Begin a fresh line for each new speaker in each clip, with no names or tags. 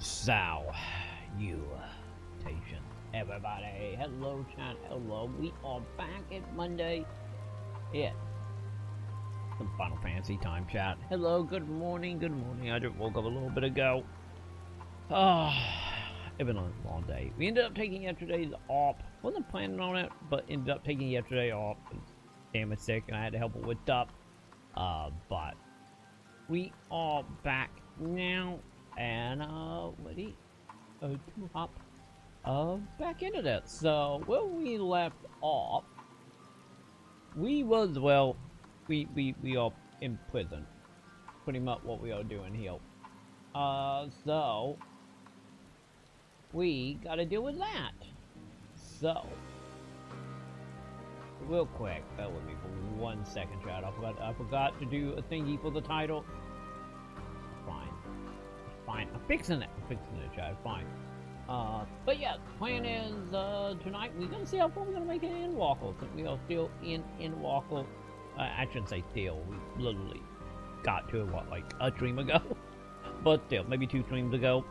So, you patient everybody. Hello, chat. Hello. We are back at Monday. Yeah. Some Final Fantasy time, chat. Hello. Good morning. Good morning. I just woke up a little bit ago. It's been a long day. We ended up taking yesterday's off. Wasn't planning on it, but ended up taking yesterday off. Damn it, sick, and I had to help it with stuff. But we are back now. And, ready to hop back into that. So, where we left off, we was, well, we are in prison. Pretty much what we are doing here. So, we gotta deal with that. So, real quick, bear with me for 1 second, chat. I forgot to do a thingy for the title. Fine. I'm fixing it, chat. Fine. But yeah, the plan is, tonight we're gonna see how far we're gonna make it in Endwalker. Since we are still in Endwalker. I shouldn't say still. We literally got to it, what, like a stream ago? But still, maybe 2 streams ago.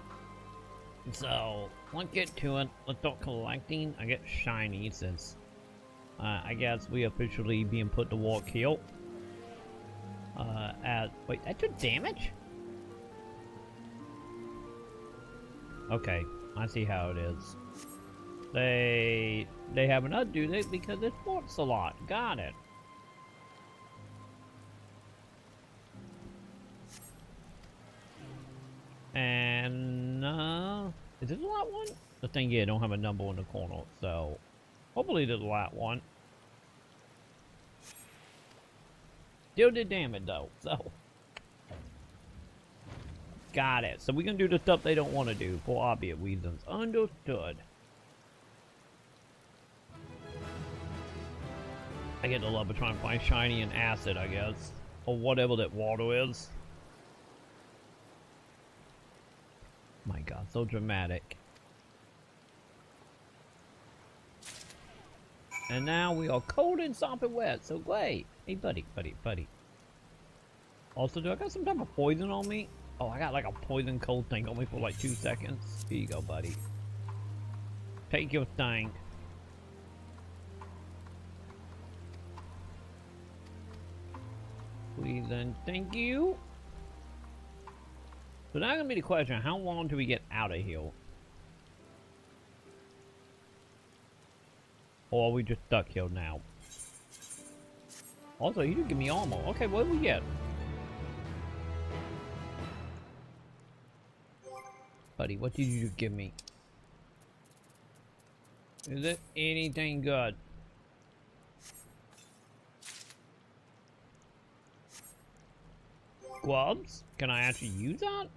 So, let's get to it. Let's start collecting. I get shiny since, I guess we officially being put to work here. Wait, that took damage? Okay, I see how it is. They haven't updated it because it sports a lot. Got it. And is it the lot one? The thing, yeah, don't have a number in the corner, so hopefully it's the lot one. Still did damage though, so. Got it. So we're gonna do the stuff they don't want to do for obvious reasons. Understood. I get the love of trying to find shiny and acid, I guess. Or whatever that water is. My god, so dramatic. And now we are cold and sopping wet, so great. Hey buddy. Also, do I got some type of poison on me? Oh, I got like a poison cold thing on me for like 2 seconds. Here you go, buddy. Take your thing. Please and thank you. So now gonna be the question, how long do we get out of here? Or are we just stuck here now? Also, you did give me armor. Okay, what did we get? Buddy, what did you give me? Is it anything good? Gloves? Can I actually use that?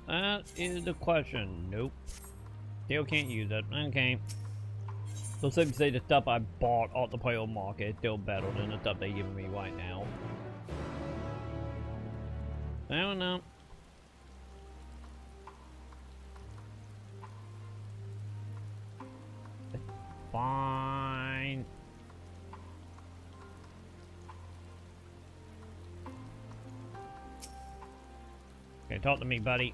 That is the question. Nope. Still can't use it. Okay. So safe to say the stuff I bought off the player market is still better than the stuff they're giving me right now. I don't know. Fine. Okay, talk to me, buddy.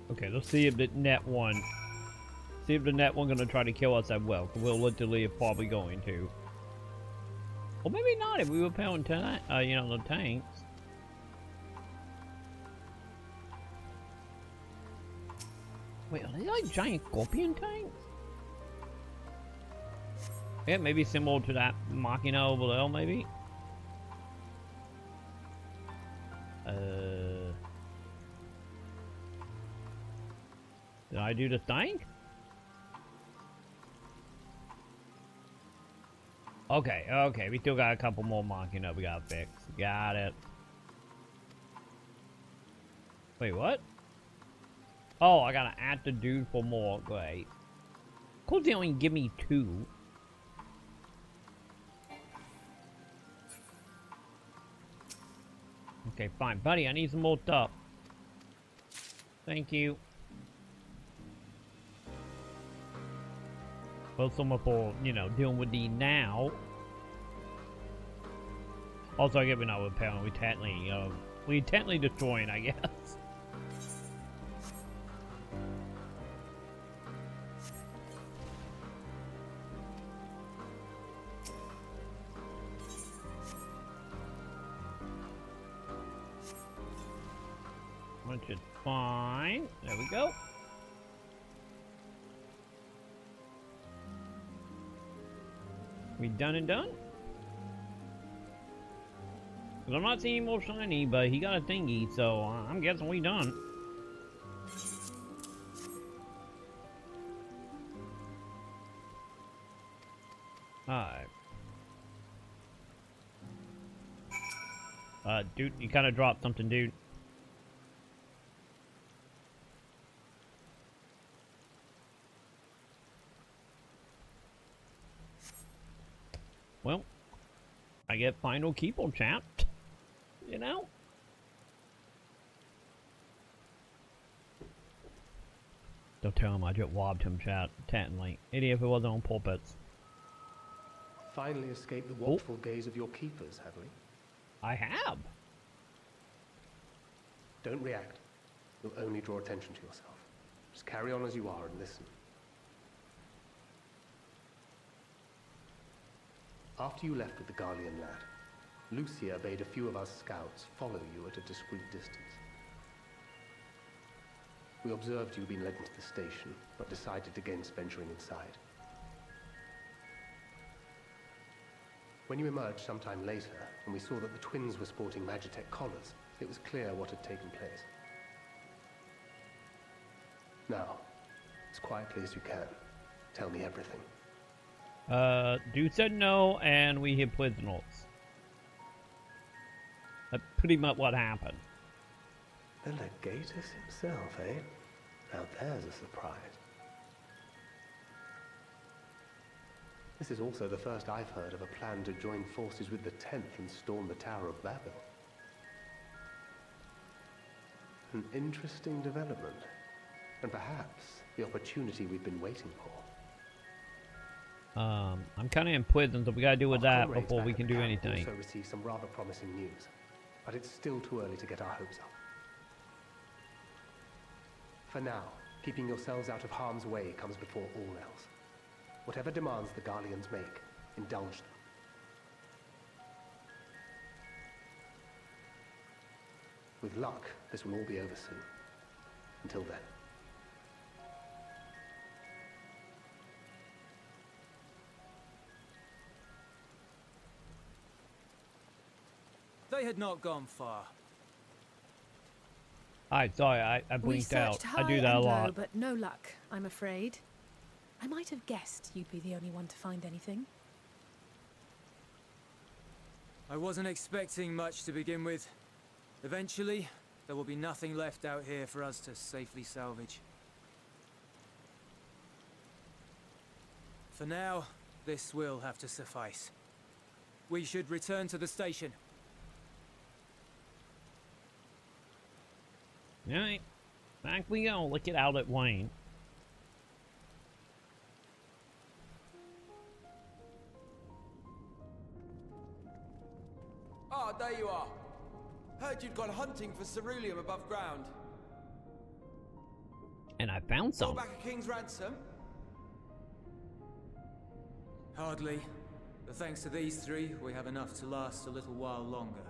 Okay, let's see if the net one. See if the net one gonna try to kill us as well. We'll literally probably going to. Or maybe not if we were paying tonight. You know, the tanks. Wait, are they like giant scorpion tanks? Yeah, maybe similar to that Maconn over there, maybe. Did I do the thing? Okay, we still got a couple more Maconn up we gotta fix. Got it. Wait, what? Oh, I gotta add the dude for more. Great. Of course they only give me 2. Okay, fine. Buddy, I need some more stuff. Thank you. Well, so much for, you know, dealing with the now. Also, I get we're not repairing, we technically destroying, I guess. Which is fine. There we go. We done and done? Cause I'm not seeing more shiny, but he got a thingy, so I'm guessing we done. Alright. Dude, you kind of dropped something, dude. Well, I get final keeper, chat. You know? Don't tell him I just robbed him, chat. Technically. Idiot if it wasn't on pulpits.
Finally escaped the watchful gaze of your keepers, have we?
I have.
Don't react. You'll only draw attention to yourself. Just carry on as you are and listen. After you left with the Garlean lad, Lucia bade a few of us scouts follow you at a discreet distance. We observed you being led into the station, but decided against venturing inside. When you emerged sometime later, and we saw that the twins were sporting Magitech collars, it was clear what had taken place. Now, as quietly as you can, tell me everything.
Dude said no, and we hit prisoners. That's pretty much what happened.
The Legatus himself, eh? Now there's a surprise. This is also the first I've heard of a plan to join forces with the 10th and storm the Tower of Babel. An interesting development, and perhaps the opportunity we've been waiting for.
I'm kind of in prison, so we gotta deal with that before we can do anything.
Also received some rather promising news, but it's still too early to get our hopes up. For now, keeping yourselves out of harm's way comes before all else. Whatever demands the Garleans make, indulge them. With luck, this will all be over soon. Until then.
They had not gone far.
Alright, sorry, I blinked out. I do that a lot.
Low, but no luck, I'm afraid. I might have guessed you'd be the only one to find anything.
I wasn't expecting much to begin with. Eventually, there will be nothing left out here for us to safely salvage. For now, this will have to suffice. We should return to the station.
Alright, back we go. Look it out at Wayne.
Ah, there you are. Heard you'd gone hunting for ceruleum above ground.
And I found some.
Back a king's ransom?
Hardly. But thanks to these three, we have enough to last a little while longer.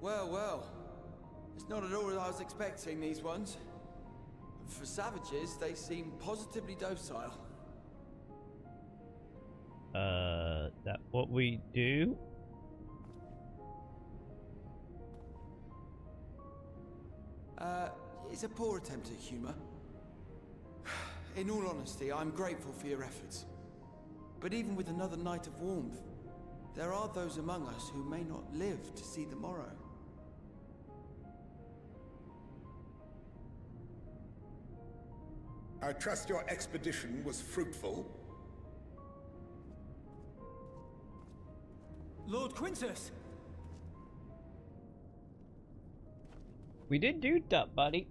Well, well. It's not at all what I was expecting, these ones. For savages, they seem positively docile.
That what we do?
It's a poor attempt at humor. In all honesty, I'm grateful for your efforts. But even with another night of warmth, there are those among us who may not live to see the morrow.
I trust your expedition was fruitful.
Lord Quintus!
We did do that, buddy.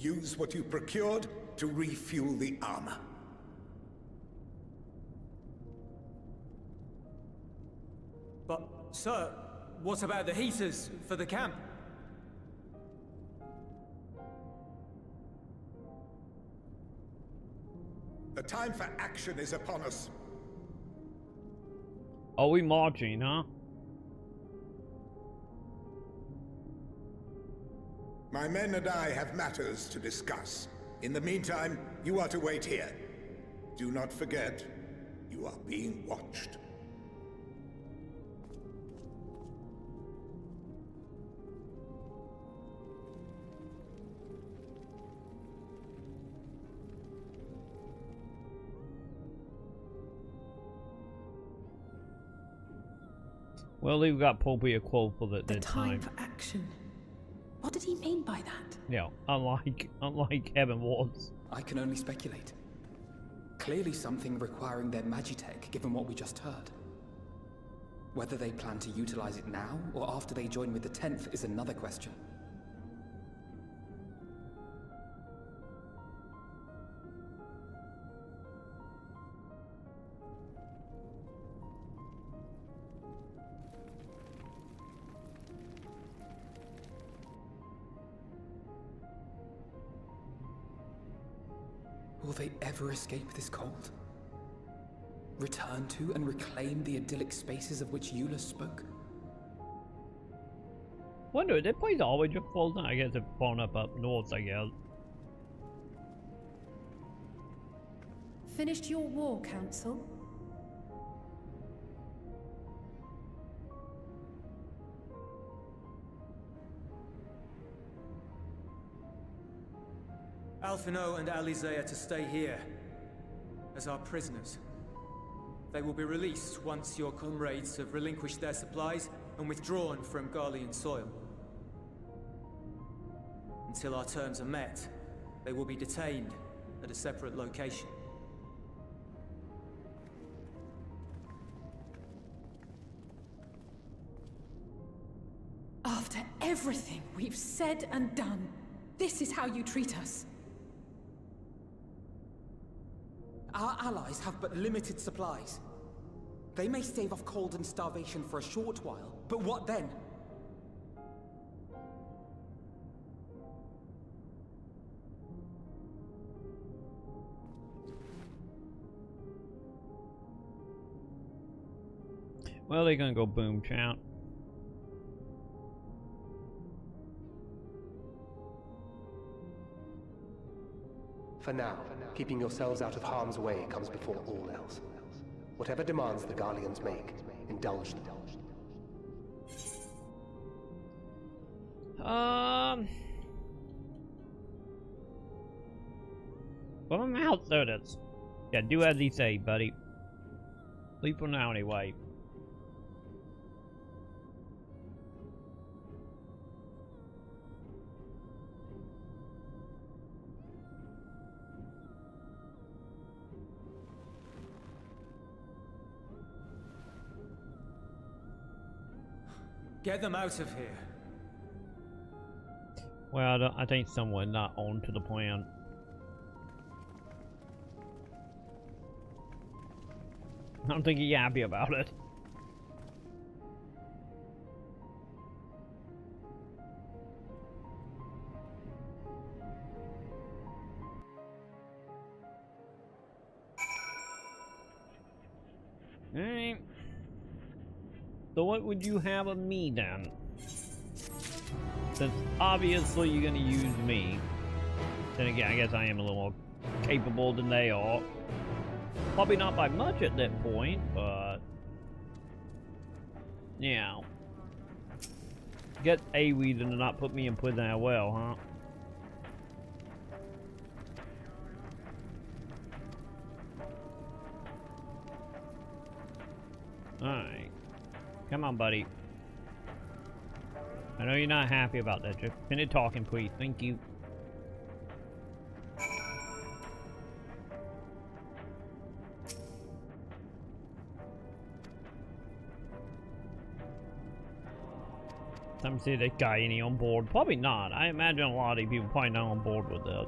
Use what you procured to refuel the armor.
But, sir, what about the heaters for the camp?
The time for action is upon us.
Are we marching, huh?
My men and I have matters to discuss. In the meantime, you are to wait here. Do not forget, you are being watched.
Well, we've got probably a quote for the
The
time.
time for action. What did he mean by that?
Yeah, unlike Heaven Wars.
I can only speculate. Clearly something requiring their magitech, given what we just heard. Whether they plan to utilize it now, or after they join with the 10th, is another question. Will they ever escape this cold? Return to and reclaim the idyllic spaces of which Eula spoke?
Wonder, did place always just frozen? I guess it's fallen up north, I guess.
Finished your war, Council?
Alphino and Alize are to stay here as our prisoners. They will be released once your comrades have relinquished their supplies and withdrawn from Garlean soil. Until our terms are met, they will be detained at a separate location.
After everything we've said and done, this is how you treat us.
Our allies have but limited supplies. They may stave off cold and starvation for a short while, but what then?
Well, they're gonna go boom chow.
For now, keeping yourselves out of harm's way comes before all else. Whatever demands the Garleans make, indulge them.
Well, I'm out, so that's... Yeah, do as he say, buddy. Leave for now, anyway.
Get them out of here.
Well, I think someone not on to the plan. I don't think he's happy about it. Alright. So what would you have of me then? Since obviously you're gonna use me. Then again, I guess I am a little more capable than they are. Probably not by much at that point, but... Yeah. Get a reason to not put me in prison as well, huh? Alright. Come on, buddy. I know you're not happy about that. Just finish talking, please. Thank you. Time to see if this guy any on board. Probably not. I imagine a lot of people probably not on board with this.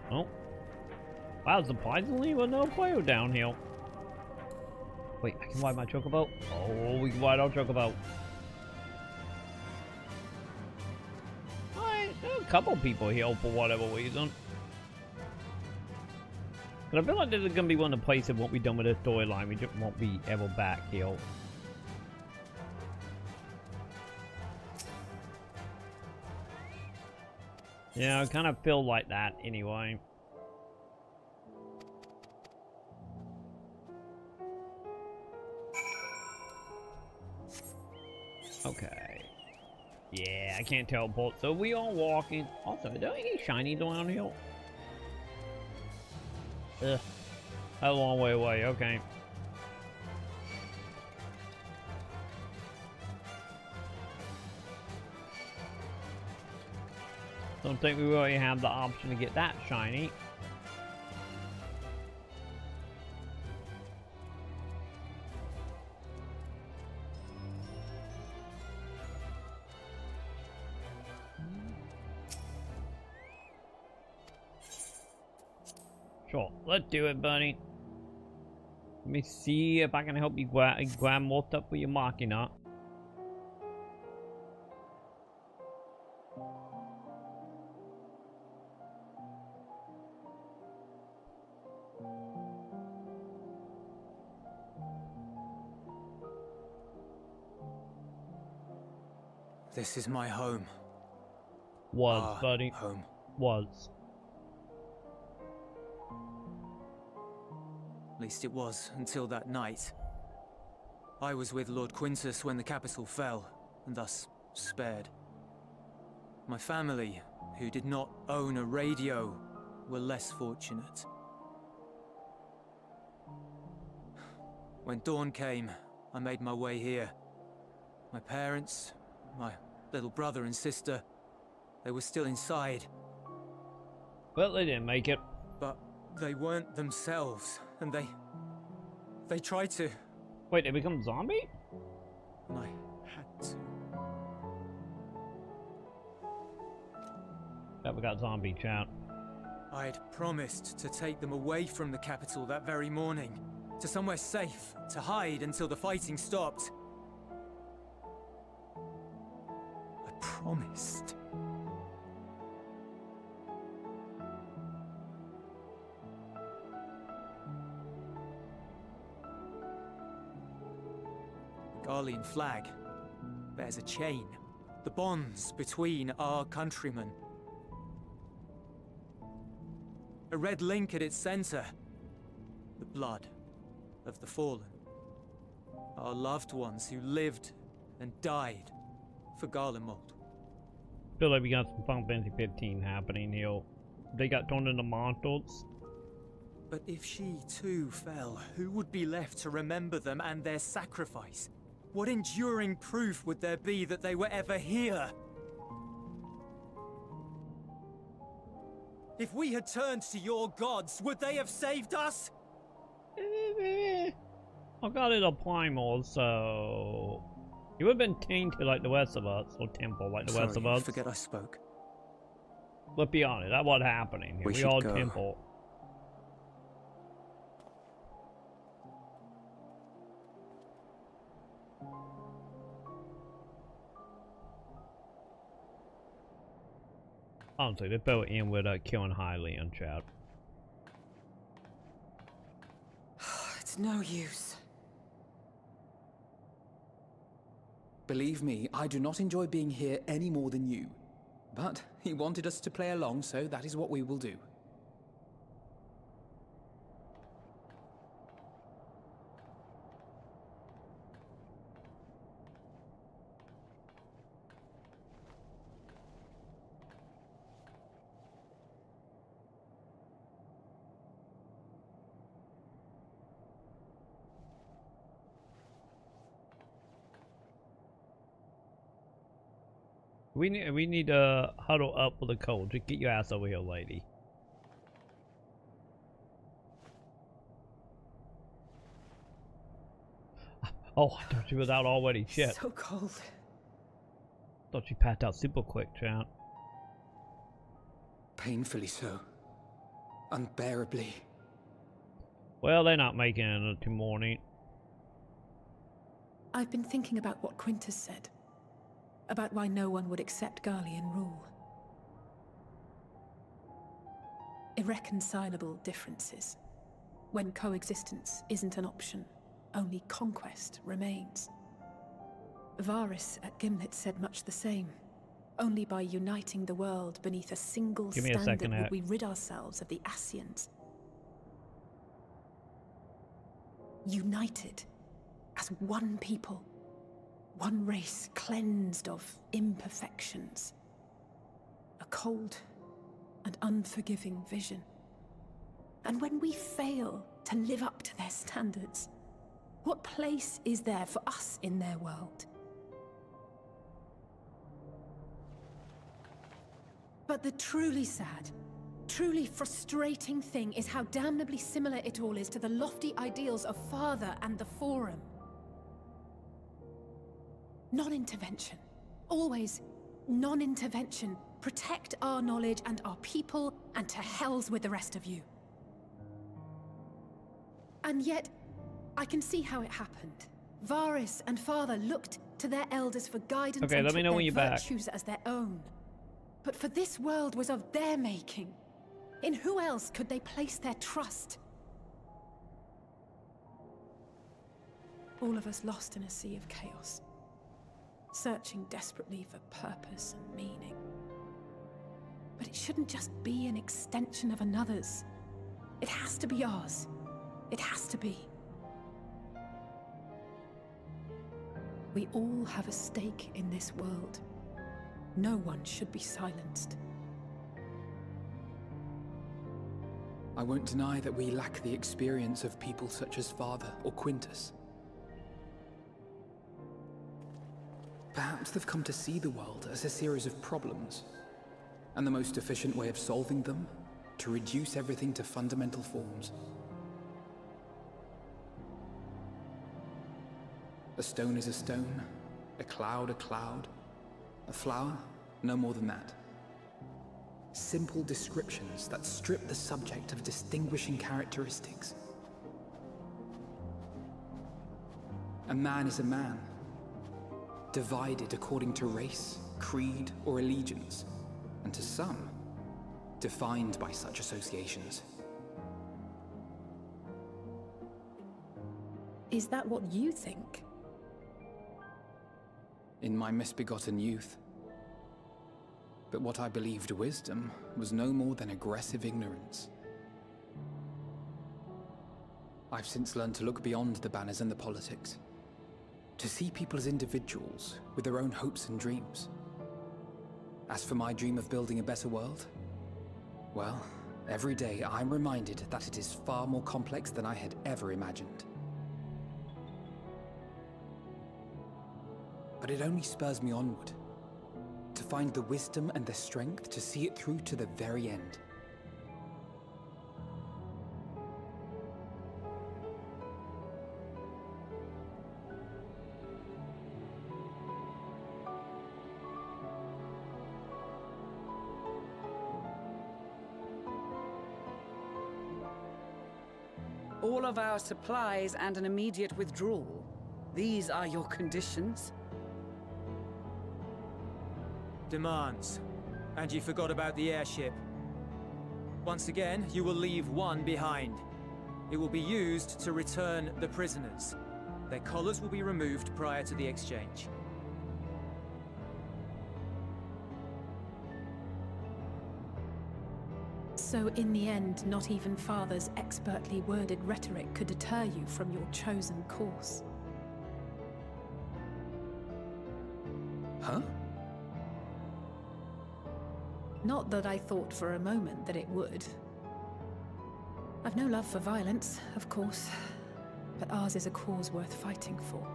Oh. Wow, surprisingly, with no player downhill. Wait, I can ride my chocobo? Oh, we can ride our chocobo. Alright, there are a couple people here for whatever reason. But I feel like this is gonna be one of the places that won't be done with this storyline. We just won't be ever back here. Yeah, I kind of feel like that anyway. Okay. Yeah, I can't teleport, so we are walking. Also, are there any shinies around here? Ugh. A long way away, okay. Don't think we really have the option to get that shiny. Sure, let's do it, buddy. Let me see if I can help you grab more stuff for your Maconn.
This is my home.
Was, buddy.
Home.
Was.
At least it was, until that night. I was with Lord Quintus when the capital fell, and thus spared. My family, who did not own a radio, were less fortunate. When dawn came, I made my way here. My parents, my little brother and sister, they were still inside.
Well, they didn't make it.
But they weren't themselves, and they tried to.
Wait, they become zombie?
And I had to.
Yeah, we got zombie chat.
I'd promised to take them away from the capital that very morning, to somewhere safe, to hide until the fighting stopped. I promised. The Garlean flag bears a chain, the bonds between our countrymen. A red link at its center, the blood of the fallen. Our loved ones who lived and died for Garlemald.
Feel like we got some Final Fantasy 15 happening here. They got turned into monsters.
But if she too fell, who would be left to remember them and their sacrifice? What enduring proof would there be that they were ever here? If we had turned to your gods, would they have saved us?
I got it a primal, so you would have been tainted like the rest of us, or temple like the rest of us.
Forget I spoke.
Let's be honest, that's what's happening here. We all
go.
temple. Honestly, they built in with killing highly on chat.
It's no use. Believe me, I do not enjoy being here any more than you. But he wanted us to play along, so that is what we will do.
We need to huddle up with the code. Just get your ass over here, lady. Oh, I thought you was out already. Shit.
So cold.
Thought you passed out super quick, Trout.
Painfully so. Unbearably.
Well, they're not making it to morning.
I've been thinking about what Quintus said. About why no one would accept Garlean rule. Irreconcilable differences. When coexistence isn't an option, only conquest remains. Varys at Gimlet said much the same. Only by uniting the world beneath a single standard would we rid ourselves of the Ascians. United as one people, one race cleansed of imperfections. A cold and unforgiving vision. And when we fail to live up to their standards, what place is there for us in their world? But the truly sad, truly frustrating thing is how damnably similar it all is to the lofty ideals of Father and the Forum. Non-intervention. Always non-intervention. Protect our knowledge and our people, and to hells with the rest of you. And yet, I can see how it happened. Varys and Father looked to their elders for guidance and
let me know when you're back.
virtues as their own. But for this world was of their making. In who else could they place their trust? All of us lost in a sea of chaos. Searching desperately for purpose and meaning. But it shouldn't just be an extension of another's. It has to be ours. It has to be. We all have a stake in this world. No one should be silenced.
I won't deny that we lack the experience of people such as Father or Quintus. Perhaps they've come to see the world as a series of problems, and the most efficient way of solving them, to reduce everything to fundamental forms. A stone is a stone, a cloud, a flower, no more than that. Simple descriptions that strip the subject of distinguishing characteristics. A man is a man, divided according to race, creed, or allegiance, and to some, defined by such associations.
Is that what you think?
In my misbegotten youth. But what I believed wisdom was no more than aggressive ignorance. I've since learned to look beyond the banners and the politics, to see people as individuals with their own hopes and dreams. As for my dream of building a better world, well, every day I'm reminded that it is far more complex than I had ever imagined. But it only spurs me onward, to find the wisdom and the strength to see it through to the very end.
All of our supplies and an immediate withdrawal. These are your conditions?
Demands. And you forgot about the airship. Once again, you will leave one behind. It will be used to return the prisoners. Their collars will be removed prior to the exchange.
So in the end, not even Father's expertly worded rhetoric could deter you from your chosen course.
Huh?
Not that I thought for a moment that it would. I've no love for violence, of course, but ours is a cause worth fighting for.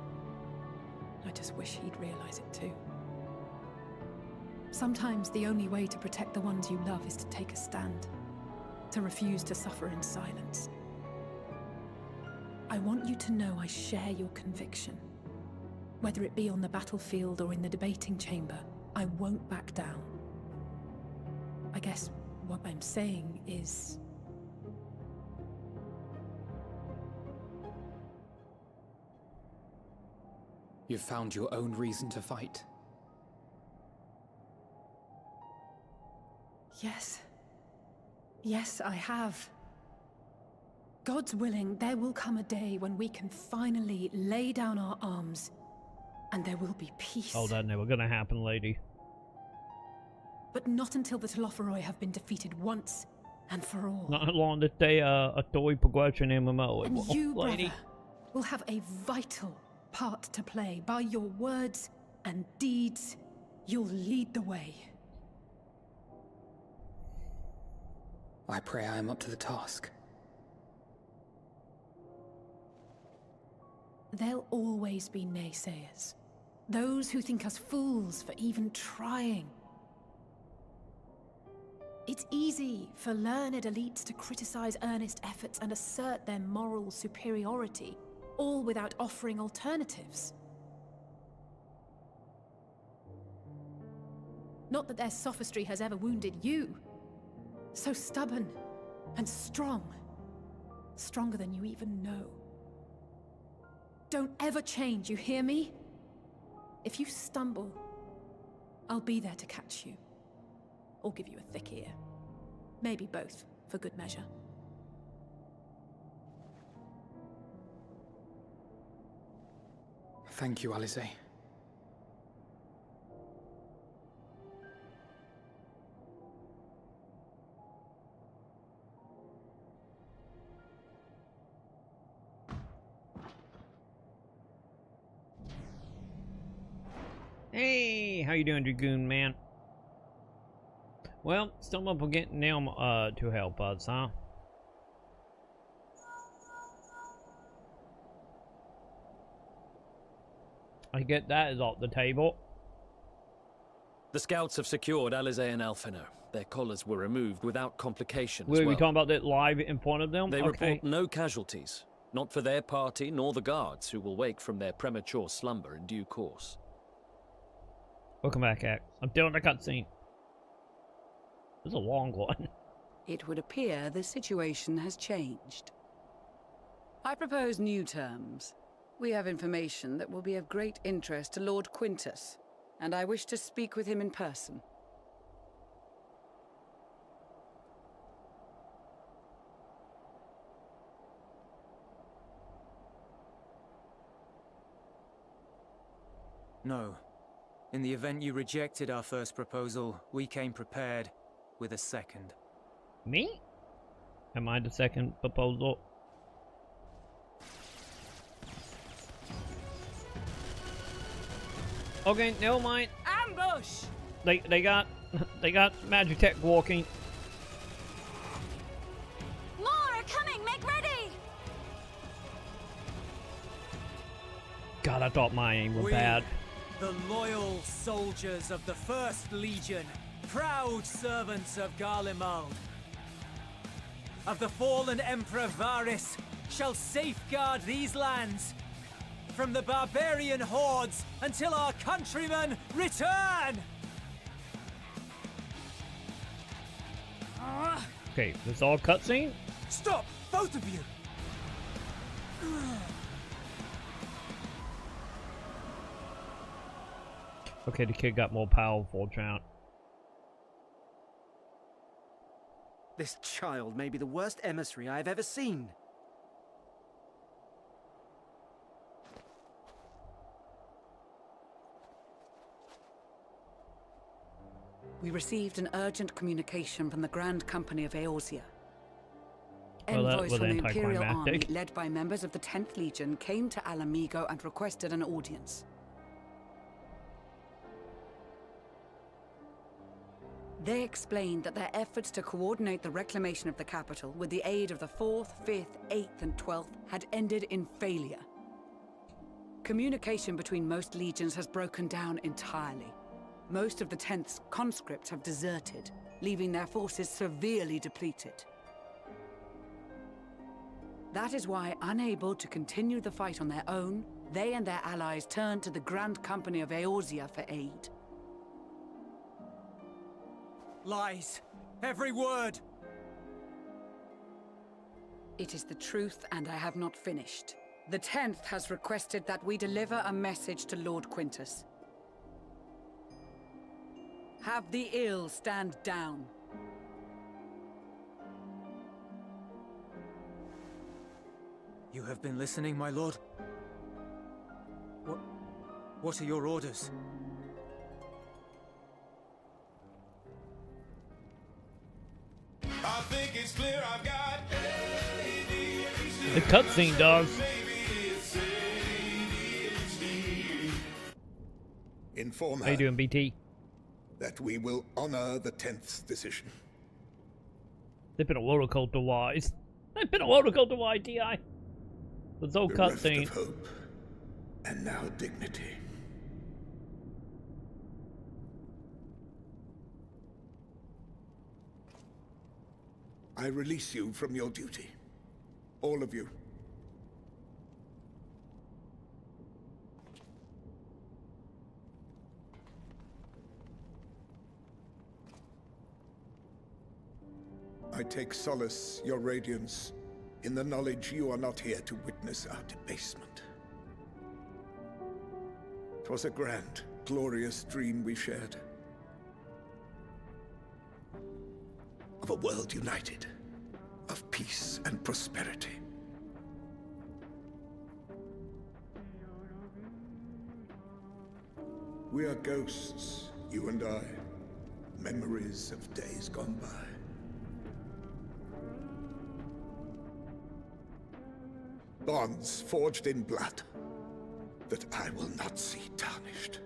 I just wish he'd realize it too. Sometimes the only way to protect the ones you love is to take a stand, to refuse to suffer in silence. I want you to know I share your conviction. Whether it be on the battlefield or in the debating chamber, I won't back down. I guess what I'm saying is...
You've found your own reason to fight.
Yes. Yes, I have. God's willing, there will come a day when we can finally lay down our arms, and there will be peace.
Oh, that never gonna happen, lady.
But not until the Telophoroi have been defeated once and for all.
Not along this day, a toy progression MMO.
And you,
lady,
brother, will have a vital part to play. By your words and deeds, you'll lead the way.
I pray I am up to the task.
There'll always be naysayers. Those who think us fools for even trying. It's easy for learned elites to criticize earnest efforts and assert their moral superiority, all without offering alternatives. Not that their sophistry has ever wounded you. So stubborn and strong. Stronger than you even know. Don't ever change, you hear me? If you stumble, I'll be there to catch you. Or give you a thick ear. Maybe both, for good measure.
Thank you, Alizé.
Hey, how you doing, Dragoon man? Well, still up against them to help us, huh? I get that is off the table.
The scouts have secured Alizé and Alphino. Their collars were removed without complications.
Were we talking about that live in front of them?
They
okay.
report no casualties. Not for their party, nor the guards, who will wake from their premature slumber in due course.
Welcome back, Act. I'm doing the cutscene. This is a long one.
It would appear the situation has changed. I propose new terms. We have information that will be of great interest to Lord Quintus, and I wish to speak with him in person.
No. In the event you rejected our first proposal, we came prepared with a second.
Me? Am I the second proposal? Okay, never mind.
Ambush!
They got magic tech walking.
More are coming! Make ready!
God, I thought my aim was bad.
The loyal soldiers of the First Legion, proud servants of Garlemald, of the fallen Emperor Varys, shall safeguard these lands from the barbarian hordes until our countrymen return!
Okay, this all cutscene?
Stop! Both of you!
Okay, the kid got more powerful, Trout.
This child may be the worst emissary I have ever seen.
We received an urgent communication from the Grand Company of Eorzea.
Well, that
Envoys
was
from the Imperial Army,
anticlimactic.
led by members of the 10th Legion, came to Alamigo and requested an audience. They explained that their efforts to coordinate the reclamation of the capital with the aid of the 4th, 5th, 8th, and 12th had ended in failure. Communication between most legions has broken down entirely. Most of the 10th's conscripts have deserted, leaving their forces severely depleted. That is why, unable to continue the fight on their own, they and their allies turned to the Grand Company of Eorzea for aid.
Lies. Every word.
It is the truth, and I have not finished. The 10th has requested that we deliver a message to Lord Quintus. Have the ill stand down.
You have been listening, my lord? What are your orders?
I think it's clear I've got
The cutscene, dogs.
Inform her
How you doing, BT?
that we will honor the 10th decision.
They've been a roller coaster wise. They've been a roller coaster wide, TI. This old
Bereft
cutscene.
of hope, and now dignity. I release you from your duty. All of you. I take solace, your radiance, in the knowledge you are not here to witness our debasement. 'Twas a grand, glorious dream we shared. Of a world united, of peace and prosperity. We are ghosts, you and I, memories of days gone by. Bonds forged in blood that I will not see tarnished.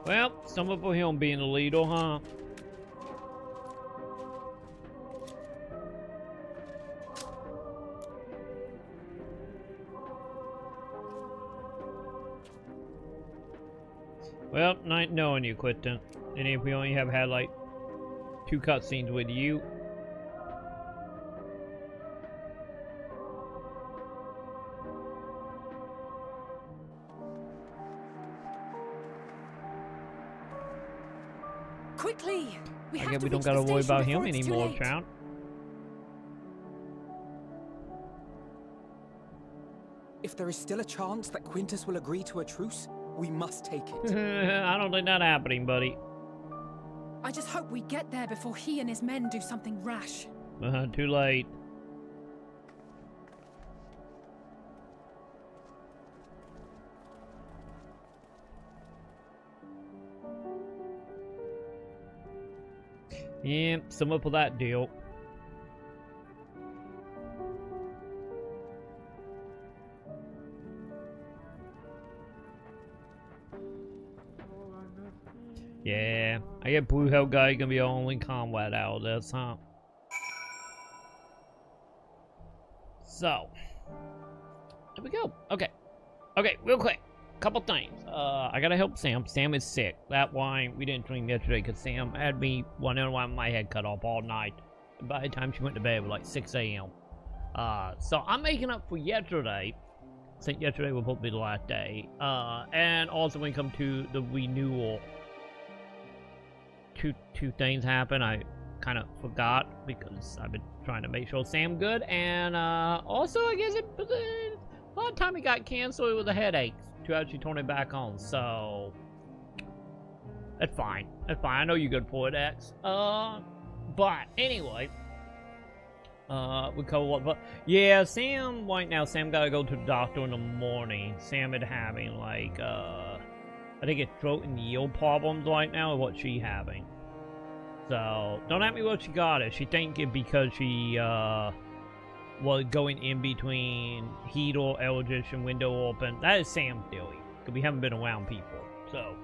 Well, something for him being the leader, huh? Well, nice knowing you, Quinton. And if we only have had like 2 cutscenes with you.
Quickly!
I guess we don't gotta worry about him anymore, Trout.
If there is still a chance that Quintus will agree to a truce, we must take it.
I don't think that's happening, buddy.
I just hope we get there before he and his men do something rash.
Too late. Yeah, sum up with that deal. Yeah, I get Blue Hell guy gonna be our only combat out of this, huh? So, there we go. Okay, real quick, couple things. I gotta help Sam. Sam is sick. That's why we didn't stream yesterday, because Sam had me wondering why my head cut off all night. And by the time she went to bed, it was like 6 a.m. So I'm making up for yesterday. I think yesterday will probably be the last day. And also when it comes to the renewal, two things happen. I kind of forgot because I've been trying to make sure Sam good, and also I guess a lot of time it got canceled with the headaches to actually turn it back on. So that's fine. That's fine. I know you're good for it, X. But anyway, we cover what? But yeah, Sam right now. Sam gotta go to the doctor in the morning. Sam is having like I think it's throat and yield problems right now, is what she having. So don't ask me what she got it. She think it because she was going in between heater, eldritch, and window open. That is Sam's theory, because we haven't been around people. So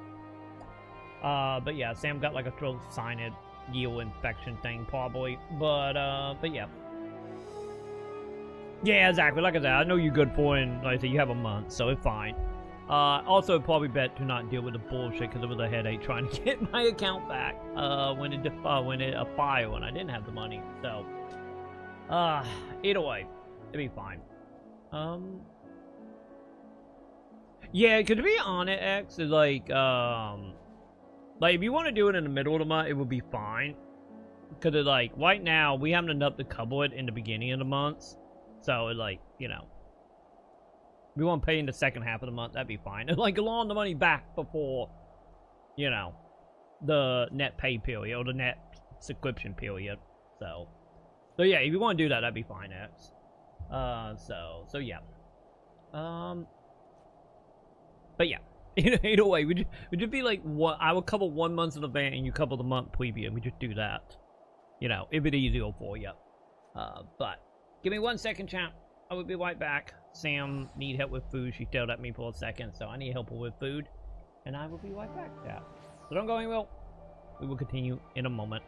but yeah, Sam got like a throat sinus yield infection thing probably. But yeah. Yeah, exactly. Like I said, I know you're good for it, and like I said, you have a month, so it's fine. Also, probably better to not deal with the bullshit because it was a headache trying to get my account back when it filed and I didn't have the money. So, either way, it'll be fine. Yeah, cause to be honest, X is like if you want to do it in the middle of the month, it would be fine. Cause it's like right now we haven't enough to cover it in the beginning of the months, so it's like, you know, if we want to pay in the second half of the month, that'd be fine. And like loan the money back before, you know, the net pay period or the net subscription period. So yeah, if you want to do that, that'd be fine, X. So yeah. But yeah, either way, we just be like, what? I will cover 1 month in advance and you cover the month preview, and we just do that. You know, it'd be easier for you. But give me 1 second, champ. I will be right back. Sam need help with food. She stared at me for a second, so I need help with food, and I will be right back, chat. So don't go anywhere. We will continue in a moment.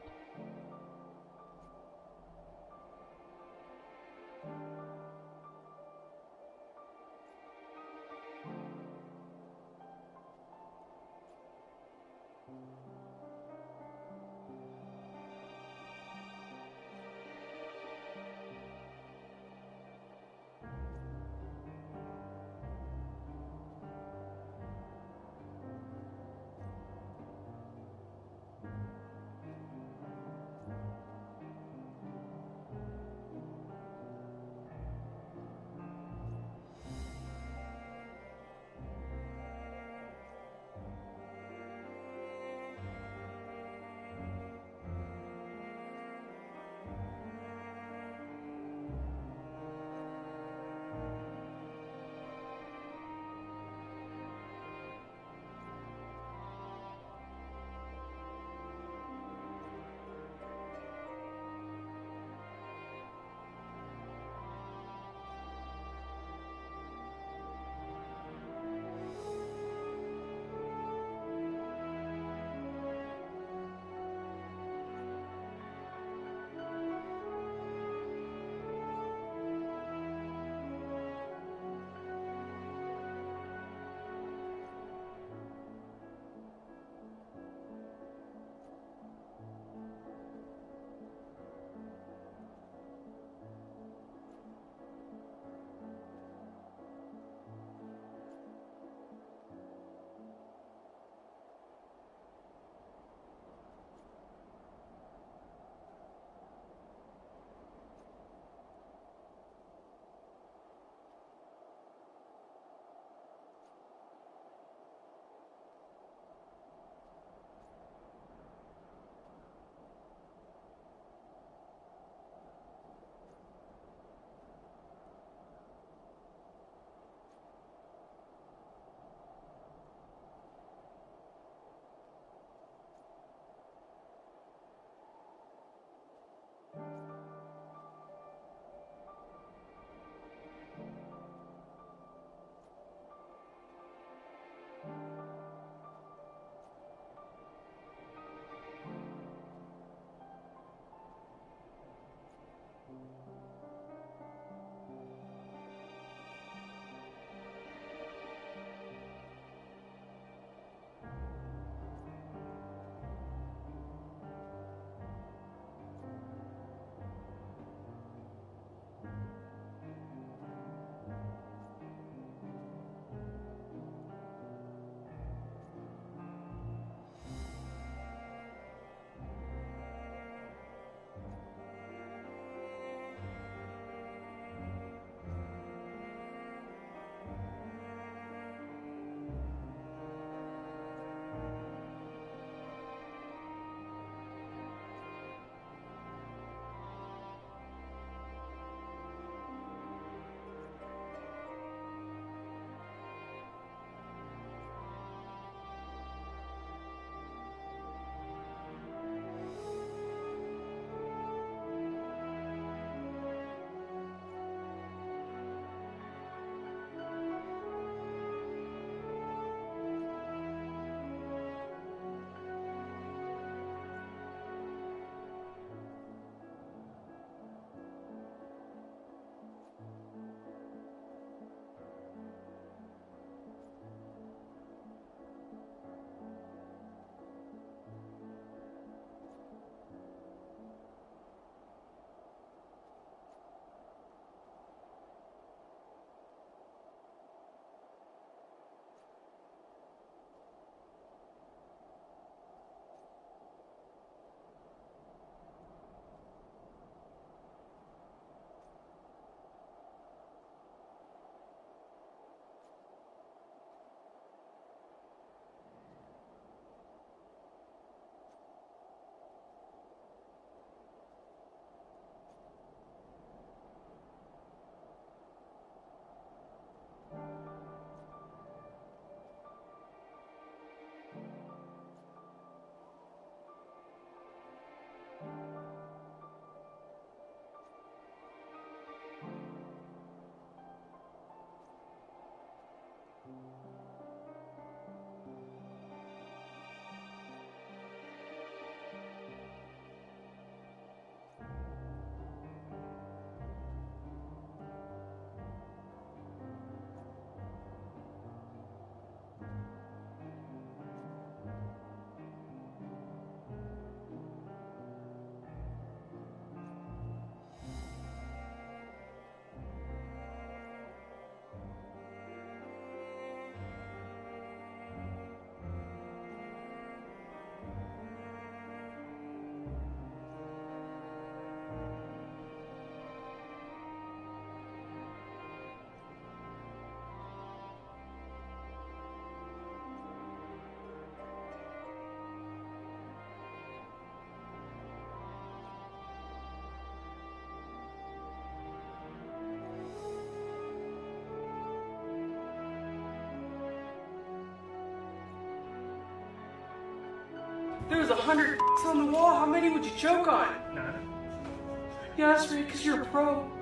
There was 100 on the wall. How many would you choke on? None. Yeah, that's right, because you're a pro.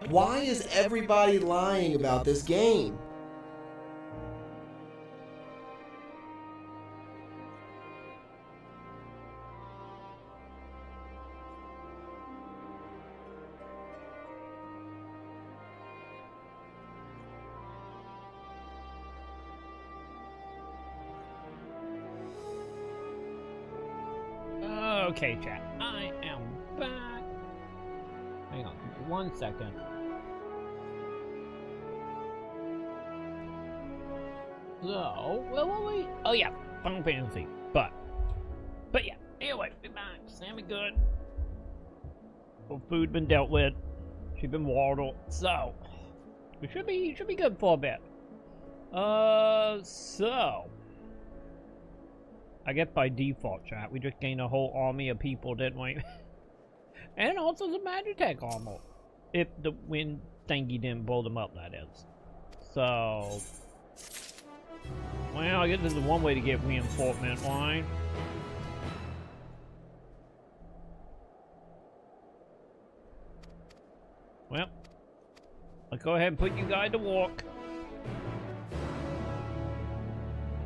Why is everybody lying about this game?
Okay, chat. I am back. Hang on 1 second. So, well, wait. Oh yeah, Final Fantasy. But yeah. Anyway, we're back. Sammy good. Well, food been dealt with. She's been waddled. So, we should be good for a bit. So. I guess by default, chat, we just gained a whole army of people, didn't we? And also the Magitech armor. If the wind thingy didn't blow them up, that is. So... well, I guess this is one way to get reinforcement line. Well, let's go ahead and put you guys to work.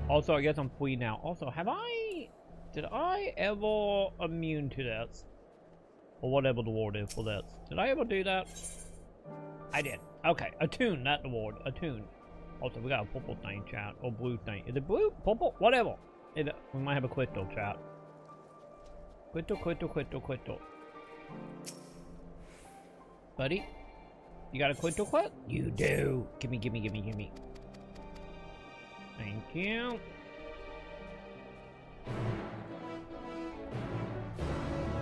Also, I guess I'm free now. Also, did I ever immune to this? Or whatever the word is for this. Did I ever do that? I did. Okay, attune, not the word. Attune. Also, we got a purple thing, chat. Or blue thing. Is it blue? Purple? Whatever. We might have a crystal, chat. Crystal. Buddy? You got a crystal quest? You do. Gimme. Thank you.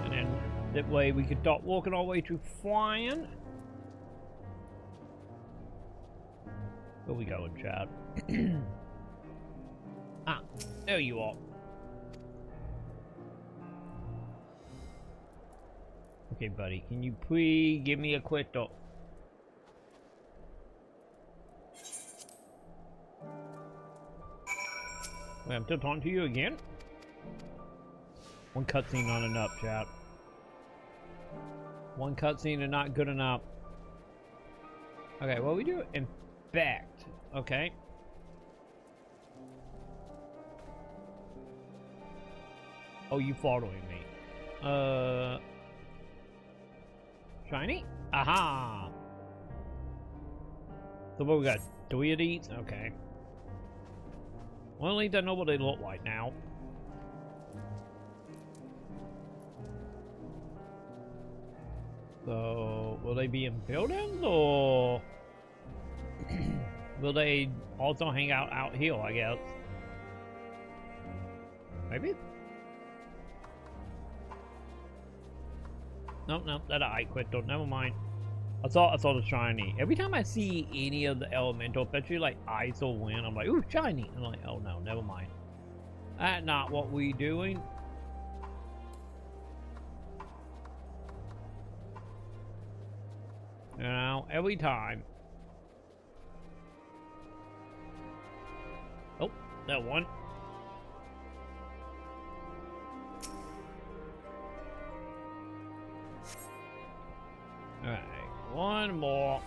And then that way we could start walking our way to flying. Where we going, Chad? Ah, there you are. Okay, buddy, can you please give me a crystal? Wait, I'm still talking to you again? One cutscene not enough, chat. One cutscene is not good enough. Okay, well we do infect. Okay. Oh, you following me. Shiny? Aha! So what we got? 3 of these? Okay. Well, at least I know what they look like now. So, will they be in buildings, or will they also hang out here, I guess? Maybe? Nope, that I quit though, never mind. I saw the shiny. Every time I see any of the elemental, especially like ice or wind, I'm like, ooh, shiny. I'm like, oh no, never mind. That's not what we doing. You know, every time. Oh, that one. Alright, one more.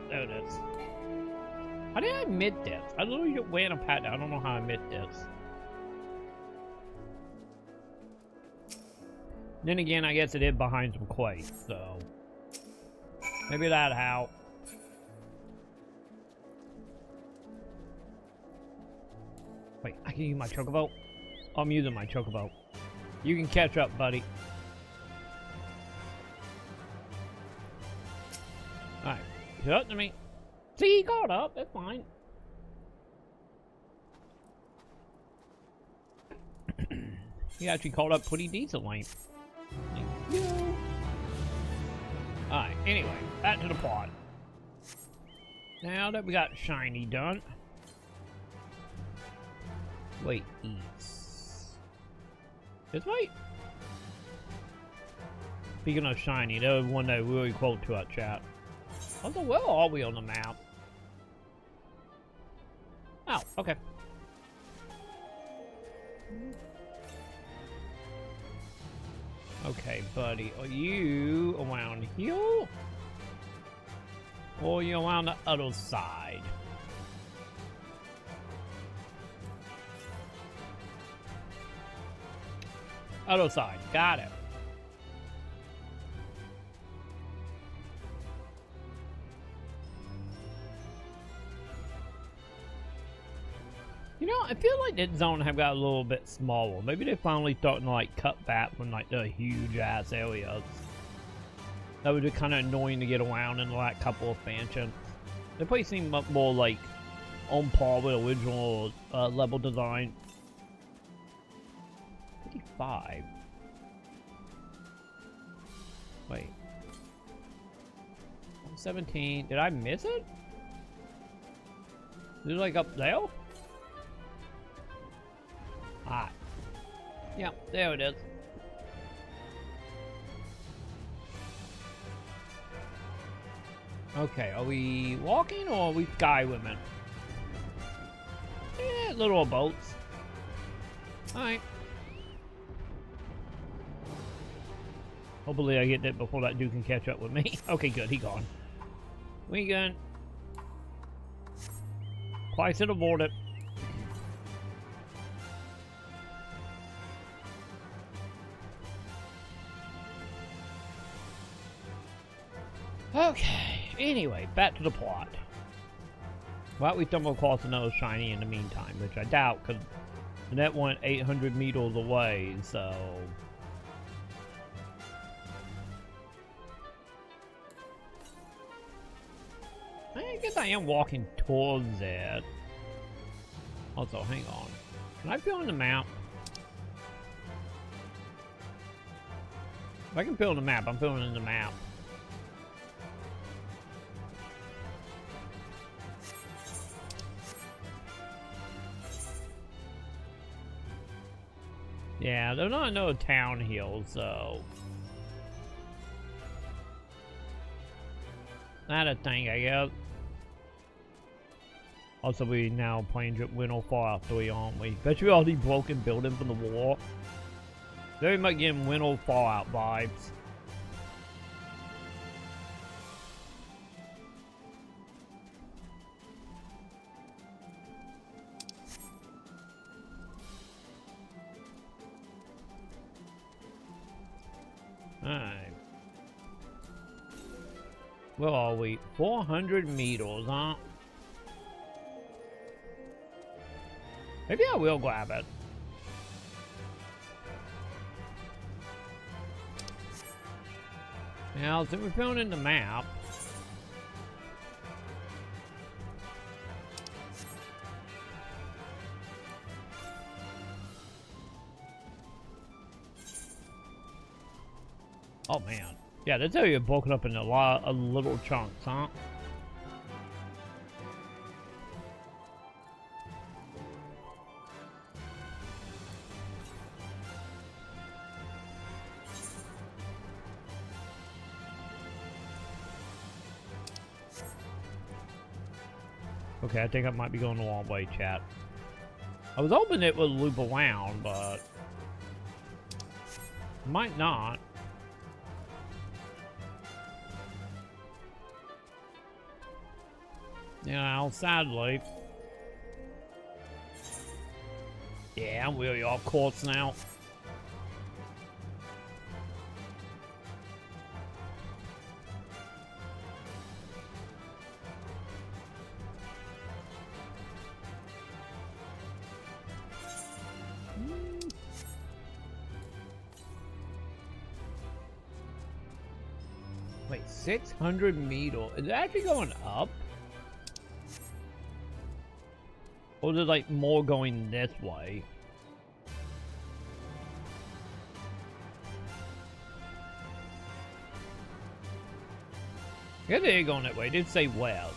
There it is. How did I miss this? I literally just ran a pat down. I don't know how I missed this. Then again, I guess it is behind some clay, so maybe that'll help. Wait, I can use my chocobo? I'm using my chocobo. You can catch up, buddy. Alright, he's up to me. See, he caught up, that's fine. He actually caught up pretty decently. Thank you. Alright, anyway, back to the plot. Now that we got shiny done. Wait, east. This way? Speaking of shiny, there was one that really close to our chat. Also, where are we on the map? Oh, okay. Okay, buddy. Are you around here? Or are you around the other side? Other side. Got it. You know, I feel like that zone have got a little bit smaller. Maybe they're finally starting to like cut back from like the huge ass areas. That would be kind of annoying to get around in the last couple of expansions. They probably seem much more like on par with original level design. 55. Wait. 17. Did I miss it? Is it like up there? Ah. Yeah, there it is. Okay, are we walking or are we skywhimming? Yeah, little boats. Alright. Hopefully I get that before that dude can catch up with me. Okay, good, he gone. We good. Place it aboard it. Okay, anyway, back to the plot. Well, we stumbled across another shiny in the meantime, which I doubt, because the net went 800 meters away, so... I guess I am walking towards it. Also, hang on. Can I fill in the map? If I can fill in the map, I'm filling in the map. Yeah, there's not no town hill, so... Not a thing, I guess. Also, we now playing Winter Fallout 3, aren't we? Bet you all these broken buildings from the war. Very much getting Winter Fallout vibes. Alright. Where are we? 400 meters, huh? Maybe I will grab it. Now, since we're filling in the map. Oh man. Yeah, that's how you're broken up in a lot of little chunks, huh? Okay, I think I might be going the wrong way, chat. I was hoping it would loop around, but... might not. You know, sadly. Yeah, I'm really off course now. Wait, 600 meters? Is it actually going up? Or is it like more going this way? Yeah, they're going that way. It did say west.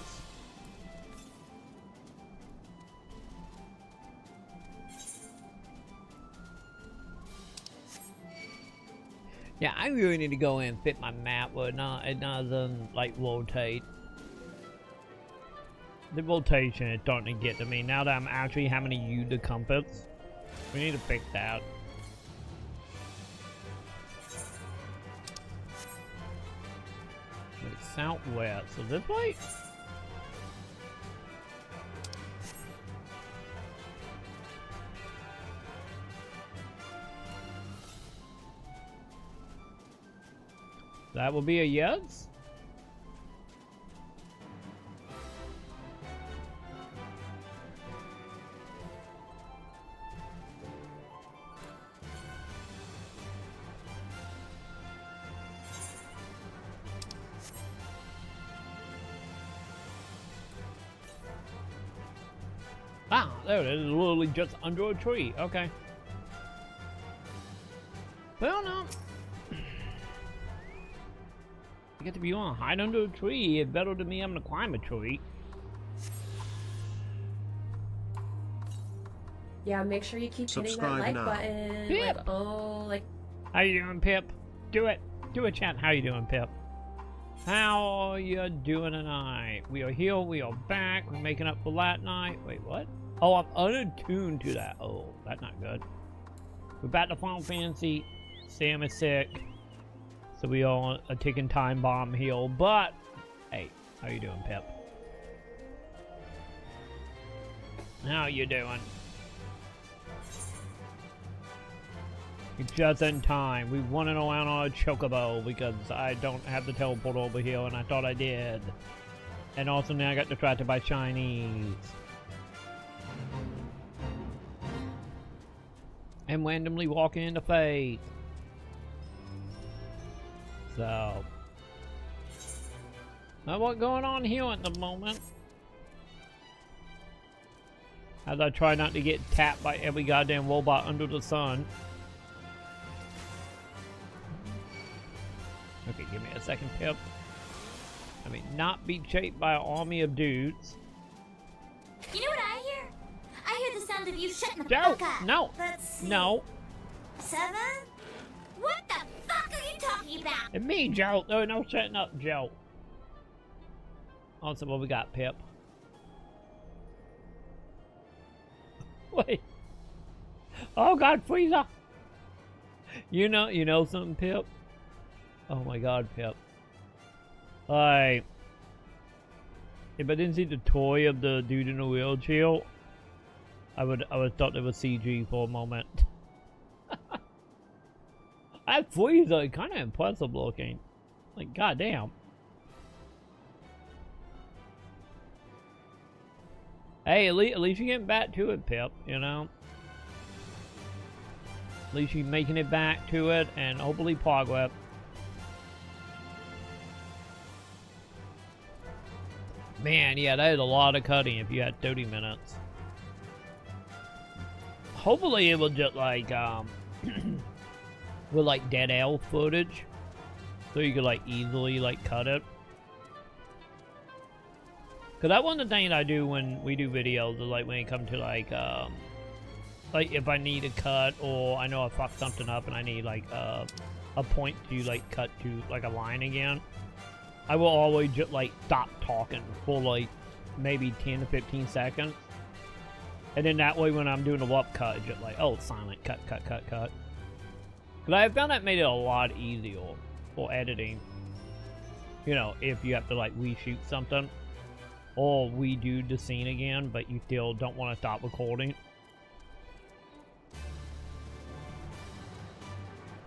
Yeah, I really need to go in and fit my map where it doesn't like rotate. The rotation is starting to get to me now that I'm actually having to use the compass. We need to fix that. Wait, southwest. So this way? That will be a yes? Ah, there it is, literally just under a tree. Okay. Well, no. You get to be on hide under a tree. It's better than me having to climb a tree.
Yeah, make sure you keep hitting that like button.
Pip!
Like, oh, like.
How you doing, Pip? Do it. Do a chat. How you doing, Pip? How are you doing tonight? We are here. We are back. We're making up for last night. Wait, what? Oh, I'm unattuned to that. Oh, that's not good. We're back to Final Fantasy. Sam is sick. So we all are taking time bomb here. But, hey, how you doing, Pip? How you doing? You're just in time. We running around on a chocobo because I don't have the teleport over here and I thought I did. And also now I got distracted by Chinese. And randomly walking in the face. So. Now what's going on here at the moment? As I try not to get tapped by every goddamn robot under the sun. Okay, give me a second, Pip. I mean, not be chased by an army of dudes.
You know what I hear? I hear the sound of you shutting the
Joe!
fuck up.
No! No!
7? What the fuck are you talking about?
It's me, Joe! Oh, no shutting up, Joe. Also, what we got, Pip? Wait. Oh, God, Frieza! You know something, Pip? Oh my God, Pip. Like, if I didn't see the toy of the dude in the wheelchair, I would thought it was CG for a moment. That Frieza kind of impressive looking. Like, goddamn. Hey, at least you're getting back to it, Pip. You know. At least you're making it back to it, and hopefully progress. Man, yeah, that is a lot of cutting if you had 30 minutes. Hopefully it will just like, with like dead elf footage. So you could like easily like cut it. Cause that's one of the things I do when we do videos, is like when it comes to like if I need a cut or I know I fucked something up and I need like a point to like cut to like a line again. I will always just like stop talking for like maybe 10 to 15 seconds. And then that way when I'm doing a warp cut, it's just like, oh, silent, cut. Because I found that made it a lot easier for editing. You know, if you have to like reshoot something or redo the scene again, but you still don't want to stop recording.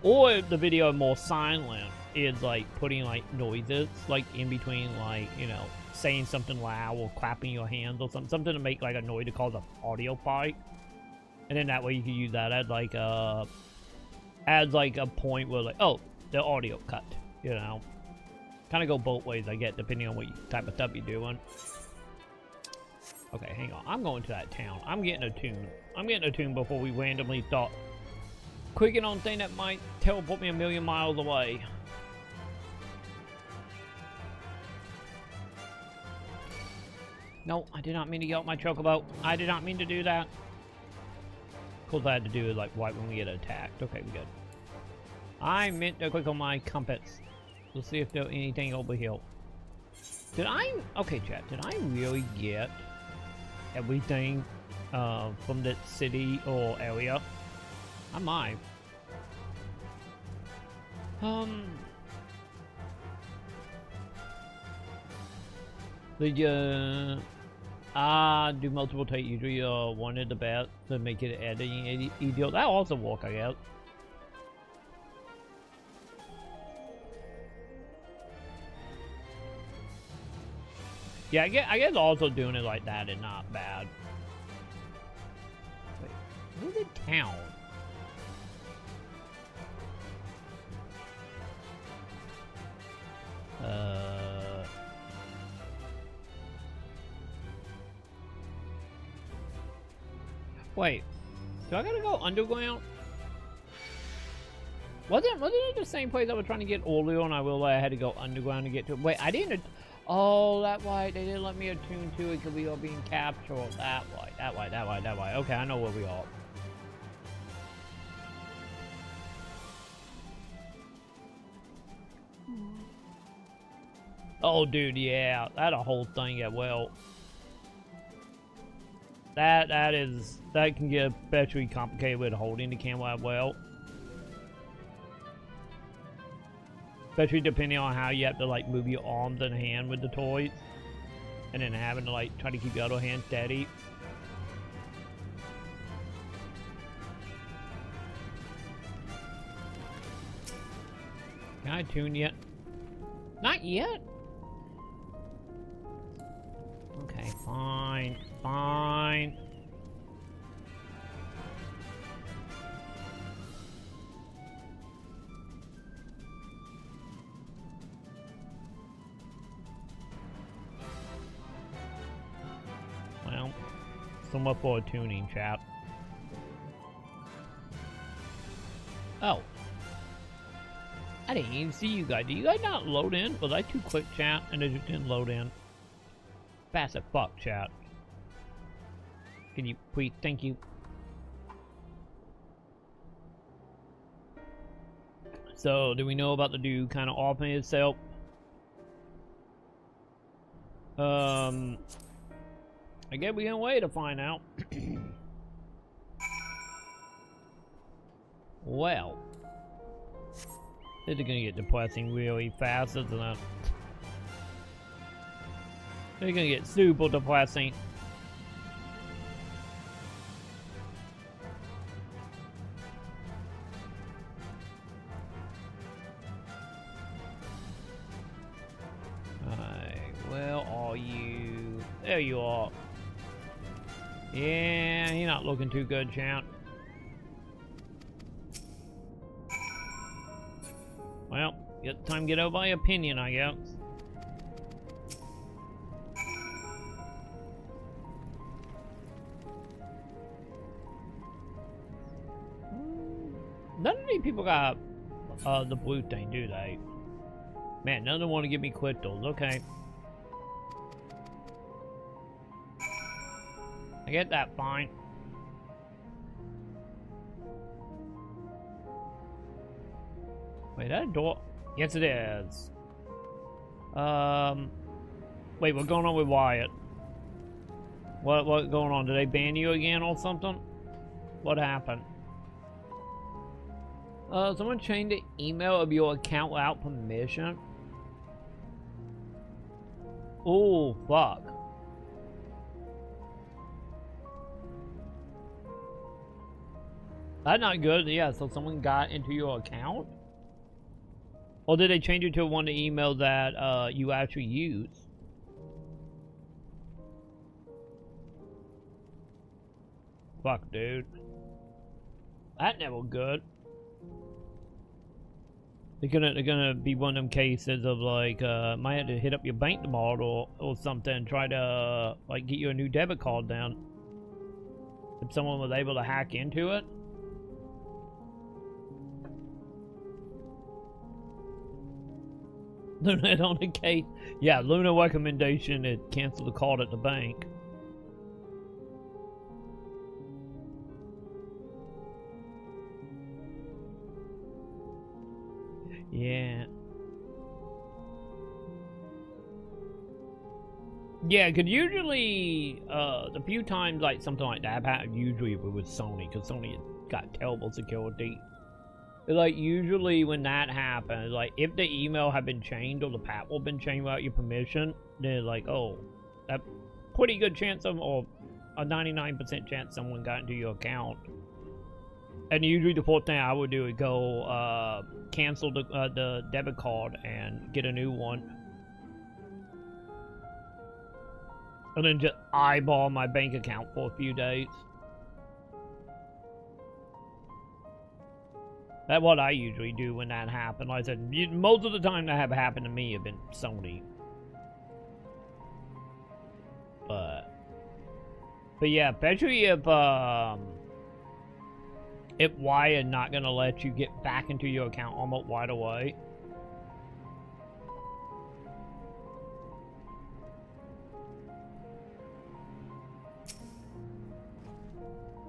Or if the video is more silent, is like putting like noises like in between, like, you know, saying something loud or clapping your hands or something to make like a noise to cause an audio spike. And then that way you can use that as like a point where like, oh, the audio cut, you know. Kind of go both ways, I get, depending on what type of stuff you're doing. Okay, hang on. I'm going to that town. I'm getting a tune before we randomly start clicking on thing that might teleport me a million miles away. No, I did not mean to yell at my chocobo. I did not mean to do that. Of course, I had to do it like right when we get attacked. Okay, we good. I meant to click on my compass. Let's see if there's anything over here. Did I... Okay, chat. Did I really get everything from that city or area? I might. Did you... do multiple take usually wanted the best to make it editing deal. That also work, I guess. Yeah, I guess also doing it like that is not bad. Wait, where's the town? Wait, do I gotta go underground? Wasn't it the same place I was trying to get earlier and I had to go underground to get to it? Wait, I didn't... Oh, that way. They didn't let me attune to it because we are being captured. That way. Okay, I know where we are. Oh, dude, yeah. That a whole thing, yeah, well. That can get especially complicated with holding the camera well. Especially depending on how you have to like move your arms and hand with the toys. And then having to like try to keep your other hand steady. Can I tune yet? Not yet? Okay, fine. Well, somewhat for a tuning, chap. Oh. I didn't even see you guys. Did you guys not load in? Was I too quick, chat, and it just didn't load in? Fast as fuck, chat. Can you please? Thank you. So, do we know about the dude kind of offering itself? I guess we can wait to find out. Well, this is gonna get depressing really fast, isn't it? It's gonna get super depressing. Where are you? There you are. Yeah, you're not looking too good, champ. Well, it's time to get over my opinion, I guess. None of these people got the blue thing, do they? Man, none of them want to give me crystals. Okay. I get that, fine. Wait, that a door? Yes, it is. Wait, what's going on with Wyatt? What's going on? Did they ban you again or something? What happened? Someone changed the email of your account without permission? Oh, fuck. That's not good. Yeah, so someone got into your account? Or did they change it to one to email that you actually use? Fuck, dude. That never good. They're gonna be one of them cases of like might have to hit up your bank tomorrow or something and try to like get you a new debit card down. If someone was able to hack into it. Luna on the case. Yeah, Luna recommendation to cancel the card at the bank. Yeah. Yeah, because usually, the few times, like, something like that happened, usually it was with Sony, because Sony got terrible security. Like, usually when that happens, like, if the email had been changed or the password been changed without your permission, then, like, oh, that pretty good chance of, or a 99% chance someone got into your account. And usually the first thing I would do is go, cancel the debit card and get a new one. And then just eyeball my bank account for a few days. That's what I usually do when that happens. Like I said, most of the time that have happened to me have been Sony. But yeah, especially if Wired not gonna let you get back into your account almost right away.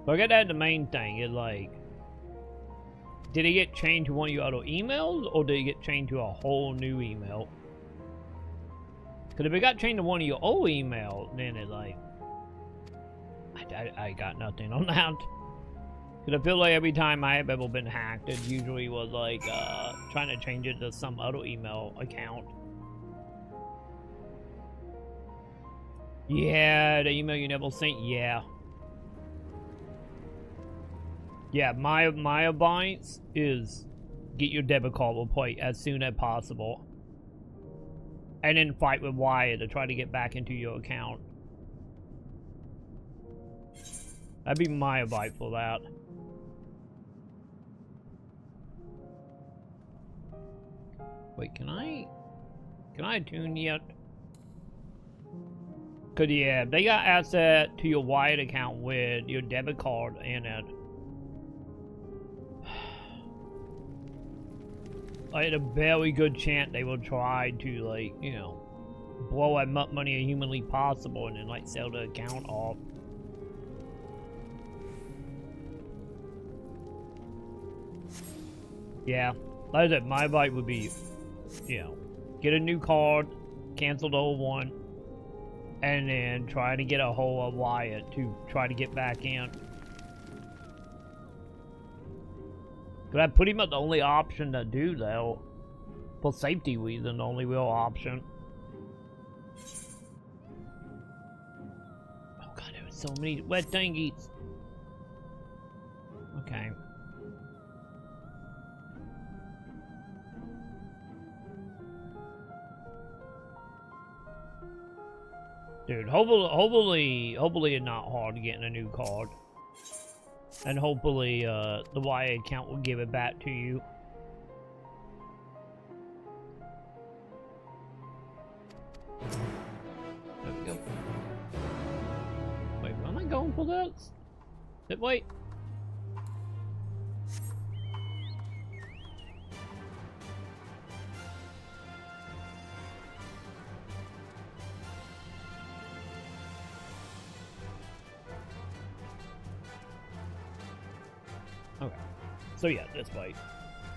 So I guess that's the main thing, is like, did it get changed to one of your other emails, or did it get changed to a whole new email? Because if it got changed to one of your old emails, then it's like, I got nothing on that. Because I feel like every time I have ever been hacked, it usually was like, trying to change it to some other email account. Yeah, the email you never sent, yeah. Yeah, my advice is get your debit card replaced as soon as possible. And then fight with Wire to try to get back into your account. That'd be my advice for that. Wait, can I tune yet? Cause yeah, they got access to your Wired account with your debit card in it. I had a very good chance they will try to, like, you know, blow as much money as humanly possible and then, like, sell the account off. Yeah, like I said, my advice would be, you know, get a new card, cancel the old one, and then try to get a hold of Wyatt to try to get back in. But that's pretty much the only option to do, though. For safety reasons, the only real option. Oh god, there were so many wet dinghies. Okay. Dude, hopefully it's not hard getting a new card. And hopefully, the Wire account will give it back to you. There we go. Wait, where am I going for this? Wait. Okay. So yeah, this way.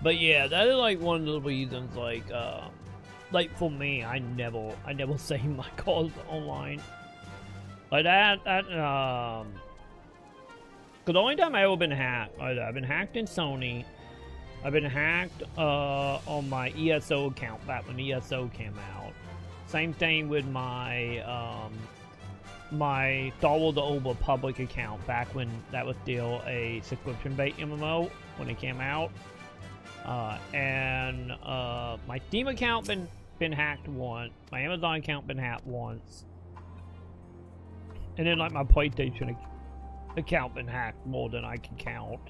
But yeah, that is like one of the reasons, like for me, I never save my calls online. Like that, cause the only time I've ever been hacked, I've been hacked in Sony. I've been hacked on my ESO account back when ESO came out. Same thing with my my Star Wars: The Old Republic account back when that was still a subscription-based MMO when it came out. And my Steam account been hacked once. My Amazon account been hacked once. And then like my PlayStation account been hacked more than I can count.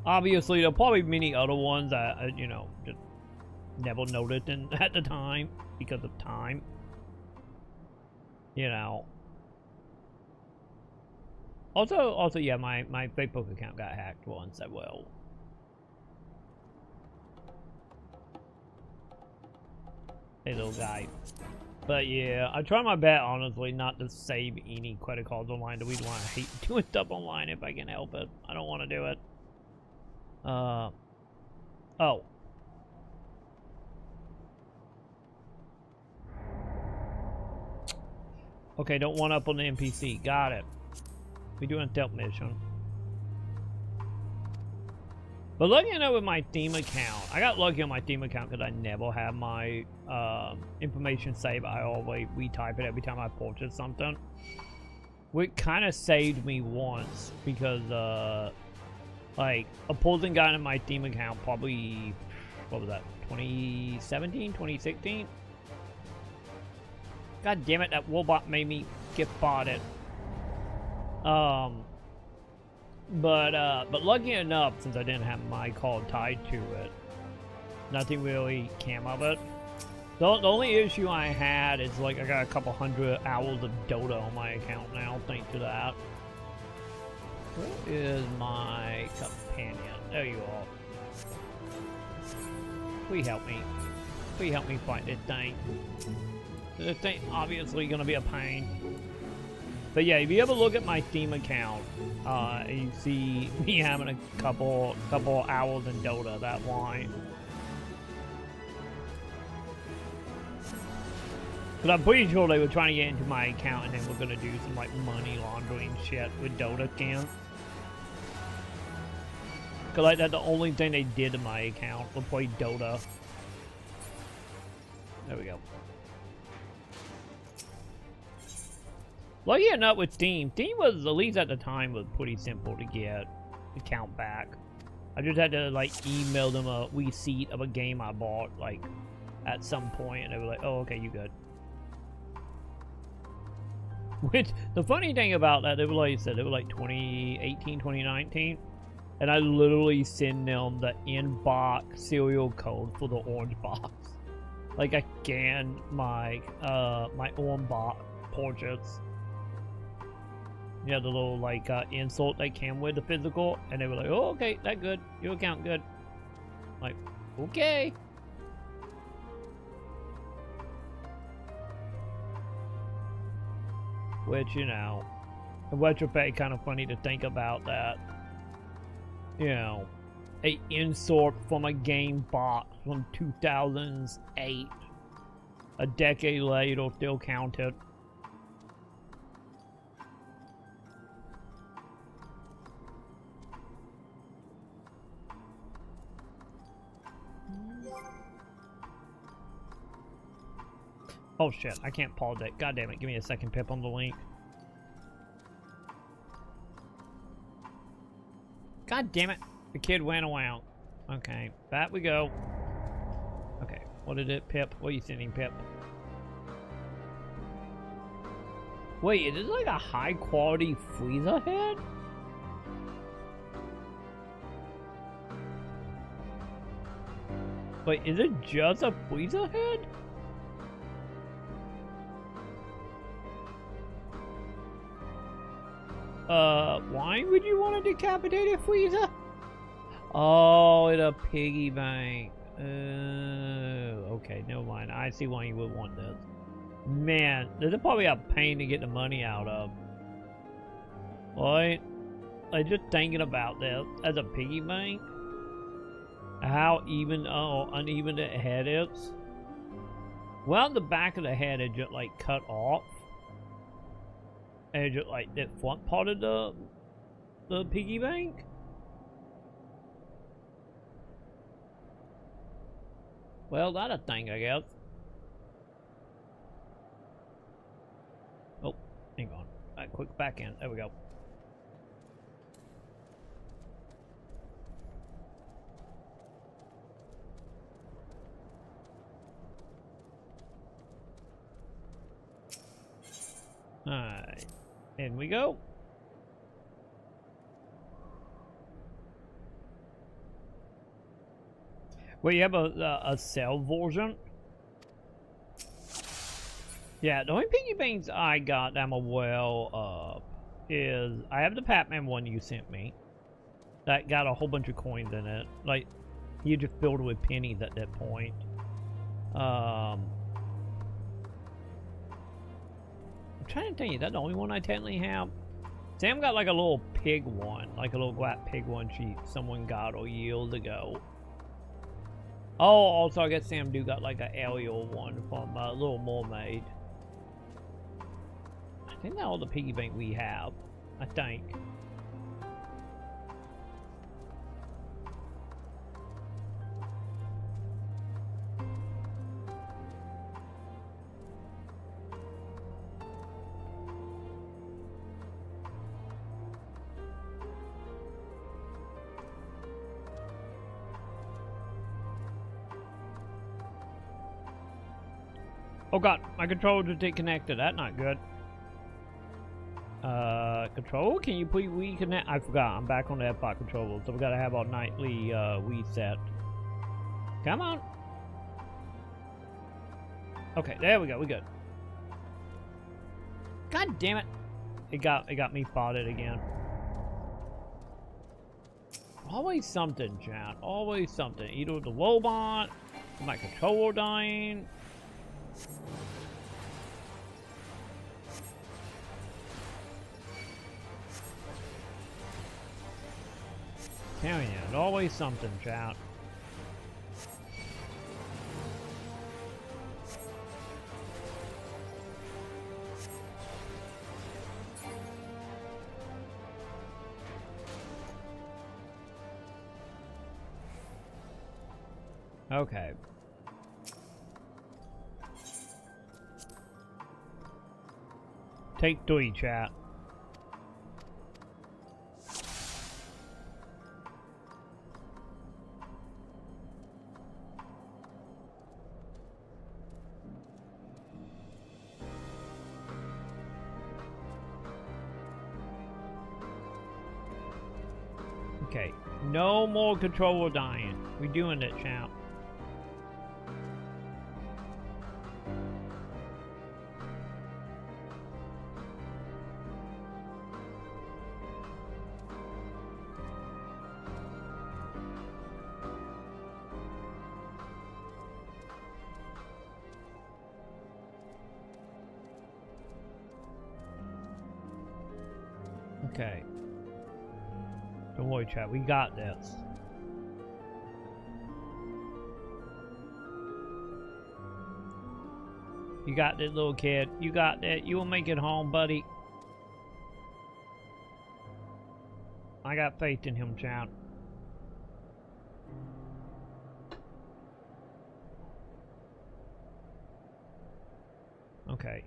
Obviously, there are probably many other ones that you know, just never noticed at the time because of time. You know. Also, yeah, my Facebook account got hacked once as well. Hey, little guy. But yeah, I try my best, honestly, not to save any credit cards online. The reason why I hate doing stuff online if I can help it. I don't want to do it. Oh. Okay, don't one up on the NPC. Got it. We doing a stealth mission. But lucky enough with my Steam account, I got lucky on my Steam account because I never have my information saved. I always retype it every time I purchase something. Which kind of saved me once because, like, a Pulsing got in my Steam account probably, what was that, 2017, 2016? God damn it, that robot made me get spotted. But lucky enough, since I didn't have my call tied to it, nothing really came of it. The only issue I had is, like, I got a couple hundred hours of Dota on my account now, thanks to that. Where is my companion? There you are. Please help me. Please help me fight this thing. This thing obviously gonna be a pain. But yeah, if you ever look at my Steam account, and you see me having a couple hours in Dota, that why. But I'm pretty sure they were trying to get into my account and then we're gonna do some like money laundering shit with Dota scans. Cause like that's the only thing they did to my account was play Dota. There we go. Lucky enough with Steam was, at least at the time, was pretty simple to get account back. I just had to like email them a receipt of a game I bought like at some point and they were like, oh okay, you good. Which, the funny thing about that, they were like, they were like 2018, 2019, and I literally send them the in-box serial code for the orange box. Like, I scanned my, my orange box purchase. Yeah, the little, like, insult that came with the physical, and they were like, oh, okay, that good, your account good. I'm like, okay. Which, you know, in retrospect, kind of funny to think about that. You know, a insert from a game box from 2008. A decade later, still counted. Oh shit, I can't pause it. God damn it, give me a second, Pip, on the link. God damn it, the kid went around. Okay, back we go. Okay, what is it, Pip? What are you sending, Pip? Wait, is this like a high quality freezer head? Wait, is it just a freezer head? Why would you want a decapitated freezer? Oh, it's a piggy bank. Okay, never mind. I see why you would want this. Man, this is probably a pain to get the money out of. Right? Like, just thinking about this as a piggy bank. How even, uneven the head is. Well, the back of the head is just like cut off. And just like the front part of the piggy bank. Well, that's a thing, I guess. Oh, hang on. Alright, quick back in. There we go. Alright. In we go. Wait, you have a cell version? Yeah, the only piggy banks I got that I'm aware of is I have the Pac-Man one you sent me. That got a whole bunch of coins in it. Like, you just filled it with pennies at that point. I'm trying to think, is that the only one I technically have? Sam got like a little pig one, like a little black pig one someone got years ago. Oh, also I guess Sam got like an Ariel one from Little Mermaid. think that's all the piggy bank we have. I think. Oh god, my controller just disconnected. That's not good. Control, can you please reconnect? I forgot, I'm back on the F5 controller, so we gotta have our nightly reset. Come on. Okay, there we go, we good. God damn it. It got me spotted again. Always something, chat. Always something. Either the robot, my controller dying. Hell yeah, always something, chat. Okay. Take 3, chat. Okay, no more controller dying. We're doing it, champ. Okay. Don't worry, chat. We got this. You got this, little kid. You got that. You will make it home, buddy. I got faith in him, chat. Okay.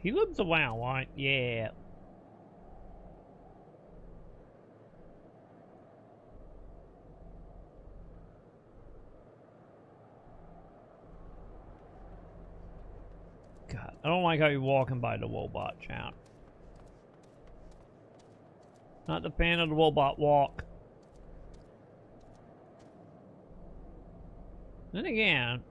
He lives around, right? Yeah. God, I don't like how you're walking by the robot, champ. Not the fan of the robot walk. Then again,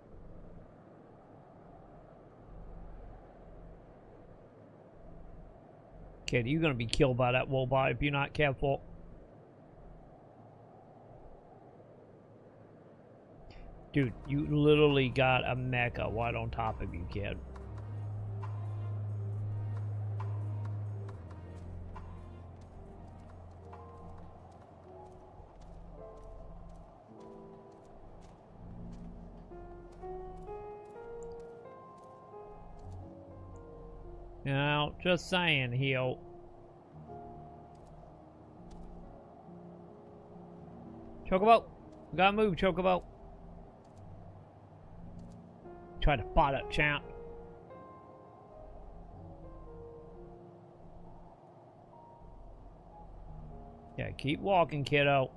kid, you're gonna be killed by that robot if you're not careful. Dude, you literally got a mecha right on top of you, kid. You know, just saying, he'll. Chocobo! We gotta move, Chocobo! Try to fight up, champ. Yeah, keep walking, kiddo.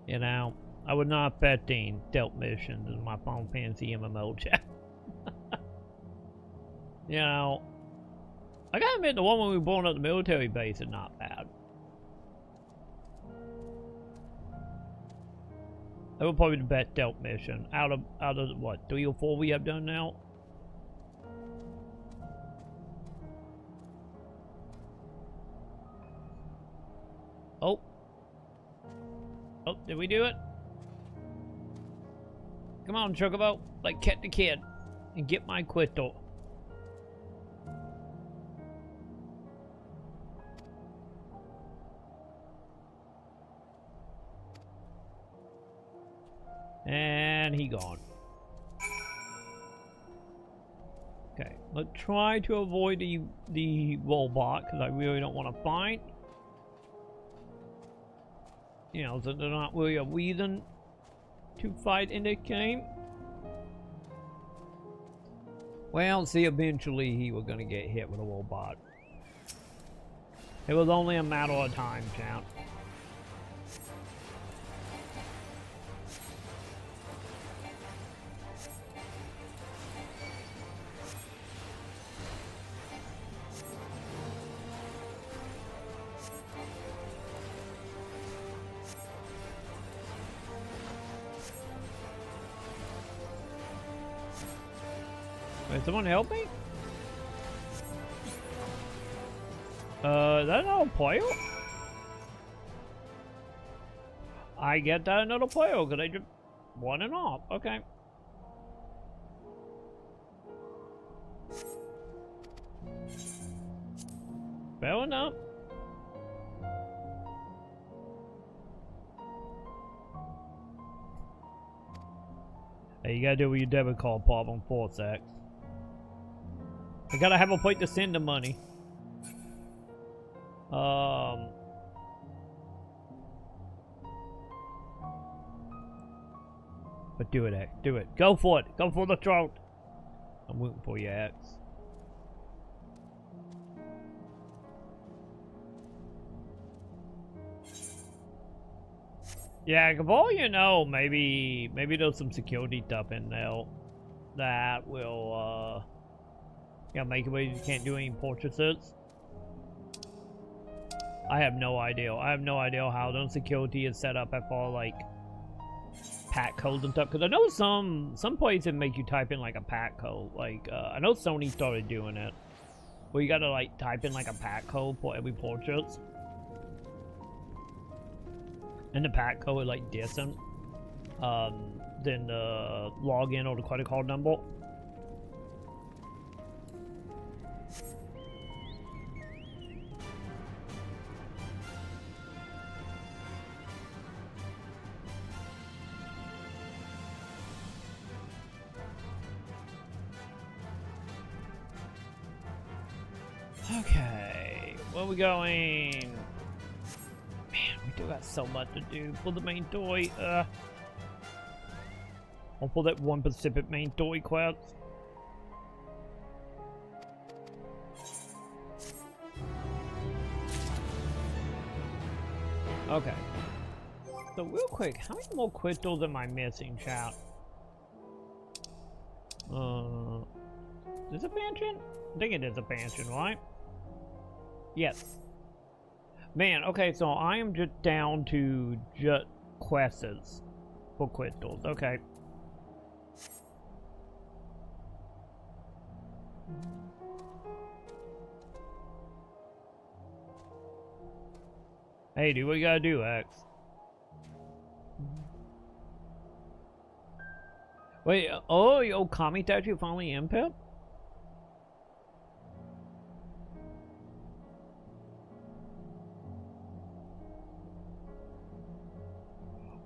You know, I would not bet the stealth missions in my Final Fantasy MMO chat. You know, I gotta admit the one when we were blowing up the military base is not bad. That would probably be the best stealth mission out of what, 3 or 4 we have done now. Oh. Oh, did we do it? Come on, Chocobo. Like, catch the kid. And get my quitto. And And he gone. Okay, let's try to avoid the robot, because I really don't want to fight. You know, so there's not really a reason to fight in this game. Well, see, eventually he was going to get hit with a robot. It was only a matter of time, champ. Wait, someone help me? Is that another player? I get that another player because I just won and off. Okay. Fair enough. Hey, you gotta do with your debit card problem 4 secs. I gotta have a point to send the money. But do it, X. Do it. Go for it. Go for the throat. I'm waiting for you, X. Yeah, Cabal, you know, maybe there's some security stuff in there that will, yeah, make it where you can't do any purchases. I have no idea. I have no idea how the security is set up for like pack codes and stuff. Because I know some places make you type in like a pack code. Like I know Sony started doing it, where you gotta like type in like a pack code for every purchase. And the pack code is like different than the login or the credit card number. Okay, where are we going? Man, we do got so much to do for the main story. Or for that one Pacific main story quest. Okay. So real quick, how many more crystals am I missing, chat? Is this a mansion? I think it is a mansion, right? Yes. Man, okay, so I am just down to just quests for crystals. Okay. Hey, dude, what you gotta do, X? Wait, oh, your Kami statue finally in, Pip?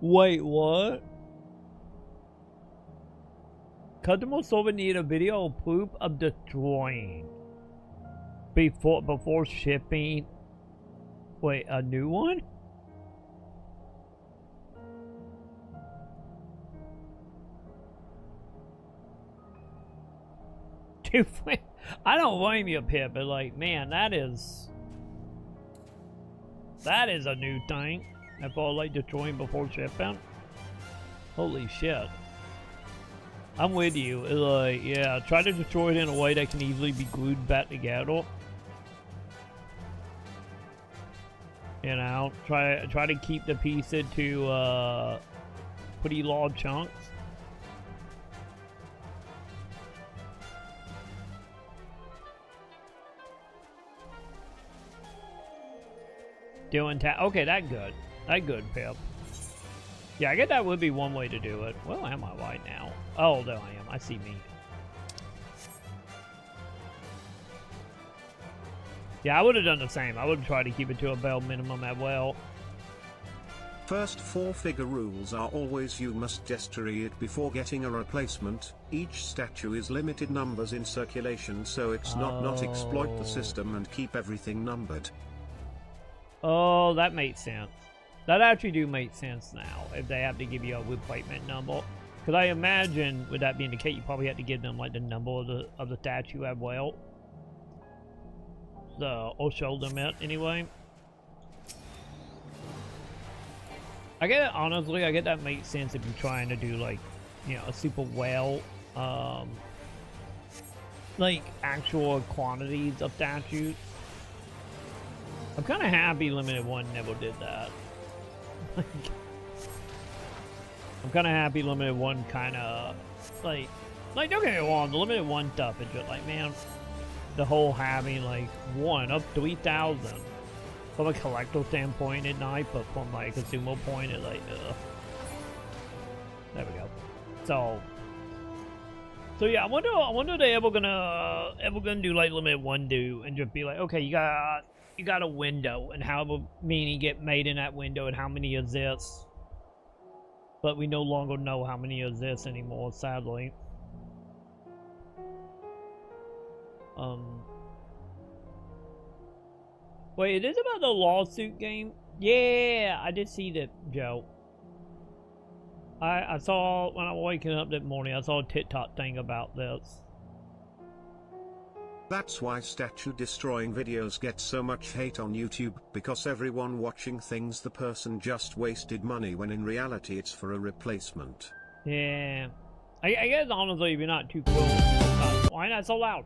Wait, what? Customer server need a video proof of destroying before shipping. Wait, a new one? Dude, I don't blame you, Pip, but like, man, that is a new thing. I felt like destroying before shipping. Holy shit. I'm with you. It's like, yeah, try to destroy it in a way that can easily be glued back together. You know, try to keep the pieces to pretty large chunks. Doing okay, that good. That good, Pip. Yeah, I guess that would be one way to do it. Well, am I right now? Oh, there I am. I see me. Yeah, I would have done the same. I would have tried to keep it to a bare minimum as well.
First 4 figure rules are always you must destroy it before getting a replacement. Each statue is limited numbers in circulation, so it's not exploit the system and keep everything numbered.
Oh, that makes sense. That actually do make sense now, if they have to give you a replacement number. Because I imagine, with that being the case, you probably have to give them like the number of the statue as well. So, or show them it anyway. I get it, honestly, I get that makes sense if you're trying to do like, you know, a super well, like actual quantities of statues. I'm kind of happy Limited One never did that. I'm kind of happy Limited One kind of, like don't get me wrong, the Limited One stuff is just like, man, the whole having like 1 of 3,000 from a collector standpoint at night, but from like a consumer point, it's like, there we go. So yeah, I wonder if they ever gonna do like Limited One do and just be like, okay, you got a window, and however many get made in that window, and how many is this. But we no longer know how many is this anymore, sadly. Wait, it is about the lawsuit game? Yeah, I did see that, Joe. I saw, when I was waking up that morning, I saw a TikTok thing about this.
That's why statue destroying videos get so much hate on YouTube, because everyone watching thinks the person just wasted money when in reality it's for a replacement.
Yeah. I guess honestly, if you're not too cool, why not so loud?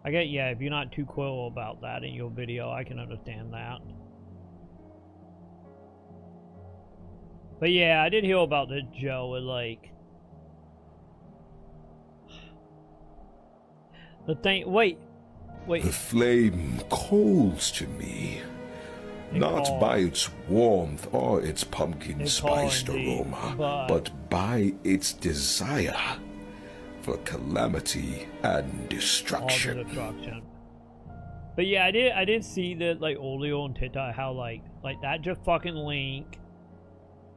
I get, yeah, if you're not too cool about that in your video, I can understand that. But yeah, I did hear about the Joe with like the thing. Wait.
The flame calls to me, not by its warmth or its pumpkin spiced aroma, but by its desire for calamity and destruction.
But yeah, I did see that like earlier on TikTok how like that just fucking link,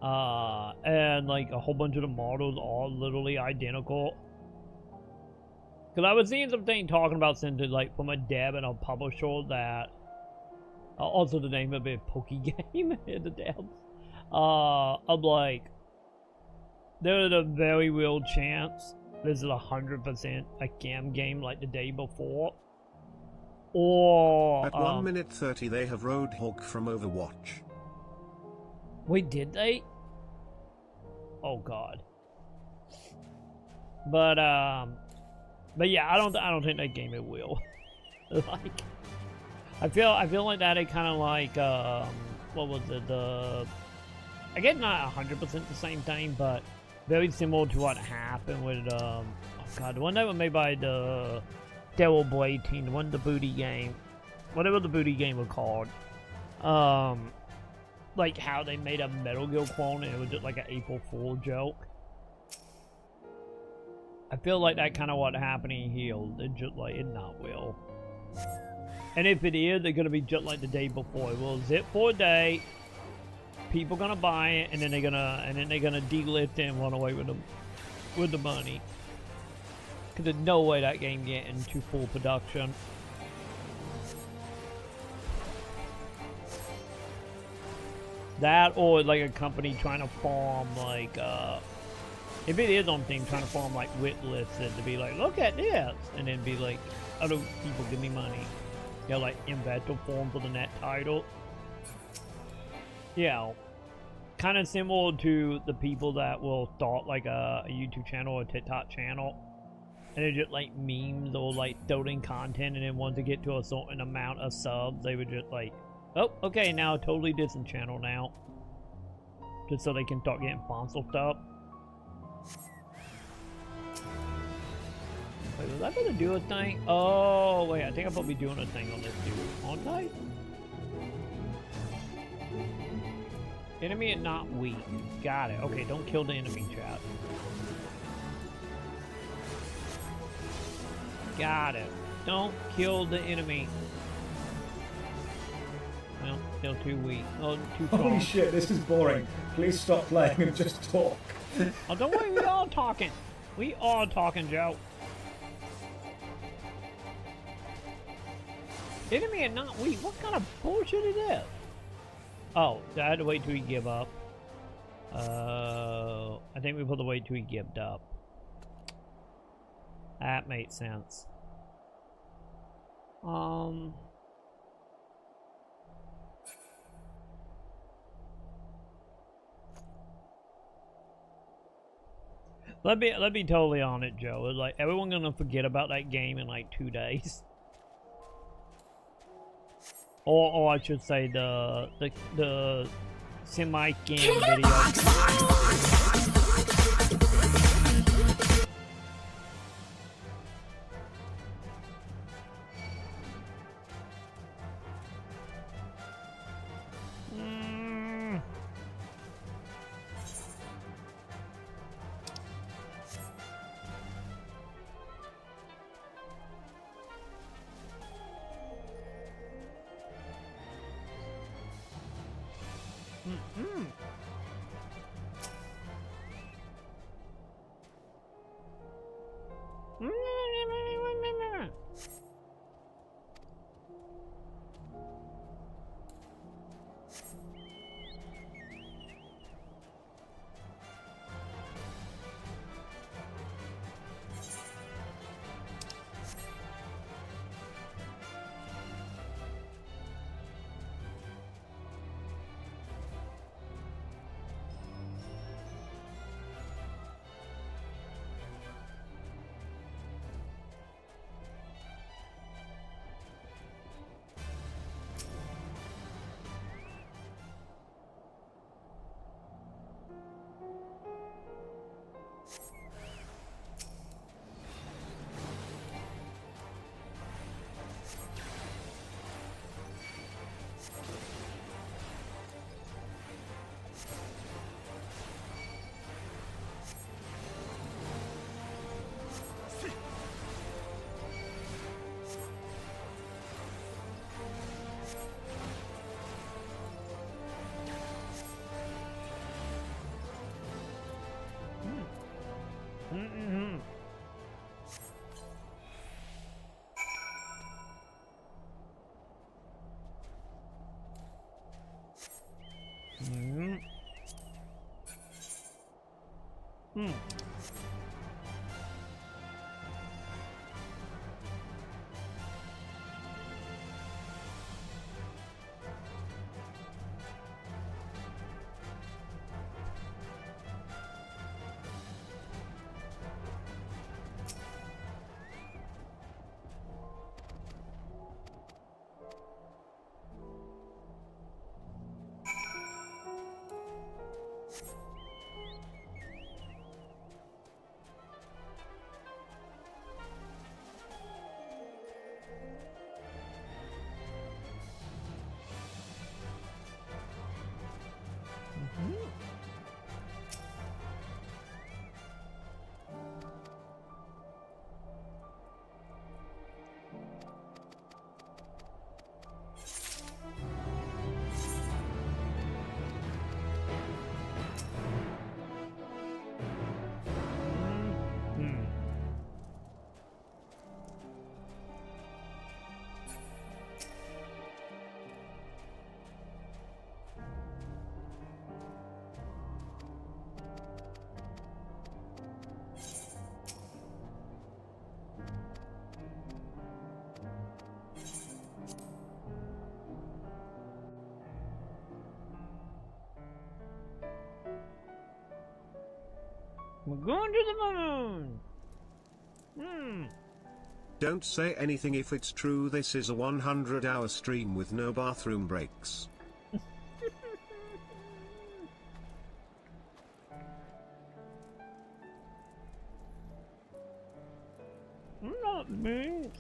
and like a whole bunch of the models are literally identical. Because I was seeing something talking about something like from a dev and a publisher that also the name of it Pokegame in the devs. Of like there's a very real chance this is 100% a cam game like the day before. Or
at 1 minute 30 they have Roadhog from Overwatch.
Wait, did they? Oh god. But yeah, I don't think that game it will. Like, I feel like that it kind of like what was it, I guess not 100% the same thing, but very similar to what happened with oh god, the one that was made by the Devil Blade team, the one, the booty game, whatever the booty game was called. Like how they made a Metal Gear clone and it was just like an April Fool joke. I feel like that kind of what happening here. It just like it not will. And if it is, they're gonna be just like the day before. Well, zip for a day. People gonna buy it, and then they're gonna delist it and run away with the money. Cause there's no way that game get into full production. That or like a company trying to farm like if it is on thing trying to farm like wit lists and to be like, look at this, and then be like, other people give me money. Yeah, like investor form for the net title. Yeah, kind of similar to the people that will start like a YouTube channel or a TikTok channel, and they just like memes or like building content, and then once they get to a certain amount of subs, they would just like, oh, okay, now totally different channel now, just so they can start getting sponsor stuff. Wait, was I supposed to do a thing? Oh, wait, I think I'm probably doing a thing on this dude. Aren't I? Enemy and not weak. Got it. Okay, don't kill the enemy, chat. Got it. Don't kill the enemy. Well, Still too weak. Oh, too
Holy
strong.
shit, this is boring. Please stop playing and just talk.
Oh, don't worry, we are talking. We are talking, Joe. Enemy and not weak. What kind of bullshit is this? Oh, I had to wait till he give up. I think we put the wait till he gived up. That made sense. Let me totally on it, Joe. It's like everyone gonna forget about that game in like 2 days. Or I should say the semi-game video. We're going to the moon!
Don't say anything if it's true. This is a 100-hour stream with no bathroom breaks.
Not me.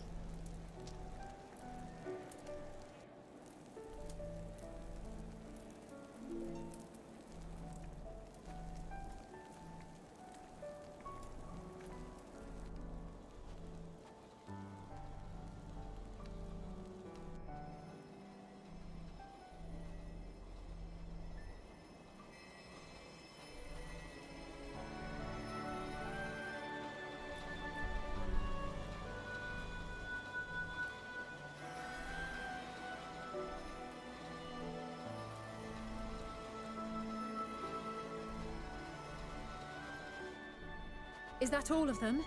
Is that all of them?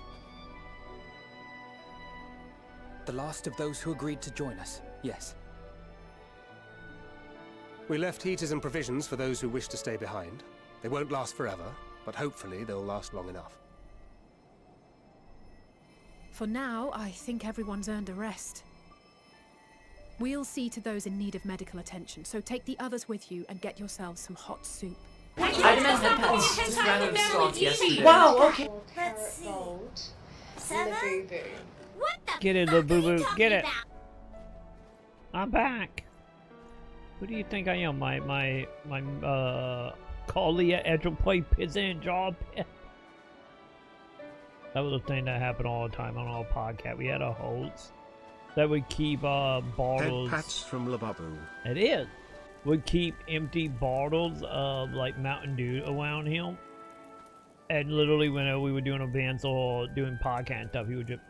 The last of those who agreed to join us, yes.
We left heaters and provisions for those who wish to stay behind. They won't last forever, but hopefully they'll last long enough.
For now, I think everyone's earned a rest. We'll see to those in need of medical attention, so take the others with you and get yourselves some hot soup.
I demand head pets just randomly start yesterday.
Wow, okay.
Let's see. 7? What the
Get it, little boo-boo. Get it. I'm back. Who do you think I am? My Kalia Edgelplay Peasant Job? That was a thing that happened all the time on our podcast. We had a host that would keep bottles.
Head pats from Lababu.
It is. Would keep empty bottles of like Mountain Dew around him. And literally whenever we were doing events or doing podcast stuff, he would just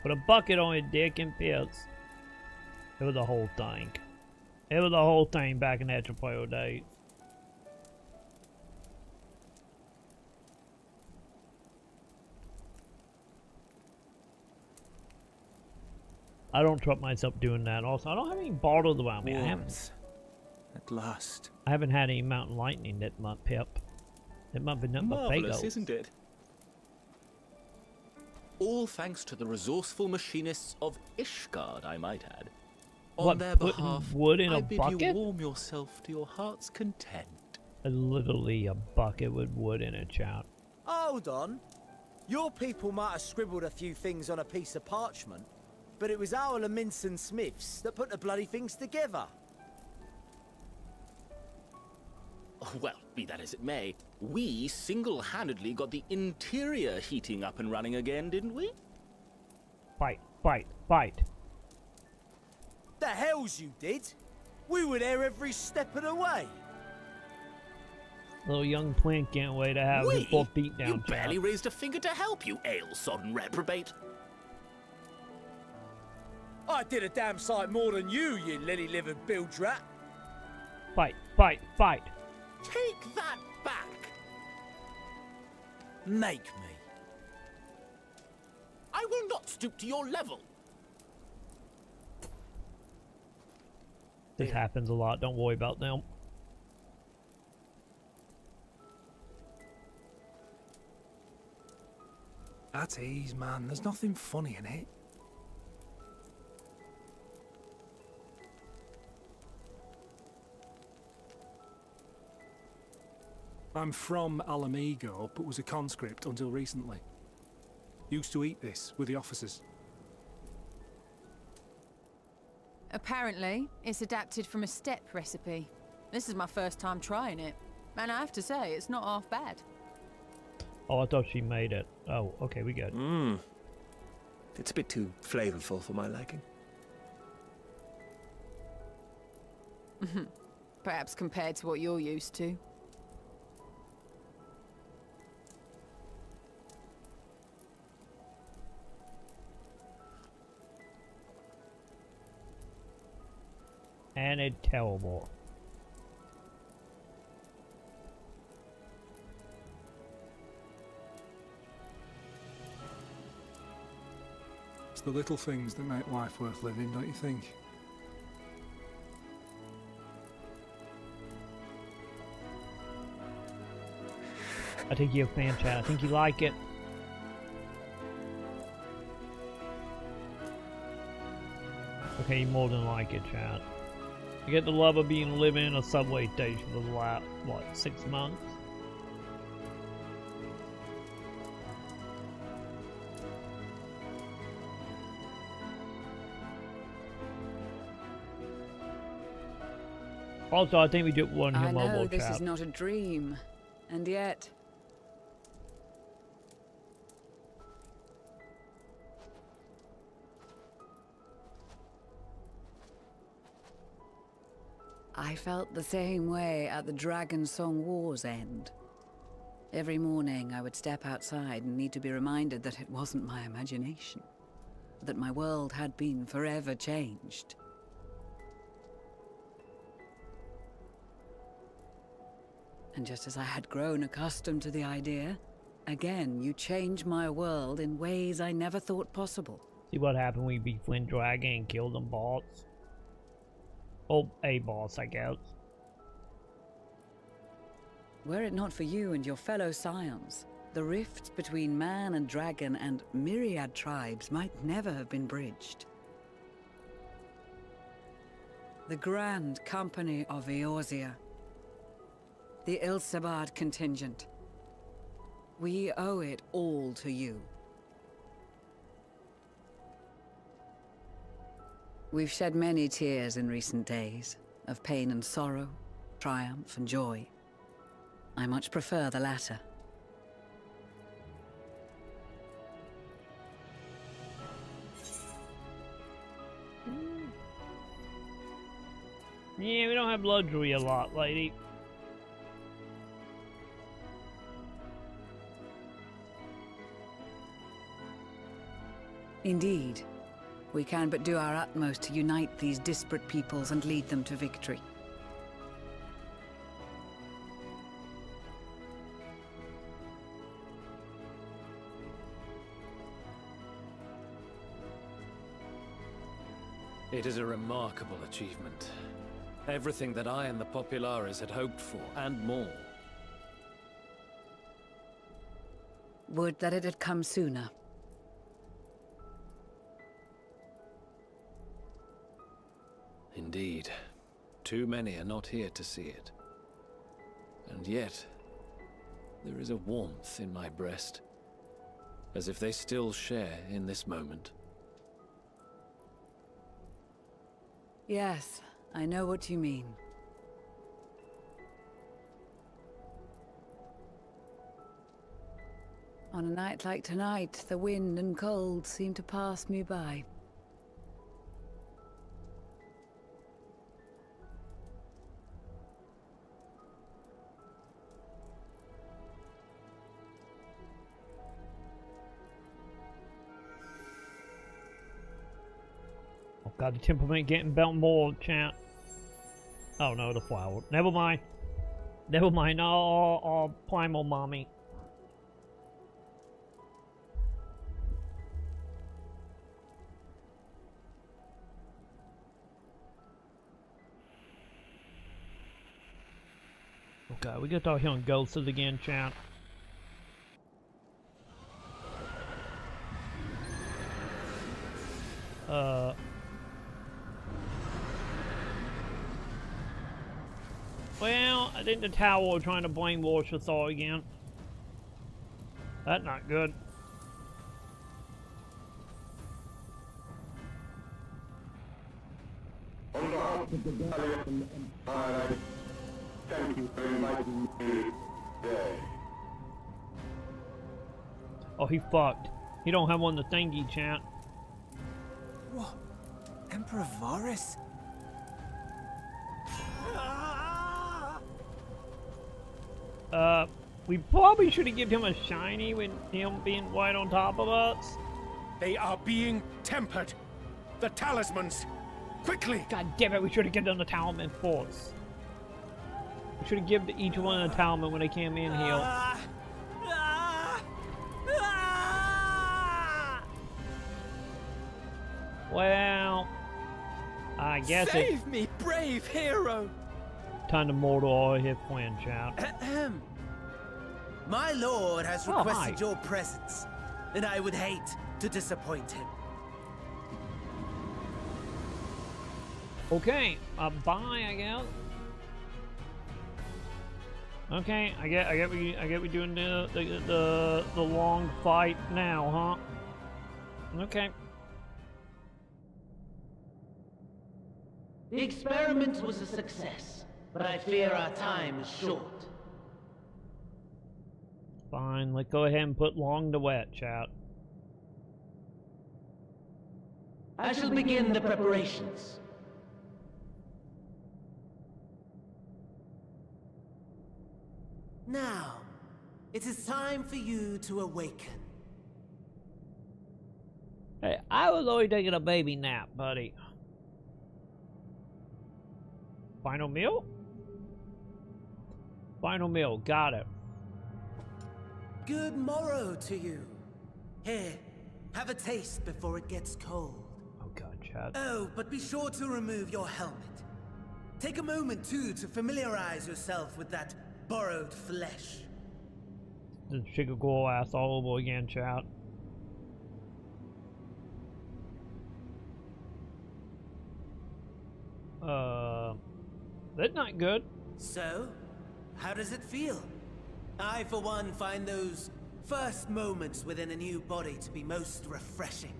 put a bucket on his dick and piss. It was a whole thing. It was a whole thing back in the Edgelplay days. I don't trust myself doing that. Also, I don't have any bottles around me.
At last.
I haven't had any Mountain Lightning that month, Pip. That month been nothing but
Marvelous,
bagels.
isn't it? All thanks to the resourceful machinists of Ishgard, I might add. On
What,
their
putting
behalf,
wood in
I
a
bid
bucket?
you warm yourself to your heart's content.
Literally a bucket with wood in it, child.
Hold on. Your people might have scribbled a few things on a piece of parchment, but it was our Minson Smiths that put the bloody things together.
Well, be that as it may, we single-handedly got the interior heating up and running again, didn't we?
Fight, fight, fight.
The hells you did? We were there every step of the way.
Little young Plink can't wait to have his full beat down.
You barely raised a finger to help, you ale-sodden reprobate.
I did a damn sight more than you, you lily-livered bilge rat.
Fight, fight, fight.
Take that back.
Make me.
I will not stoop to your level.
This happens a lot. Don't worry about them.
At ease, man. There's nothing funny in it. I'm from Alamigo, but was a conscript until recently. Used to eat this with the officers.
Apparently, it's adapted from a steppe recipe. This is my first time trying it, and I have to say, it's not half bad.
Oh, I thought she made it. Oh, okay, we good.
It's a bit too flavorful for my liking.
Perhaps compared to what you're used to.
And it's terrible.
It's the little things that make life worth living, don't you think?
I think you're a fan, Chad. I think you like it. Okay, you more than like it, Chad. You get the love of being living in a subway station for the last, what, 6 months? Also, I think we did one here
I
mobile
know this
chat.
is not a dream, and yet... I felt the same way at the Dragon Song War's end. Every morning I would step outside and need to be reminded that it wasn't my imagination, that my world had been forever changed. And just as I had grown accustomed to the idea, Again, you change my world in ways I never thought possible.
See what happened when you beat Flint Dragon and killed them boss? Oh, a boss, I guess.
Were it not for you and your fellow scions, the rifts between man and dragon and myriad tribes might never have been bridged. The Grand Company of Eorzea. The Ilsabard contingent. We owe it all to you. We've shed many tears in recent days, of pain and sorrow, triumph and joy. I much prefer the latter.
Yeah, we don't have luxury a lot, lady.
Indeed. We can but do our utmost to unite these disparate peoples and lead them to victory.
It is a remarkable achievement. Everything that I and the Populares had hoped for, and more.
Would that it had come sooner.
Indeed. Too many are not here to see it. And yet, there is a warmth in my breast, as if they still share in this moment.
Yes, I know what you mean. On a night like tonight, the wind and cold seem to pass me by.
Oh god, the temperament getting belt more, chat. Oh no, the flower. Never mind. Never mind. Oh, primal mommy. Okay, we got our here on ghosts again, chat. Well, I think the tower are trying to brainwash us all again. That's not good.
On behalf of the Gallian Empire, thank you for inviting me today.
Oh, he fucked. He don't have one the thingy, chat.
What? Emperor Varus?
We probably should have given him a shiny with him being right on top of us.
They are being tempered. The talismans. Quickly!
God damn it, we should have given them the talisman first. We should have given each one a talisman when they came in here. Well, I guess
Save me, brave hero!
Time to mortal all his plan, chat.
My lord has requested your presence, and I would hate to disappoint him.
Okay, bye, I guess. Okay, I get we doing the long fight now, huh? Okay.
The experiment was a success, but I fear our time is short.
Fine, let's go ahead and put long to wet, chat.
I shall begin the preparations. Now, it is time for you to awaken.
Hey, I was only taking a baby nap, buddy. Final meal? Final meal, got it.
Good morrow to you. Here, have a taste before it gets cold.
Oh god, Chad.
Oh, but be sure to remove your helmet. Take a moment, too, to familiarize yourself with that borrowed flesh.
The Chicago ass all over again, Chad. That's not good.
So, how does it feel? I, for one, find those first moments within a new body to be most refreshing.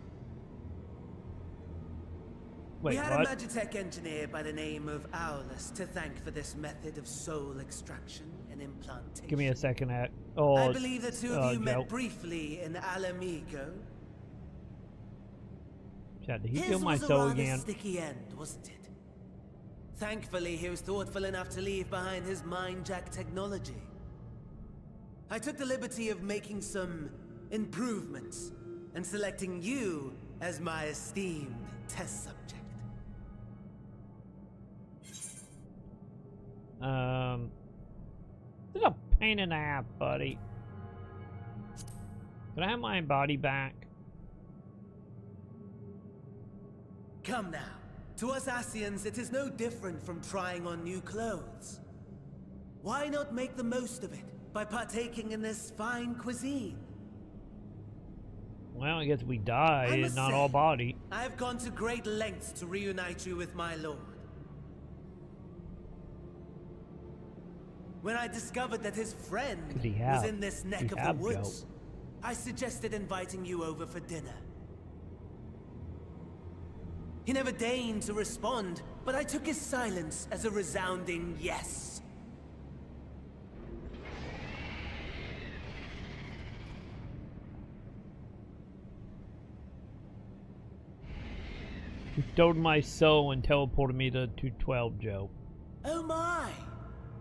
Wait,
we had
what?
a Magitech engineer by the name of Owlus to thank for this method of soul extraction and implantation.
Give me a second, Act. Oh,
I believe the two of you
Joe.
met briefly in Alamigo.
Chad, did he
His
kill my
was a
soul
rather
again?
sticky end, wasn't it? Thankfully, he was thoughtful enough to leave behind his mind-jack technology. I took the liberty of making some improvements and selecting you as my esteemed test subject.
This is a pain in the ass, buddy. Can I have my body back?
Come now. To us Asians, it is no different from trying on new clothes. Why not make the most of it by partaking in this fine cuisine?
Well, I guess we die,
must
not
say,
all body.
I've gone to great lengths to reunite you with my lord. When I discovered that his friend was in this neck of the woods, I suggested inviting you over for dinner. He never deigned to respond, but I took his silence as a resounding yes.
He stole my soul and teleported me to 212, Joe.
Oh my!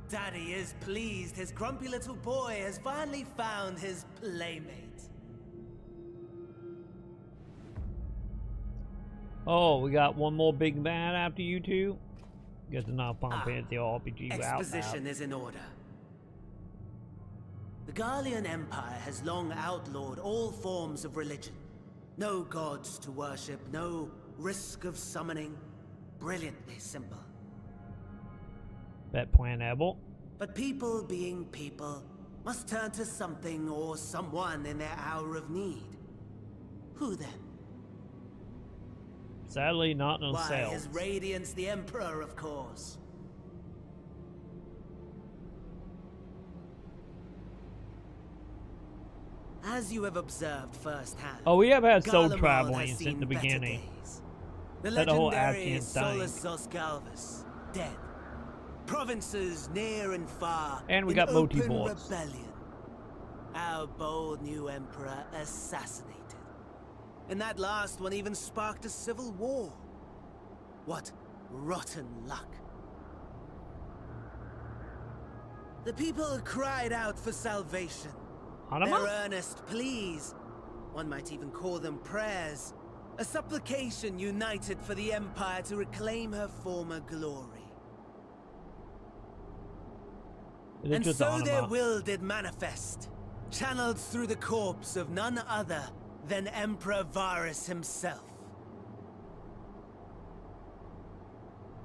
Daddy is pleased his grumpy little boy has finally found his playmate.
Oh, we got one more big bad after you two? Guess it's not Final Fantasy RPG
Exposition is in order. The Garlean Empire has long outlawed all forms of religion. No gods to worship, no risk of summoning. Brilliantly simple.
Bet planable.
But people being people must turn to something or someone in their hour of need. Who then?
Sadly, not
Why,
themselves.
His Radiance the Emperor, of course. As you have observed firsthand,
Oh, we have had soul
Garlemald
traveling
has
since
seen
the
better
beginning.
days. The
That whole
legendary
Ascian thing.
Solus Galvus, dead. Provinces near and far
And we
in
got
open
multi-boards.
rebellion. Our bold new emperor assassinated. And that last one even sparked a civil war. What rotten luck. The people cried out for salvation.
Anima?
Their earnest pleas, one might even call them prayers, a supplication united for the Empire to reclaim her former glory. And so their will did manifest, channeled through the corpse of none other than Emperor Varus himself.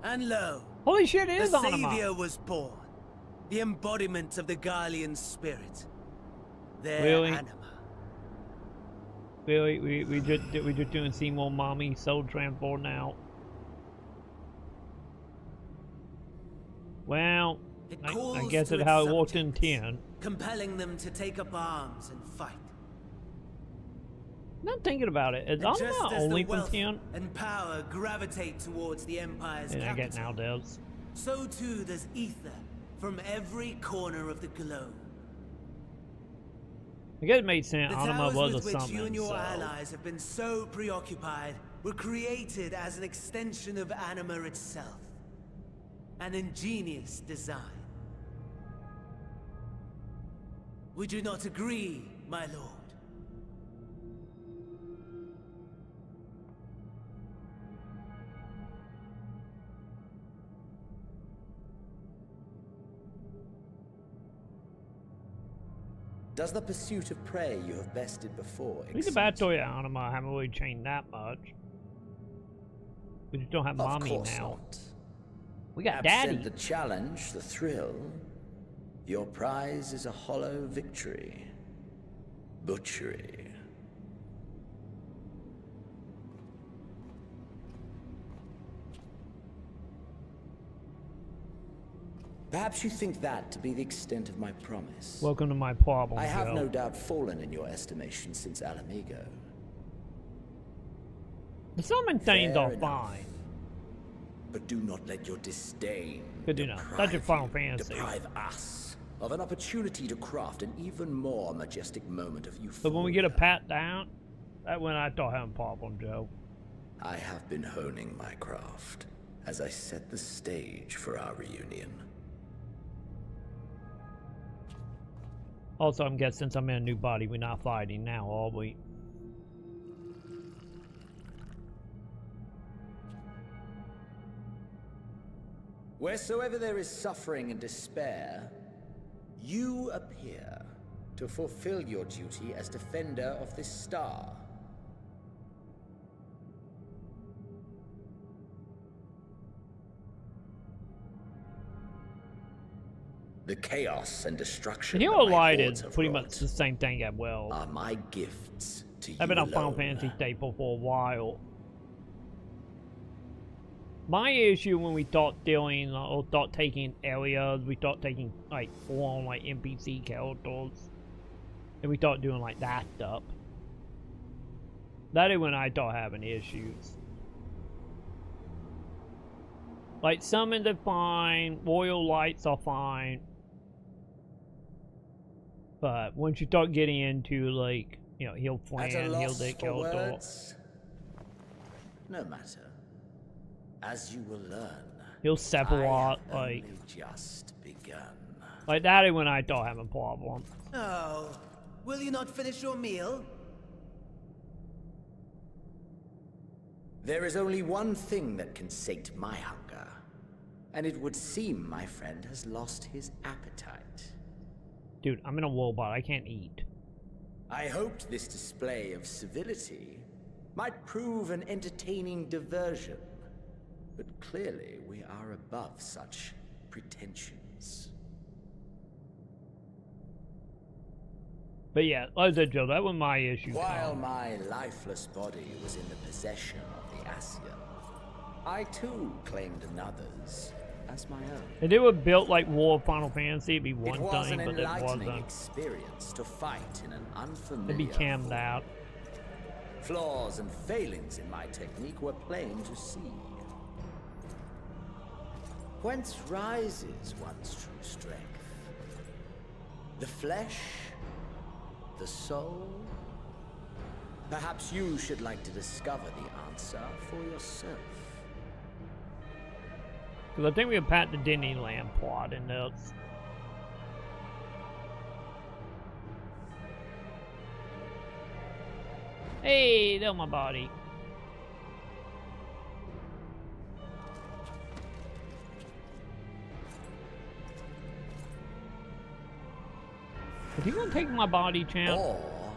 And lo,
holy shit, it is
the
Anima.
Savior was born, the embodiment of the Garlean spirit. Their
Really?
anima.
Really? We just doing Seymour Mommy soul transport now. Well, I guess it's how it worked in 10.
Compelling them to take up arms and fight.
Not thinking about it. Is
And just
Anima
as
only
the
from
wealth
10?
and power gravitate towards the Empire's
And I
capital,
get now does.
so too does ether from every corner of the globe.
I guess it made sense.
The
Anima
towers
was a
with which you
summon,
and your
so.
allies have been so preoccupied were created as an extension of Anima itself. An ingenious design. Would you not agree, my lord?
Does the pursuit of prey you have bested before
We the bad toy anima haven't really changed that much. We just don't have mommy now.
Not.
We got
Absent
daddy.
the challenge, the thrill, your prize is a hollow victory. Butchery. Perhaps you think that to be the extent of my promise.
Welcome to my problem.
I have no doubt fallen in your estimation since Alamigo.
The summon things are fine.
But do not let your disdain
Good enough. That's your Final Fantasy.
deprive us of an opportunity to craft an even more majestic moment of euphoria.
But when we get a pat down, that when I don't have a problem, Joe.
I have been honing my craft as I set the stage for our reunion.
Also, I'm guessing since I'm in a new body, we're not fighting now, are we?
Wheresoever there is suffering and despair, you appear to fulfill your duty as defender of this star. The chaos and destruction
Hero
that my
Light
hordes
is
have
pretty
wrought
much the same thing as well.
are my gifts to you
I've been on Final
alone.
Fantasy staple for a while. My issue when we start dealing or start taking areas, we start taking like full-on like NPC characters, and we start doing like that stuff. That is when I start having issues. Like summons are fine, royal lights are fine, but once you start getting into like, you know, heal
At a
Flan, heal
loss
the
for
character.
words? No matter. As you will learn,
He'll step a lot,
I have
like
only just begun.
Like that is when I don't have a problem.
Oh, will you not finish your meal?
There is only one thing that can sate my hunger, and it would seem my friend has lost his appetite.
Dude, I'm in a robot, I can't eat.
I hoped this display of civility might prove an entertaining diversion, but clearly we are above such pretensions.
But yeah, like I said, Joe, that was my issue.
While my lifeless body was in the possession of the Ascian, I too claimed another's as my own.
If they were built like War of Final Fantasy, it'd be one
It was
thing,
an
but it
enlightening
wasn't.
experience to fight in an unfamiliar
It'd be cammed out.
Flaws and failings in my technique were plain to see. Whence rises one's true strength? The flesh? The soul? Perhaps you should like to discover the answer for yourself.
Because I think we have pat the Disneyland plot in this. Hey, there's my body. Is he gonna take my body, champ?
Or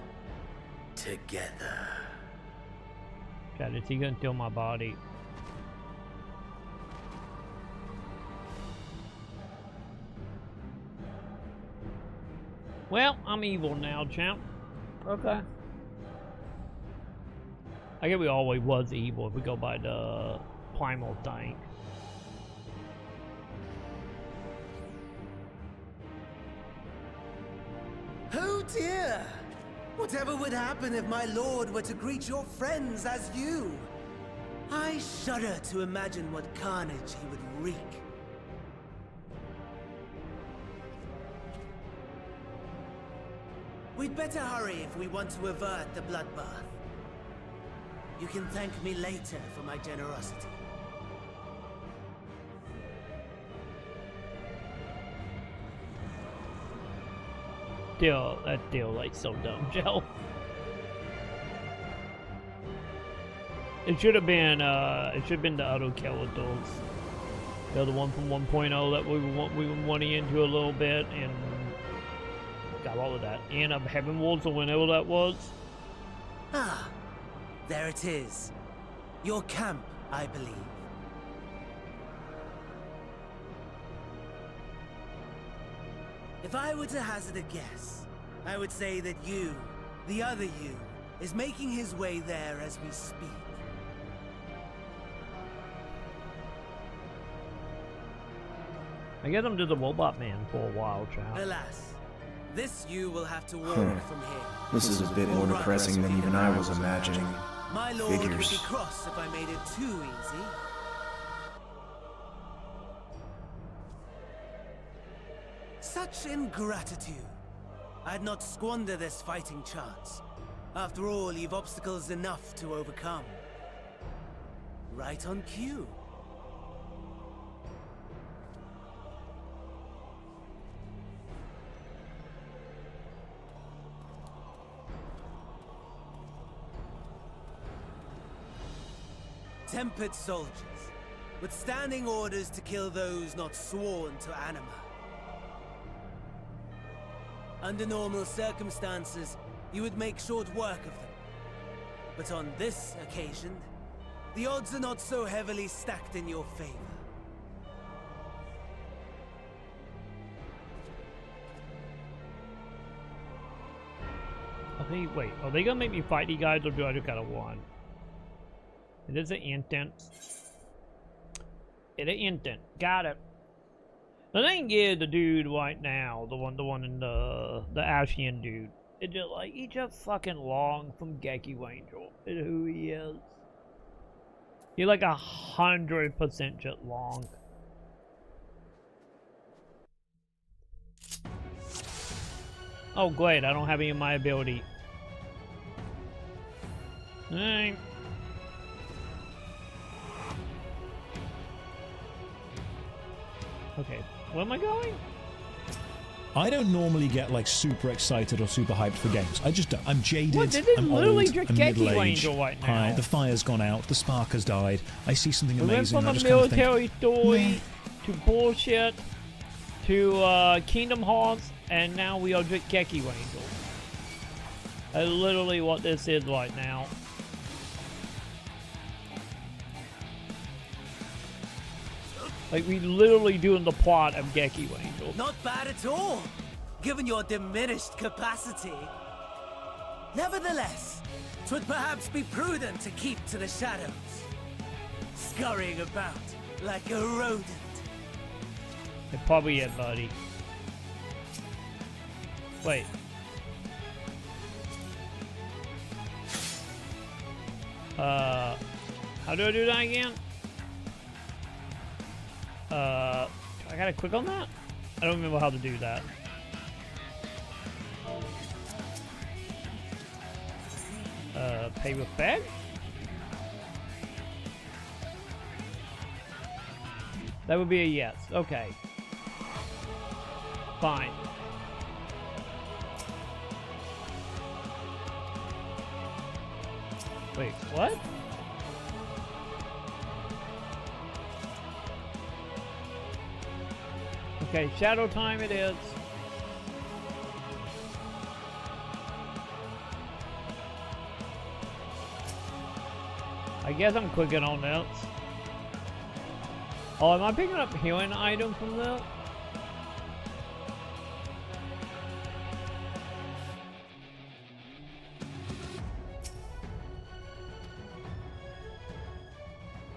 together.
God, is he gonna steal my body? Well, I'm evil now, champ. Okay. I guess we always was evil if we go by the primal thing.
Oh dear! Whatever would happen if my lord were to greet your friends as you? I shudder to imagine what carnage he would wreak. We'd better hurry if we want to avert the bloodbath. You can thank me later for my generosity.
That deal like so dumb, Joe. It should have been the auto characters. The other one from 1.0 that we were wanting into a little bit, and got all of that. And Heaven Walls or whenever that was.
Ah, there it is. Your camp, I believe. If I were to hazard a guess, I would say that you, the other you, is making his way there as we speak.
I guess I'm just a robot man for a while, child.
Alas, this you will have to walk from here.
This is a bit more depressing than even I was imagining.
My lord would be
Figures.
cross if I made it too easy. Such ingratitude. I'd not squander this fighting chance. After all, you've obstacles enough to overcome. Right on cue. Tempered soldiers, with standing orders to kill those not sworn to anima. Under normal circumstances, you would make short work of them. But on this occasion, the odds are not so heavily stacked in your favor.
Wait, are they gonna make me fight these guys or do I just gotta one? It is an intent. It an intent. Got it. The thing is, the dude right now, the one in the Ashian dude, it's just like, he just fucking long from Geki Angel is who he is. He's like 100% just long. Oh great, I don't have any of my ability. Alright. Okay, where am I going?
I don't normally get like super excited or super hyped for games. I just don't. I'm jaded.
What? This is
I'm
literally
old.
just
I'm
Geki
middle-aged.
Angel right now.
The fire's gone out. The spark has died. I see something
We went
amazing.
from
I
a
just kind of think,
military story to bullshit to Kingdom Hearts, and now we are just Geki Angel. That's literally what this is right now. Like, we literally doing the plot of Geki Angel.
Not bad at all, given your diminished capacity. Nevertheless, 'twould perhaps be prudent to keep to the shadows, scurrying about like a rodent.
It probably is, buddy. Wait. How do I do that again? I gotta click on that? I don't remember how to do that. Pay with bag? That would be a yes. Okay. Fine. Wait, what? Okay, shadow time it is. I guess I'm clicking on this. Oh, am I picking up healing item from that?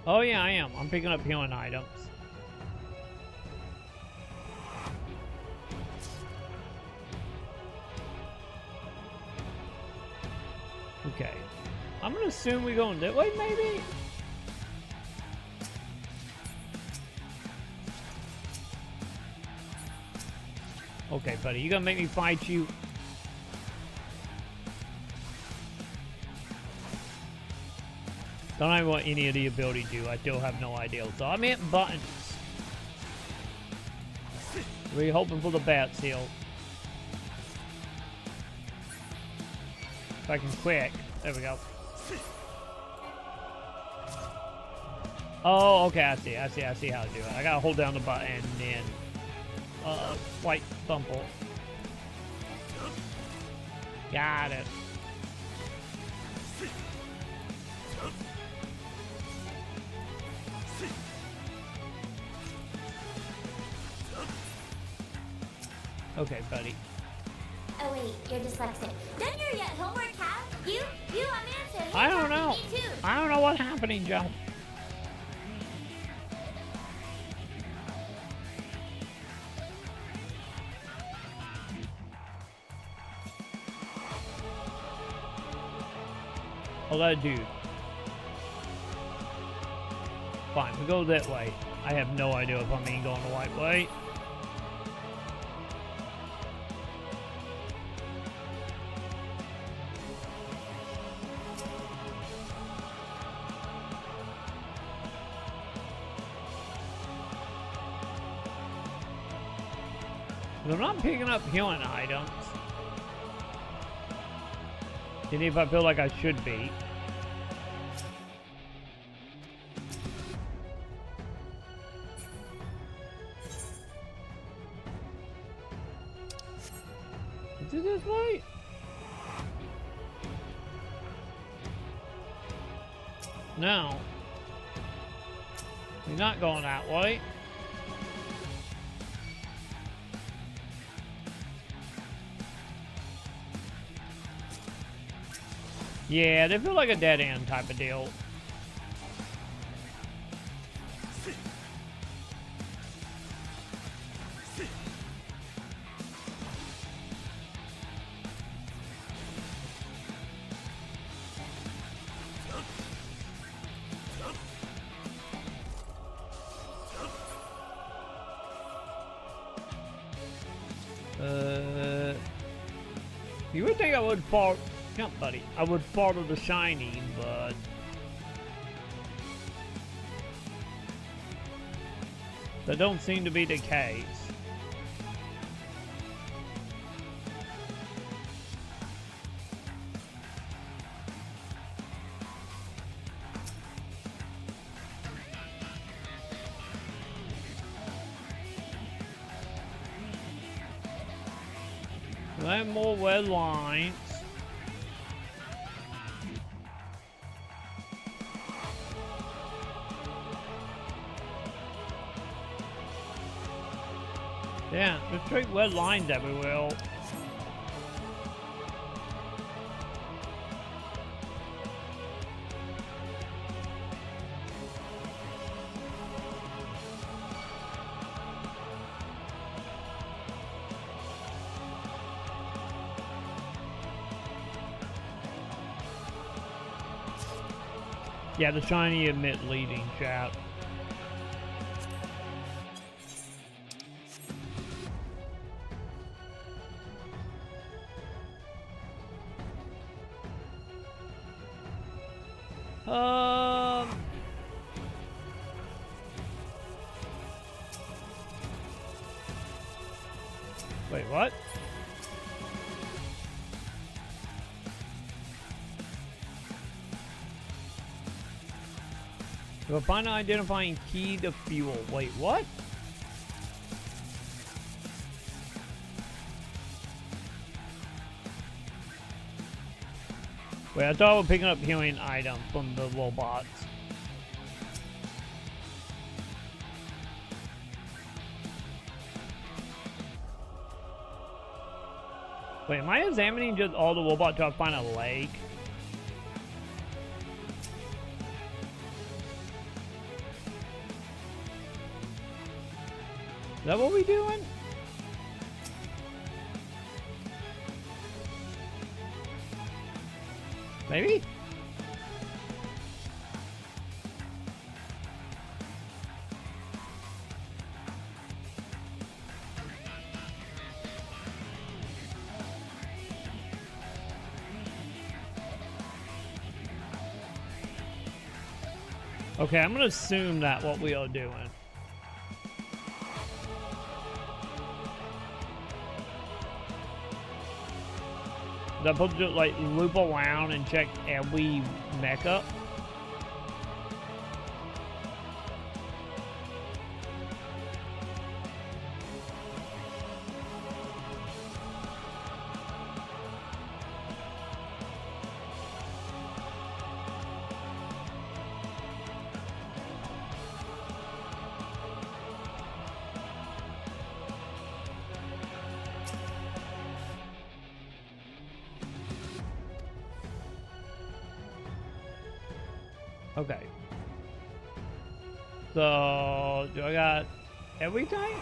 Oh yeah, I am. I'm picking up healing items. Okay. I'm gonna assume we're going that way, maybe? Okay, buddy, you gonna make me fight you? Don't know what any of the ability do. I still have no idea. So I'm hitting buttons. We're hoping for the bat seal. If I can quick. There we go. Oh, okay, I see how to do it. I gotta hold down the button and then white bumble. Got it. Okay, buddy.
Oh wait, you're dyslexic. Done your homework, Cal? You, I'm answering.
I don't know.
Me too.
I don't know what's happening, Joe. Oh, that dude. Fine, we go that way. I have no idea if I'm even going the right way. I'm not picking up healing items. Even if I feel like I should be. Is it this way? No. We're not going that way. Yeah, they feel like a dead end type of deal. You would think I would fall. Yeah, buddy. I would follow the shining, but that don't seem to be the case. There are more red lines. Yeah, there's straight red lines everywhere. Yeah, the shiny admit leading, chat. Wait, what? You'll find an identifying key to fuel. Wait, what? Wait, I thought we were picking up healing items from the robots. Wait, am I examining just all the robots to find a lake? Is that what we doing? Maybe? Okay, I'm gonna assume that what we are doing. I'm supposed to like loop around and check every mecha. Okay. So, do I got everything?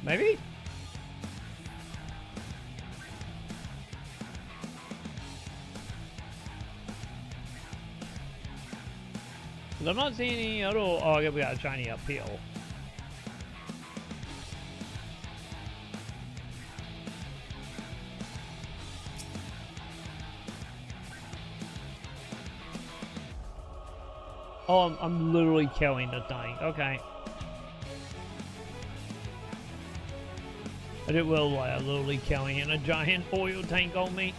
Maybe? I'm not seeing any other. Oh, yeah, we got a shiny uphill. Oh, I'm literally killing the thing. Okay. I did well like I'm literally killing in a giant oil tank on me.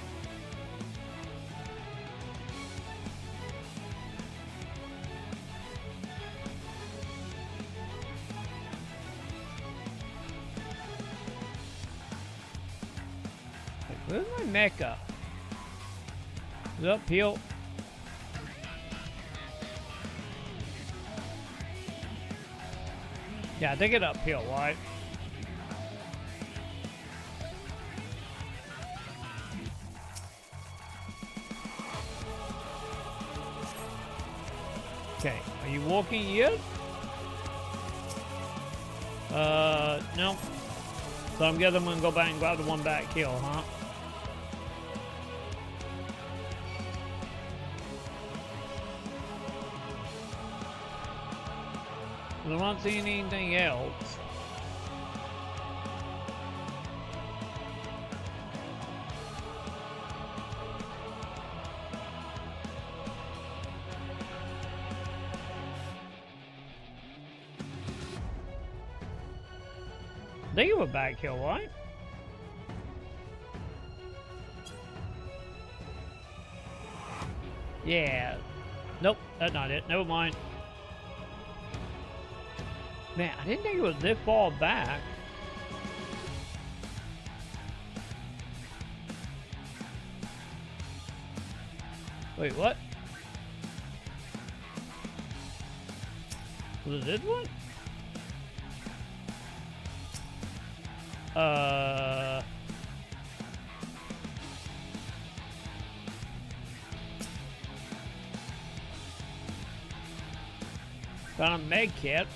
Where's my mecha? Is it uphill? Yeah, take it uphill, right? Okay, are you walking yet? No. So I'm guessing I'm gonna go back and grab the one back hill, huh? I'm not seeing anything else. They were back here, right? Yeah. Nope, that's not it. Never mind. Man, I didn't think it was this far back. Wait, what? Was it this one? Got a med kit.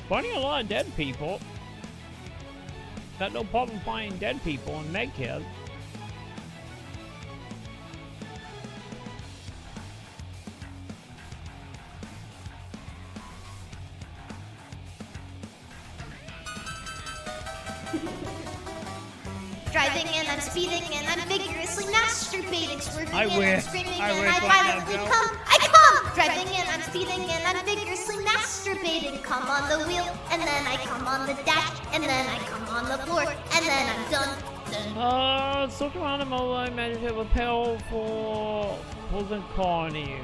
Finding a lot of dead people. Got no problem finding dead people in medkit.
Driving and I'm speeding and I'm vigorously masturbating, swerving
I
and I'm
wish.
screaming
I
and
wish
I
like that,
violently
Joe.
come. I come! Driving and I'm speeding and I'm vigorously masturbating. Come on the wheel and then I come on the dash and then I come on the floor and then I'm done.
Such an animal I managed to repel for wasn't calling you.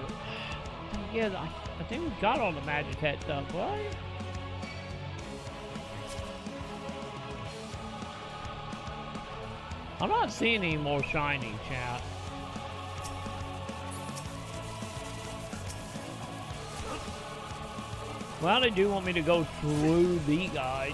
Yeah, I think we got all the Magitek stuff, right? I'm not seeing any more shiny, chat. Well, they do want me to go through the guys.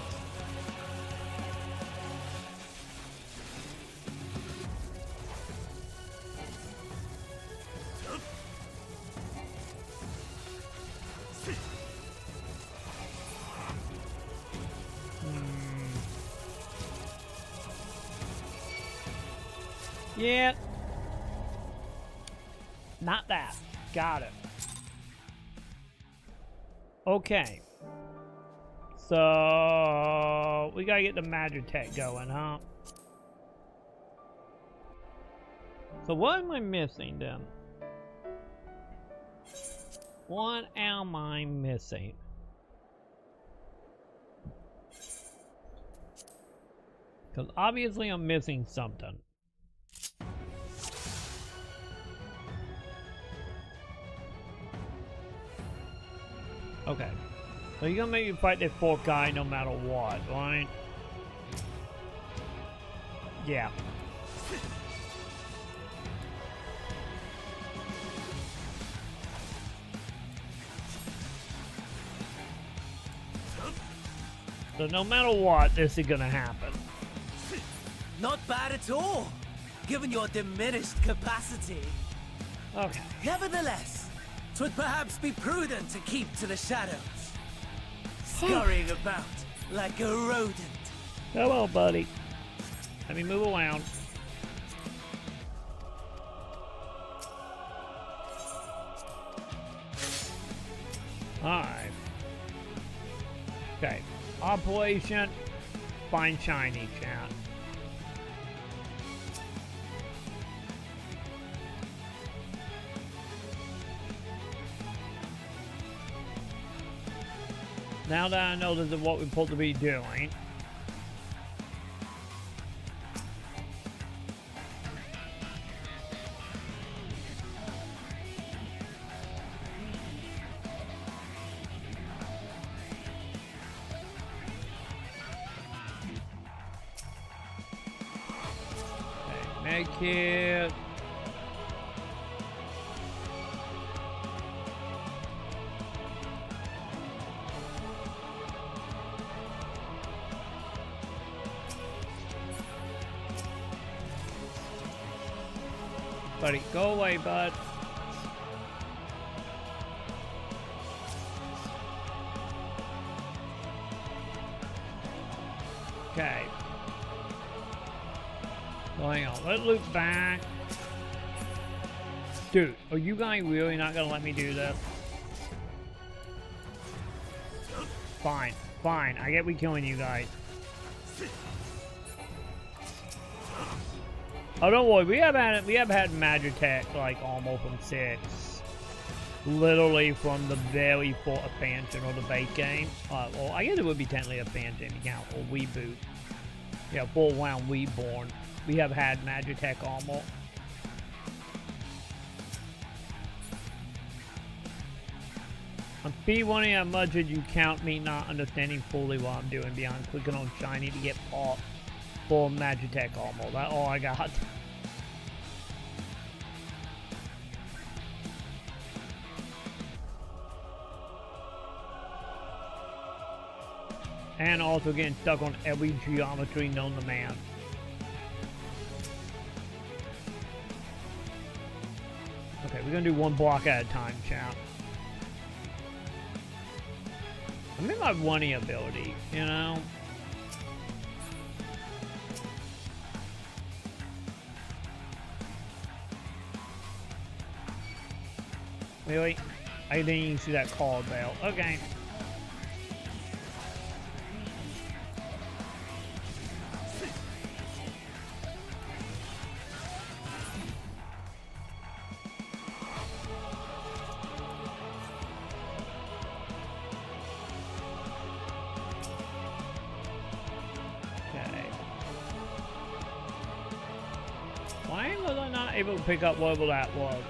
Yeah. Not that. Got it. Okay. So we gotta get the Magitek going, huh? So what am I missing then? What am I missing? Because obviously I'm missing something. Okay. So you're gonna make me fight that fourth guy no matter what, right? Yeah. So no matter what, this is gonna happen.
Not bad at all, given your diminished capacity.
Okay.
Nevertheless, 'twould perhaps be prudent to keep to the shadows, scurrying about like a rodent.
Come on, buddy. Let me move around. Alright. Okay. Operation Find Shiny, chat. Now that I know this is what we're supposed to be doing. Okay, medkit. Buddy, go away, bud. Okay. Well, hang on. Let's look back. Dude, are you guys really not gonna let me do this? Fine, fine. I get we killing you guys. Oh, don't worry. We have had Magitech like almost from 6, literally from the very full expansion or the base game. Well, I guess it would be technically a expansion account or reboot. Yeah, full round reborn. We have had Magitech almost. I'm speedrunning as much as you count me not understanding fully what I'm doing beyond clicking on shiny to get off. Full Magitech almost. That's all I got. And also getting stuck on every geometry known to man. Okay, we're gonna do one block at a time, chat. I'm in my running ability, you know? Really? I didn't even see that call bell. Okay. Why was I not able to pick up whatever that was?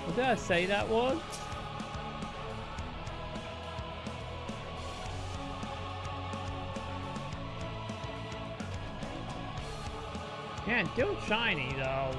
What did I say that was? Yeah, it's still shiny though.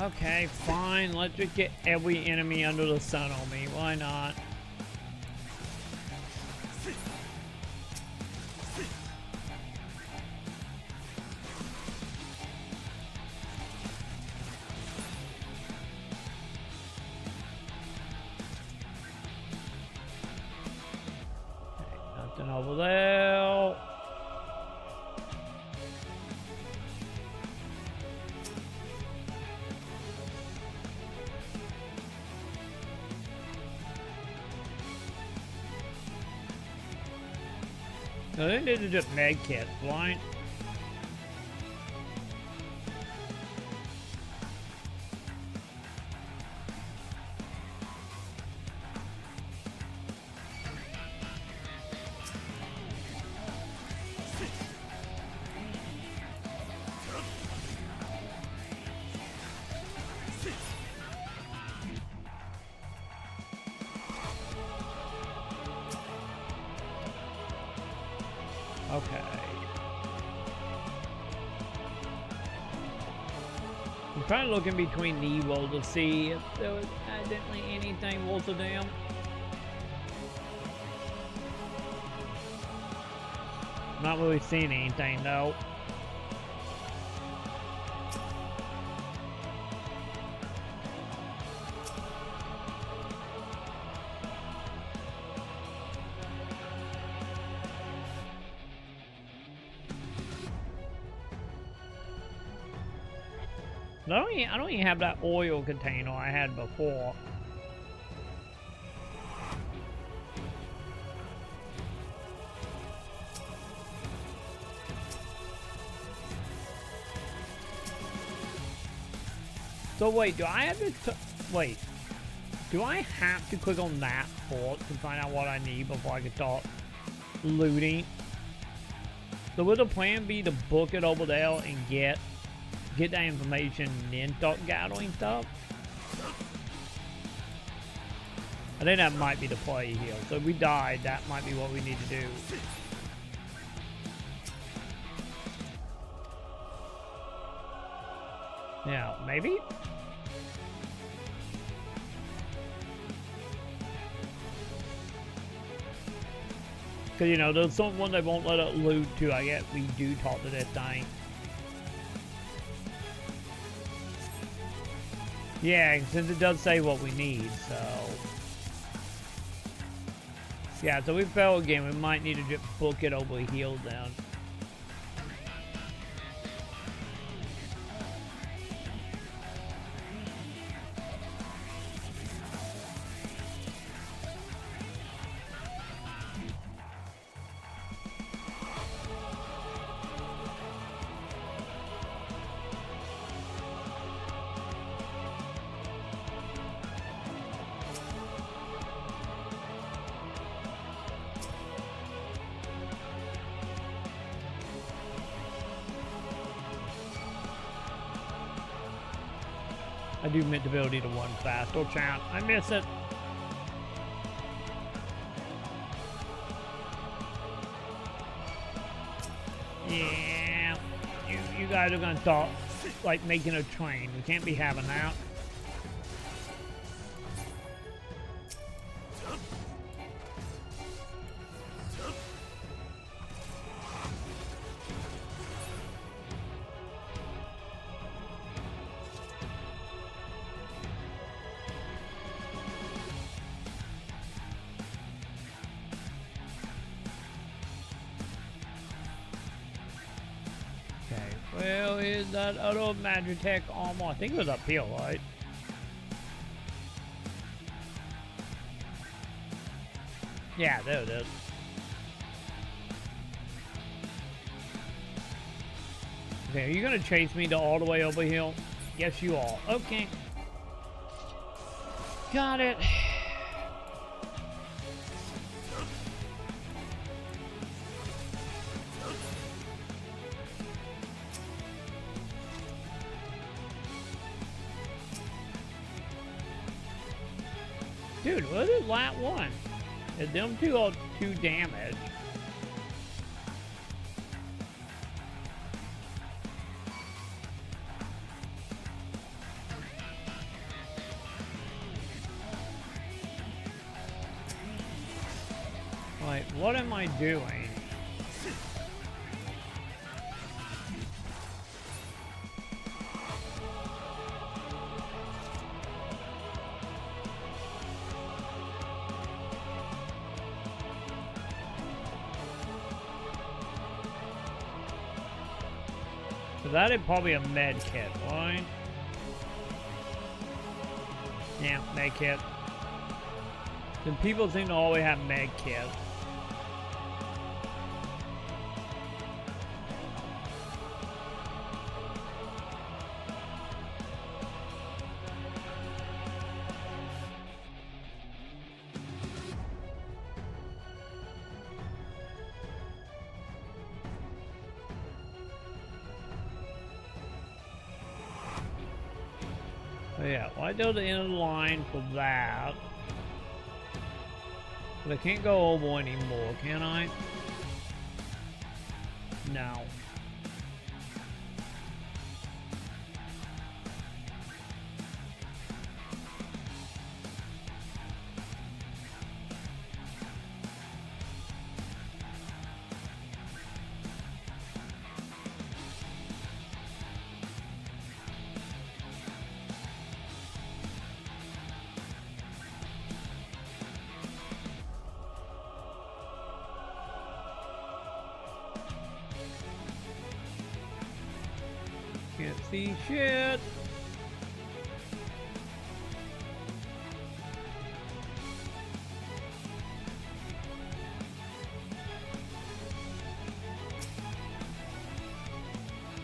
Okay, fine. Let's just get every enemy under the sun on me. Why not? Okay, nothing over there. No, they need to just med kits, right? Okay. I'm trying to look in between the walls to see if there was accidentally anything worth a damn. Not really seeing anything though. I don't even have that oil container I had before. So wait, do I have to wait? Do I have to click on that port to find out what I need before I can start looting? So would the plan be to book it over there and get that information and then start gathering stuff? I think that might be the play here. So if we die, that might be what we need to do. Yeah, maybe? Because, you know, there's someone they won't let it loot too. I guess we do talk to this thing. Yeah, since it does say what we need, so... Yeah, so we fell again. We might need to just book it over here then. I do meant to be able to do the one fast. Oh, chat. I miss it. Yeah. You guys are going to start, like, making a train. We can't be having that. Well, is that other Magitech armor? I think it was up here, right? Yeah, there it is. Okay, are you gonna chase me to all the way over here? Yes, you are. Okay. Got it. Dude, what is lat one? And them two are 2 damage. Like, what am I doing? That'd probably a med kit, right? Yeah, med kit. Then people seem to always have med kits. So yeah, well, I do the end of the line for that. But I can't go over anymore, can I? No. Can't see shit.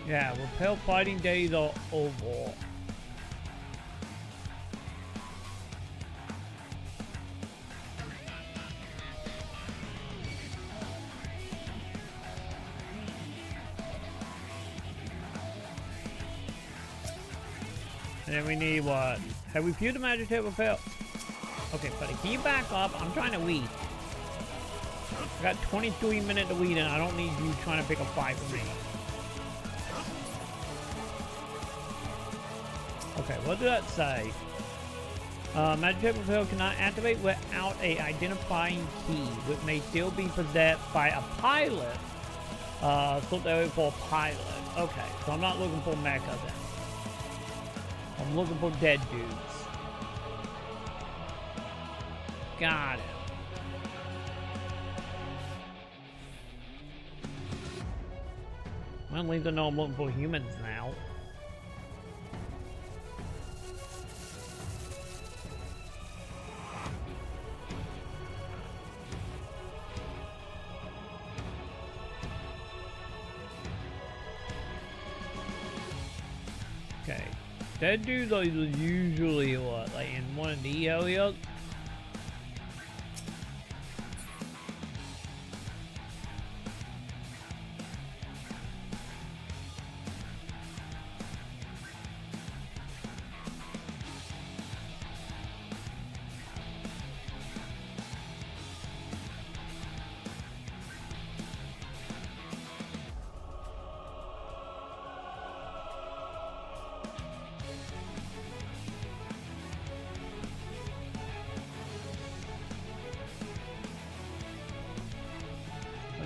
Yeah, repel fighting days are over. And then we need what? Have we viewed the magic table repel? Okay, buddy, can you back up? I'm trying to weed. I got 23 minutes to weed and I don't need you trying to pick a fight with me. Okay, what did that say? Magic table repel cannot activate without a identifying key, which may still be possessed by a pilot. So they're for a pilot. Okay, so I'm not looking for mecha then. I'm looking for dead dudes. Got it. Well, at least I know I'm looking for humans now. Okay. Dead dudes are usually what, like in one of the areas?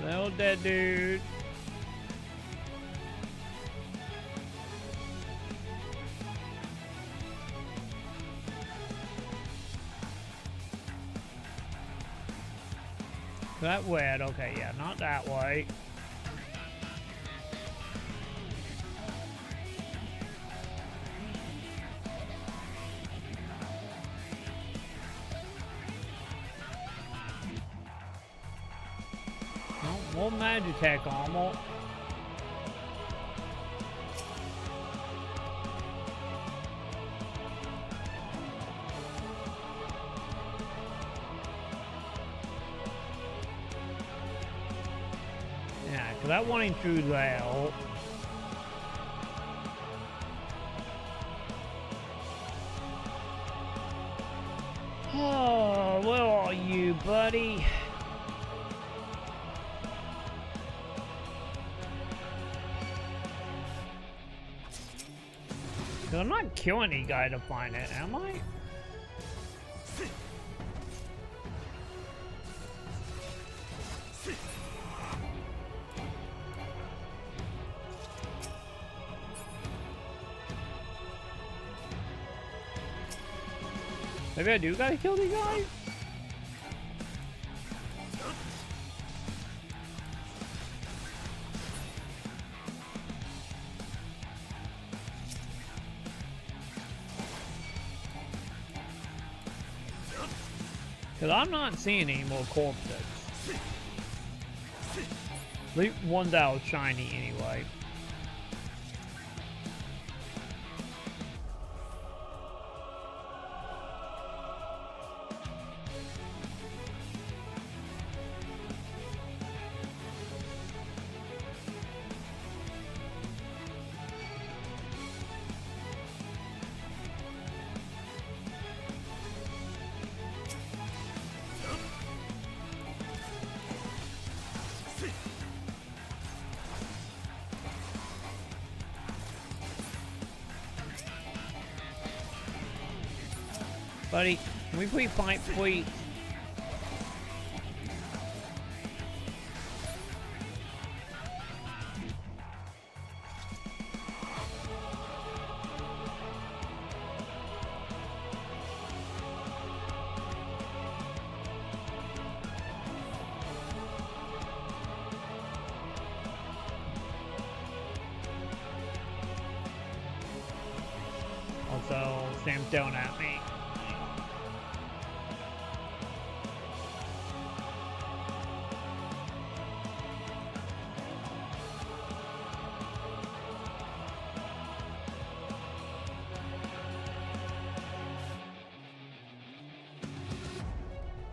Hello, dead dude. That weird. Okay, yeah, not that way. More Magitech armor. Yeah, because I want him through there. Oh, where are you, buddy? I'm not killing any guy to find it, am I? Maybe I do gotta kill these guys? Because I'm not seeing any more corpses. At least one's out shiny anyway. Buddy, can we please fight, please? Also, Sam's down at me.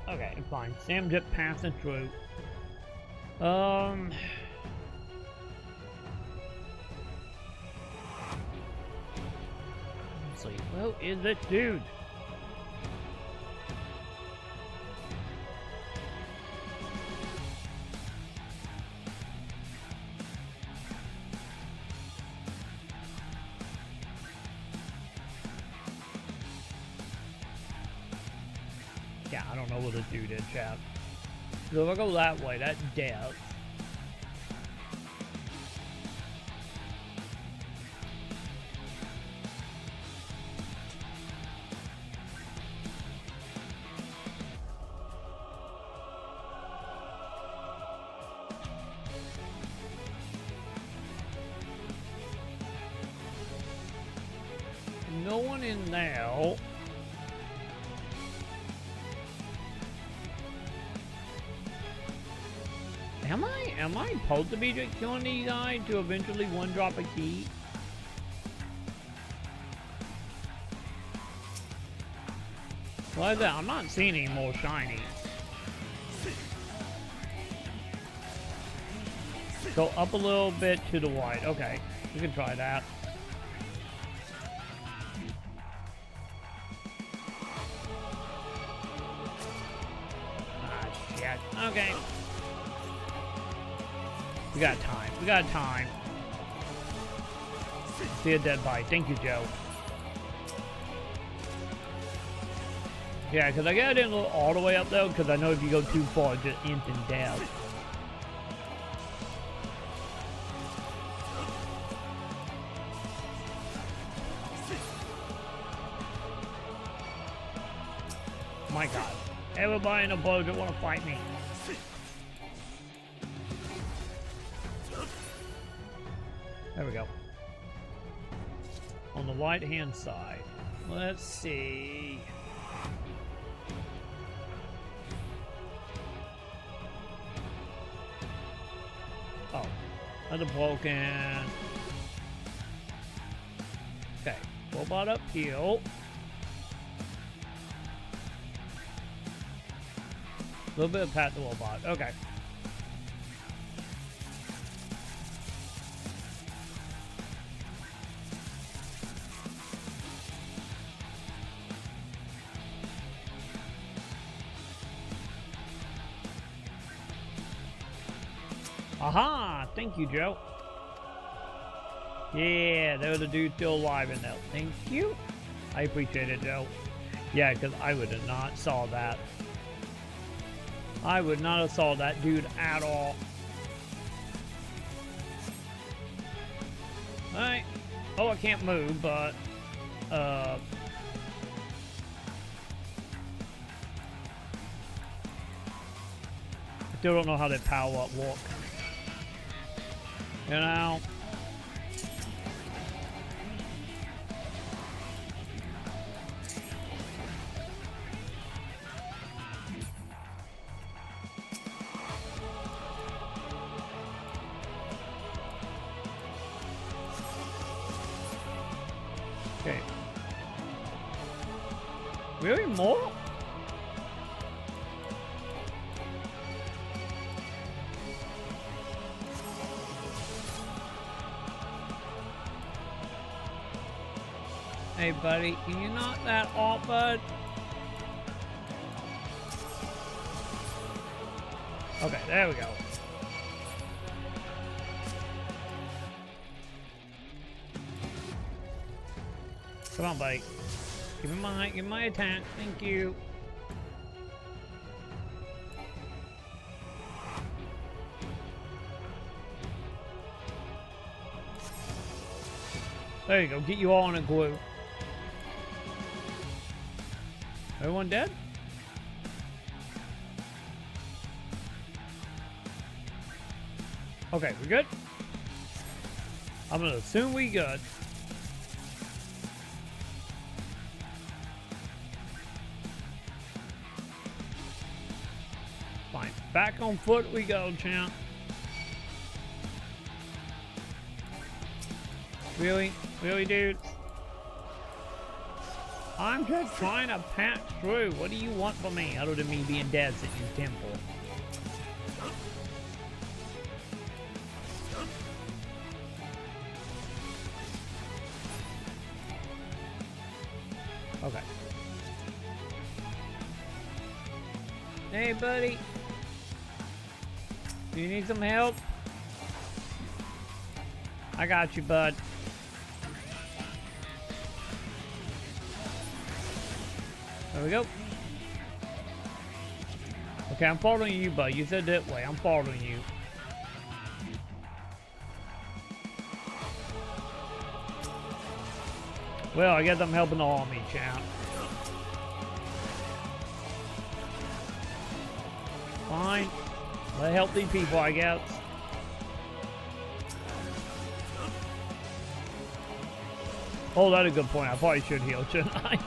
Okay, fine. Sam just passing through. Let's see. Where is this dude? Yeah, I don't know what the dude is, chat. So if I go that way, that's death. No one in there. Am I supposed to be just killing these guys to eventually one drop a key? What is that? I'm not seeing any more shiny. Go up a little bit to the right. Okay, we can try that. Ah, shit. Okay. We got time. We got time. See a dead body. Thank you, Joe. Yeah, because I got didn't go all the way up, though, because I know if you go too far, it just ends in death. My God. Everybody in the boat just want to fight me. There we go. On the right-hand side. Let's see. Oh, another broken. Okay, robot up here. A little bit of pat the robot. Okay. Aha! Thank you, Joe. Yeah, there's a dude still alive in there. Thank you. I appreciate it, Joe. Yeah, because I would have not saw that. I would not have saw that dude at all. Alright. Oh, I can't move, but... I still don't know how that power-up walk. You know? Okay. Really more? Hey buddy, can you knock that off, bud? Okay, there we go. Come on, buddy. Give me my attack. Thank you. There you go. Get you all in a glue. Everyone dead? Okay, we good? I'm gonna assume we good. Fine. Back on foot we go, champ. Really? Really, dude? I'm just trying to patch through. What do you want from me other than me being dead at your temple? Okay. Hey, buddy. Do you need some help? I got you, bud. There we go. Okay, I'm following you, bud. You said that way. I'm following you. Well, I guess I'm helping the army, champ. Fine. Let's help these people, I guess. Oh, that's a good point. I probably should heal, shouldn't I?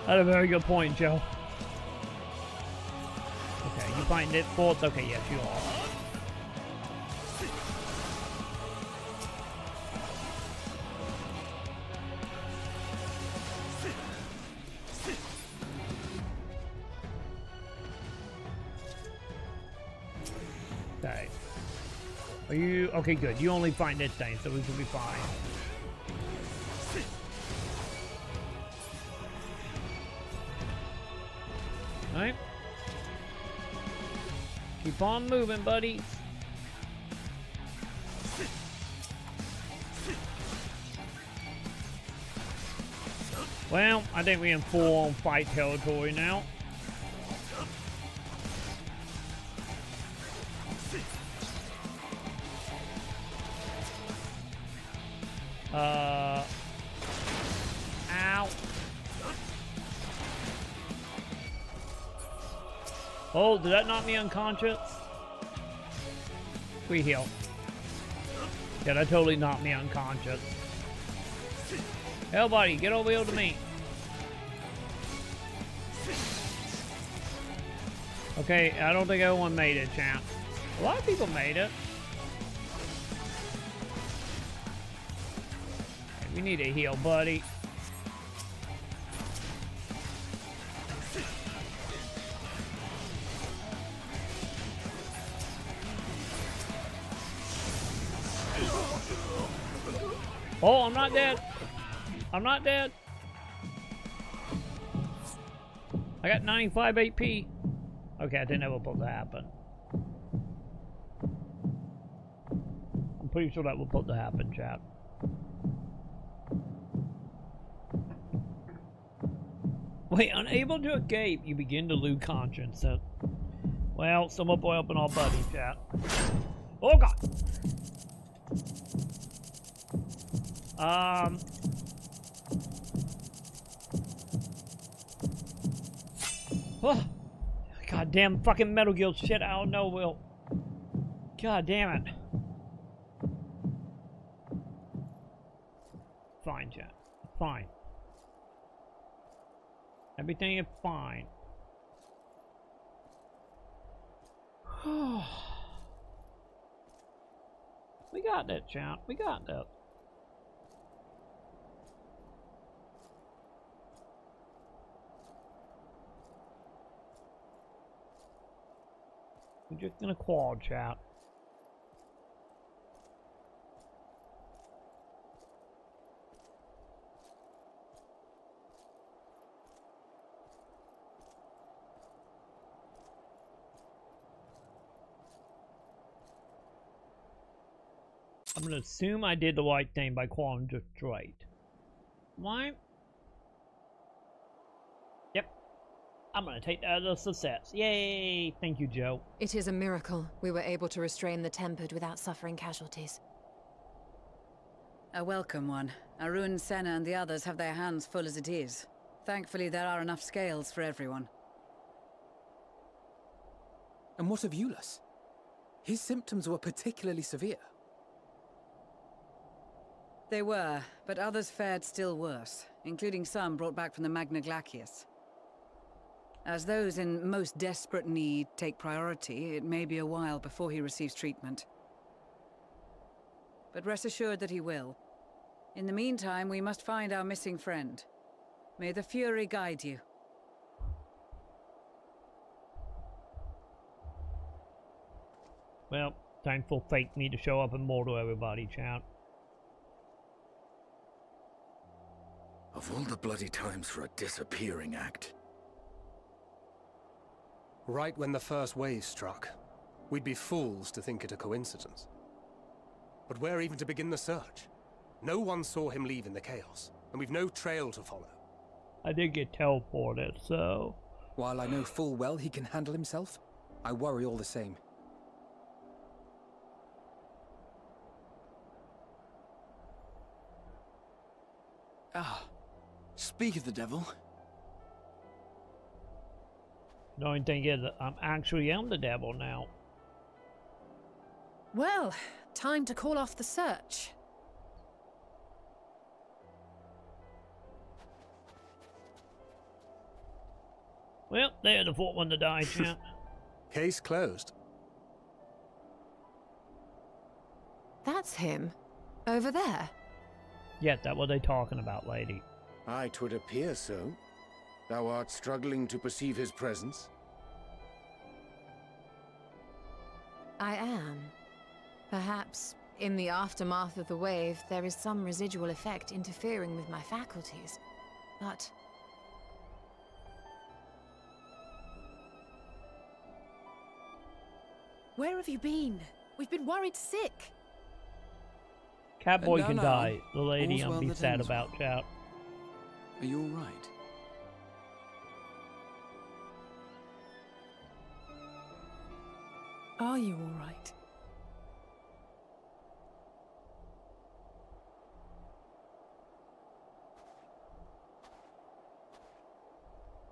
That's a very good point, Joe. Okay, you find it forts? Okay, yes, you are. Okay. Are you... Okay, good. You only find this thing, so we should be fine. Alright. Keep on moving, buddy. Well, I think we're in full-on fight territory now. Ow. Oh, did that knock me unconscious? We heal. Yeah, that totally knocked me unconscious. Hell, buddy, get over here to me. Okay, I don't think everyone made it, champ. A lot of people made it. Okay, we need a heal, buddy. Oh, I'm not dead. I'm not dead. I got 95 AP. Okay, I didn't know what was supposed to happen. I'm pretty sure that was supposed to happen, chat. Wait, unable to escape, you begin to lose conscience. Well, someone boy up in our buddy, chat. Oh, God. Oh, God damn fucking Metal Gear shit, I don't know, Will. God damn it. Fine, chat. Fine. Everything is fine. We got that, chat. We got that. We're just gonna quad, chat. I'm gonna assume I did the right thing by calling just straight. Why? I'm gonna take that as a success. Yay! Thank you, Joe.
It is a miracle we were able to restrain the Tempered without suffering casualties.
A welcome one. Arun, Senna, and the others have their hands full as it is. Thankfully, there are enough scales for everyone.
And what of Euless? His symptoms were particularly severe.
They were, but others fared still worse, including some brought back from the Magna Glacius. As those in most desperate need take priority, it may be a while before he receives treatment. But rest assured that he will. In the meantime, we must find our missing friend. May the Fury guide you.
Well, thankful fate me to show up and more to everybody, chat.
Of all the bloody times for a disappearing act.
Right when the first wave struck, we'd be fools to think it a coincidence. But where even to begin the search? No one saw him leave in the chaos, and we've no trail to follow.
I did get teleported, so...
While I know full well he can handle himself, I worry all the same.
Ah, speak of the devil.
The only thing is that I'm actually the devil now.
Well, time to call off the search.
Well, they're the fourth one to die, chat.
Case closed.
That's him. Over there.
Yeah, that's what they talking about, lady.
Aye, 'twould appear so. Thou art struggling to perceive his presence?
I am. Perhaps, in the aftermath of the wave, there is some residual effect interfering with my faculties. But...
Where have you been? We've been worried sick.
Catboy
No,
can
no.
die. The lady
All's
I'm
well
be
that
sad
ends
about, chat.
Are you alright?
Are you all right?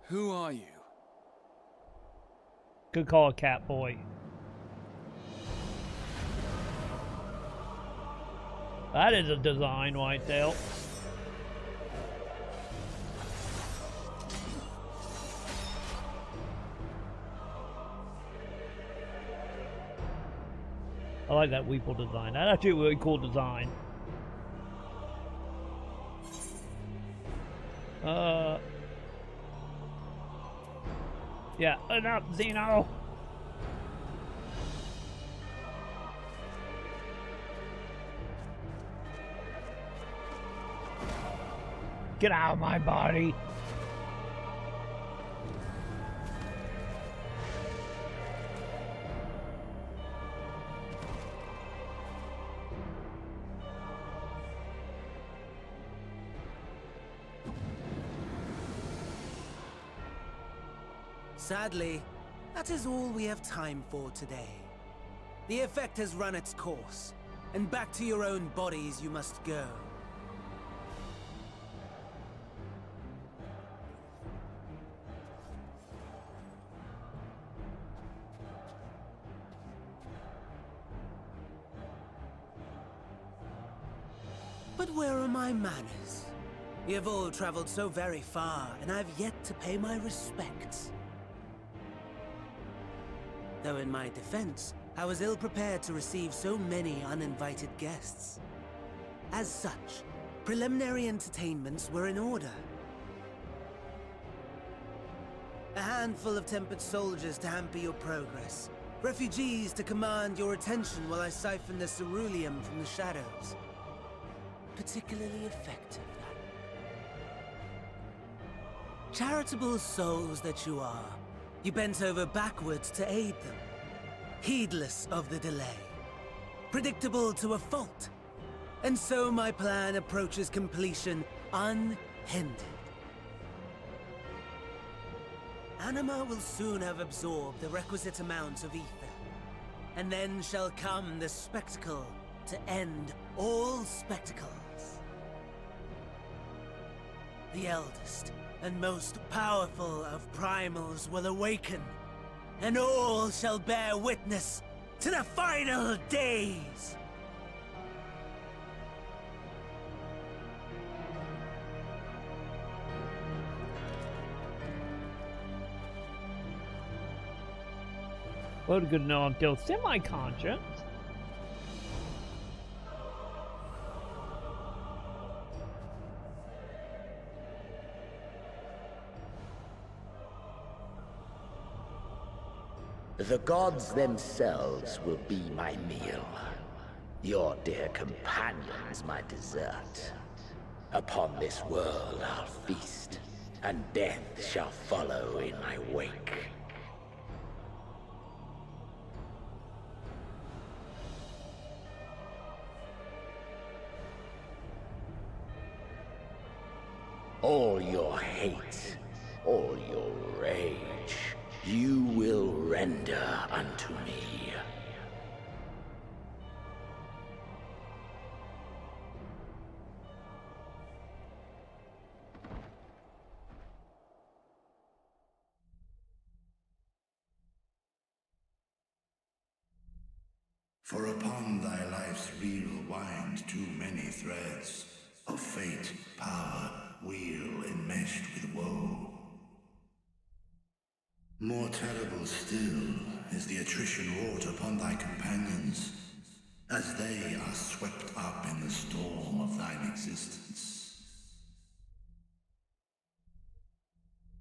Who are you?
Good call, Catboy. That is a design right there. I like that Weeple design. That's actually a really cool design. Yeah, enough, Xeno! Get out of my body!
Sadly, that is all we have time for today. The effect has run its course, and back to your own bodies you must go. But where are my manners? You have all traveled so very far, and I've yet to pay my respects. Though in my defense, I was ill-prepared to receive so many uninvited guests. As such, preliminary entertainments were in order. A handful of tempered soldiers to hamper your progress. Refugees to command your attention while I siphon the ceruleum from the shadows. Particularly effective, that. Charitable souls that you are, you bent over backwards to aid them, heedless of the delay, predictable to a fault. And so my plan approaches completion unhindered. Anima will soon have absorbed the requisite amount of ether. And then shall come the spectacle to end all spectacles. The eldest and most powerful of primals will awaken, and all shall bear witness to the final days.
Well, good to know I'm still semi-conscious.
The gods themselves will be my meal. Your dear companions my dessert. Upon this world I'll feast, and death shall follow in my wake. All your hate, all your rage, you will render unto me.
For upon thy life's reel wind too many threads of fate, power, wheel enmeshed with woe. More terrible still is the attrition wrought upon thy companions, as they are swept up in the storm of thine existence.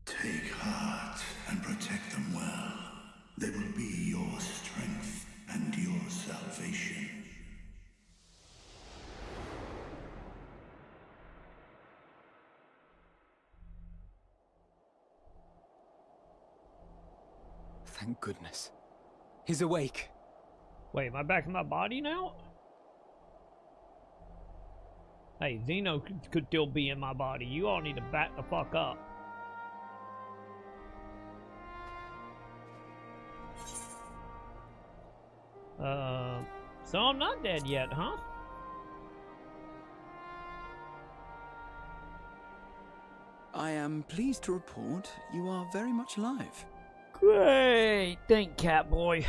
Take heart and protect them well. They will be your strength and your salvation.
Thank goodness. He's awake.
Wait, am I back in my body now? Hey, Xeno could still be in my body. You all need to back the fuck up. So I'm not dead yet, huh?
I am pleased to report you are very much alive.
Great! Thank Catboy.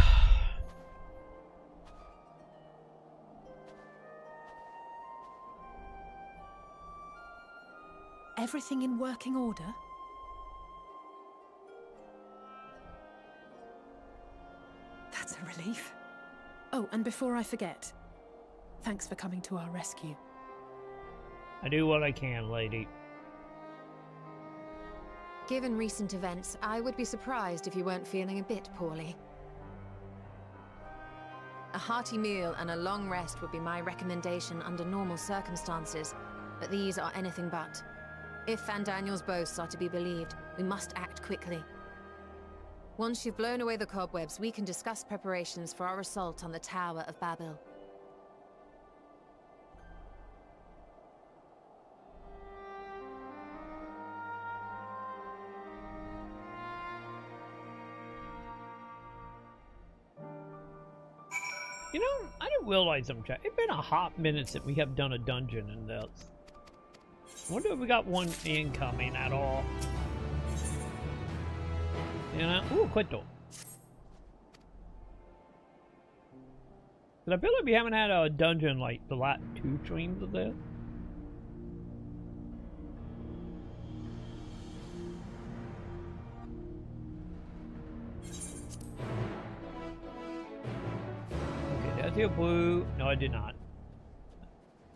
Everything in working order? That's a relief. Oh, and before I forget, thanks for coming to our rescue.
I do what I can, lady.
Given recent events, I would be surprised if you weren't feeling a bit poorly. A hearty meal and a long rest would be my recommendation under normal circumstances, but these are anything but. If Van Daniel's boasts are to be believed, we must act quickly. Once you've blown away the cobwebs, we can discuss preparations for our assault on the Tower of Babel.
You know, I didn't realize it's been a hot minute since we have done a dungeon in this. Wonder if we got one incoming at all. You know? Ooh, Quito. Cause I feel like we haven't had a dungeon like the last 2 streams of this. Okay, did I see a blue? No, I did not.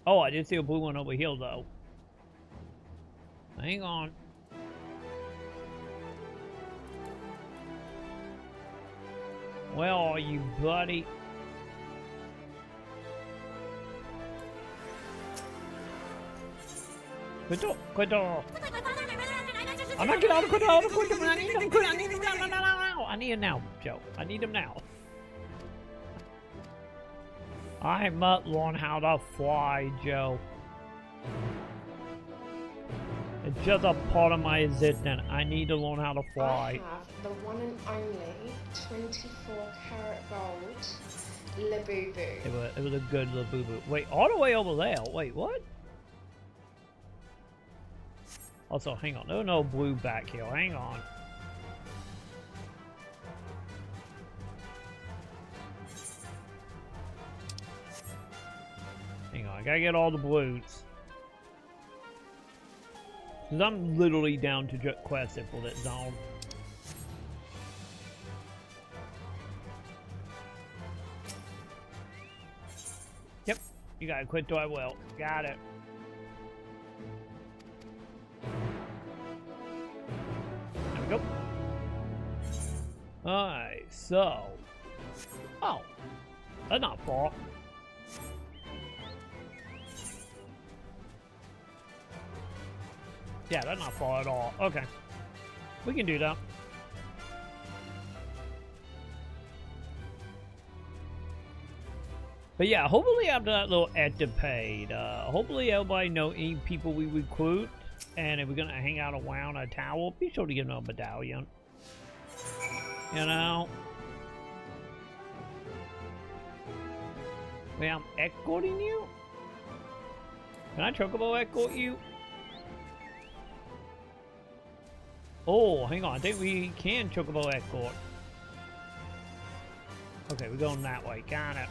Oh, I did see a blue one over here though. Hang on. Where are you, buddy? Quito, Quito. I'm not getting out of Quito, I need him, I need him now, I need him now, Joe. I need him now. I must learn how to fly, Joe. It's just a part of my existence. I need to learn how to fly.
I have the one and only 24-karat gold Labubu.
It was a good Labubu. Wait, all the way over there. Wait, what? Also, hang on. There's no blue back here. Hang on. Hang on. I gotta get all the blues. Because I'm literally down to just quest it for that zone. Yep. You gotta quit till I will. Got it. There we go. Alright, so. Oh. That's not far. Yeah, that's not far at all. Okay. We can do that. But yeah, hopefully after that little escapade, hopefully everybody know any people we recruit, and if we're gonna hang out around a tower, be sure to give them a medallion. You know? Wait, I'm escorting you? Can I chocobo escort you? Oh, hang on. I think we can chocobo escort. Okay, we're going that way. Got it.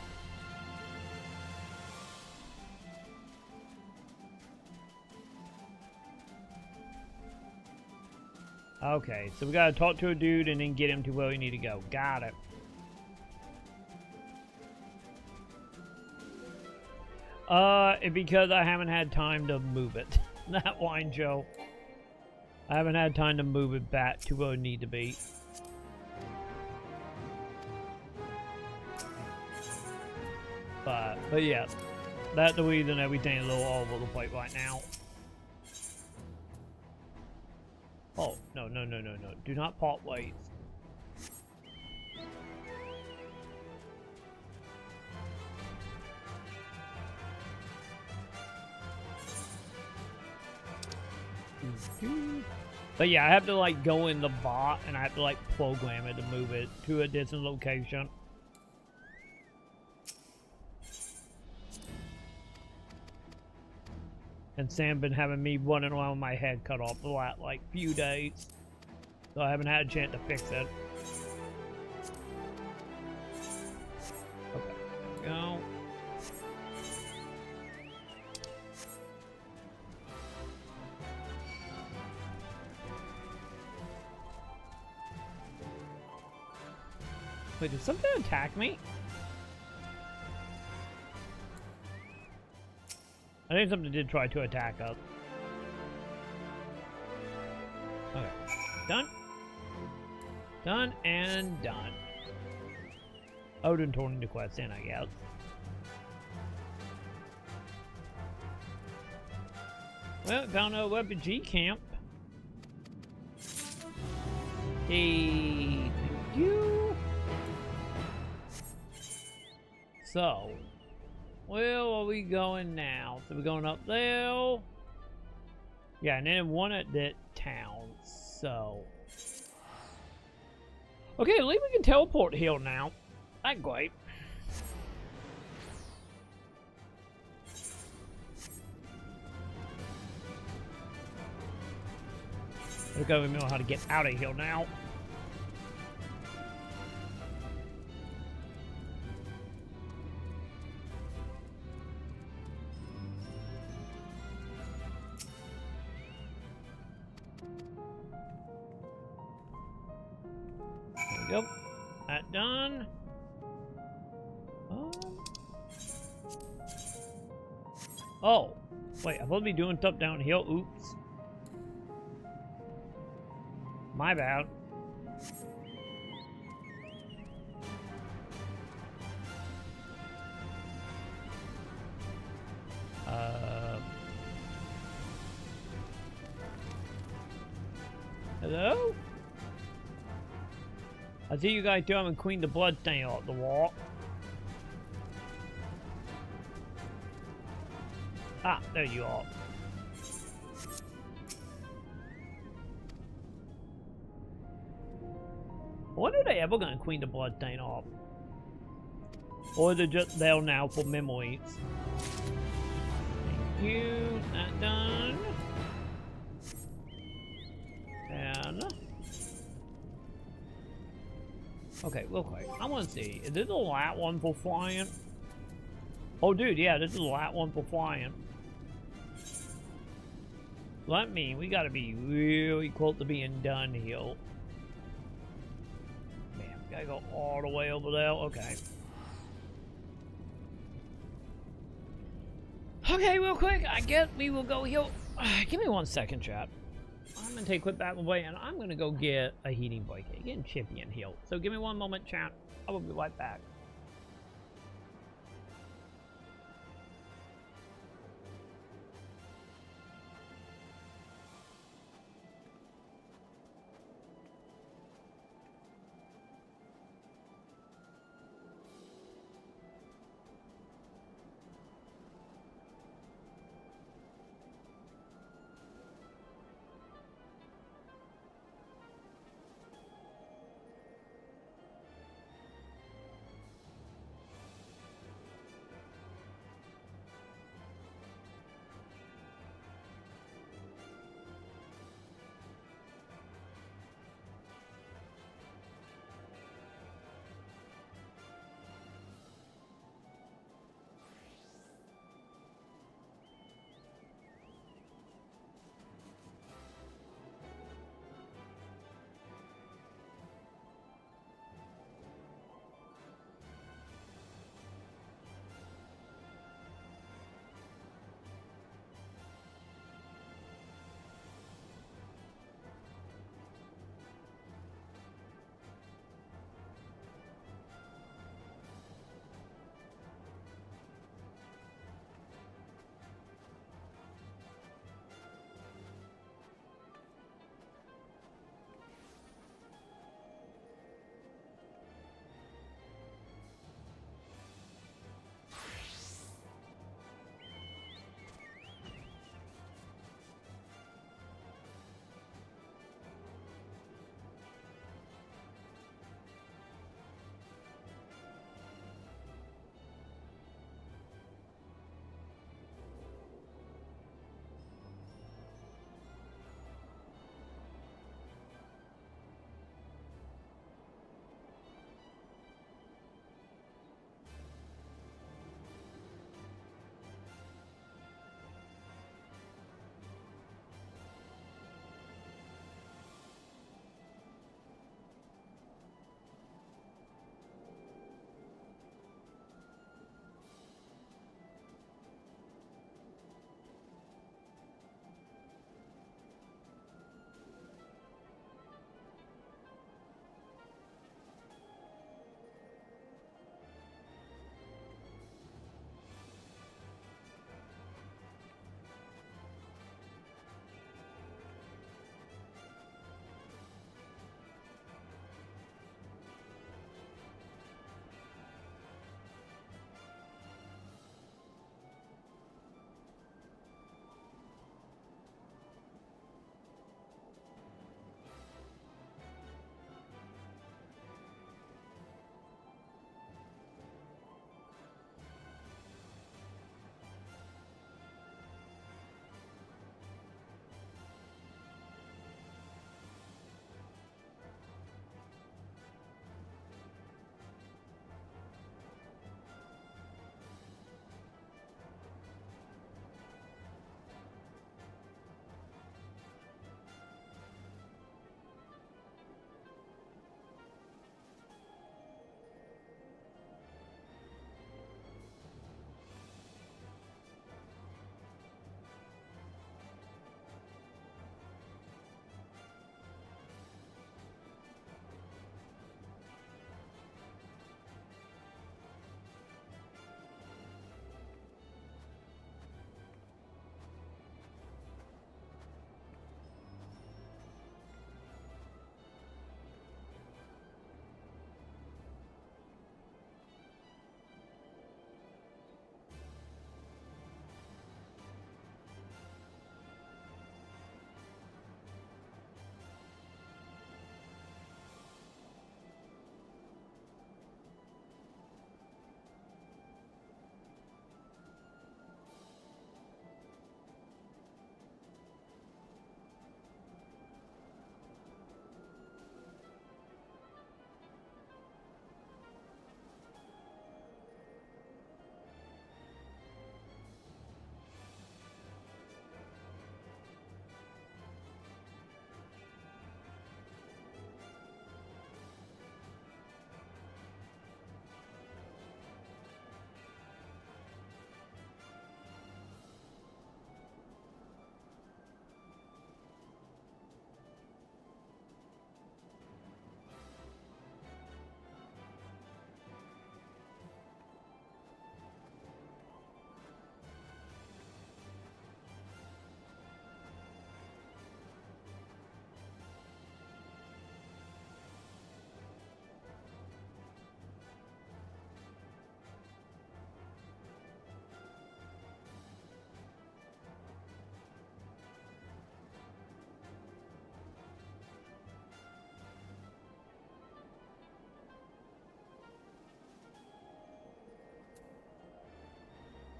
Okay, so we gotta talk to a dude and then get him to where we need to go. Got it. Because I haven't had time to move it. That wine, Joe. I haven't had time to move it back to where it need to be. But yeah, that's the reason everything's a little all over the place right now. Oh, no. Do not pop weights. But yeah, I have to like go in the bot and I have to like program it to move it to a different location. And Sam been having me running around with my head cut off the last like few days. So I haven't had a chance to fix it. Okay, there we go. Wait, did something attack me? I think something did try to attack us. Okay. Done. Done and done. Odin turning the quest in, I guess. Well, found a refugee camp. Hey, thank you. So, where are we going now? So we're going up there. Yeah, and then one at that town. So, okay, at least we can teleport here now. That's great. Let's go and know how to get out of here now. There we go. That done. Oh, wait, I'm supposed to be doing stuff down here. Oops. My bad. Hello? I see you guys do and clean the blood stain off the wall. Ah, there you are. When are they ever gonna clean the bloodstain up? Or is it just there now for memories? Thank you. That done. And okay, real quick. I want to see. Is this the light one for flying? Oh, dude, yeah, this is the light one for flying. That means we gotta be really close to being done here. Man, we gotta go all the way over there. Okay. Okay, real quick, I guess we will go here. Give me 1 second, chat. I'm gonna take a quick back away and I'm gonna go get a heating blanket. Getting chippy and healed. So give me 1 moment, chat. I will be right back.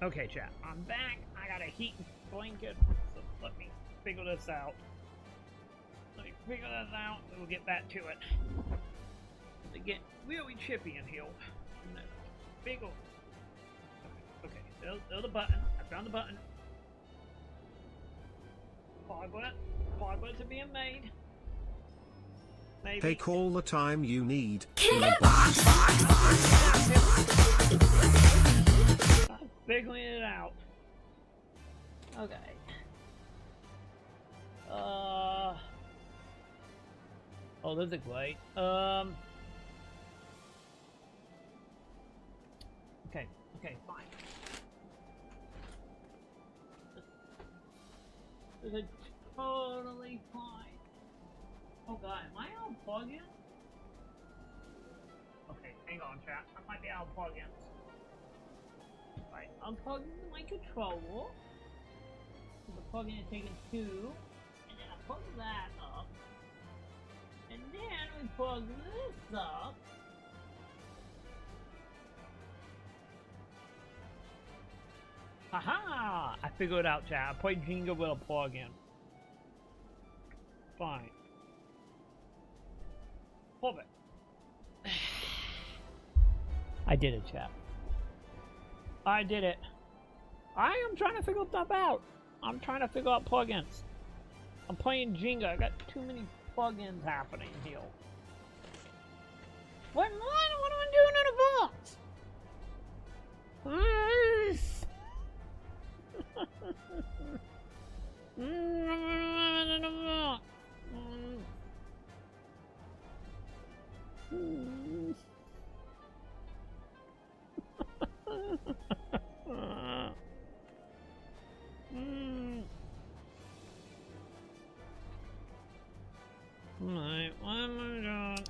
Okay, chat. I'm back. I got a heat blanket, so let me figure this out. Let me figure this out, and we'll get back to it. They get really chippy in here. Big ol'. Okay, there's the button. I found the button. Progress are being made. Maybe.
Take all the time you need.
I'm figuring it out. Okay. Oh, there's a glade. Okay, fine. This is totally fine. Oh god, am I out of plugins? Okay, hang on, chat. I might be out of plugins. Right, unplugging my controller. The plugin is taking 2. And then I plug that up. And then we plug this up. Haha! I figured it out, chat. I played Jenga with a plug-in. Fine. Hold it. I did it, chat. I did it. I am trying to figure stuff out. I'm trying to figure out plugins. I'm playing Jenga. I got too many plugins happening here. What am I doing in a box? Right, what am I doing?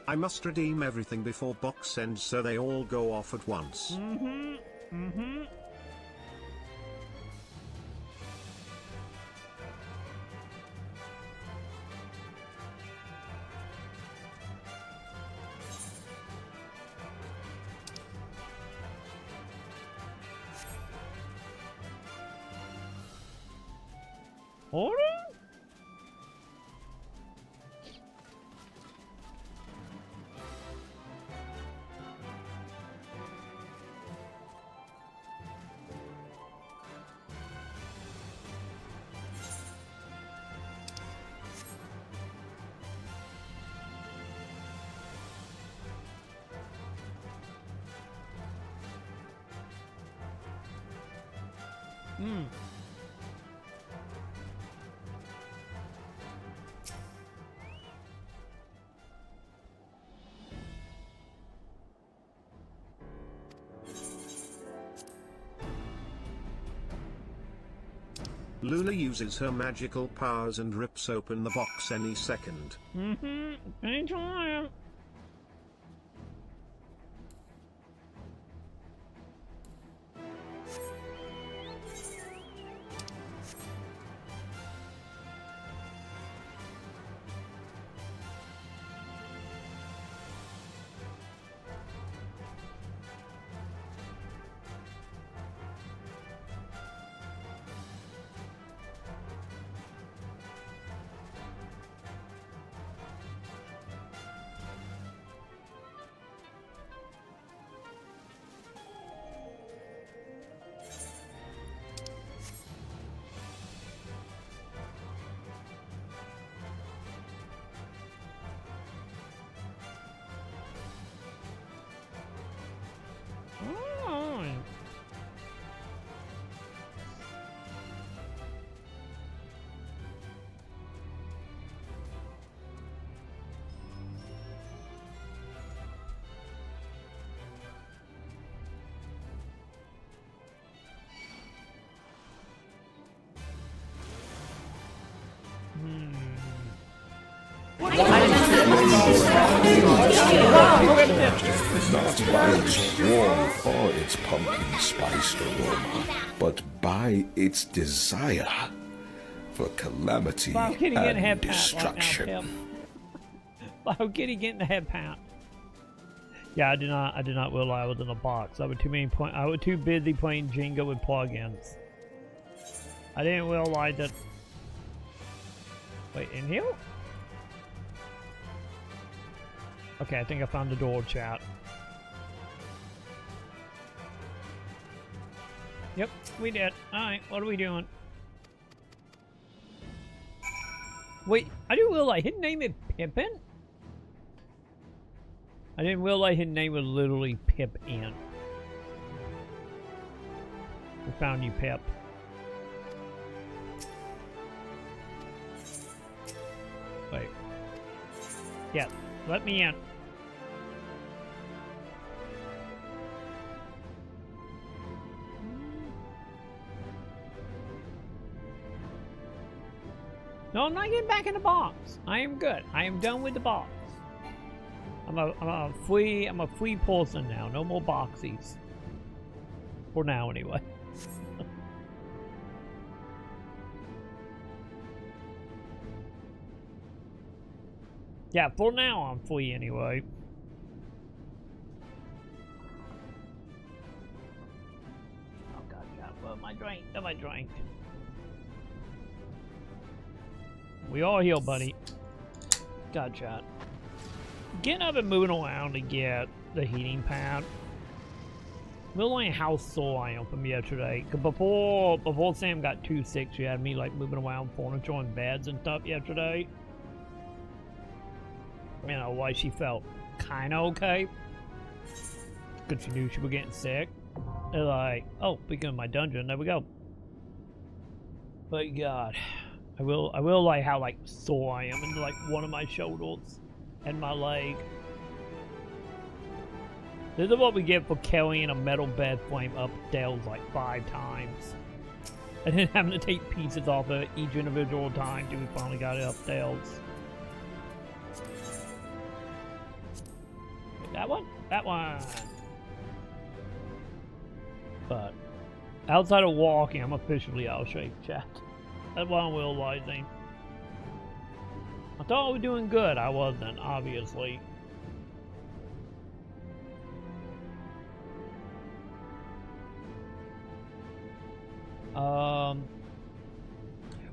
I must redeem everything before box ends so they all go off at once.
Hold on.
Luna uses her magical powers and rips open the box any second.
Anytime. Alright.
Not by its warmth or its pumpkin spiced aroma, but by its desire for calamity and destruction.
Why would Kitty get in the head pound? Yeah, I did not realize I was in a box. I was too busy playing Jenga with plugins. I didn't realize that. Wait, in here? Okay, I think I found the door, chat. Yep, we did. Alright, what are we doing? Wait, I didn't realize his name is Pippin? I didn't realize his name was literally Pip-In. We found you, Pip. Wait. Yeah, let me in. No, I'm not getting back in the box. I am good. I am done with the box. I'm a free person now. No more boxies. For now, anyway. Yeah, for now I'm free anyway. Oh god, what am I drank? What am I drank? We all heal, buddy. God, chat. Getting up and moving around to get the heating pad. Realizing how sore I am from yesterday. Cause before Sam got too sick, she had me like moving around furniture and beds and stuff yesterday. You know, why she felt kinda okay. Cause she knew she was getting sick. They're like, oh, speaking of my dungeon, there we go. But God, I will like how like sore I am in like one of my shoulders and my leg. This is what we get for carrying a metal bed frame upstairs like 5 times. And then having to take pieces off of it each individual time till we finally got it upstairs. That one? That one! But outside of walking, I'm officially out of shape, chat. That's what I'm realizing. I thought I was doing good. I wasn't, obviously.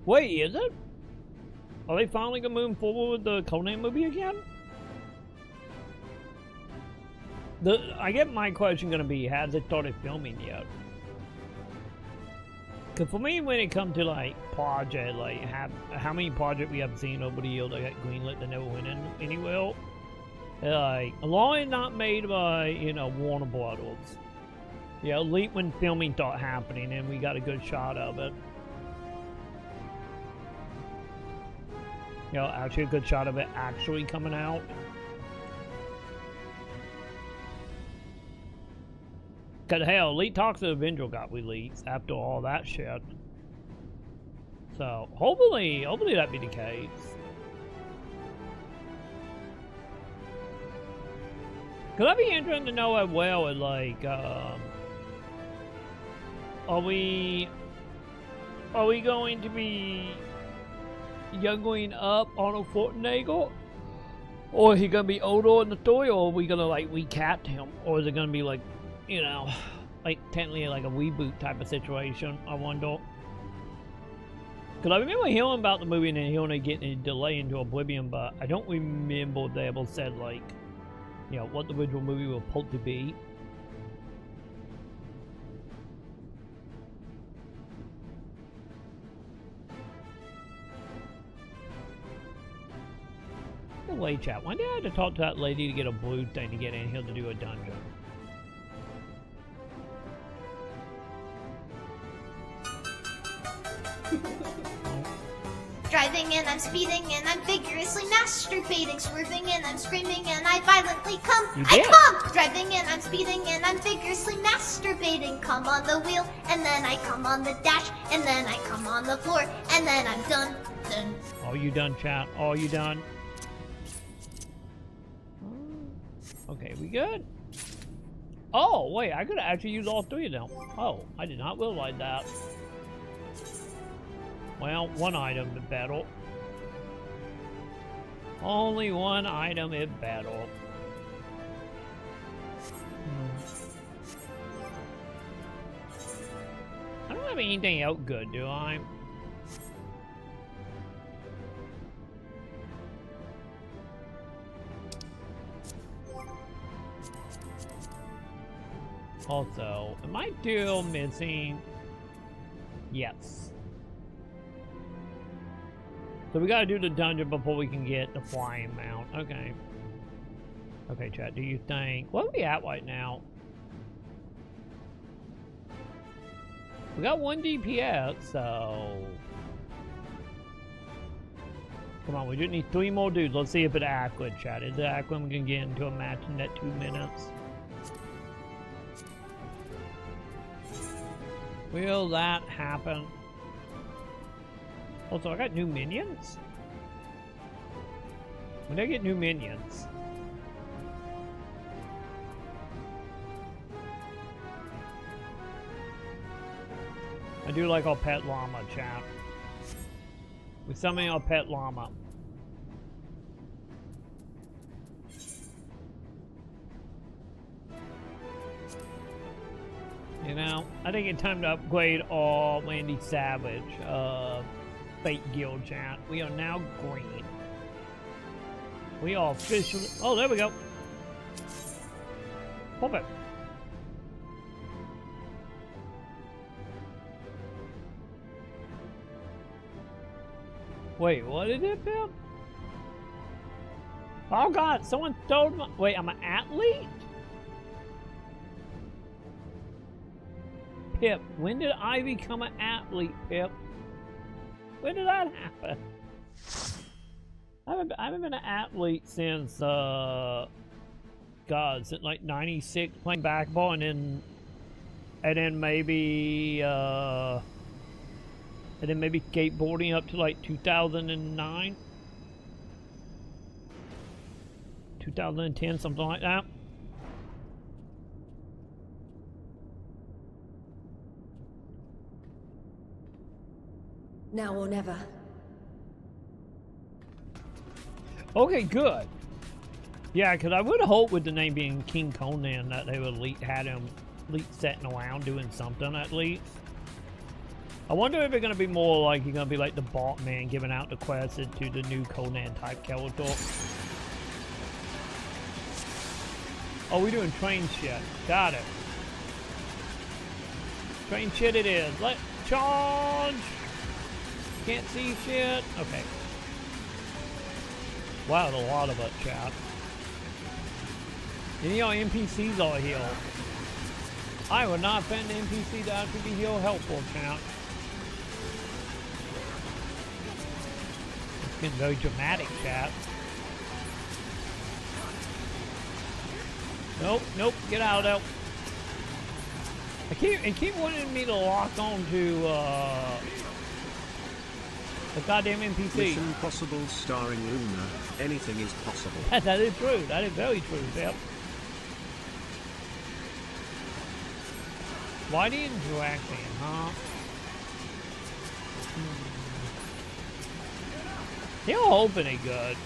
Wait, is it? Are they finally gonna move forward with the Conan movie again? I get my question gonna be, has it started filming yet? Cause for me, when it comes to like project, like how many projects we have seen over the years that got greenlit that never went in anywhere, like as long as not made by, you know, Warner Brothers. Yeah, late when filming started happening and we got a good shot of it. You know, actually a good shot of it actually coming out. Cause hell, Elite Talks of Avenger got released after all that shit. So hopefully that'd be the case. Cause that'd be interesting to know as well as like, are we going to be youngling up Arnold Schwarzenegger? Or is he gonna be older in the story, or are we gonna like recast him? Or is it gonna be like, you know, like technically like a reboot type of situation, I wonder. Because I remember hearing about the movie and then hearing it getting a delay into Oblivion, but I don't remember if they ever said like, you know, what the original movie was supposed to be. Delay chat. One day I had to talk to that lady to get a blue thing to get in here to do a dungeon.
Driving and I'm speeding and I'm vigorously masturbating, swerving and I'm screaming and I violently come. I come! Driving and I'm speeding and I'm vigorously masturbating. Come on the wheel and then I come on the dash and then I come on the floor and then I'm done. Done.
All you done, chat? All you done? Okay, we good? Oh, wait, I could actually use all three of them. Oh, I did not realize that. Well, one item in battle. Only one item in battle. I don't have anything else good, do I? Also, am I still missing? Yes. So we gotta do the dungeon before we can get the flying mount. Okay. Okay, chat, do you think... What are we at right now? We got 1 DPS, so... Come on, we just need 3 more dudes. Let's see if it's accurate, chat. Is it accurate? We can get into a match in that 2 minutes. Will that happen? Also, I got new minions? When did I get new minions? I do like our pet llama, chat. We summon our pet llama. You know, I think it's time to upgrade our Landy Savage, Fate Guild, chat. We are now green. We are officially... Oh, there we go. Perfect. Wait, what is it, Pip? Oh God, someone stole my... Wait, I'm an athlete? Pip, when did I become an athlete, Pip? When did that happen? I haven't been an athlete since, God, since like 96 playing basketball and then maybe skateboarding up to like 2009? 2010, something like that.
Now or never.
Okay, good. Yeah, because I would hope with the name being King Conan that they would had him setting around doing something at least. I wonder if it's going to be more like he's going to be like the bot man giving out the quests to the new Conan type character. Oh, we're doing train shit. Got it. Train shit it is. Let's charge! Can't see shit. Okay. Wow, there's a lot of us, chat. Any of y'all NPCs are healed. I would not find the NPC that to be heal helpful, chat. It's getting very dramatic, chat. Nope, nope, get out of there. It keep wanting me to lock on to the goddamn NPC.
Mission Possible starring Luna. Anything is possible.
That is true. That is very true, yep. Why do you drag me, huh? You're hoping it good.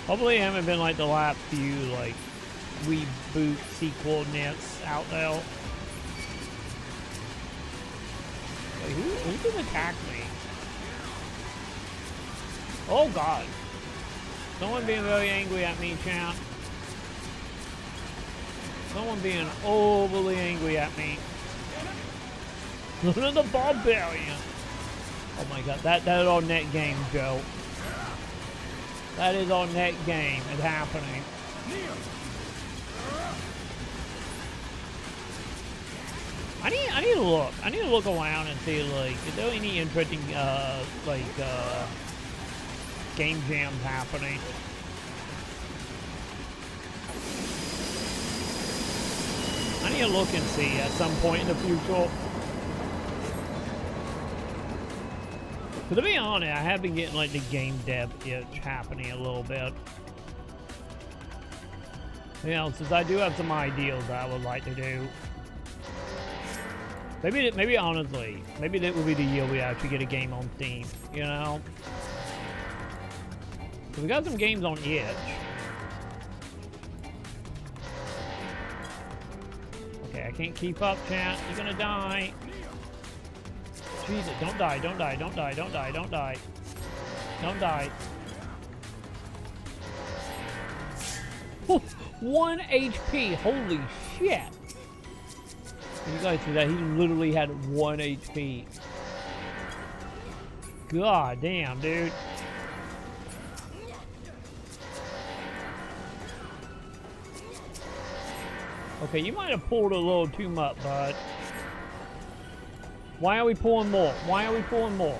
Hopefully it haven't been like the last few like reboot sequel nets out there. Wait, who can attack me? Oh God. Someone being very angry at me, champ. Someone being overly angry at me. Look at the barbarian. Oh my God, that is our net game, Joe. That is our net game. It's happening. I need to look. I need to look around and see, like, is there any interesting, game jams happening? I need to look and see at some point in the future. But to be honest, I have been getting, like, the game dev itch happening a little bit. You know, since I do have some ideas that I would like to do. Maybe honestly, maybe that would be the year we actually get a game on Steam, you know? We got some games on itch. Okay, I can't keep up, chat. You're gonna die. Jesus, don't die, don't die, don't die, don't die, don't die. Don't die. 1 HP, holy shit. You guys see that? He literally had 1 HP. God damn, dude. Okay, you might have pulled a little too much, bud. Why are we pulling more? Why are we pulling more?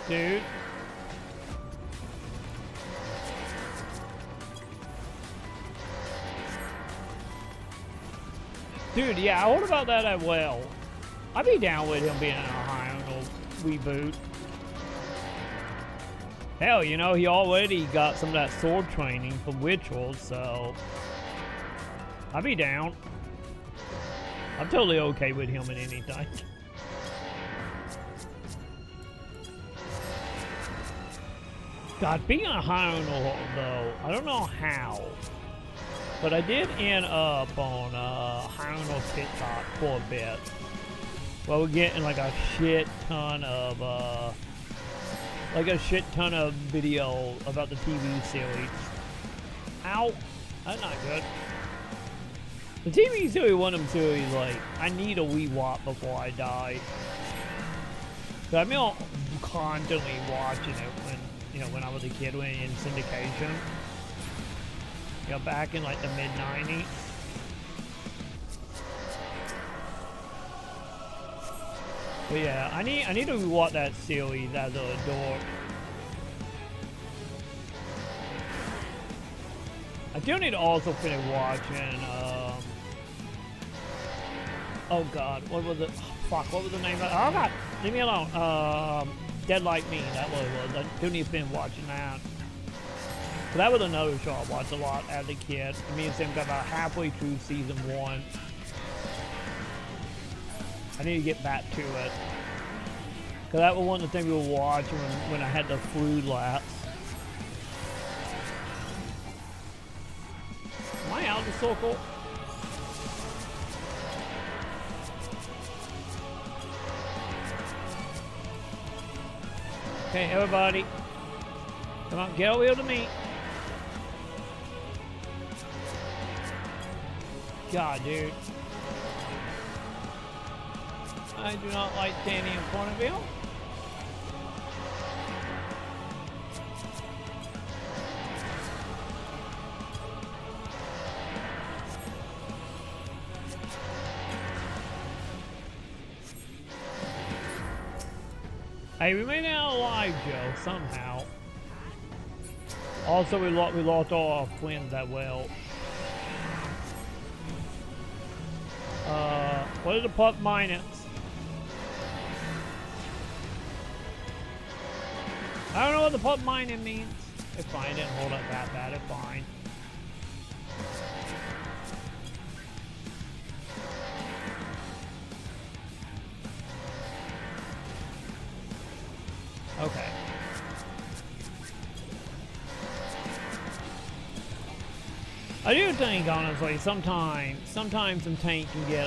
Dude. Dude, yeah, what about that as well? I'd be down with him being in a high-end reboot. Hell, you know, he already got some of that sword training from Rituals, so I'd be down. I'm totally okay with him in anything. God, being a high-end though, I don't know how. But I did end up on TikTok for a bit. Well, we're getting like a shit ton of video about the TV series. Ow, that's not good. The TV series, one of them series, like, I need a wee wop before I die. So I've been constantly watching it when I was a kid, when in syndication. You know, back in like the mid-90s. But yeah, I need to rewatch that series as an adult. I do need to also finish watching, oh god, what was it? Oh, fuck, what was the name of it? Oh god, leave me alone. Dead Like Me, that was it. I do need to finish watching that. So that was another show I watched a lot as a kid. Me and Sam got about halfway through season 1. I need to get back to it. Because that was one of the things we were watching when I had the flu lapse. Am I out of the circle? Okay, everybody. Come on, get over here to me. God, dude. I do not like standing in front of you. Hey, we made it out alive, Joe, somehow. Also, we lost all our friends that well. What are the pup minus? I don't know what the pup minus means. It's fine, it didn't hold up that bad, it's fine. Okay. I do think, honestly, sometimes some tank can get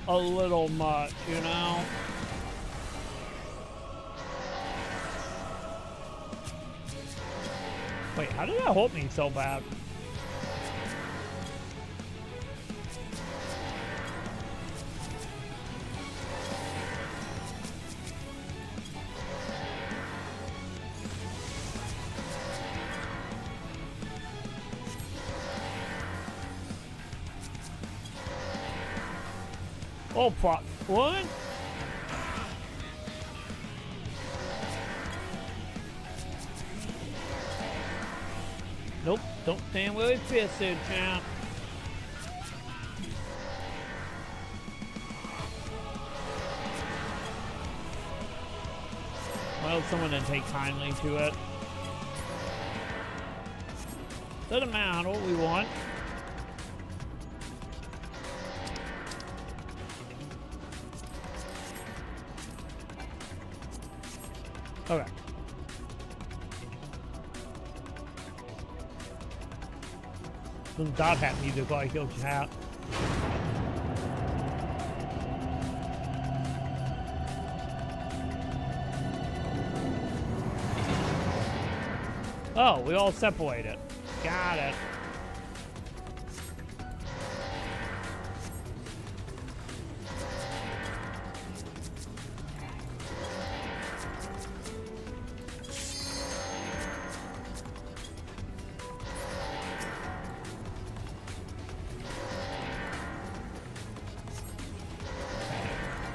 a little much, you know? Wait, how did that hold me so bad? Oh, fuck. What? Nope, don't stand where it's fisted, champ. Well, someone didn't take kindly to it. Doesn't matter what we want. Okay. Some dot hat music while I kill chat. Oh, we all separated. Got it.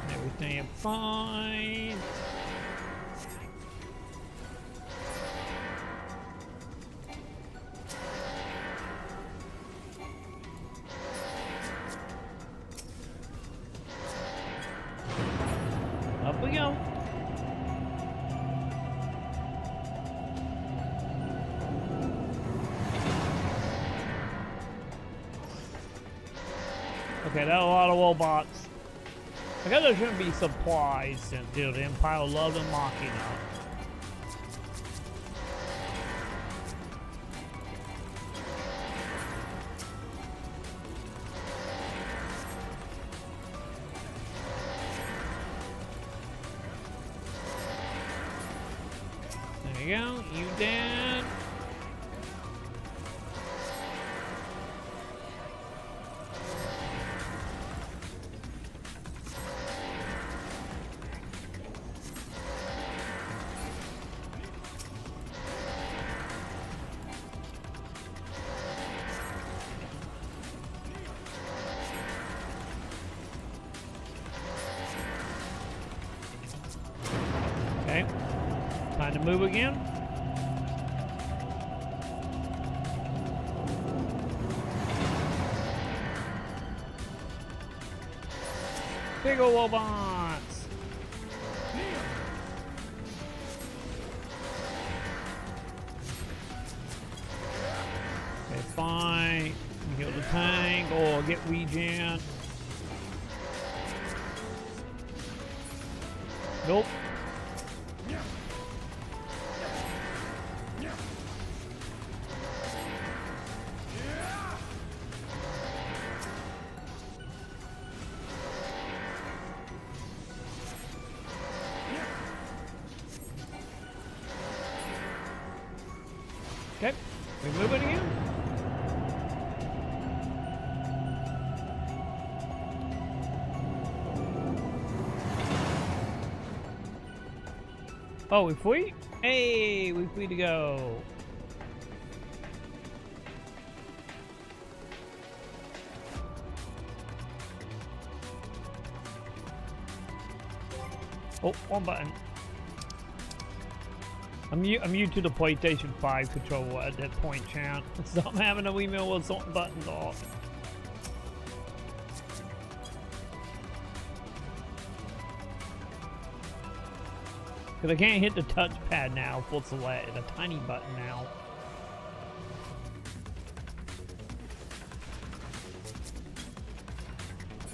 Everything fine. Up we go. Okay, that's a lot of robots. I guess there shouldn't be supplies since the Empire loved the Maconn. There you go, you dead. Okay, time to move again. Big ol' robots. Okay, fine. Heal the tank or get regen. Nope. Okay, we move it again. Oh, we free? Hey, we free to go. Oh, one button. I'm new to the PlayStation 5 controller at that point, chat. So I'm having a windmill with some buttons off. Because I can't hit the touchpad now full select. It's a tiny button now.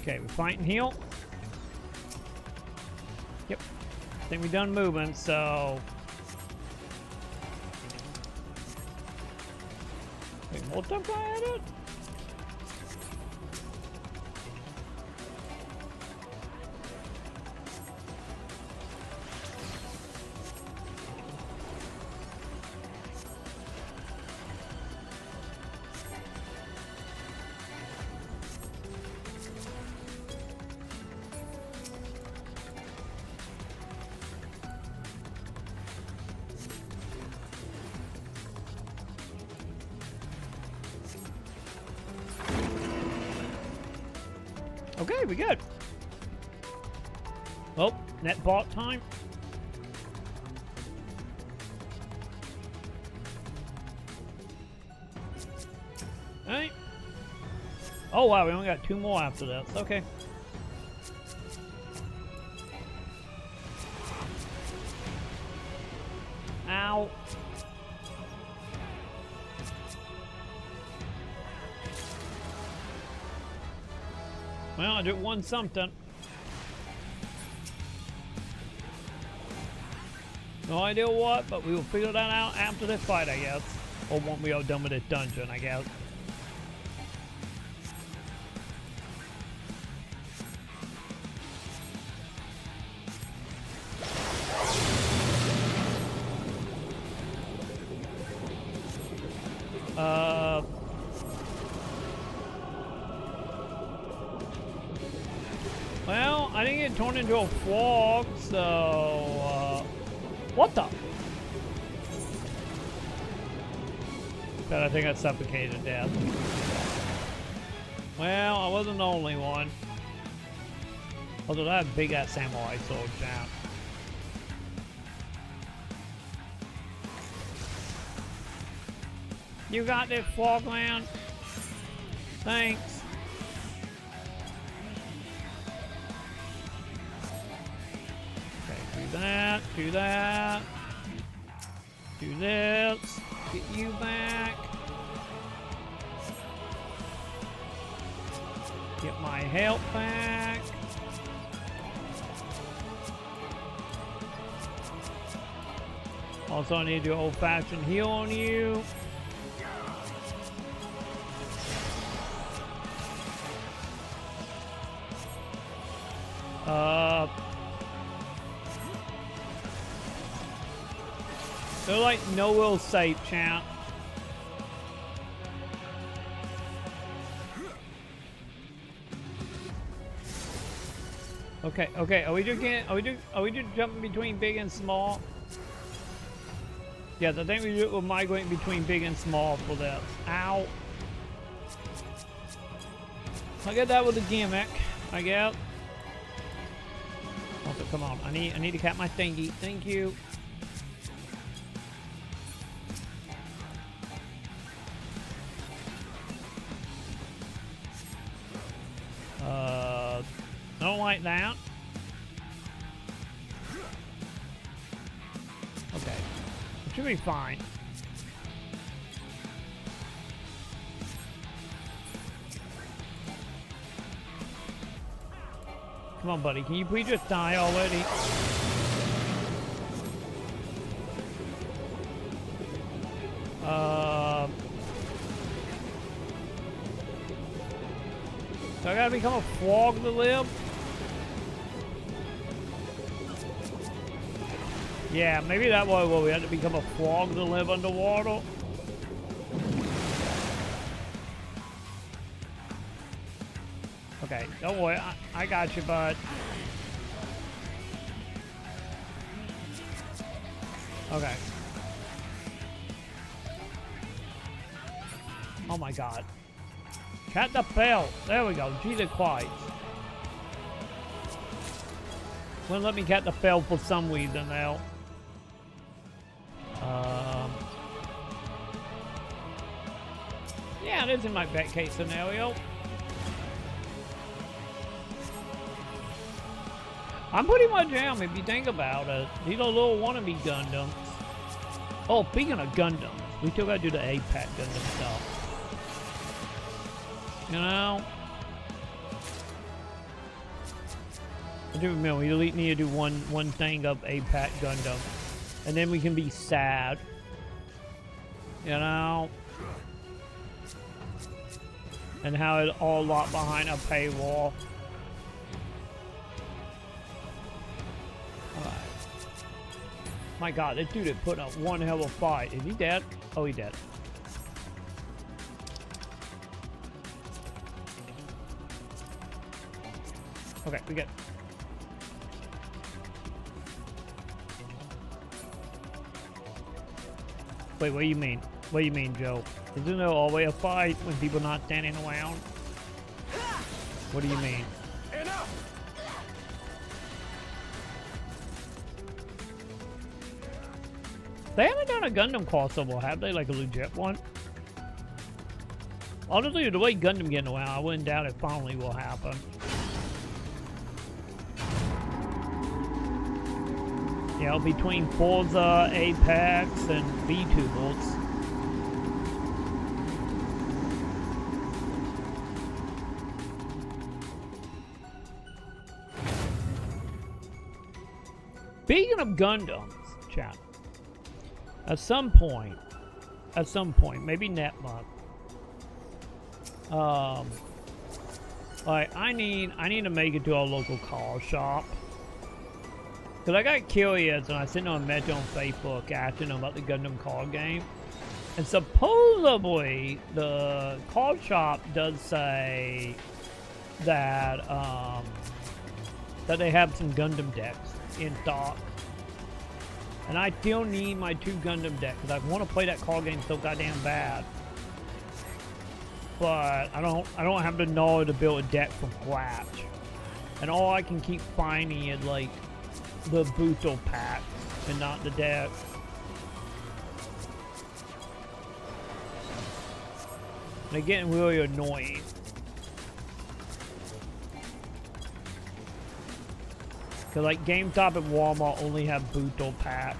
Okay, we're fighting heal. Yep. I think we're done moving, so... Wait, multiply at it? Okay, we good. Net bot time? Alright. Oh wow, we only got 2 more after this. Okay. Ow. Well, I just won something. No idea what, but we will figure that out after this fight, I guess. Or when we are done with this dungeon, I guess. Well, I didn't get turned into a frog, so, what the? But I think I suffocated to death. Well, I wasn't the only one. Although that big-ass samurai sword, champ. You got this, Frogman? Thanks. Okay, do that, do that. Do this. Get you back. Get my health back. Also, I need to do old-fashioned heal on you. They're like no real safe, champ. Okay, okay. Are we just jumping between big and small? Yes, I think we're migrating between big and small for this. Ow. I get that with a gimmick, I guess. Also, come on. I need to cap my thingy. Thank you. I don't like that. Okay. It should be fine. Come on, buddy. Can you please just die already? So I gotta become a frog to live? Yeah, maybe that way we had to become a frog to live underwater. Okay, don't worry, I got you, bud. Okay. Oh my god. Cat the bell. There we go. Jesus Christ. Wouldn't let me cat the bell for some reason now. Yeah, it is in my best case scenario. I'm pretty much am if you think about it. These are little wannabe Gundams. Oh, speaking of Gundams, we still gotta do the APAC Gundam stuff. You know? I do remember we need to do one thing of APAC Gundam. And then we can be sad. You know? And how it all locked behind a paywall. Alright. My god, this dude is putting up one hell of a fight. Is he dead? Oh, he's dead. Okay, we get. Wait, what do you mean? What do you mean, Joe? Isn't there always a fight when people not standing around? What do you mean? They haven't done a Gundam crossover, have they? Like a legit one? Honestly, the way Gundam getting around, I wouldn't doubt it finally will happen. You know, between Forza, Apex, and VTubers. Speaking of Gundams, chat, at some point, maybe next month, like I need to make it to our local car shop. Cause I got curious and I sent on a message on Facebook asking them about the Gundam car game. And supposedly the car shop does say that that they have some Gundam decks in stock. And I still need my 2 Gundam decks because I want to play that car game so goddamn bad. But I don't have the knowledge to build a deck from scratch. And all I can keep finding is like the booster packs and not the deck. They're getting really annoying. Cause like GameStop and Walmart only have booster packs.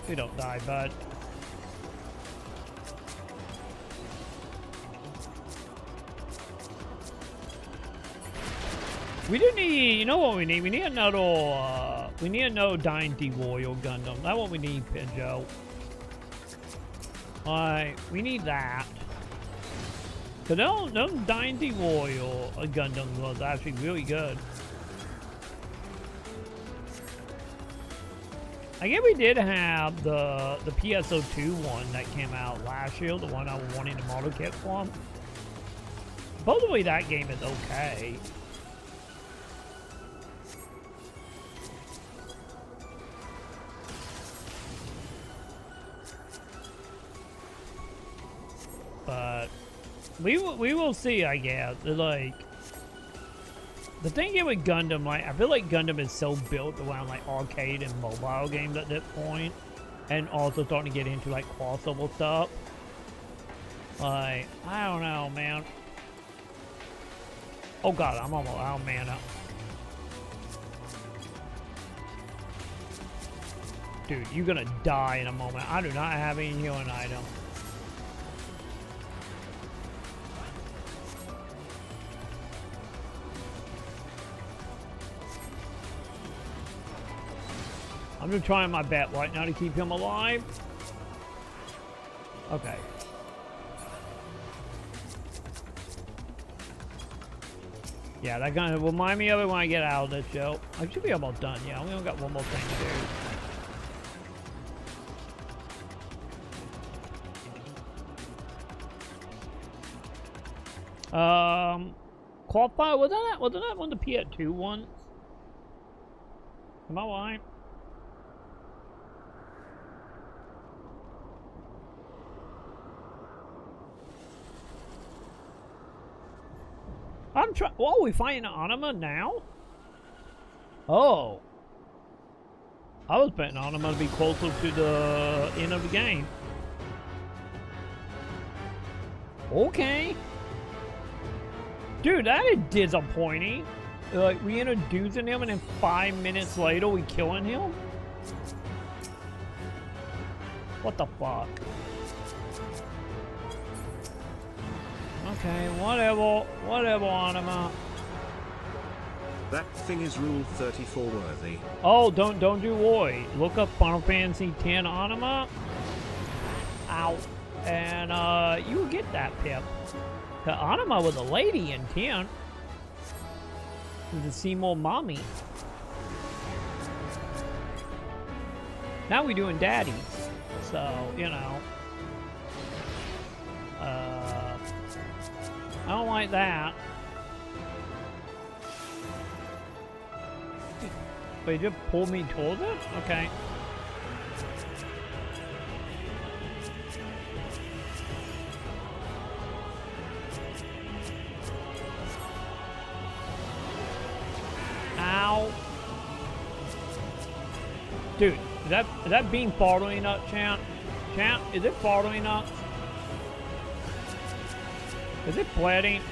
We don't die, bud. We do need, you know what we need? We need another, Dynasty Royal Gundam. That's what we need, Pinjo. We need that. Cause those Dynasty Royal Gundams was actually really good. I guess we did have the PSO2 one that came out last year, the one I was wanting the model kit from. Supposedly that game is okay. But we will see, I guess. Like, the thing here with Gundam, like, I feel like Gundam is so built around, like, arcade and mobile games at this point. And also starting to get into, like, crossover stuff. Like, I don't know, man. Oh, God, I'm almost out of mana. Dude, you're gonna die in a moment. I do not have any healing items. I'm just trying my best right now to keep him alive. Okay. Yeah, that kind of remind me of it when I get out of this show. I should be almost done. Yeah, we only got one more thing to do. Qualifier, wasn't that one of the PS2 ones? Am I lying? I'm trying. Oh, we fighting Anima now? Oh. I was betting Anima to be closer to the end of the game. Okay. Dude, that is disappointing. Like, we introducing him and then 5 minutes later we killing him? What the fuck? Okay, whatever, Anima.
That thing is Rule 34 worthy.
Oh, don't do Roy. Look up Final Fantasy X Anima. Ow. And you will get that pip. The Anima was a lady in 10. To see more mommy. Now we doing daddies. So, you know. I don't like that. But he just pulled me towards it? Okay. Dude, is that beam following up, Champ? Champ, is it following up? Is it flooding?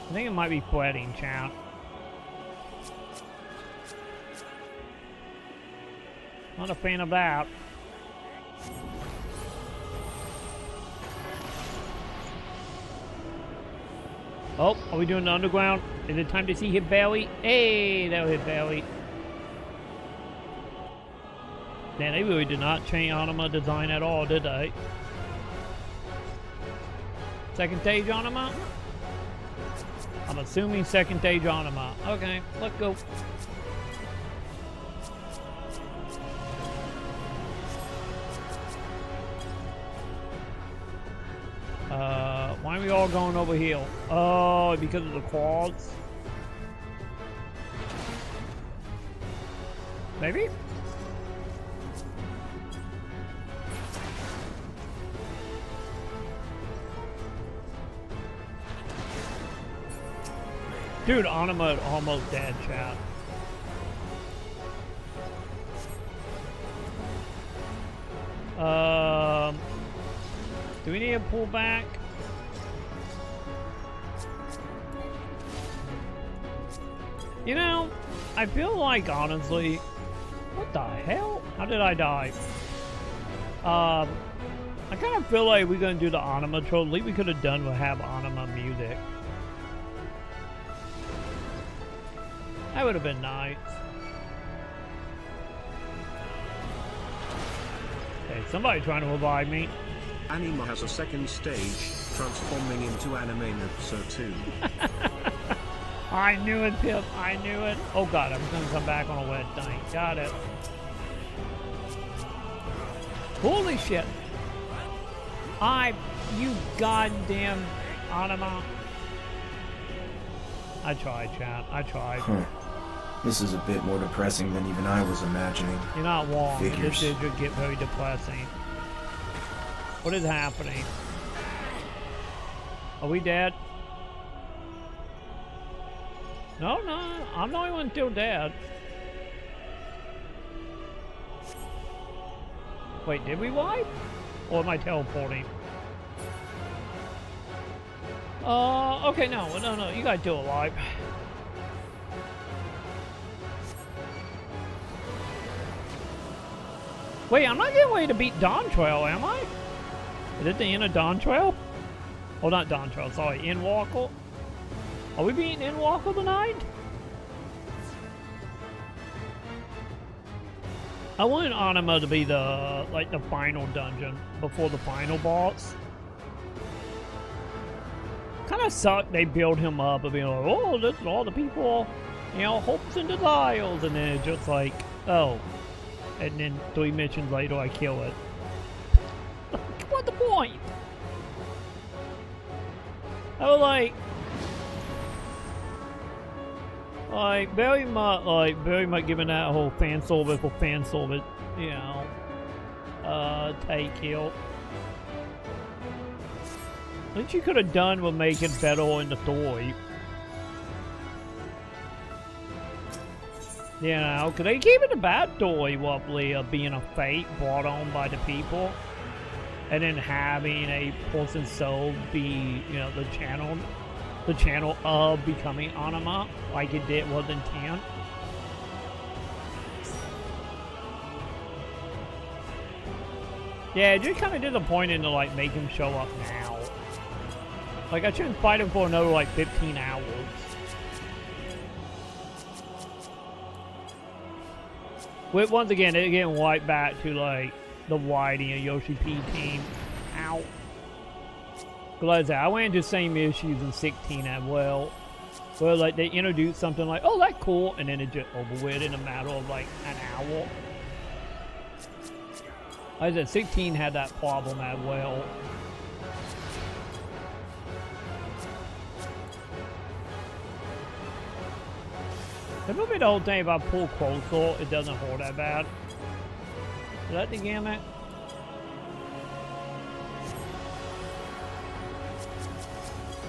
I think it might be flooding, Champ. Not a fan of that. Oh, are we doing the underground? Is it time to see hit belly? Hey, that'll hit belly. Man, they really did not change Anima design at all, did they? Second stage Anima? I'm assuming second stage Anima. Okay, let's go. Why are we all going over here? Oh, because of the quads? Maybe? Dude, Anima almost dead, chat. Do we need to pull back? You know, I feel like, honestly, what the hell? How did I die? I kind of feel like we're going to do the Anima troll. At least we could have done with have Anima music. That would have been nice. Hey, somebody trying to revive me.
Anima has a second stage, transforming into Anime Nupso 2.
I knew it, Pip. I knew it. Oh god, I'm gonna come back on a wet night. Got it. Holy shit. You goddamn Anima. I tried, chat. I tried.
Huh. This is a bit more depressing than even I was imagining.
You're not wrong.
Figures.
This did get very depressing. What is happening? Are we dead? No, I'm not even still dead. Wait, did we wipe? Or am I teleporting? Okay, no, you guys still alive. Wait, I'm not getting ready to beat Dawn Trail, am I? Is it the end of Dawn Trail? Oh, not Dawn Trail, sorry, Endwalker. Are we beating Endwalker tonight? I want Anima to be the final dungeon before the final boss. Kind of sucked they build him up and be like, oh, this is all the people, hopes and desires, and then it's just like, oh. And then 3 missions later, I kill it. What's the point? I was very much giving that whole fan service for fan service, take kill. I think you could have done with making better in the story. Because they keep it a bad story, roughly, of being a fate brought on by the people. And then having a person's soul be, the channel of becoming Anima, like it did was intent. Yeah, just kind of disappointing to, make him show up now. I shouldn't fight him for another, 15 hours. Once again, they're getting wiped back to, the Whitey and Yoshi P team. Ow. Glad I went into the same issues in 16 as well. Where, they introduced something like, oh, that's cool, and then it just over with in a matter of, an hour. Like I said, 16 had that problem as well. That movie, the whole thing about pull closer, it doesn't hold that bad. Is that the gimmick?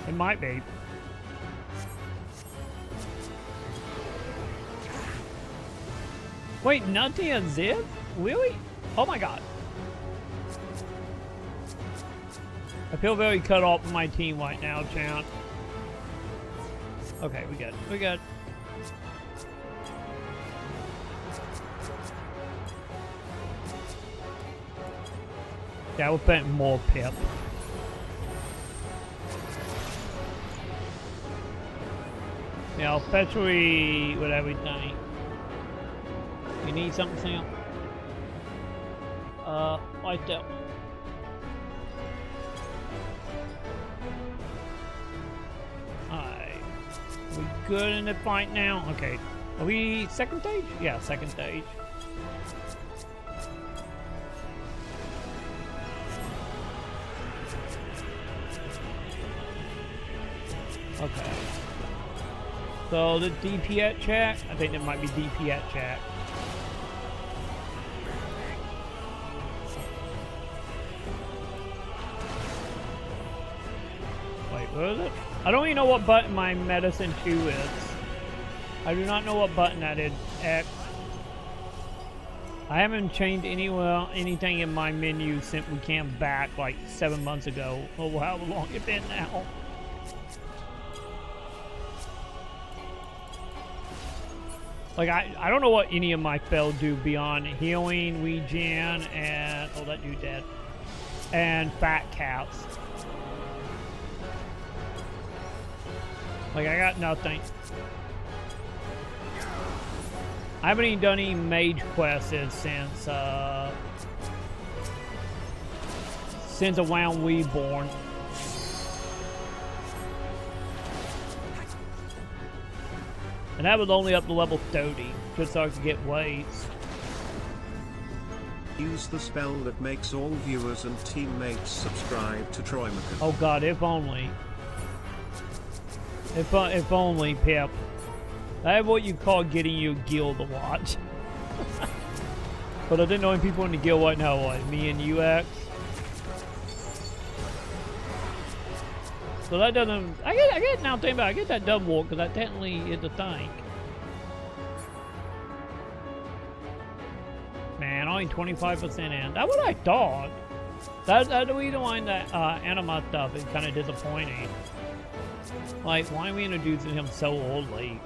It might be. Wait, nothing and zip? Really? Oh my god. I feel very cut off from my team right now, chat. Okay, we good. We good. Yeah, we're putting more pip. Yeah, especially with everything. You need something, Sam? Right there. Alright. We good in the fight now? Okay. Are we second stage? Yeah, second stage. Okay. So the DP at chat? I think there might be DP at chat. Wait, where is it? I don't even know what button my medicine 2 is. I do not know what button that is. X. I haven't changed anything in my menu since we came back like 7 months ago. Oh, how long it's been now? Like, I don't know what any of my spells do beyond healing, regen, and... Oh, that dude dead. And fat cats. Like, I got nothing. I haven't even done any mage quests since around Reborn. And that was only up to level 30, just so I could get weights.
Use the spell that makes all viewers and teammates subscribe to Troy Maconn.
Oh god, if only. If only, Pip. That's what you call getting your guild to watch. But I didn't know any people in the guild right now, what? Me and UX? So that doesn't... I get now thinking about it, I get that double walk, because that technically is a thing. Man, only 25% in. That's what I thought. That's the reason why that anima stuff is kind of disappointing. Like, why are we introducing him so early?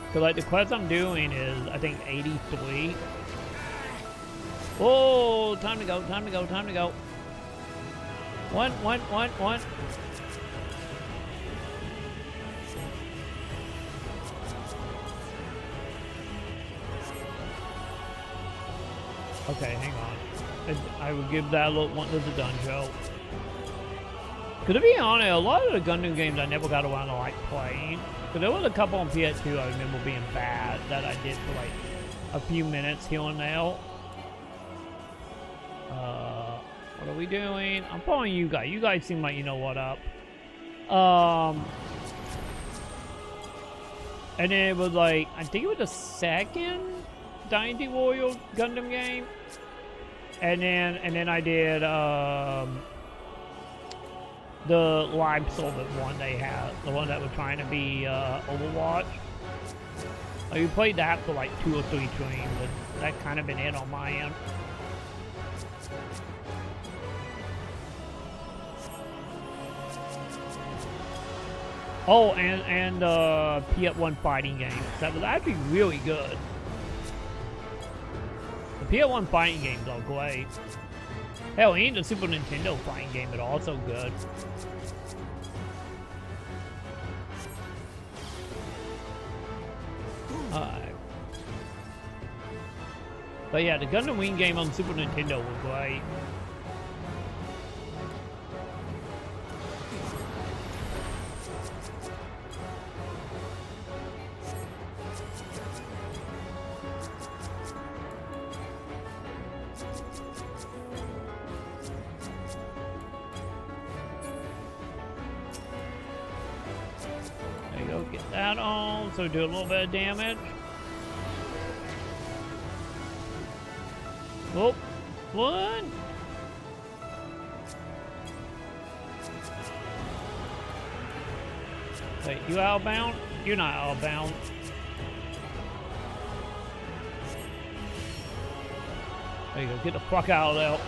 Because, like, the quest I'm doing is, I think, 83. Oh, time to go, time to go, time to go. One. Okay, hang on. I would give that a little one to the dungeon. Because to be honest, a lot of the Gundam games I never got around to like playing. Because there was a couple on PS2 I remember being bad that I did for like a few minutes here and there. What are we doing? I'm following you guys. You guys seem like you know what up. And then it was like, I think it was the second Dynasty Warrior Gundam game. And then I did the live service one they had, the one that was trying to be Overwatch. Like, we played that for like 2 or 3 streams, and that kind of been it on my end. Oh, and FF14 fighting games. That'd be really good. The FF14 fighting games are great. Hell, even the Super Nintendo fighting game is also good. Alright. But yeah, the Gundam Wing game on Super Nintendo was great. Get that on, so do a little bit of damage. Oh, one. Wait, you outbound? You're not outbound. There you go, get the fuck out of there.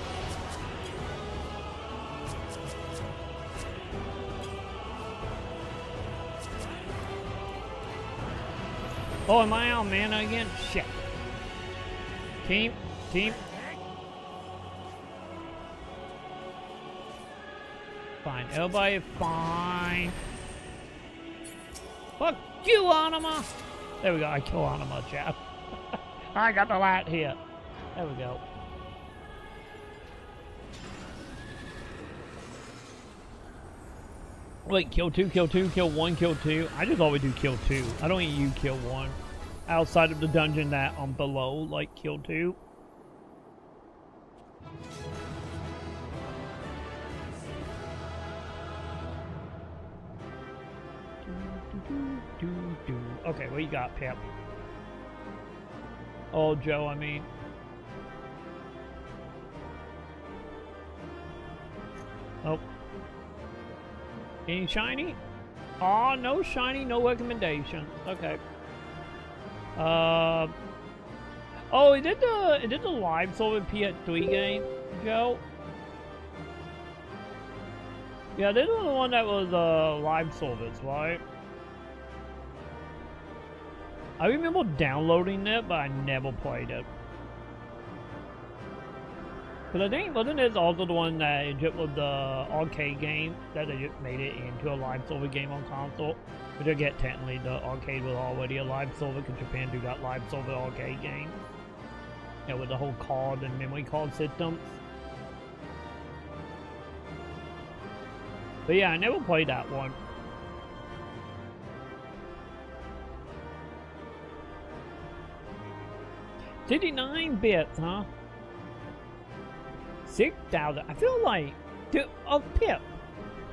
Oh, am I on mana again? Shit. Team. Fine, everybody fine. Fuck you, Anima! There we go, I kill Anima, chat. I got the light here. There we go. Wait, kill 2, kill 2, kill 1, kill 2. I just always do kill 2. I don't even kill 1. Outside of the dungeon that I'm below, like kill 2. Okay, what you got, Pip? Oh, Joe, I mean. Oh. Any shiny? Aw, no shiny, no recommendation. Okay. Oh, it did the live solve PS3 game, Joe? Yeah, this was the one that was live service, right? I remember downloading it, but I never played it. But I think, wasn't this also the one that it was the arcade game that they just made it into a live server game on console? But I get technically the arcade was already a live server because Japan do got live server arcade games. Yeah, with the whole card and memory card systems. But yeah, I never played that one. $59 bits, huh? 6,000. I feel like, dude, Pip.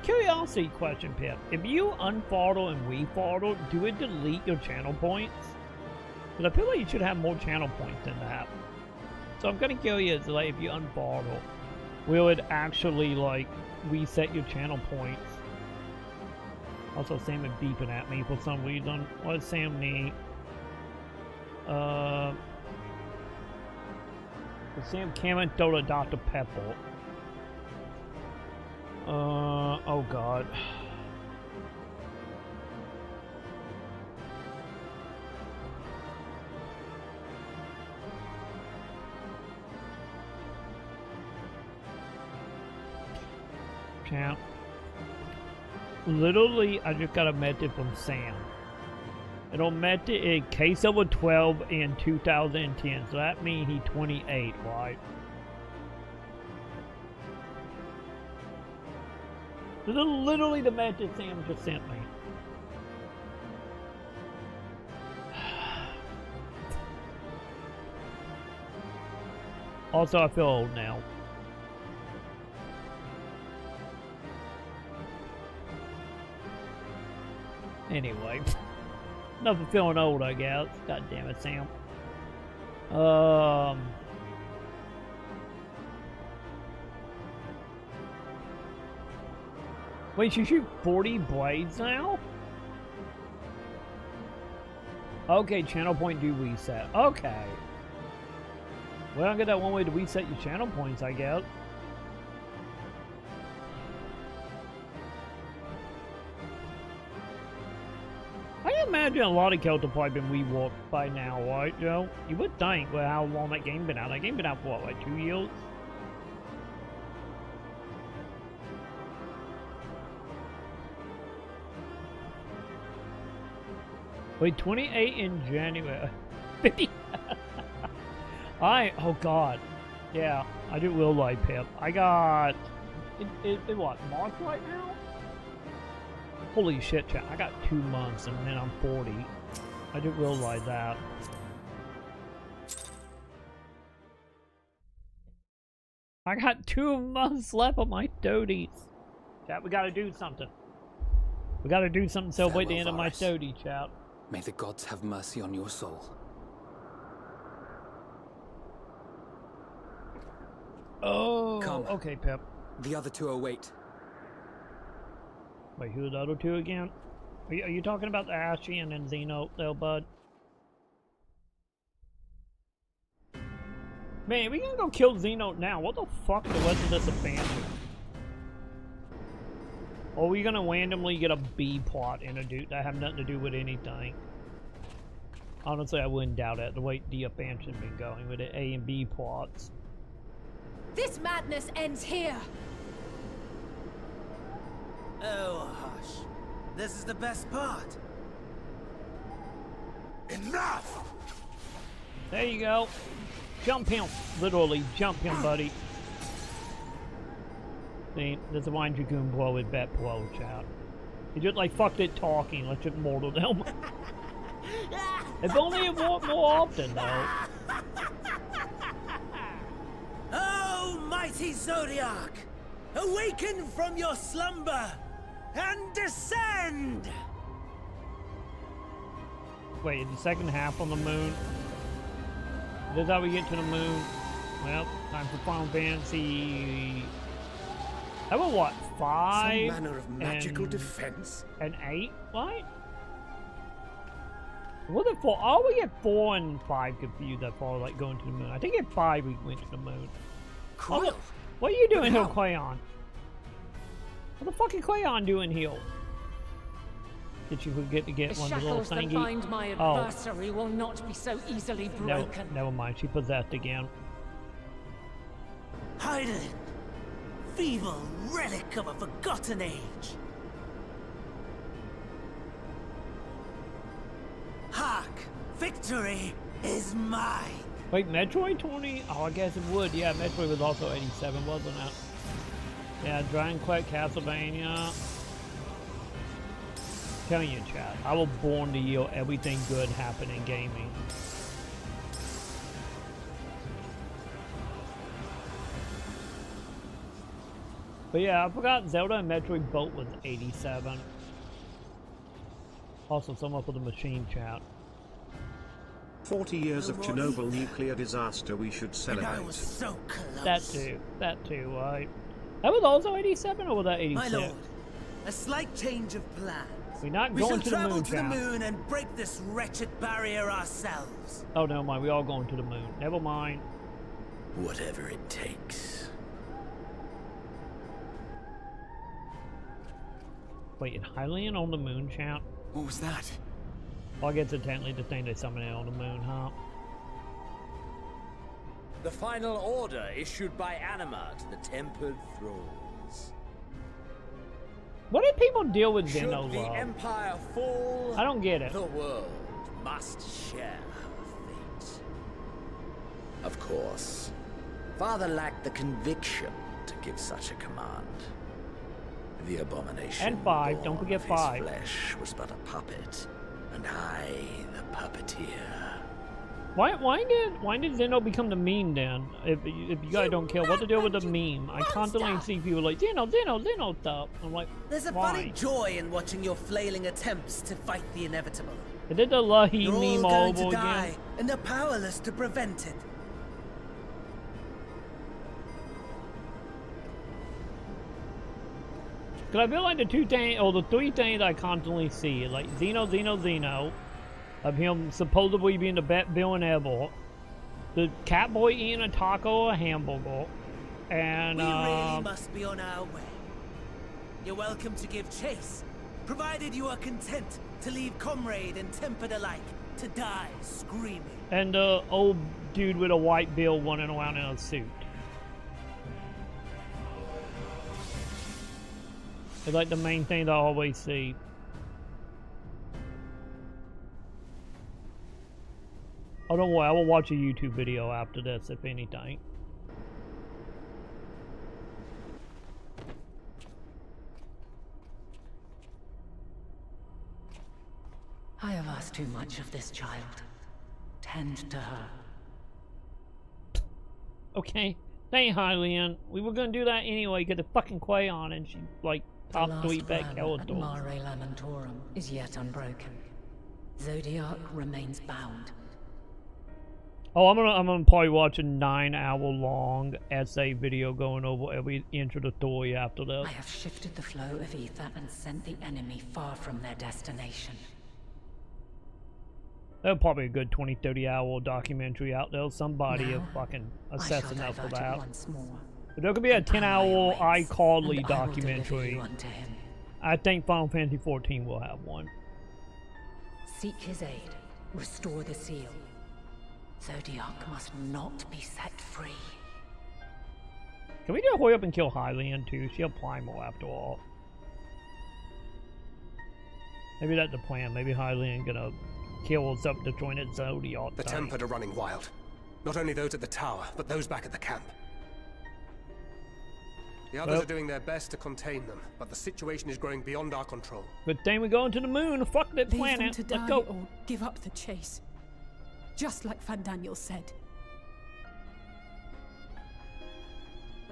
Curiosity question, Pip. If you unfollow and refollow, do it delete your channel points? Because I feel like you should have more channel points than that. So I'm kind of curious, like, if you unfollow, will it actually, like, reset your channel points? Also, Sam is beeping at me for some reason. What does Sam need? Sam Cameron throw to Dr. Pepper. Oh god. Champ. Literally, I just got a message from Sam. It on met in case over 12 in 2010, so that means he's 28, right? This is literally the message Sam just sent me. Also, I feel old now. Anyway. Enough of feeling old, I guess. God damn it, Sam. Wait, you shoot 40 blades now? Okay, channel point do reset. Okay. Well, I get that one way to reset your channel points, I guess. I imagine a lot of characters probably been reworked by now, right, Joe? You would think, well, how long that game been out? That game been out for what, like 2 years? Wait, 28 in January. 50. Oh god. Yeah, I do will like Pip. I got... It what, March right now? Holy shit, chat. I got 2 months and then I'm 40. I didn't realize that. I got 2 months left of my doties. Chat, we gotta do something. We gotta do something to celebrate the end of my doty, chat.
May the gods have mercy on your soul.
Oh,
come.
Okay, Pip.
The other two await.
Wait, who are the other two again? Are you talking about the Ashy and then Xeno, though, bud? Man, we gonna go kill Xeno now. What the fuck the rest of this abandoned? Or are we gonna randomly get a B plot introduced that have nothing to do with anything? Honestly, I wouldn't doubt it. The way the expansion's been going with the A and B plots.
This madness ends here.
Oh, hush. This is the best part.
Enough!
There you go. Jump him. Literally, jump him, buddy. See, there's a Wine Dragoon blow with bet blow, chat. He just like fucked it talking, like just mortal them. If only it worked more often, though.
Oh, mighty Zodiac! Awaken from your slumber and descend!
Wait, the second half on the moon? This is how we get to the moon. Well, time for Final Fantasy. That was what, 5?
Some manner of magical defense?
And 8? What? Was it 4? Oh, we get 4 and 5 confused that far, like going to the moon. I think at 5 we went to the moon.
Cool.
Oh, what are you doing here, Crayon? What the fuck is Crayon doing here? Did you forget to get
The
one of the little
shackles that
thingy?
bind my adversary will not be so easily
No,
broken.
never mind. She possessed again.
Hyden! Feeble relic of a forgotten age! Hark! Victory is mine!
Wait, Metroid 20? Oh, I guess it would. Yeah, Metroid was also 87, wasn't it? Yeah, Dragon Quest, Castlevania. Telling you, chat, I was born to yield everything good happen in gaming. But yeah, I forgot Zelda and Metroid both was 87. Also, someone for the machine chat.
40 years of Chernobyl nuclear disaster we should celebrate.
I was so close.
That too, right? That was also 87 or was that 86?
My lord, a slight change of plans.
We're not
We
going
shall
to the
travel
moon,
to the
chat.
moon and break this wretched barrier ourselves.
Oh, never mind. We all going to the moon. Never mind.
Whatever it takes.
Wait, in Hylian on the moon, chat?
What was that?
Well, I guess it's technically the thing they summoned on the moon, huh?
The final order issued by Anima to the Tempered Thralls.
What did people deal with
Should
Xeno
the
love?
Empire fall,
I don't get it.
the world must share her fate. Of course, Father lacked the conviction to give such a command. The abomination
And 5, don't
born
forget
of
5.
His flesh was but a puppet, and I the puppeteer.
Why did Xeno become the meme then? If you guys don't care, what's the deal with the meme? I constantly see people like Xeno stuff. I'm like,
There's a
why?
funny joy in watching your flailing attempts to fight the inevitable.
Is it the Lahi
You're
meme
all
all
going
over
to die,
again?
and they're powerless to prevent it.
Cause I feel like the 2 things, or the 3 things I constantly see, like Xeno, of him supposedly being the best villain ever, the Catboy eating a taco or a hamburger, and
We really must be on our way. You're welcome to give chase, provided you are content to leave comrade and tempered alike to die screaming.
and the old dude with a white bill running around in a suit. It's like the main thing that I always see. Oh, don't worry, I will watch a YouTube video after this, if anything.
I have asked too much of this child. Tend to her.
Okay, thank Hylian. We were gonna do that anyway, get the fucking Quayon and she, like,
The
top
last
3 back
plan
hell
at
door.
Mare Lamentorum is yet unbroken. Zodiac remains bound.
Oh, I'm gonna probably watch a 9-hour-long essay video going over every inch of the story after this.
I have shifted the flow of ether and sent the enemy far from their destination.
There's probably a good 20-30 hour documentary out there. Somebody
Now,
is fucking
I
assessing
shall
that for
divert it
that.
once more.
But there could be a 10-hour
awaits,
iCarly
and I will deliver
documentary.
you unto him.
I think Final Fantasy 14 will have one.
Seek his aid. Restore the seal. Zodiac must not be set free.
Can we just hurry up and kill Hylian too? She'll primal after all. Maybe that's the plan. Maybe Hylian gonna kill us up to join its Zodiac.
The Tempered are running wild. Not only those at the tower, but those back at the camp. The others are doing their best to contain them, but the situation is growing beyond our control.
Good thing we're going to the moon. Fuck that
Leave
planet.
them to
Let's
die
go.
or give up the chase. Just like Van Daniel said.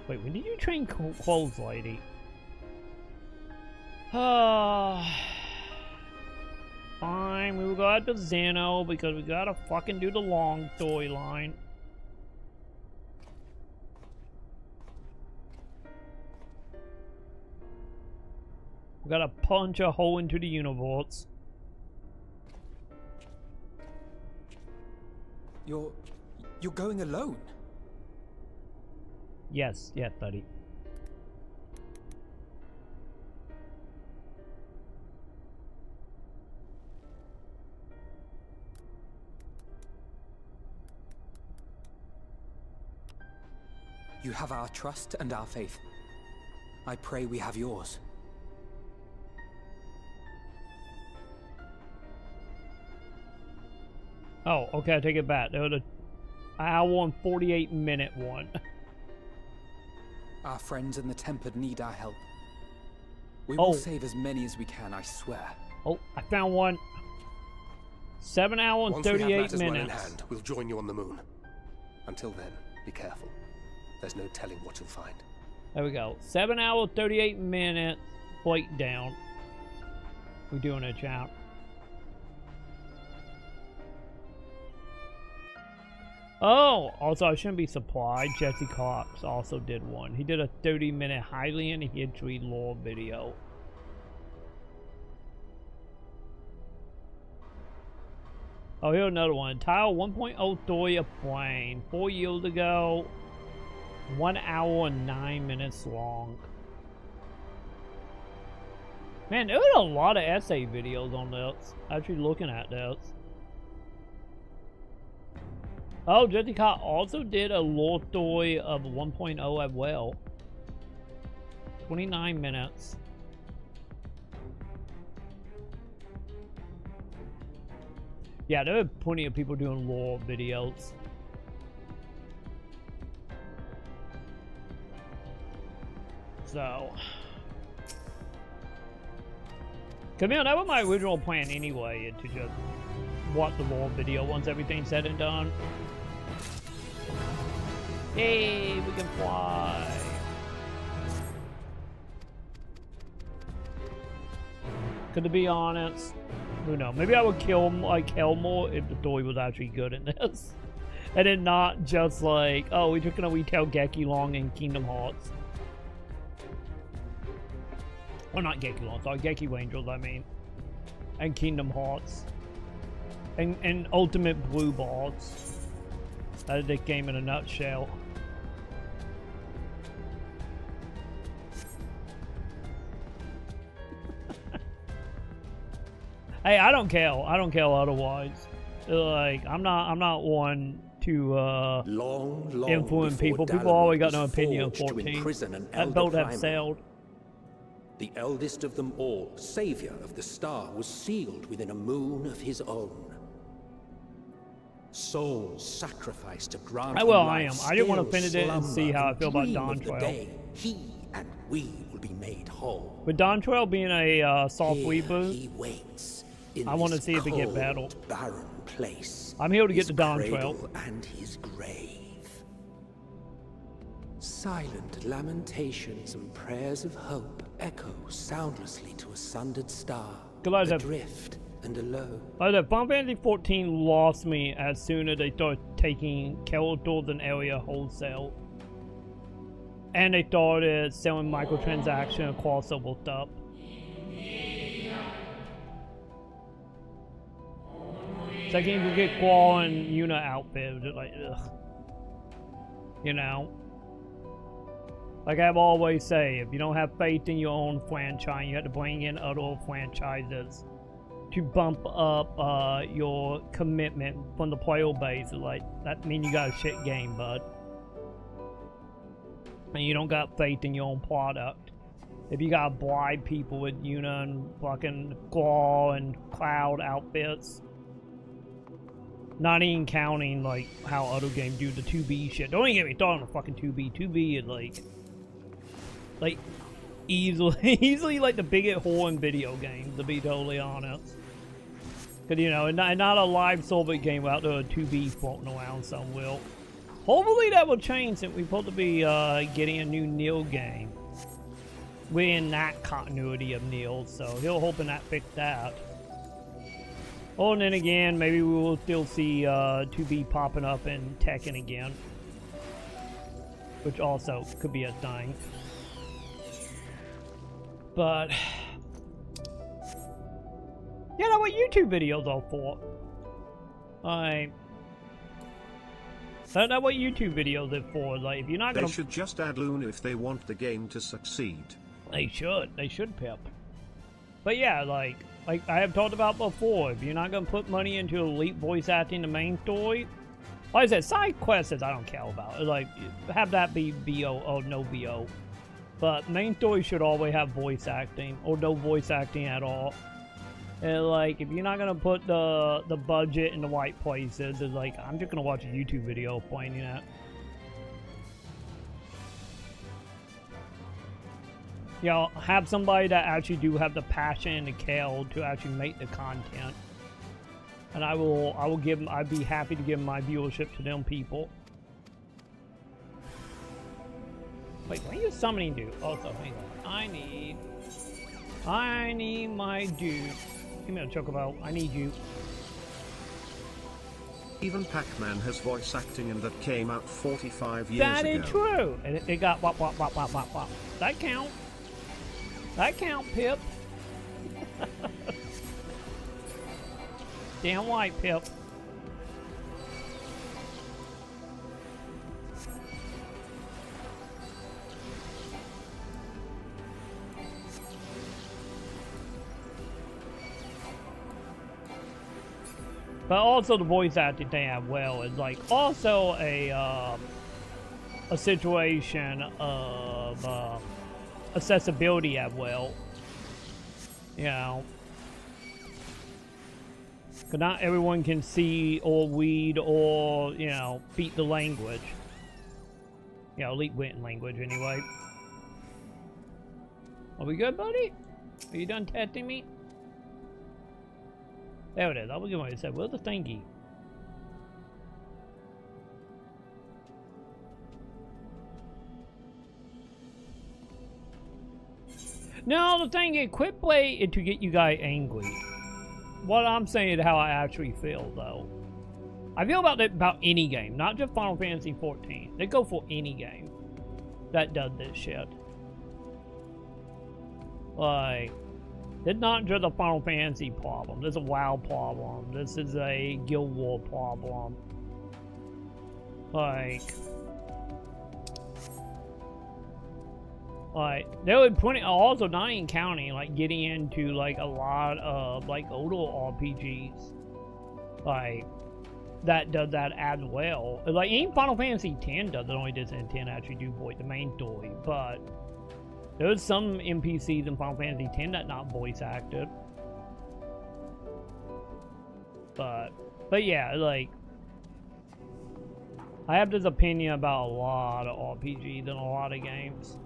Wait, when did you train Clothes Lady? Fine, we will go out to Xeno because we gotta fucking do the long storyline. We gotta punch a hole into the universe.
You're going alone?
Yes, buddy.
You have our trust and our faith. I pray we have yours.
Oh, okay, I take it back. There was an hour and 48-minute one.
Our friends in the Tempered need our help. We will save as many as we can, I swear.
Oh, I found one. 7 hours and 38
Once we have matters
minutes.
well in hand, we'll join you on the moon. Until then, be careful. There's no telling what you'll find.
There we go. 7 hours, 38 minutes. Breakdown. We're doing it, chat. Oh, also I shouldn't be surprised. Jesse Cox also did one. He did a 30-minute Hylian history lore video. Oh, here's another one. Tile 1.03 a plane. 4 years ago. 1 hour and 9 minutes long. Man, there was a lot of essay videos on this. Actually looking at this. Oh, Jessica also did a lore story of 1.0 as well. 29 minutes. Yeah, there are plenty of people doing lore videos. So, come on, that was my original plan anyway, to just watch the lore video once everything's said and done. Hey, we can fly. To be honest, who knows? Maybe I would kill him like Elmore if the story was actually good in this. And then not just like, oh, we're just gonna retell Geki Long in Kingdom Hearts. Well, not Geki Long, sorry, Geki Rangers, I mean. And Kingdom Hearts. And Ultimate Blue Balls. That is the game in a nutshell. Hey, I don't care. I don't care otherwise. Like, I'm not one to influence people. People always got no opinion of 14. That boat have sailed.
The eldest of them all, savior of the star, was sealed within a moon of his own. Souls sacrificed to grant him
I am.
life
I didn't want to
still
finish it and see how I feel about
dream
Dawn
of the
Trail.
day he and we will be made whole.
With Dawn Trail being a soft
Here
reboot,
he waits in
I want to
this
see if it get
cold,
battled.
barren place.
I'm here to get
his
the Dawn
cradle
Trail.
and his grave. Silent lamentations and prayers of hope echo soundlessly to a sundered star, adrift and alone.
Final Fantasy 14 lost me as soon as they started taking characters and area wholesale. And they started selling microtransaction and crossover stuff. Second, you get Claw and Yuna outfit. Just like, ugh. You know? Like I've always say, if you don't have faith in your own franchise, you have to bring in other franchises to bump up your commitment from the player base. Like, that means you got a shit game, bud. And you don't got faith in your own product. If you gotta bribe people with Yuna and fucking Claw and Cloud outfits. Not even counting, like, how other games do the 2B shit. Don't even get me started on the fucking 2B. 2B is, like, easily, like, the biggest whore in video games, to be totally honest. Because, you know, not a live Soviet game without the 2B floating around somewhere. Hopefully that will change since we're supposed to be getting a new Neil game. We're in that continuity of Neil, so he'll hoping that fix that. Oh, and then again, maybe we will still see 2B popping up in Tekken again. Which also could be a thing. But yeah, that's what YouTube videos are for. That's what YouTube videos are for. Like, if you're not gonna,
they should just add Luna if they want the game to succeed.
They should, Pip. But yeah, like I have talked about before, if you're not gonna put money into elite voice acting the main story, like I said, side quests I don't care about. Like, have that be BO or no BO. But main story should always have voice acting, or no voice acting at all. And like, if you're not gonna put the budget in the right places, it's like, I'm just gonna watch a YouTube video pointing at. You know, have somebody that actually do have the passion and the care to actually make the content. And I'd be happy to give my viewership to them people. Wait, what are you summoning dude? Also, hang on. I need my dude. Give me a chocobo. I need you.
Even Pac-Man has voice acting, and that came out 45 years ago.
That is true. And it got wop. That count. That count, Pip. Damn right, Pip. But also the voice acting they have well is like also a situation of accessibility as well. You know, because not everyone can see or read or, you know, speak the language. You know, elite written language anyway. Are we good, buddy? Are you done testing me? There it is. I was going to say, where's the thingy? No, the thing is, quit play is to get you guys angry. What I'm saying is how I actually feel, though. I feel about that about any game, not just Final Fantasy 14. They go for any game that does this shit. Like, it's not just a Final Fantasy problem. This is a WoW problem. This is a Guild War problem. Like, there was plenty, also not even counting, like, getting into, like, a lot of, like, older RPGs, like, that does that as well. Like, even Final Fantasy X does it, only does in 10 actually do voice the main story, but there's some NPCs in Final Fantasy X that not voice acted. But yeah, like, I have this opinion about a lot of RPGs and a lot of games.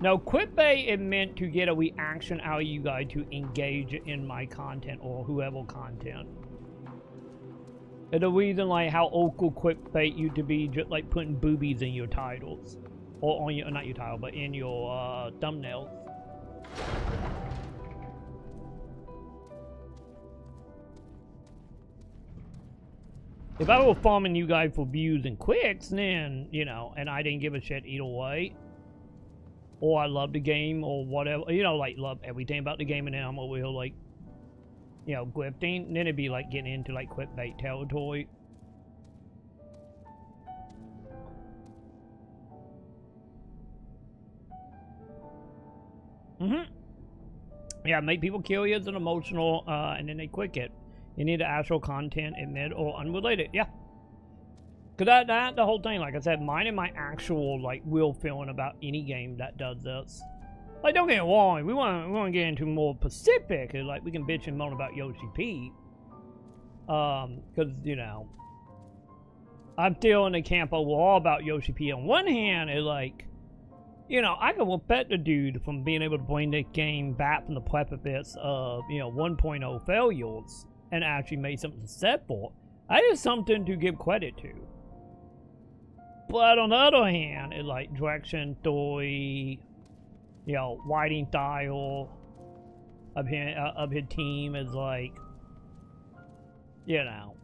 Now, quitbait is meant to get a reaction out of you guys to engage in my content or whoever content. And the reason, like, how old school quitbait used to be just like putting boobies in your titles. Or on your, not your title, but in your thumbnails. If I were farming you guys for views and clicks, then, you know, and I didn't give a shit either way. or I love the game, or whatever, you know, like love everything about the game, and then I'm over here like, you know, grifting, and then it'd be like getting into like clickbait territory. Yeah, make people curious and emotional, and then they click it. You need the actual content, admit or unrelated. Yeah. Cause that the whole thing, like I said, mine and my actual like real feeling about any game that does this. Like, don't get me wrong, we want to get into more specific, like we can bitch and moan about Yoshi P. Cause you know, I'm still in the camp overall about Yoshi P. On one hand, it's like, you know, I can respect the dude from being able to bring the game back from the precipice of, you know, 1.0 failures and actually make something set for. That is something to give credit to. But on the other hand, it's like direction, story, you know, writing style of his team is like, you know,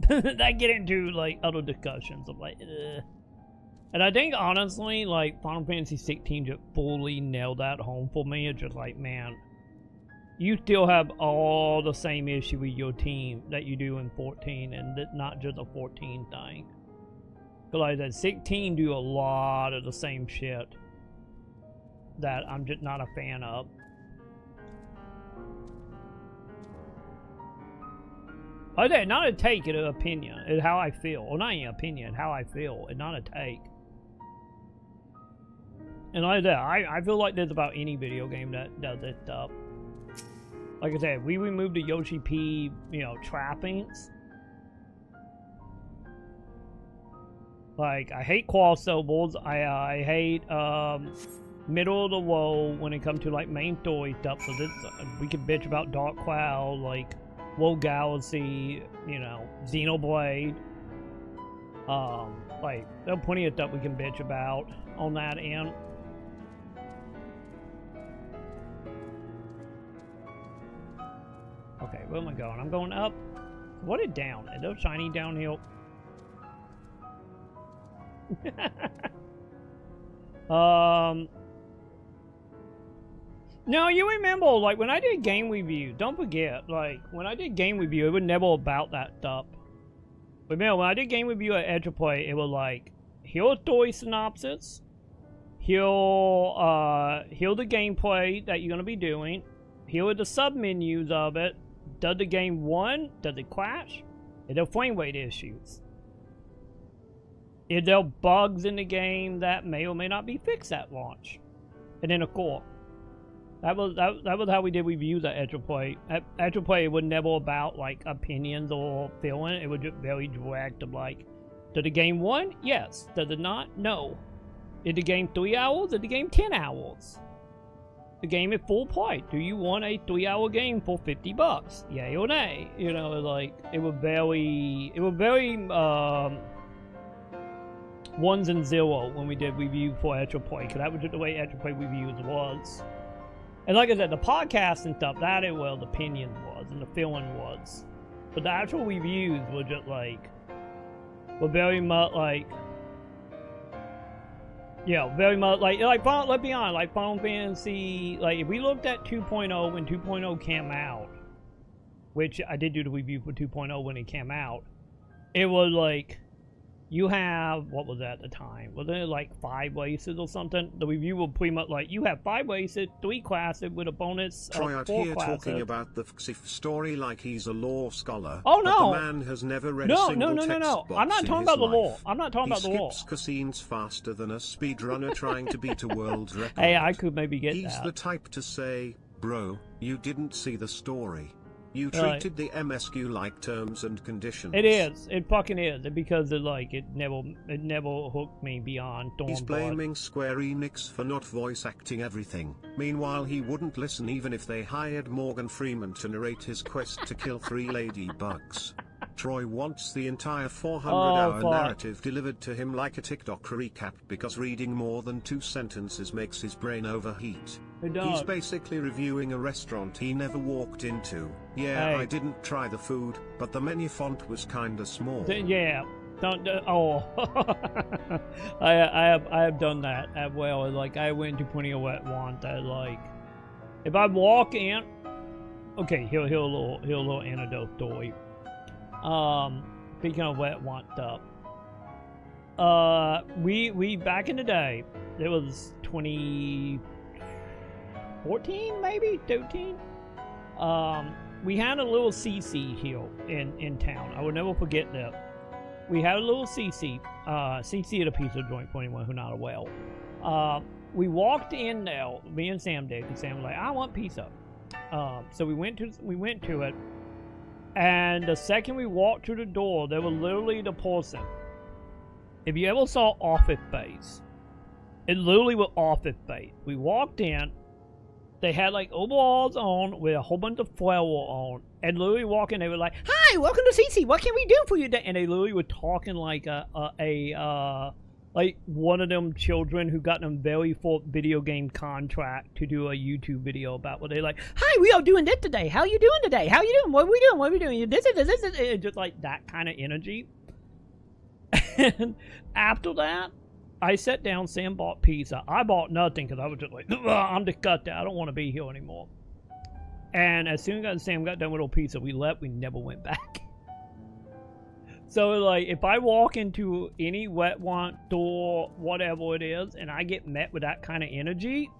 that get into like other discussions of like, And I think honestly, like Final Fantasy 16 just fully nailed that home for me. It's just like, man, you still have all the same issue with your team that you do in 14, and not just a 14 thing. But like that 16 do a lot of the same shit that I'm just not a fan of. Like that, not a take, it's an opinion. It's how I feel. Or not an opinion, how I feel. It's not a take. And like that, I feel like there's about any video game that does this stuff. Like I said, we removed the Yoshi P, you know, trappings. Like, I hate crossovers. I hate middle of the road when it comes to like main story stuff. So this, we can bitch about Dark Cloud, like World Galaxy, you know, Xenoblade. Like there's plenty of stuff we can bitch about on that end. Okay, where am I going? I'm going up. What is down? Is those shiny downhill? No, you remember, like, when I did game review, don't forget, like, when I did game review, it was never about that stuff. Remember, when I did game review at Edge of Play, it was like, here's a story synopsis, here's the gameplay that you're going to be doing, here are the sub-menus of it, does the game run, does it crash, is there frame rate issues? Is there bugs in the game that may or may not be fixed at launch? And then of course, that was how we did reviews at Edge of Play. At Edge of Play, it was never about like opinions or feeling. It was just very direct of like, did the game run? Yes. Does it not? No. Is the game 3 hours? Is the game 10 hours? The game is full price. Do you want a 3-hour game for $50? Yay or nay? You know, like it was very ones and zero when we did review for Edge of Play, because that was just the way Edge of Play reviews was. And like I said, the podcast and stuff, that it well, the opinion was and the feeling was, but the actual reviews were just like, were very much like, yeah, very much like let's be honest, like Final Fantasy, like if we looked at 2.0 when 2.0 came out, which I did do the review for 2.0 when it came out, it was like, you have, what was that at the time? Was it like 5 races or something? The review was pretty much like, you have 5 races, 3 classes with a bonus of 4
Try out here
classes.
talking about the FF story like he's a law scholar.
Oh no!
But the man has never read a single text box
I'm not
in
talking
his
about the law.
life.
I'm not talking about the law.
He skips cutscenes faster than a speedrunner trying to beat a world record.
Hey, I could maybe get
He's
that.
the type to say, bro, you didn't see the story. You
Right.
treated the MSQ like terms and conditions.
It is. It fucking is. Because it like it never hooked me beyond Stormblood.
He's blaming Square Enix for not voice acting everything. Meanwhile, he wouldn't listen even if they hired Morgan Freeman to narrate his quest to kill 3 ladybugs. Troy wants the entire 400-hour narrative delivered to him like a TikTok recap because reading more than 2 sentences makes his brain overheat. He's basically reviewing a restaurant he never walked into. Yeah,
Hey.
I didn't try the food, but the menu font was kinda small.
Yeah. Don't do, oh. I have done that as well. Like, I went to plenty of wet want that, like, if I walk in, okay, here a little anecdote story. Speaking of wet want stuff, we back in the day, it was 2014 maybe 13. We had a little CC here in town. I will never forget that. We had a little CC. CC at a pizza joint for anyone who not aware. We walked in there. Me and Sam did, because Sam was like, "I want pizza." So we went to it, and the second we walked through the door, there was literally the person. If you ever saw Office Space, it literally was Office Space. We walked in. They had like overalls on with a whole bunch of flour on, and literally walking, they were like, "Hi, welcome to CC. What can we do for you today?" And they literally were talking like like one of them children who got them very full video game contract to do a YouTube video about what they like. "Hi, we are doing this today. How you doing today? How you doing? What are we doing? What are we doing? This is just like that kind of energy." And after that, I sat down, Sam bought pizza. I bought nothing because I was just like, I'm disgusted. I don't want to be here anymore. And as soon as Sam got done with our pizza, we left. We never went back. So, like, if I walk into any wet want store, whatever it is, and I get met with that kind of energy,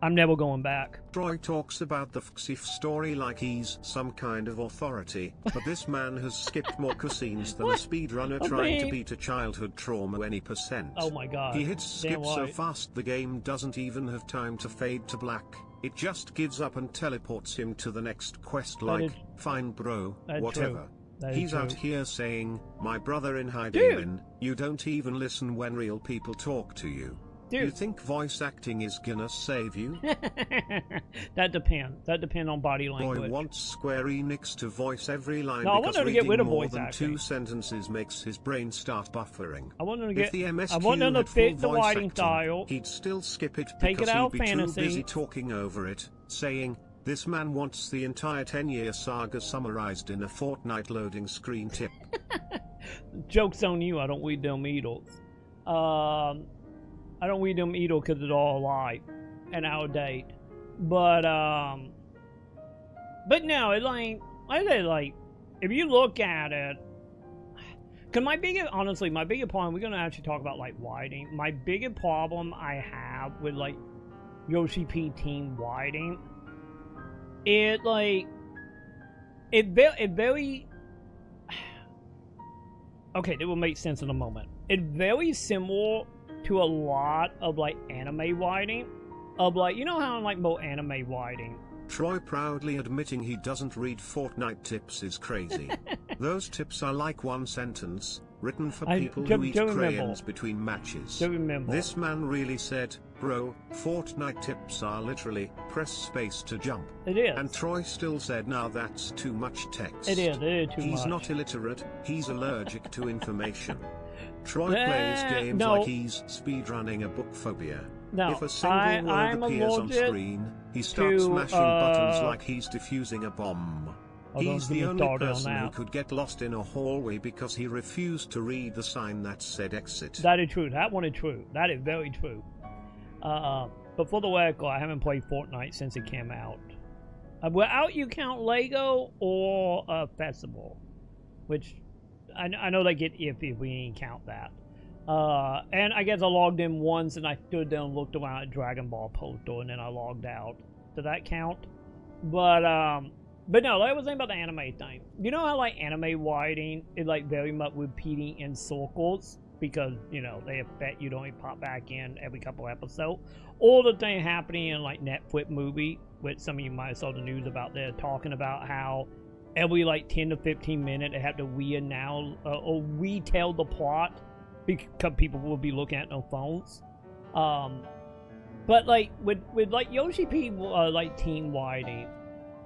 I'm never going back.
Troy talks about the FF story like he's some kind of authority, but this man has skipped more cutscenes than a speedrunner trying to beat a childhood trauma any %.
Oh my god.
He hits skip so fast the game doesn't even have time to fade to black. It just gives up and teleports him to the next quest like, "Fine bro, whatever." He's out here saying, "My brother in hiding, you don't even listen when real people talk to you. You think voice acting is gonna save you?"
That depends. That depends on body language.
Boy wants Square Enix to voice every line
I
because
want them to get rid of voice
more than
acting.
2 sentences makes his brain start buffering.
I want them to
If the MSQ
I want them to
had full
fit the
voice
writing
acting,
style.
he'd still skip it
Take
because
it out
he'd be
fantasy.
too busy talking over it, saying, "This man wants the entire 10-year saga summarized in a Fortnite loading screen tip."
Joke's on you, I don't read them either. I don't read them either because it's all a lie and out of date. But no, it like, I say, like, if you look at it, because my biggest problem, we're going to actually talk about, like, whiting. My biggest problem I have with, like, Yoshi P team whiting, it, like, it very, okay, that will make sense in a moment. It's very similar to a lot of, like, anime writing, of, like, you know how, like, more anime writing,
Troy proudly admitting he doesn't read Fortnite tips is crazy. Those tips are like one sentence, written for people who eat crayons between matches. This man really said, "Bro, Fortnite tips are literally, press space to jump."
It is.
And Troy still said, "Now that's too much text."
It is too much.
He's not illiterate, he's allergic to information. Troy plays games like he's speedrunning a book phobia.
No,
if a single word appears on screen, he starts smashing buttons like he's defusing a bomb. He's the only person who could get lost in a hallway because he refused to read the sign that said exit.
That is true. That one is true. That is very true. But for the record, I haven't played Fortnite since it came out. Without you count Lego or Festival, which I know they get iffy if we ain't count that. And I guess I logged in once and I stood there and looked around at Dragon Ball poster and then I logged out. Does that count? But no, like I was saying about the anime thing. You know how, like, anime writing is, like, very much repeating in circles because, you know, they affect you to only pop back in every couple episodes. Or the thing happening in, like, Netflix movie, which some of you might have saw the news about, they're talking about how every, like, 10 to 15 minutes they have to re-announce or retell the plot because people will be looking at their phones. But, like, with like, Yoshi P, like, team writing,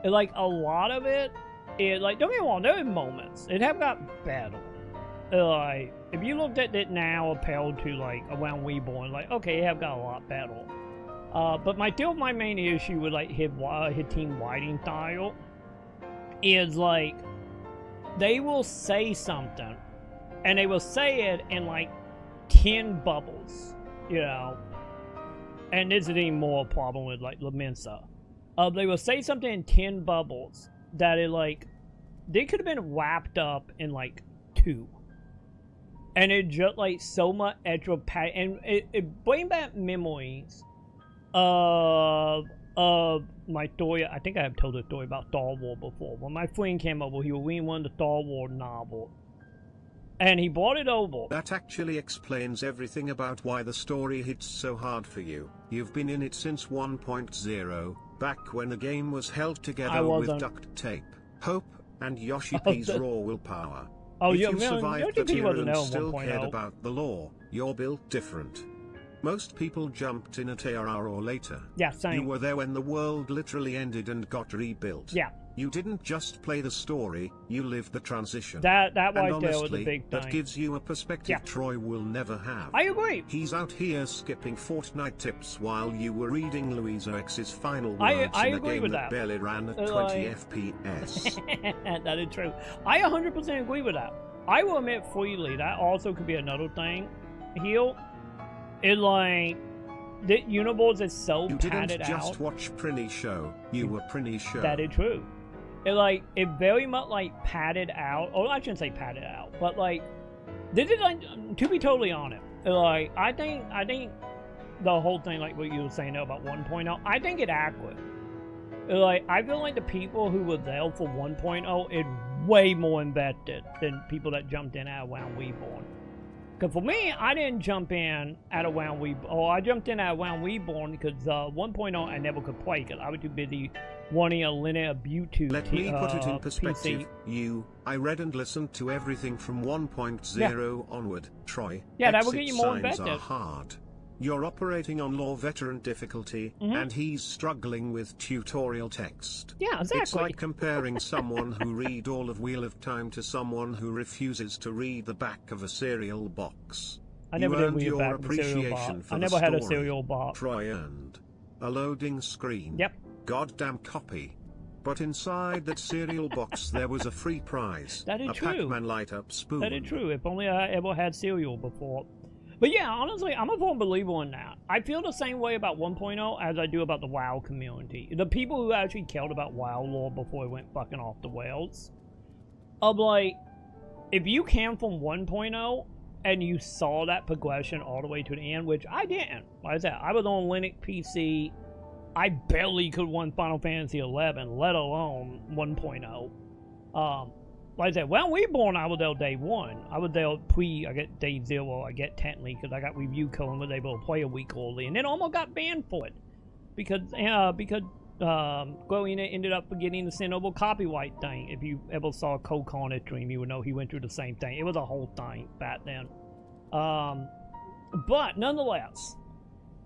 like, a lot of it is, like, don't get me wrong, there are moments. It have got better. Like, if you looked at it now compared to, like, around Reborn, like, okay, it have got a lot better. But my main issue with, like, his team writing style is, like, they will say something and they will say it in like 10 bubbles, you know. And this is even more a problem with like La Mensa. They will say something in 10 bubbles that it like they could have been wrapped up in like 2. And it just like so much extra pat, and it bring back memories of my story. I think I have told the story about Star Wars before. When my friend came over, he was reading one of the Star Wars novels, and he brought it over.
That actually explains everything about why the story hits so hard for you. You've been in it since 1.0, back when the game was held together with duct tape, hope, and Yoshi P's raw willpower.
Oh,
if
yeah,
you survived the era and still
1.0.
cared about the lore, you're built different. Most people jumped in at a year or later.
Yeah, same.
You were there when the world literally ended and got rebuilt.
Yeah.
You didn't just play the story, you lived the transition.
That right
and
there
honestly,
was a big thing.
that gives you a perspective Troy will never have.
I agree.
He's out here skipping Fortnite tips while you were reading Louisa X's final words in a game that barely ran at 20 FPS.
That is true. I 100% agree with that. I will admit freely that also could be another thing. Here, it like the universe is so padded out.
You didn't just watch Prinny's show. You were Prinny's show.
That is true. It very much like padded out, or I shouldn't say padded out, but like this is like, to be totally honest, like I think the whole thing, like what you were saying about 1.0, I think it accurate. Like I feel like the people who were there for 1.0 is way more invested than people that jumped in at around Reborn. Because for me, I didn't jump in at around Reborn, or I jumped in at around Reborn because 1.0 I never could play because I was too busy wanting a linear YouTube.
Let me put it in perspective.
PC.
I read and listened to everything from 1.0 onward. Troy,
yeah, that will get you more invested.
Are hard. You're operating on low veteran difficulty, and he's struggling with tutorial text.
Yeah, exactly.
It's like comparing someone who read all of Wheel of Time to someone who refuses to read the back of a cereal box.
I never
you
did
earned
read
your
back of a cereal box.
appreciation for
I
the
never had a
story.
cereal box.
Troy earned a loading screen.
Yep.
Goddamn copy. But inside that cereal box there was a free prize.
That is
a
true.
Pac-Man light-up spoon.
That is true. If only I ever had cereal before. But yeah, honestly, I'm a firm believer in that. I feel the same way about 1.0 as I do about the WoW community. The people who actually cared about WoW lore before it went fucking off the rails. Of like, if you came from 1.0 and you saw that progression all the way to the end, which I didn't. Like I said, I was on Linux PC. I barely could run Final Fantasy 11, let alone 1.0. Like I said, when Reborn, I was there day 1. I was there I get day 0, I get technically, because I got review code and was able to play a week early, and then almost got banned for it. Because Glowina ended up getting the Chernobyl copyright thing. If you ever saw Maconn on his stream, you would know he went through the same thing. It was a whole thing back then. But nonetheless,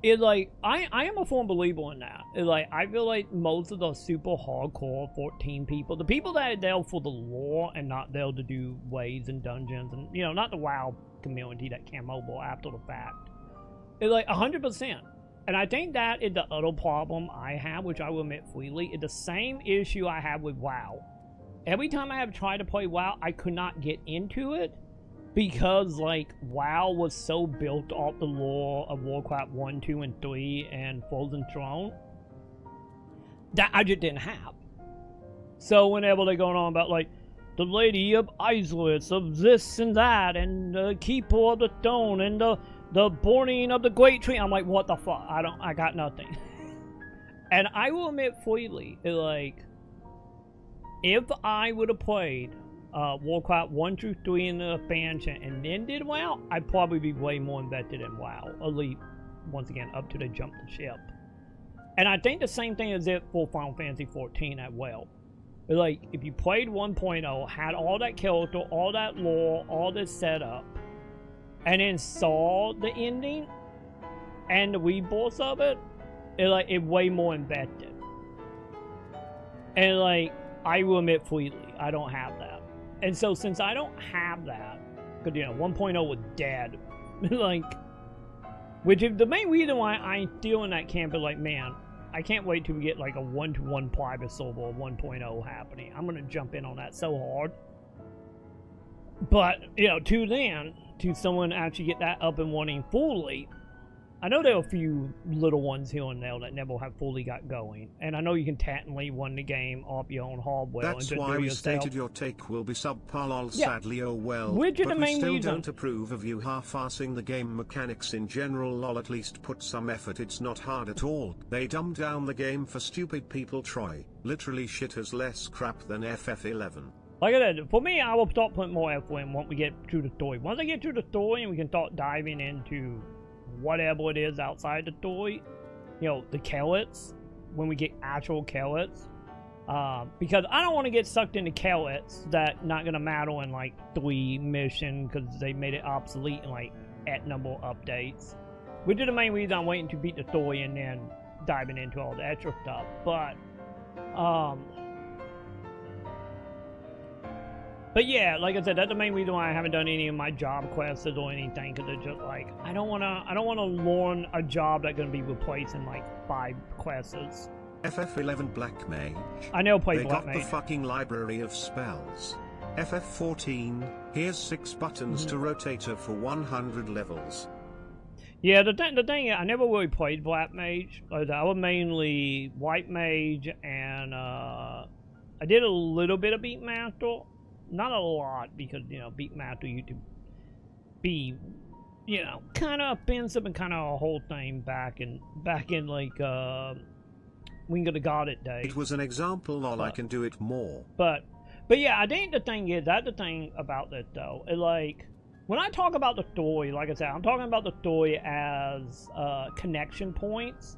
it's like, I am a firm believer in that. It's like, I feel like most of the super hardcore 14 people, the people that are there for the lore and not there to do raids and dungeons, and, you know, not the WoW community that came over after the fact. It's like 100%. And I think that is the other problem I have, which I will admit freely, is the same issue I have with WoW. Every time I have tried to play WoW, I could not get into it. Because, like, WoW was so built off the lore of Warcraft 1, 2, and 3 and Frozen Throne that I just didn't have. So whenever they're going on about, like, the Lady of Islets of this and that, and the Keeper of the Stone, and the Burning of the Great Tree, I'm like, what the fuck? I got nothing. And I will admit freely, like, if I would have played Warcraft 1 through 3 in the expansion and then did WoW, I'd probably be way more invested in WoW. At least, once again, up to the jump the ship. And I think the same thing is it for Final Fantasy 14 as well. Like, if you played 1.0, had all that character, all that lore, all this setup, and then saw the ending and the rebirth of it, it's way more invested. And, like, I will admit freely, I don't have that. And so, since I don't have that, because, you know, 1.0 was dead, like, which is the main reason why I'm still in that camp is, like, man, I can't wait till we get, like, a 1-to-1 private server 1.0 happening. I'm going to jump in on that so hard. But, you know, to someone actually get that up and running fully, I know there are a few little ones here and there that never have fully got going. And I know you can technically run the game off your own hardware.
That's
and
why we
yourself.
Stated your take will be subpar lol,
yeah.
sadly, oh well.
Which is
but
the main
we still
reason.
Don't approve of you half-assing the game mechanics in general lol, at least put some effort, it's not hard at all. They dumbed down the game for stupid people, Troy. Literally shit has less crap than FF11.
Like I said, for me, I will start putting more effort in once we get through the story. Once I get through the story and we can start diving into whatever it is outside the story, you know, the carrots, when we get actual carrots, because I don't want to get sucked into carrots that not going to matter in like 3 missions because they made it obsolete in like at number updates, which is the main reason I'm waiting to beat the story and then diving into all the extra stuff. But yeah, like I said, that's the main reason why I haven't done any of my job quests or anything, because it's just like I don't wanna learn a job that's gonna be replaced in like 5 quests.
FF11 Black Mage.
I never played Black
Mage. They got the fucking library of spells. FF14. Here's 6 buttons to rotate her for 100 levels.
Yeah, the thing is, I never really played Black Mage. I was mainly White Mage, and I did a little bit of Beatmaster. Not a lot, because, you know, Beatmaster used to be, you know, kind of offensive and kind of a whole thing back in like, Wing of the Goddess days.
It was an example, lol, I can do it more.
But yeah, I think the thing is, that's the thing about this, though. It, like, when I talk about the story, like I said, I'm talking about the story as, connection points.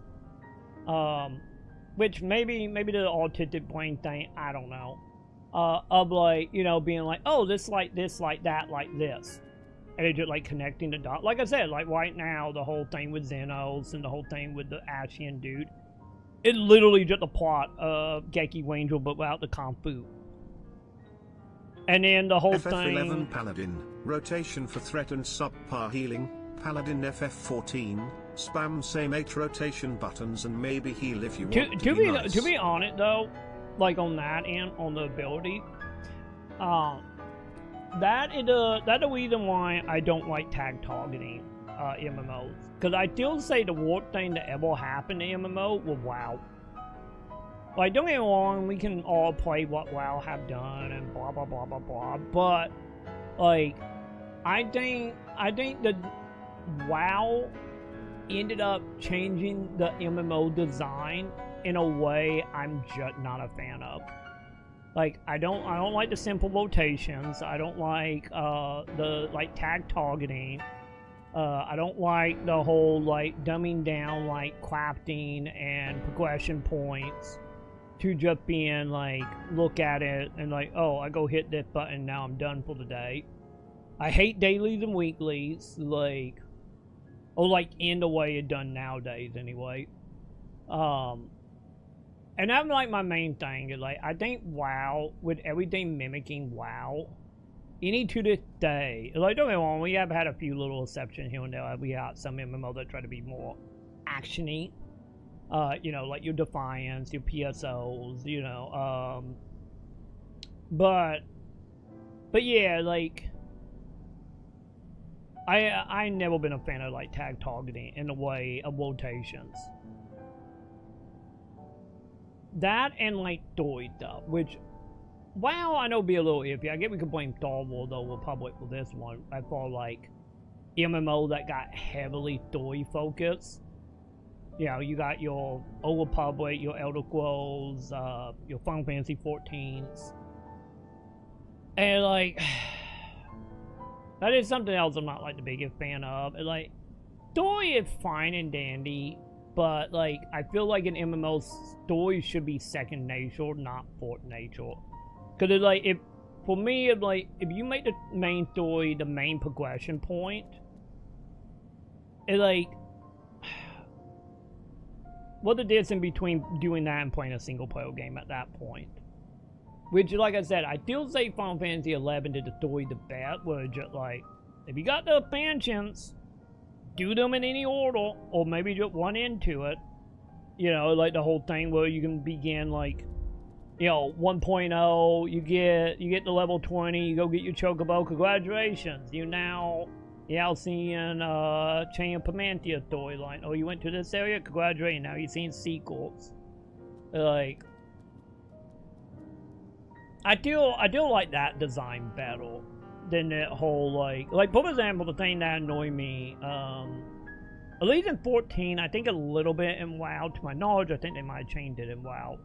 Which maybe the autistic brain thing, I don't know. Of like, you know, being like, oh, this like that, like this. And it's just like connecting the dots. Like I said, like right now, the whole thing with Xenos and the whole thing with the Ashian dude, it's literally just a plot of Geki Ranger, but without the Kung Fu. And then the whole
FF11
thing...
Paladin, rotation for threat and subpar healing. Paladin FF14, spam same 8 rotation buttons and maybe heal if you want to be nice.
To be honest, though, like on that end, on the ability, that's the reason why I don't like tag targeting MMOs. Because I still say the worst thing that ever happened to MMO was WoW. Like, don't get me wrong, we can all play what WoW have done and blah blah blah blah blah, but like, I think that WoW ended up changing the MMO design in a way I'm just not a fan of. Like, I don't like the simple rotations. I don't like the tag targeting. I don't like the whole like dumbing down like crafting and progression points to just being like, look at it and like, oh, I go hit this button, now I'm done for the day. I hate dailies and weeklies, like, or like in the way it's done nowadays anyway. And that's like my main thing is like, I think WoW, with everything mimicking WoW, any to this day, like, don't get me wrong, we have had a few little exceptions here and there. We got some MMO that try to be more actiony. You know, like your Defiance, your PSOs, you know, but yeah, like, I never been a fan of like tag targeting in the way of rotations. That and like story stuff, which, wow, I know be a little iffy. I guess we could blame Star Wars though, Republic for this one. I thought like MMO that got heavily story focused. You know, you got your Old Republic, your Elder Scrolls, your Final Fantasy 14s. And like, that is something else I'm not like the biggest fan of. And like, story is fine and dandy, but like, I feel like an MMO story should be second nature, not fourth nature. Cause it's like, for me, it's like, if you make the main story the main progression point, it's like, what's the difference between doing that and playing a single player game at that point? Which, like I said, I still say Final Fantasy 11 did the story the best, where just like, if you got the expansions, do them in any order, or maybe just run into it. You know, like the whole thing where you can begin like you know, 1.0, you get to level 20, you go get your chocobo, congratulations, you now seeing Chain of Pamantia storyline. Oh, you went to this area, congratulations, now you're seeing sequels. Like, I do like that design better than that whole, like, for example, the thing that annoyed me, at least in 14, I think a little bit in WoW, to my knowledge, I think they might have changed it in WoW.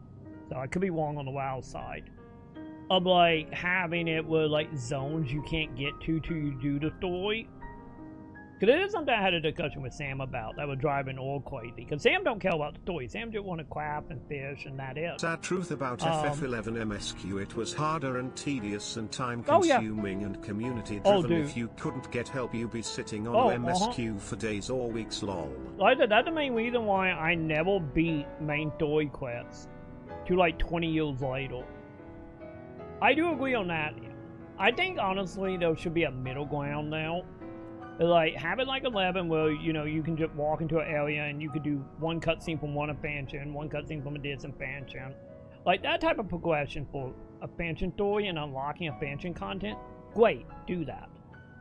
So I could be wrong on the WoW side. Of like having it with like zones you can't get to till you do the story. Because it is something I had a discussion with Sam about that was driving all crazy. Because Sam don't care about the story. Sam just want to craft and fish and that is.
Sad truth about FF11 MSQ, it was harder and tedious and time consuming and community driven. If you couldn't get help you'd be sitting on MSQ for days or weeks long.
Like that's the main reason why I never beat main story quests to like 20 years later. I do agree on that. I think honestly there should be a middle ground now. Like have it like 11 where you know you can just walk into an area and you could do one cutscene from one expansion, one cutscene from a different expansion. Like that type of progression for expansion story and unlocking expansion content. Great, do that.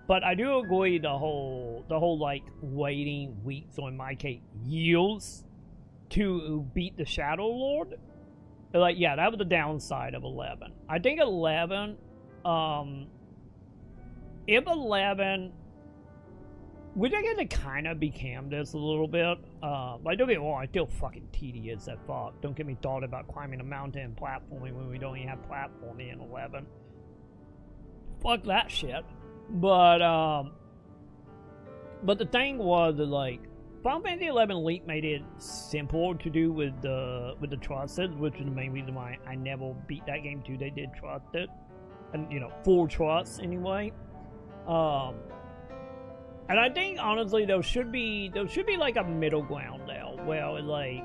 But I do agree the whole like waiting weeks or in my case years to beat the Shadow Lord. Like, yeah, that was the downside of 11. I think 11, if 11, which I guess it kind of became this a little bit, like, don't get me wrong, it's still fucking tedious as fuck. Don't get me thought about climbing a mountain and platforming when we don't even have platforming in 11. Fuck that shit. But the thing was that, like, Final Fantasy XI Elite made it simpler to do with the trusted, which is the main reason why I never beat that game too. They did trusted, and you know, full trust anyway. And I think honestly there should be like a middle ground now, where like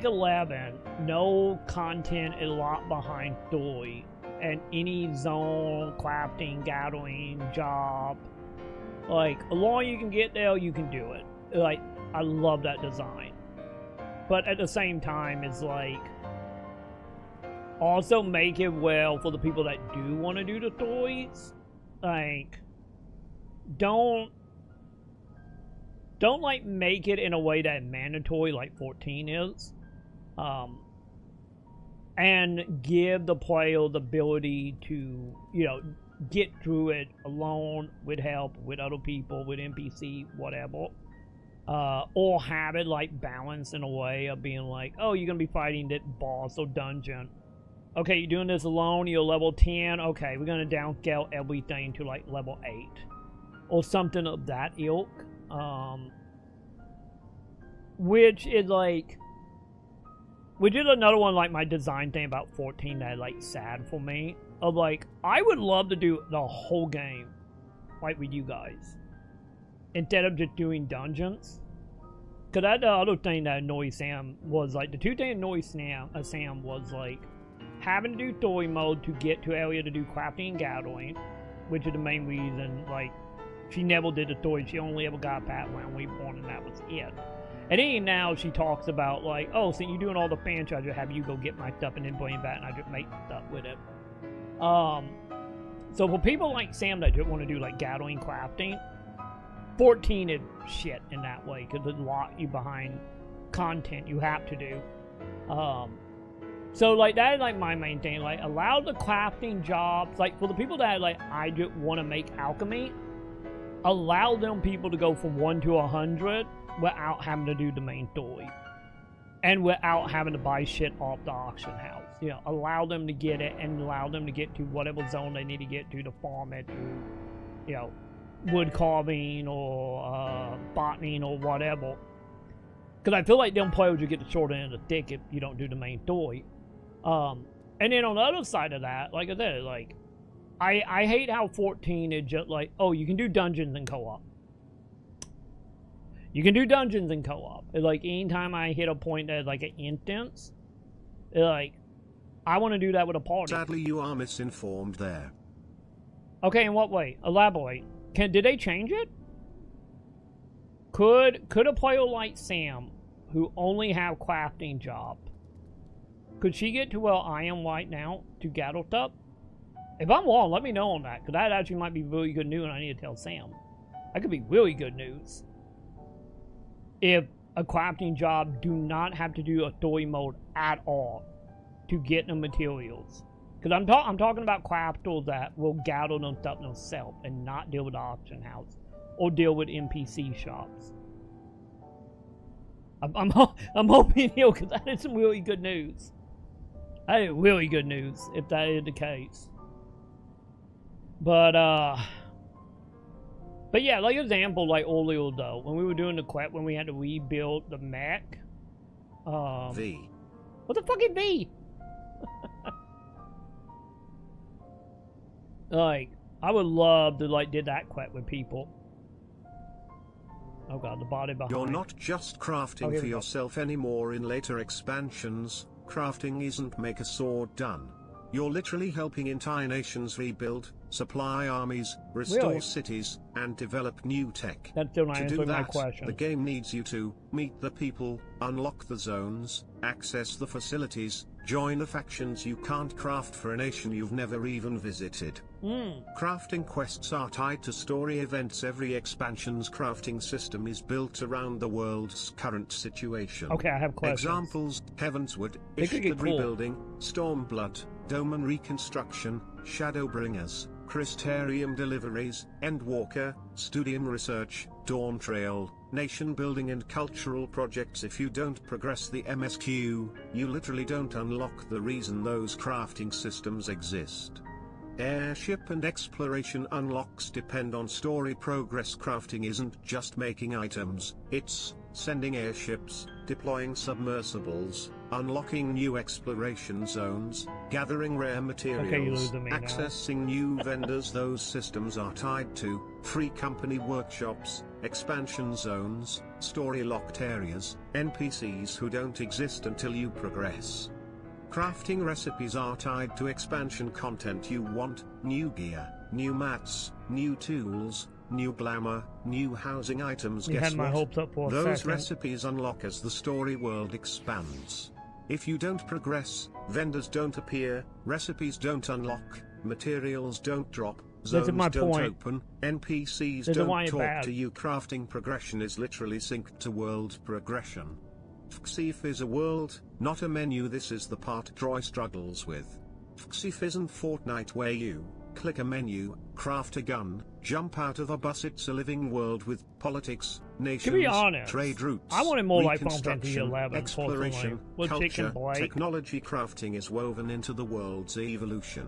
11, no content is locked behind story, and any zone, crafting, gathering, job. Like, as long as you can get there, you can do it. Like, I love that design. But at the same time, it's like, also make it well for the people that do want to do the stories. Like, don't like make it in a way that mandatory like 14 is. And give the player the ability to, you know, get through it alone, with help, with other people, with NPC, whatever. Or have it like balanced in a way of being like, oh, you're gonna be fighting that boss or dungeon. Okay, you're doing this alone, you're level 10, okay, we're gonna downscale everything to like level 8. Or something of that ilk. Which is like, which is another one like my design thing about 14 that like sad for me. Of like, I would love to do the whole game, like with you guys, instead of just doing dungeons. Cause that the other thing that annoyed Sam was like, the two things that annoyed Sam was like, having to do story mode to get to area to do crafting and gathering, which is the main reason, like, she never did the story, she only ever got past Land Reborn and that was it. And then now she talks about like, oh, so you're doing all the fans, I just have you go get my stuff and then bring it back and I just make stuff with it. So for people like Sam that just want to do like gathering, crafting, 14 is shit in that way because it lock you behind content you have to do. So like that is like my main thing. Like allow the crafting jobs. Like for the people that like I just want to make alchemy, allow them people to go from 1 to 100 without having to do the main story. And without having to buy shit off the auction house. You know, allow them to get it and allow them to get to whatever zone they need to get to farm it, to, you know, wood carving or botany or whatever. Because I feel like them players will get the short end of the stick if you don't do the main story. And then on the other side of that, like I said, like, I hate how 14 is just like, oh, you can do dungeons and co-op. You can do dungeons and co-op. Like, anytime I hit a point that's like an instance, like, I want to do that with a party.
Sadly, you are misinformed there.
Okay, in what way? Elaborate. Did they change it? Could a player like Sam, who only have crafting job, Could she get to where I am right now to Gaddletup? If I'm wrong, let me know on that, because that actually might be really good news and I need to tell Sam. That could be really good news. If a crafting job do not have to do a story mode at all to get the materials. Because I'm talking about crafters that will gather them stuff themselves and not deal with the auction house or deal with NPC shops. I'm hoping he'll, because that is some really good news. That is really good news if that is the case. But yeah, like example, like earlier though, when we were doing the quest, when we had to rebuild the mech.
V.
What the fuck is V? Like, I would love to like did that quest with people. Oh god, the body behind.
You're not just crafting for yourself anymore in later expansions. Crafting isn't make a sword done. You're literally helping entire nations rebuild, supply armies, restore cities, and develop new tech.
That's still not
to do
answering my
that,
question.
the game needs you to meet the people, unlock the zones, access the facilities, join the factions you can't craft for a nation you've never even visited. Crafting quests are tied to story events. Every expansion's crafting system is built around the world's current situation.
Okay, I have questions.
Examples: Heavensward,
They could get
Ishgard
cool.
rebuilding, Stormblood, Doman reconstruction, Shadowbringers, Crystarium deliveries, Endwalker, Studium research, Dawn Trail, nation building and cultural projects. If you don't progress the MSQ, you literally don't unlock the reason those crafting systems exist. Airship and exploration unlocks depend on story progress. Crafting isn't just making items, it's sending airships, deploying submersibles, unlocking new exploration zones, gathering rare materials, accessing new vendors. Those systems are tied to free company workshops, expansion zones, story-locked areas, NPCs who don't exist until you progress. Crafting recipes are tied to expansion content. You want new gear, new mats, new tools, new glamour, new housing items.
You
Guess
had my
what?
hopes up for a
Those
second.
recipes unlock as the story world expands. If you don't progress, vendors don't appear, recipes don't unlock, materials don't drop, zones
my
don't
point.
open, NPCs
This is why
don't
it's
talk
bad.
to you. Crafting progression is literally synced to world progression. FF14 is a world, not a menu. This is the part Troy struggles with. FF14 isn't Fortnite where you click a menu, craft a gun, jump out of a bus. It's a living world with politics, nations,
To be honest,
trade routes,
I wanted more like Final Fantasy
reconstruction,
XI,
exploration,
with
culture,
Chicken Blake.
technology. Crafting is woven into the world's evolution.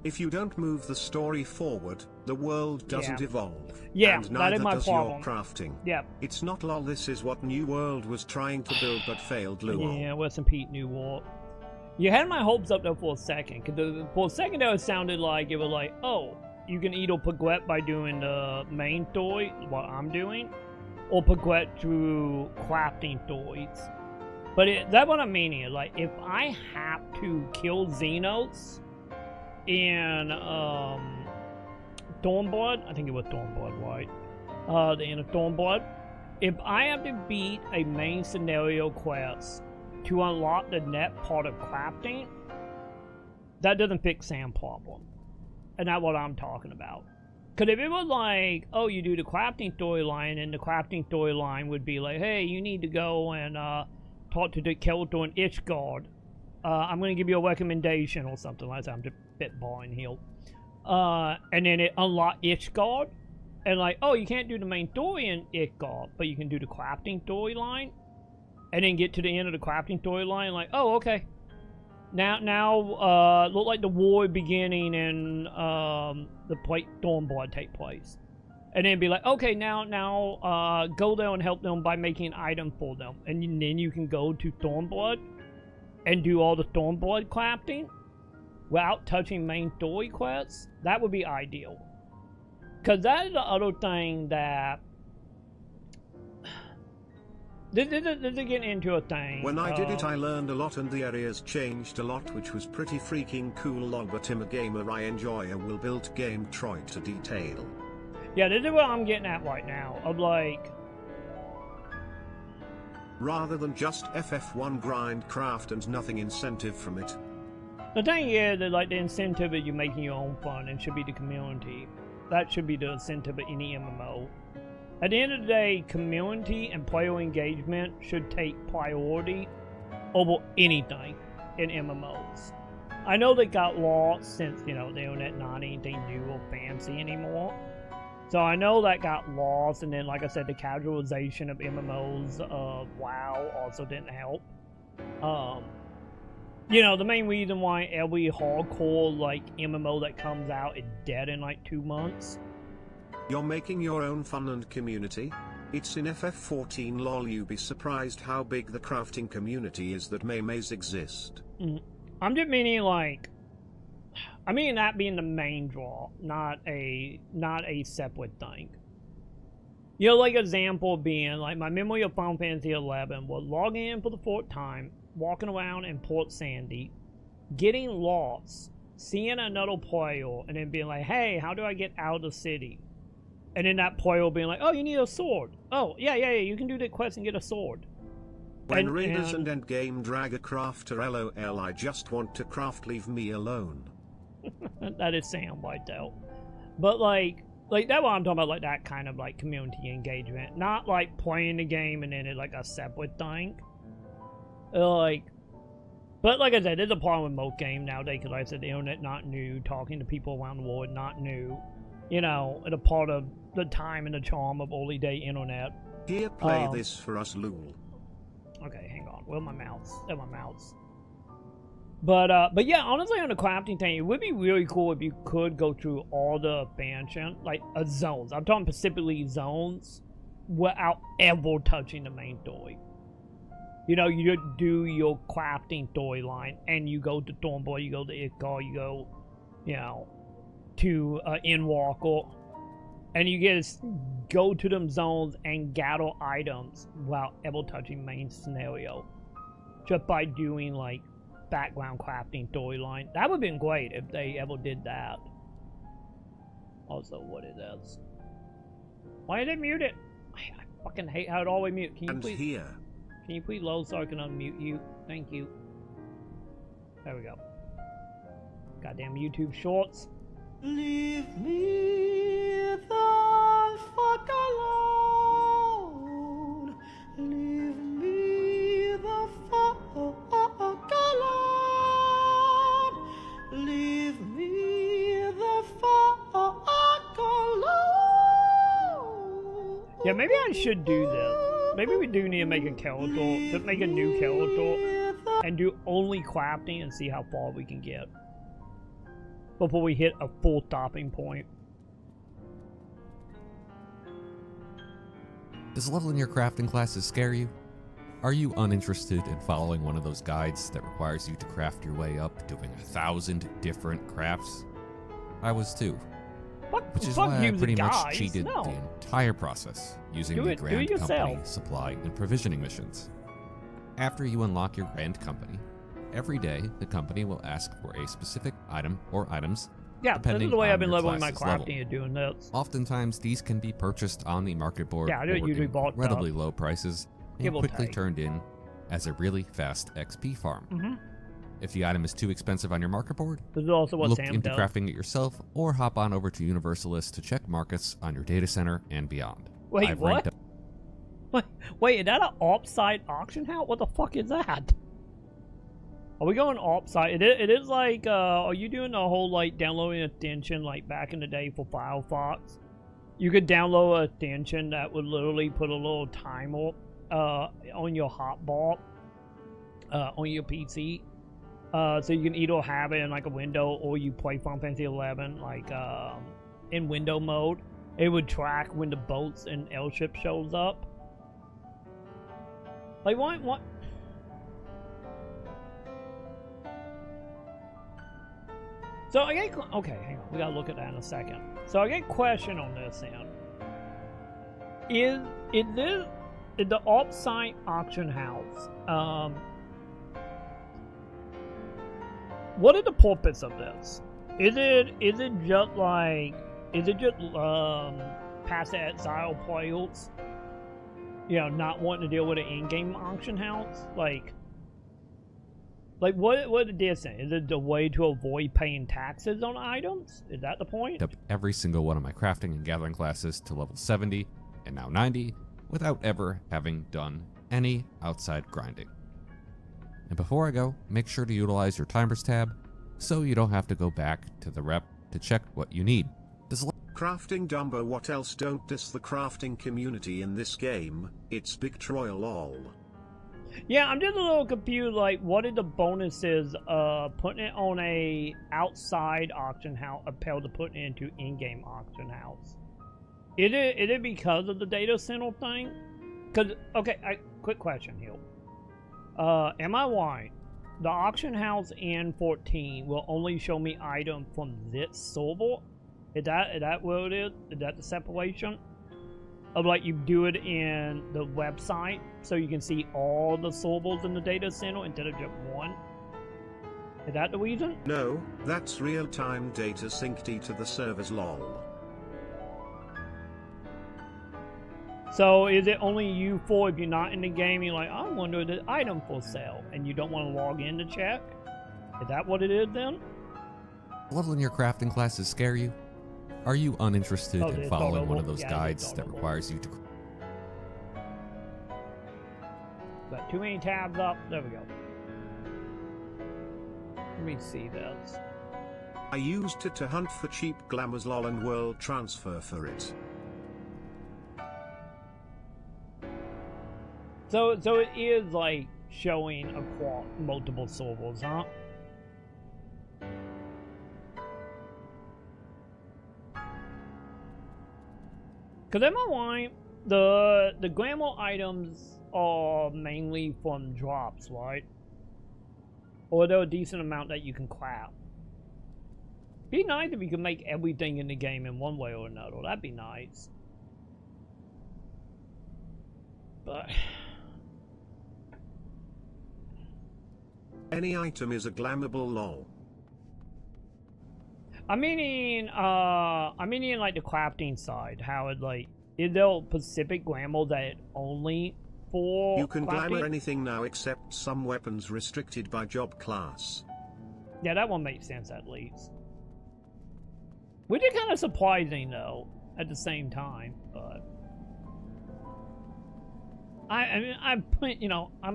If you don't move the story forward, the world doesn't evolve.
Yeah,
and
that
neither
is my
does
problem.
your crafting.
Yeah.
It's not lol. This is what New World was trying to build but failed. Lol.
Yeah, West and Pete New World. You had my hopes up there for a second, because for a second there it sounded like it was like, oh, you can either progress by doing the main story, what I'm doing, or progress through crafting stories. But that's what I'm meaning. Like, if I have to kill Xenos in Stormblood, I think it was Stormblood, right? The end of Stormblood. If I have to beat a main scenario quest to unlock the net part of crafting, that doesn't fix Sam's problem. And that's what I'm talking about. Because if it was like, oh, you do the crafting storyline, and the crafting storyline would be like, hey, you need to go and talk to the character in Ishgard. I'm going to give you a recommendation or something like that. I'm just a bit boring here. And then it unlock Ishgard. And like, oh, you can't do the main story in Ishgard, but you can do the crafting storyline. And then get to the end of the crafting storyline, like, oh, okay. Now, look like the war beginning and the Stormblood take place. And then be like, okay, now, go there and help them by making an item for them. And then you can go to Stormblood and do all the Stormblood crafting without touching main story quests. That would be ideal. Because that is the other thing that... This is getting into a thing.
When I did it, I learned a lot and the areas changed a lot, which was pretty freaking cool. Lol, but I'm a gamer. I enjoy a well-built game. Troy to detail.
Yeah, this is what I'm getting at right now. Of like,
rather than just FF1 grind craft and nothing incentive from it.
The thing is that like the incentive is you're making your own fun and should be the community. That should be the incentive of any MMO. At the end of the day, community and player engagement should take priority over anything in MMOs. I know they got lost since, you know, the internet not anything new or fancy anymore. So I know that got lost, and then like I said, the casualization of MMOs WoW also didn't help. You know, the main reason why every hardcore like MMO that comes out is dead in like 2 months.
You're making your own fun and community? It's in FF14 lol, you be surprised how big the crafting community is that memes exist.
I'm just meaning like, I mean that being the main draw, not a separate thing. You know, like example being like my memory of Final Fantasy 11 was logging in for the 4th time, walking around in Port Sandy, getting lost, seeing another player, and then being like, hey, how do I get out of the city? And then that player being like, oh, you need a sword. Oh, yeah, you can do the quest and get a sword.
When Raiders and Endgame drag a crafter, LOL, I just want to craft, leave me alone.
That is soundbite though. But like that's what I'm talking about, like that kind of like community engagement. Not like playing the game and then it's like a separate thing. Like, but like I said, there's a problem with most games nowadays because like I said, the internet not new, talking to people around the world not new. You know, it's a part of the time and the charm of early day internet.
Here, play this for us, Lul.
Okay, hang on. Where's my mouse? There's my mouse. But yeah, honestly, on the crafting thing, it would be really cool if you could go through all the expansion, like zones. I'm talking specifically zones, without ever touching the main story. You know, you do your crafting storyline, and you go to Thornborg, you go to Iskar, you go, you know, to Endwalker, and you just go to them zones and gather items without ever touching main scenario, just by doing like background crafting storyline. That would have been great if they ever did that. Also, what is this? Why did they mute it? I fucking hate how it always mute. Can you please load so I can unmute you? Thank you. There we go. Goddamn YouTube shorts.
Leave me the fuck alone. Leave me the fuck alone. Leave me the fuck alone.
Yeah, maybe I should do this. Maybe we do need to make a character, just make a new character, and do only crafting and see how far we can get before we hit a full stopping point.
Does leveling your crafting classes scare you? Are you uninterested in following one of those guides that requires you to craft your way up, doing 1,000 different crafts? I was too. Which is why I pretty much cheated the entire process, using the Grand Company supply and provisioning missions. After you unlock your Grand Company, every day the company will ask for a specific item or items.
Yeah, this is the way I've been leveling my crafting and doing this.
Oftentimes these can be purchased on the market board
for
incredibly low prices and quickly turned in as a really fast XP farm. If the item is too expensive on your market board,
look
into crafting it yourself or hop on over to Universalist to check markets on your data center and beyond.
Wait, what? Wait, is that an offsite auction house? What the fuck is that? Are we going offsite? It is like, are you doing the whole like downloading extension like back in the day for Firefox? You could download an extension that would literally put a little timer on your hotbar on your PC. So you can either have it in like a window or you play Final Fantasy 11 like in window mode. It would track when the boats and airship shows up. Like what? So I get okay. Hang on, we gotta look at that in a second. So I get a question on this then. Is the offsite auction house? What is the purpose of this? Is it just passive exile players? you know, not wanting to deal with an in-game auction house? Like what it is saying? Is it the way to avoid paying taxes on items? Is that the point?
Up every single one of my crafting and gathering classes to level 70 and now 90 without ever having done any outside grinding. And before I go, make sure to utilize your timers tab so you don't have to go back to the rep to check what you need.
Crafting Dumbo, what else? Don't diss the crafting community in this game, it's Big Troy lol.
Yeah, I'm just a little confused, like, what are the bonuses putting it on a outside auction house compared to putting it into in-game auction house? Is it because of the data center thing? Because, okay, quick question here. Am I right? The auction house in 14 will only show me items from this server? Is that what it is? Is that the separation? Of like you do it in the website so you can see all the servers in the data center instead of just one? Is that the reason?
No, that's real-time data synced to the servers lol.
So is it only you four if you're not in the game, you're like, I wonder the item for sale, and you don't want to log in to check? Is that what it is then?
Leveling your crafting classes scare you? Are you uninterested in following one of those guides that requires you to...
Got too many tabs up. There we go. Let me see this.
I used it to hunt for cheap glamours lol and world transfer for it.
So it is like showing multiple servers, huh? Because am I right? The glamour items are mainly from drops, right? Or there are a decent amount that you can craft. Be nice if you could make everything in the game in one way or another. That'd be nice. But
any item is a glammable lol.
I mean like the crafting side, how it like, is there a specific glamour that only for
you can
crafting?
glamour anything now except some weapons restricted by job class.
Yeah, that one makes sense at least. Which is kind of surprising though, at the same time, but I mean, I'm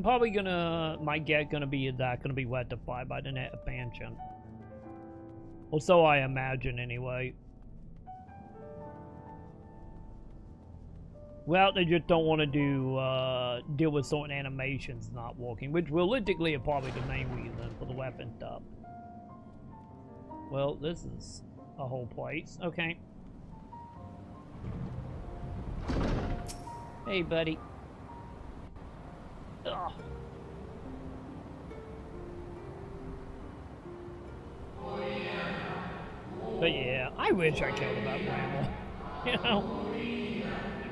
probably my guess gonna be that gonna be rectified by the net expansion. Or so I imagine, anyway. Well, they just don't want to deal with certain animations not working, which realistically are probably the main reason for the weapon stuff. Well, this is a whole place. Okay. Hey, buddy. Ugh. But yeah, I wish I cared about glamour. You know?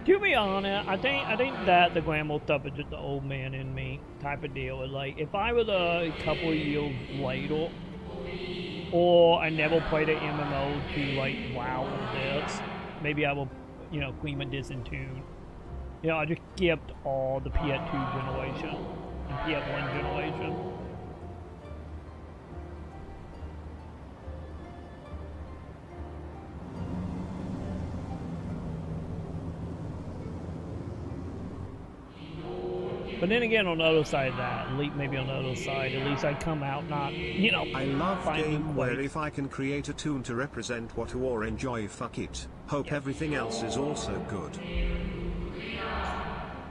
To be honest, I think that the glamour stuff is just the old man in me type of deal. Like, if I was a couple of years later, or I never played an MMO to like WoW or this, maybe I will, clean my disintune. I just skipped all the PS2 generation and PS1 generation. But then again, on the other side of that, maybe on the other side, at least I come out not,
I love game where if I can create a tune to represent what or enjoy, fuck it. Hope everything else is also good.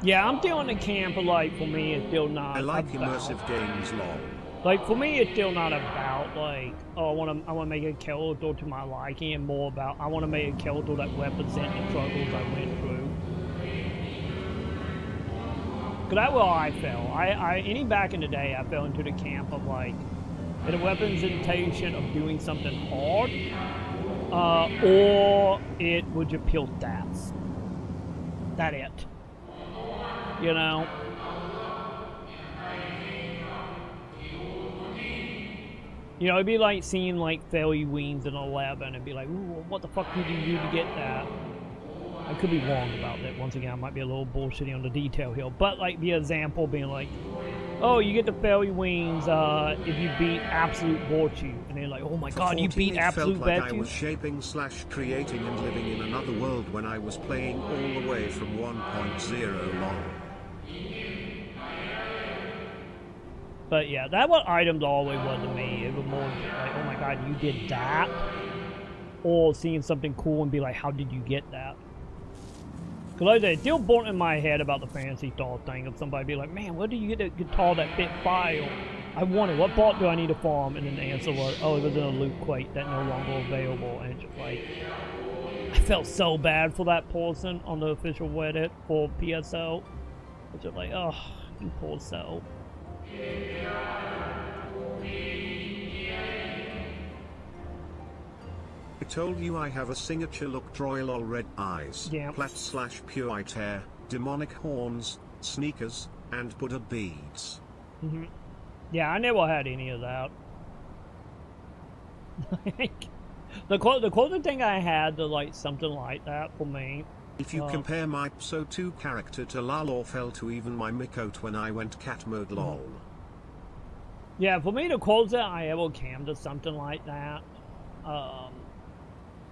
Yeah, I'm still in the camp of like, for me, it's still not
I like immersive games lol.
Like, for me, it's still not about, like, oh, I want to make a character to my liking, and more about, I want to make a character that represents the struggles I went through. Because that's where I fell. Back in the day, I fell into the camp of, like, a representation of doing something hard, or it would just pure stats. That's it. It'd be like seeing, like, Fairy Wings in 11, and be like, ooh, what the fuck did you do to get that? I could be wrong about that. Once again, I might be a little bullshitty on the detail here. But, like, the example being like, oh, you get the fairy wings if you beat Absolute Virtue. And they're like, oh my god, you beat Absolute Virtue?
It felt like I was shaping / creating and living in another world when I was playing all the way from 1.0 on.
But yeah, that's what items always was to me. It was more like, oh my god, you did that? Or seeing something cool and be like, how did you get that? Because like I said, it's still born in my head about the Fantasy Star thing of somebody be like, man, where do you get a guitar that fit file? I want it. What part do I need to farm? And then the answer was, oh, it was in a loot crate that no longer available. And it's just like, I felt so bad for that person on the official Reddit for PSO. It's just like, oh, you poor soul.
I told you I have a signature look, Troy red eyes, plat / pure white hair, demonic horns, sneakers, and Buddha beads.
Yeah, I never had any of that. the closest thing I had to like something like that for me.
If you compare my Pso 2 character to Lalo fell to even my Micote when I went cat mode lol.
Yeah, for me the closest I ever came to something like that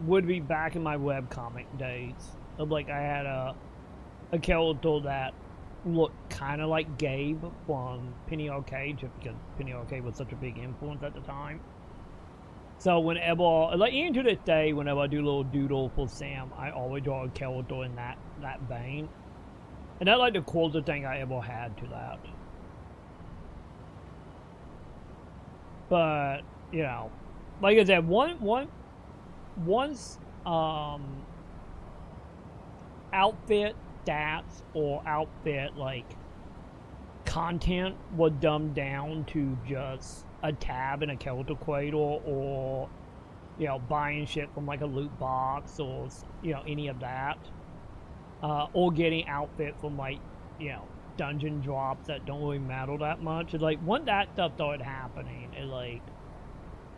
would be back in my webcomic days. Of like I had a character that looked kind of like Gabe from Penny Arcade, just because Penny Arcade was such a big influence at the time. So whenever, like even to this day, whenever I do a little doodle for Sam, I always draw a character in that vein. And that's like the closest thing I ever had to that. But, you know, like I said, once outfit stats or outfit like content was dumbed down to just a tab in a character cradle, or you know, buying shit from like a loot box, or you know, any of that, or getting outfit from like, you know, dungeon drops that don't really matter that much. It's like when that stuff started happening, it like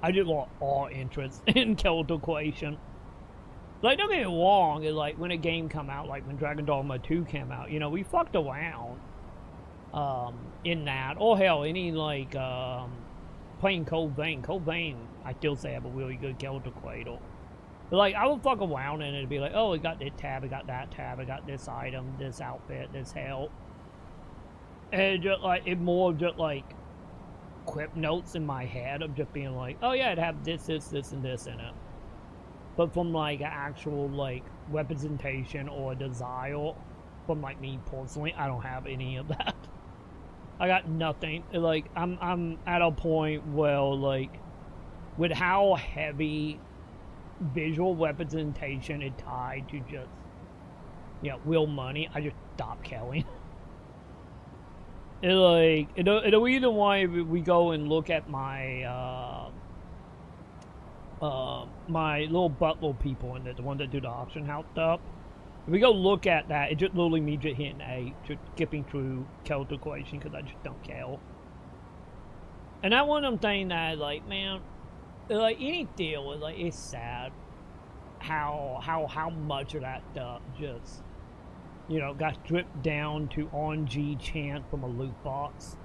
I just lost all interest in character creation. Like, don't get me wrong, it's like when a game come out, like when Dragon Dogma 2 came out, you know, we fucked around in that, or hell, any like playing Cold Vein. Cold Vein, I still say I have a really good character cradle. But like, I would fuck around and it'd be like, oh, I got this tab, I got that tab, I got this item, this outfit, this help. And it just like, it more just like quip notes in my head of just being like, oh yeah, it'd have this, this, this, and this in it. But from like an actual like representation or desire from like me personally, I don't have any of that. I got nothing. Like I'm at a point where like with how heavy visual representation is tied to just, you know, real money, I just stopped caring. It like the reason why we go and look at my my little butler people and the one that do the auction house stuff. If we go look at that, it just literally me just hitting A, just skipping through character creation because I just don't care. And that one I'm saying that like, man, like any deal is like, it's sad how much of that stuff just, you know, got stripped down to RNG chant from a loot box.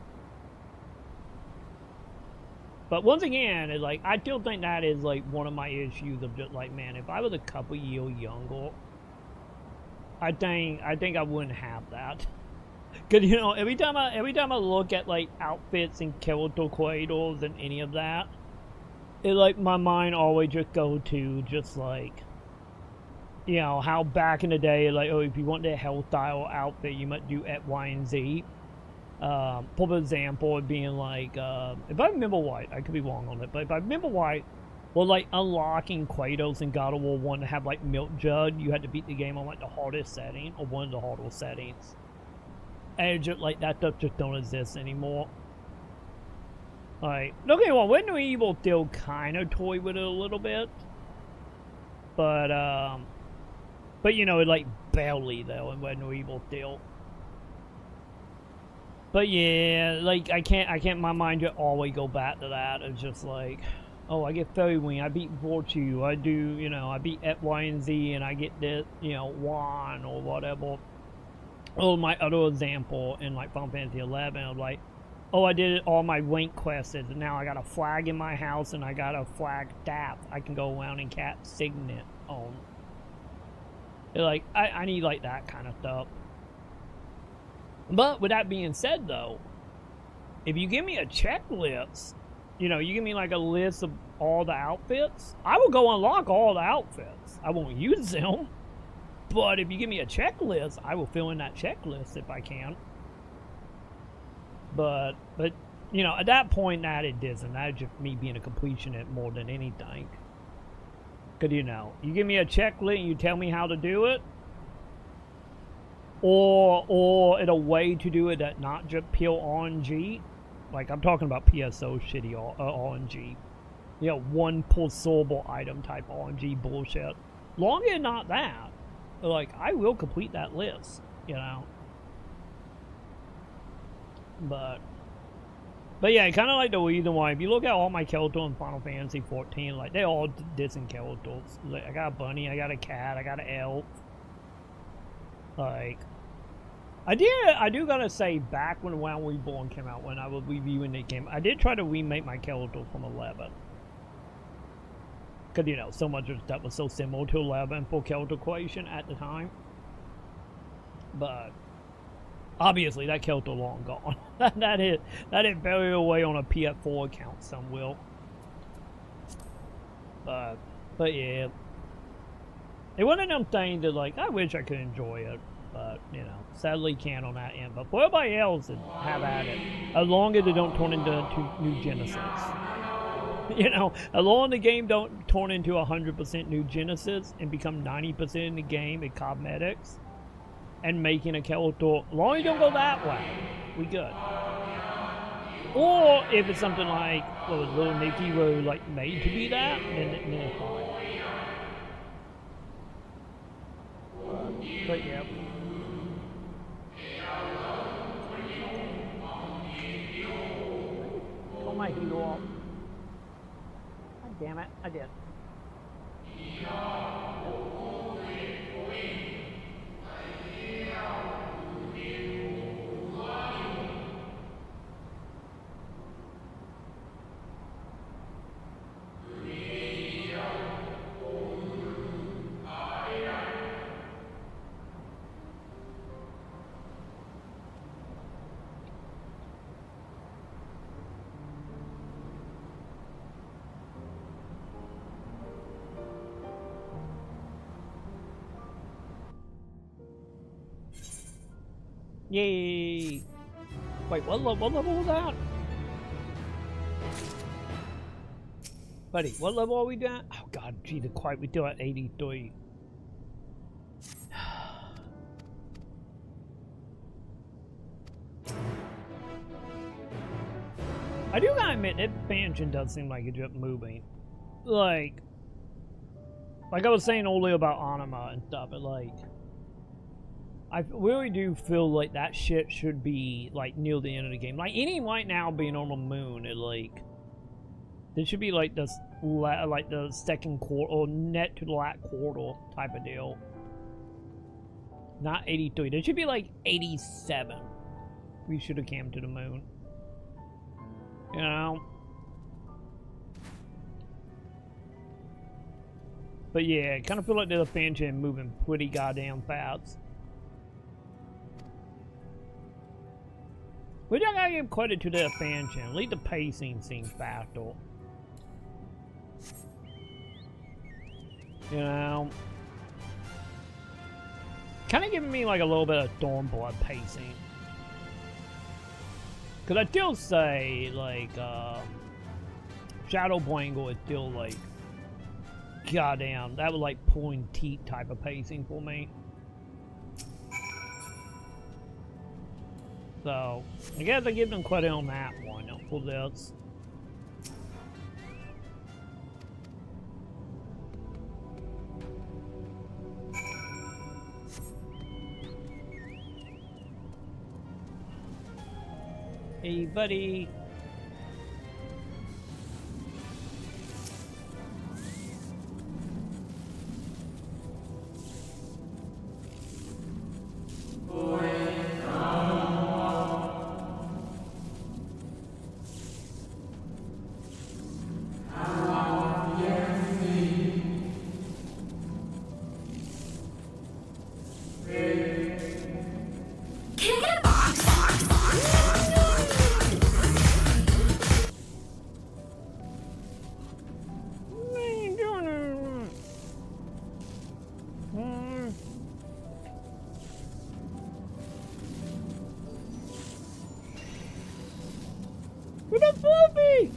But once again, it's like, I still think that is like one of my issues of just like, man, if I was a couple years younger, I think I wouldn't have that. Cause you know, every time I look at like outfits and character cradles and any of that, it like my mind always just go to just like, you know, how back in the day, like, oh, if you want the hell style outfit, you might do X, Y, and Z. For example, it being like, if I remember right, I could be wrong on it, but if I remember right, well, like unlocking Kratos in God of War 1 to have like Milk Jug, you had to beat the game on like the hardest setting, or one of the hardest settings. And just like that stuff just don't exist anymore. Like, don't get me wrong, Resident Evil still kind of toy with it a little bit, but you know, it like barely though in Resident Evil still. But yeah, like I can't. My mind just always go back to that. It's just like, Oh, I get Fairy Wing, I beat Virtue, I do, you know, I beat X, Y, and Z, and I get this, you know, 1 or whatever. Oh, my other example in, like, Final Fantasy 11, I'm like, oh, I did all my rank quests, and now I got a flag in my house, and I got a flag staff I can go around and cast Signet on. Like, I need, like, that kind of stuff. But, with that being said, though, if you give me a checklist, you know, you give me like a list of all the outfits, I will go unlock all the outfits. I won't use them. But if you give me a checklist, I will fill in that checklist if I can. But you know, at that point, that it isn't. That's just me being a completionist more than anything. Because, you know, you give me a checklist and you tell me how to do it, or in a way to do it that not just pure RNG. Like, I'm talking about PSO shitty RNG. You know, one pulsable item type RNG bullshit. Long as not that, like, I will complete that list, you know. But yeah, kind of like the reason why, if you look at all my Keldor in Final Fantasy 14, like, they're all different Keldors. Like, I got a bunny, I got a cat, I got an elf. Like, I do gotta say, back when Realm Reborn came out, when I was reviewing the game, I did try to remake my Keldor from 11. Because, you know, so much of stuff was so similar to 11 for Keldor creation at the time. But obviously, that Keldor long gone. that is buried away on a FF4 account somewhere. But yeah. It wasn't them things that, like, I wish I could enjoy it. But, you know, sadly can't on that end. But for everybody else, have at it. As long as it don't turn into new Genesis. You know, as long as the game don't turn into 100% new Genesis and become 90% in the game in cosmetics and making a Keldor, as long as you don't go that way, we good. Or if it's something like, what was Little Nicky were like made to be that, then it's fine. But yeah. Turn my heat off. God damn it, I did. Yay! Wait, what level was that? Buddy, what level are we at? Oh god, Jesus Christ, we're still at 83. I do gotta admit, that expansion does seem like it's just moving. Like I was saying earlier about Anima and stuff, but like, I really do feel like that shit should be, like, near the end of the game. Like, any right now being on the moon, it, like, this should be, like, the second quarter, or net to the last quarter type of deal. Not 83. There should be, like, 87. We should have came to the moon. You know? But yeah, I kind of feel like the expansion moving pretty goddamn fast. Which I gotta give credit to the expansion. At least the pacing seems faster. You know? Kind of giving me like a little bit of Stormblood pacing. Because I still say, like, Shadow Brangle is still like, goddamn, that was like pulling teeth type of pacing for me. So, I guess I give them credit on that one for this. Hey, buddy. You're not fluffy!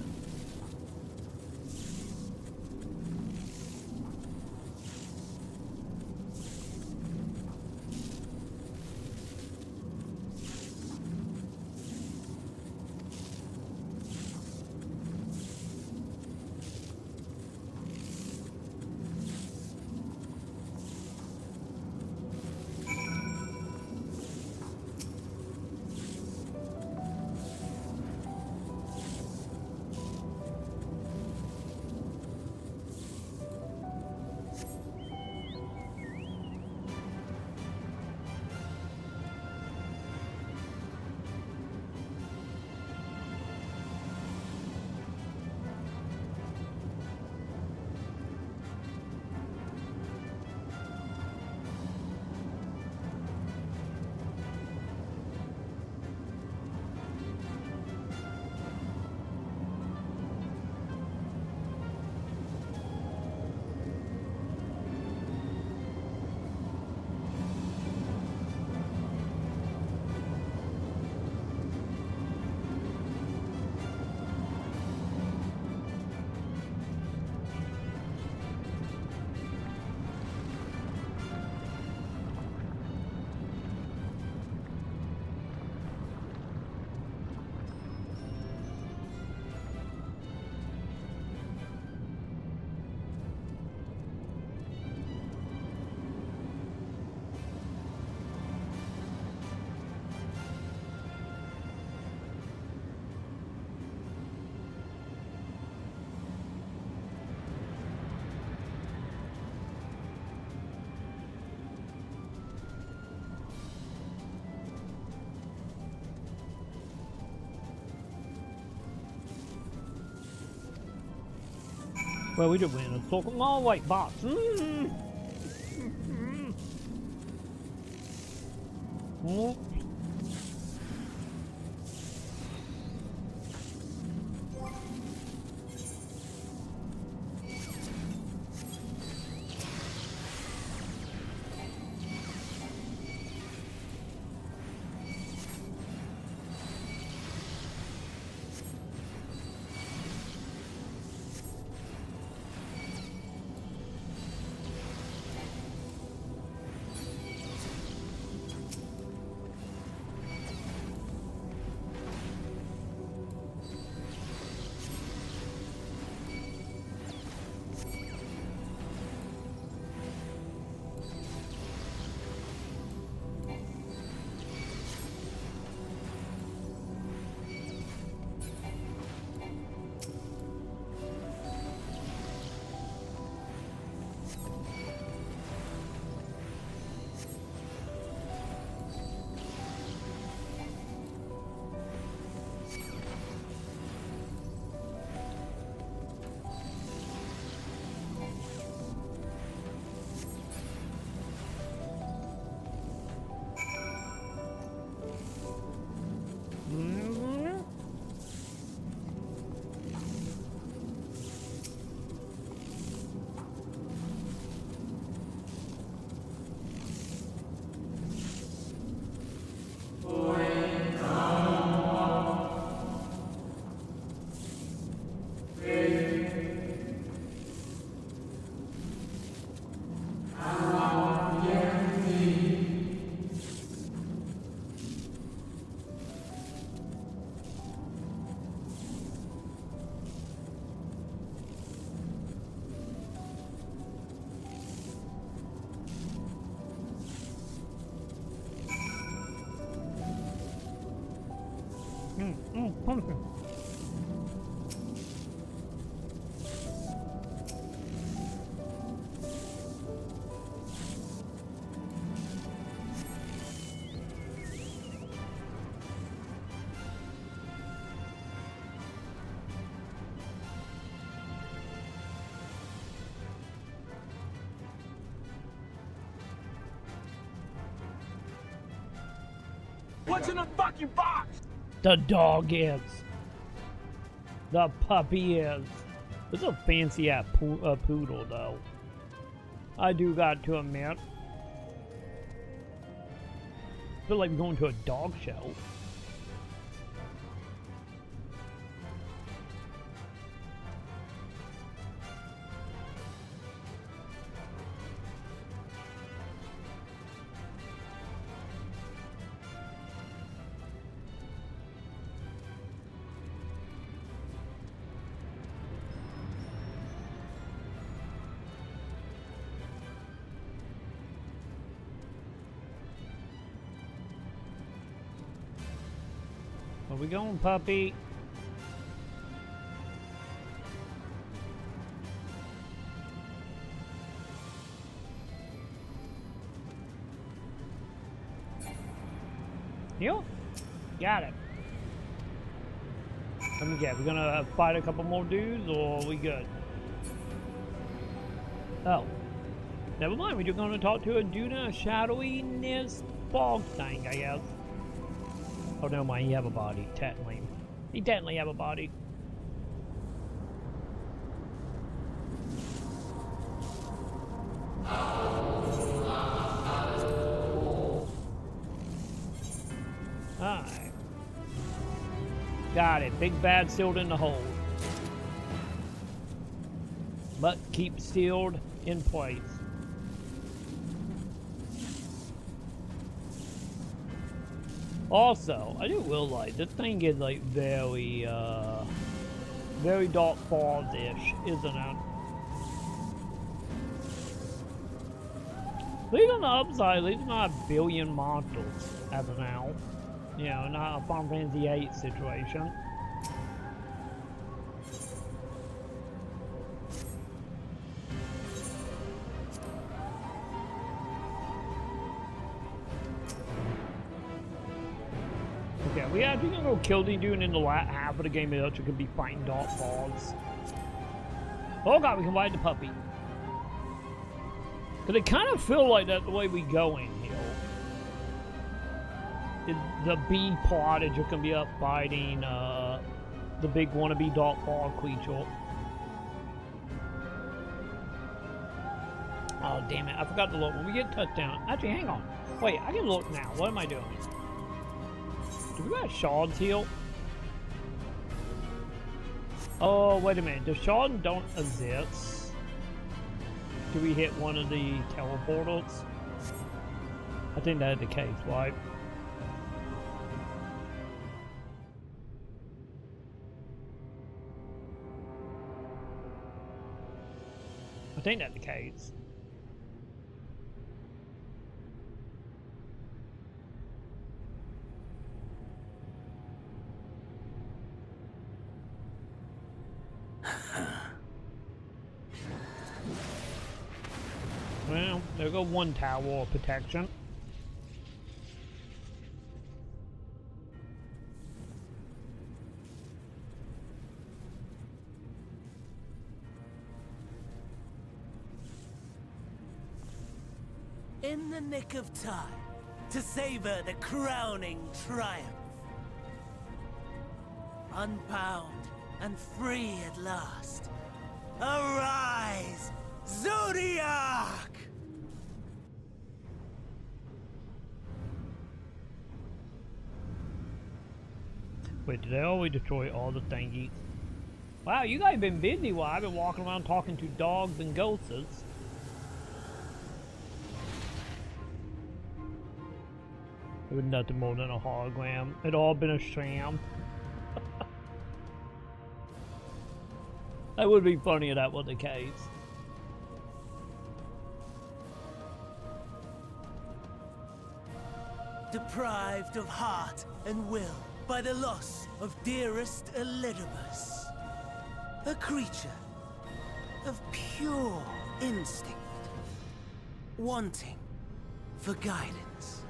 Well, we did win a so small white box. Pumpkin.
What's in the fucking box?
The dog is. The puppy is. It's a fancy ass poodle, though. I do got to admit. Feel like going to a dog show. Where we going, puppy? You? Got it. Let me get. We're gonna fight a couple more dudes, or are we good? Oh. Never mind. We're just gonna talk to a dude in a shadowiness fog thing, I guess. Oh, no mind. He have a body. Technically. He technically have a body. Alright. Got it. Big bad sealed in the hole. But keep sealed in place. Also, I do will like this thing is like very Dark Falls-ish, isn't it? At least on the upside, at least not a billion monsters as of now. You know, not a Final Fantasy VIII situation. Okay, we actually gonna go kill the dude in the last half of the game. It actually could be fighting Dark Falls. Oh god, we can ride the puppy. Cause it kind of feel like that the way we going here. The bee plot is just gonna be up fighting the big wannabe Dark Fall creature. Oh damn it! I forgot to look when we get touchdown. Actually, hang on. Wait, I can look now. What am I doing? Do we got shards heal? Oh wait a minute. The shards don't exist. Do we hit one of the teleportals? I think that's the case, right? I think that's the case. Well, there go one tower of protection.
In the nick of time to savor the crowning triumph. Unbound and free at last. Arise, Zodiac!
Wait, did they always destroy all the thingies? Wow, you guys been busy while I've been walking around talking to dogs and ghosts. It was nothing more than a hologram. It all been a sham. That would be funny if that was the case.
Deprived of heart and will by the loss of dearest Elidibus. A creature of pure instinct, wanting for guidance.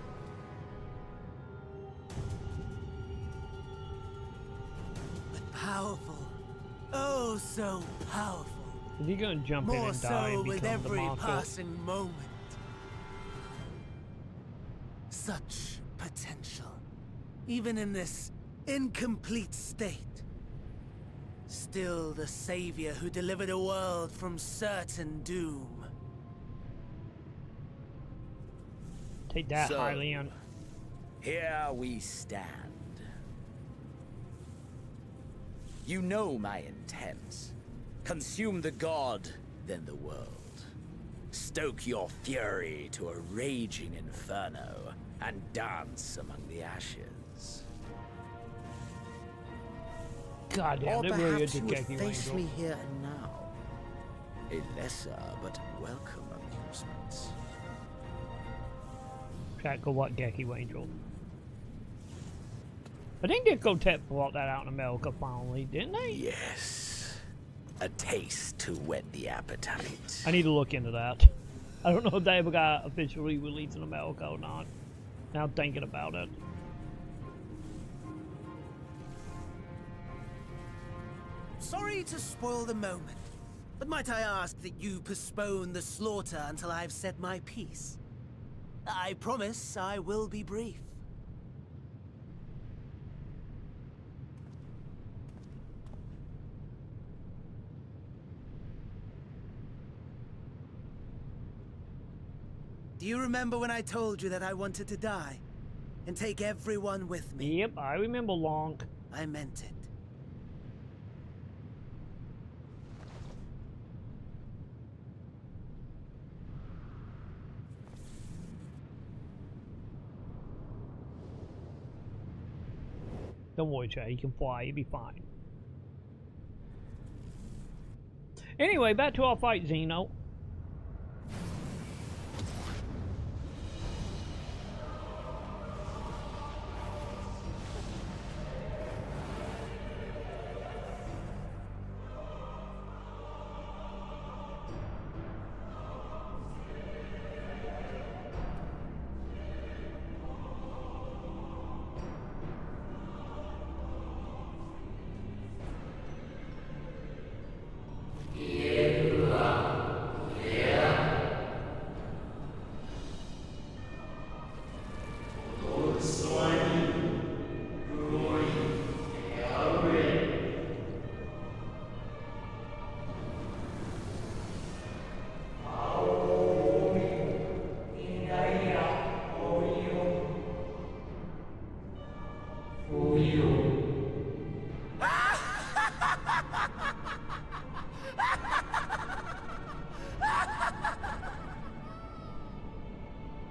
But powerful, oh so powerful.
Is he gonna jump in
More
and die
so
and
with
become the
every
monster?
passing moment. Such potential, even in this incomplete state. Still the savior who delivered a world from certain doom.
Take that,
So,
Hylian.
Here we stand. You know my intent. Consume the god, then the world. Stoke your fury to a raging inferno, and dance among the ashes.
God damn,
Or
they really
perhaps
is a
you would
Geki
face
Angel.
me here and now. A lesser but welcome amusement.
Chat, go what Geki Angel. I think Nicotep brought that out in America finally, didn't they?
Yes. A taste to whet the appetite.
I need to look into that. I don't know if they ever got officially released in America or not. Now thinking about it.
Sorry to spoil the moment, but might I ask that you postpone the slaughter until I've said my piece? I promise I will be brief. Do you remember when I told you that I wanted to die and take everyone with me?
Yep, I remember long.
I meant it.
Don't worry, Chad. You can fly. You'll be fine. Anyway, back to our fight, Xeno.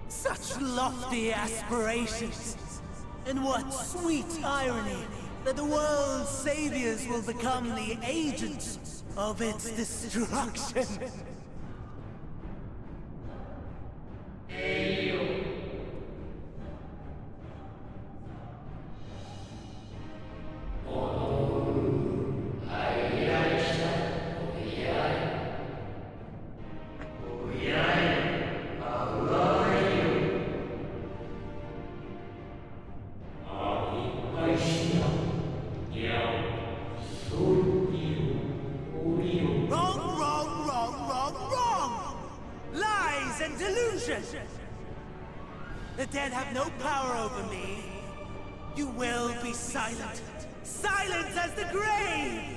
Such lofty aspirations! And what sweet irony that the world's saviors will become the agents of its destruction! The dead have no power over me. You will be silent. Silent as the grave!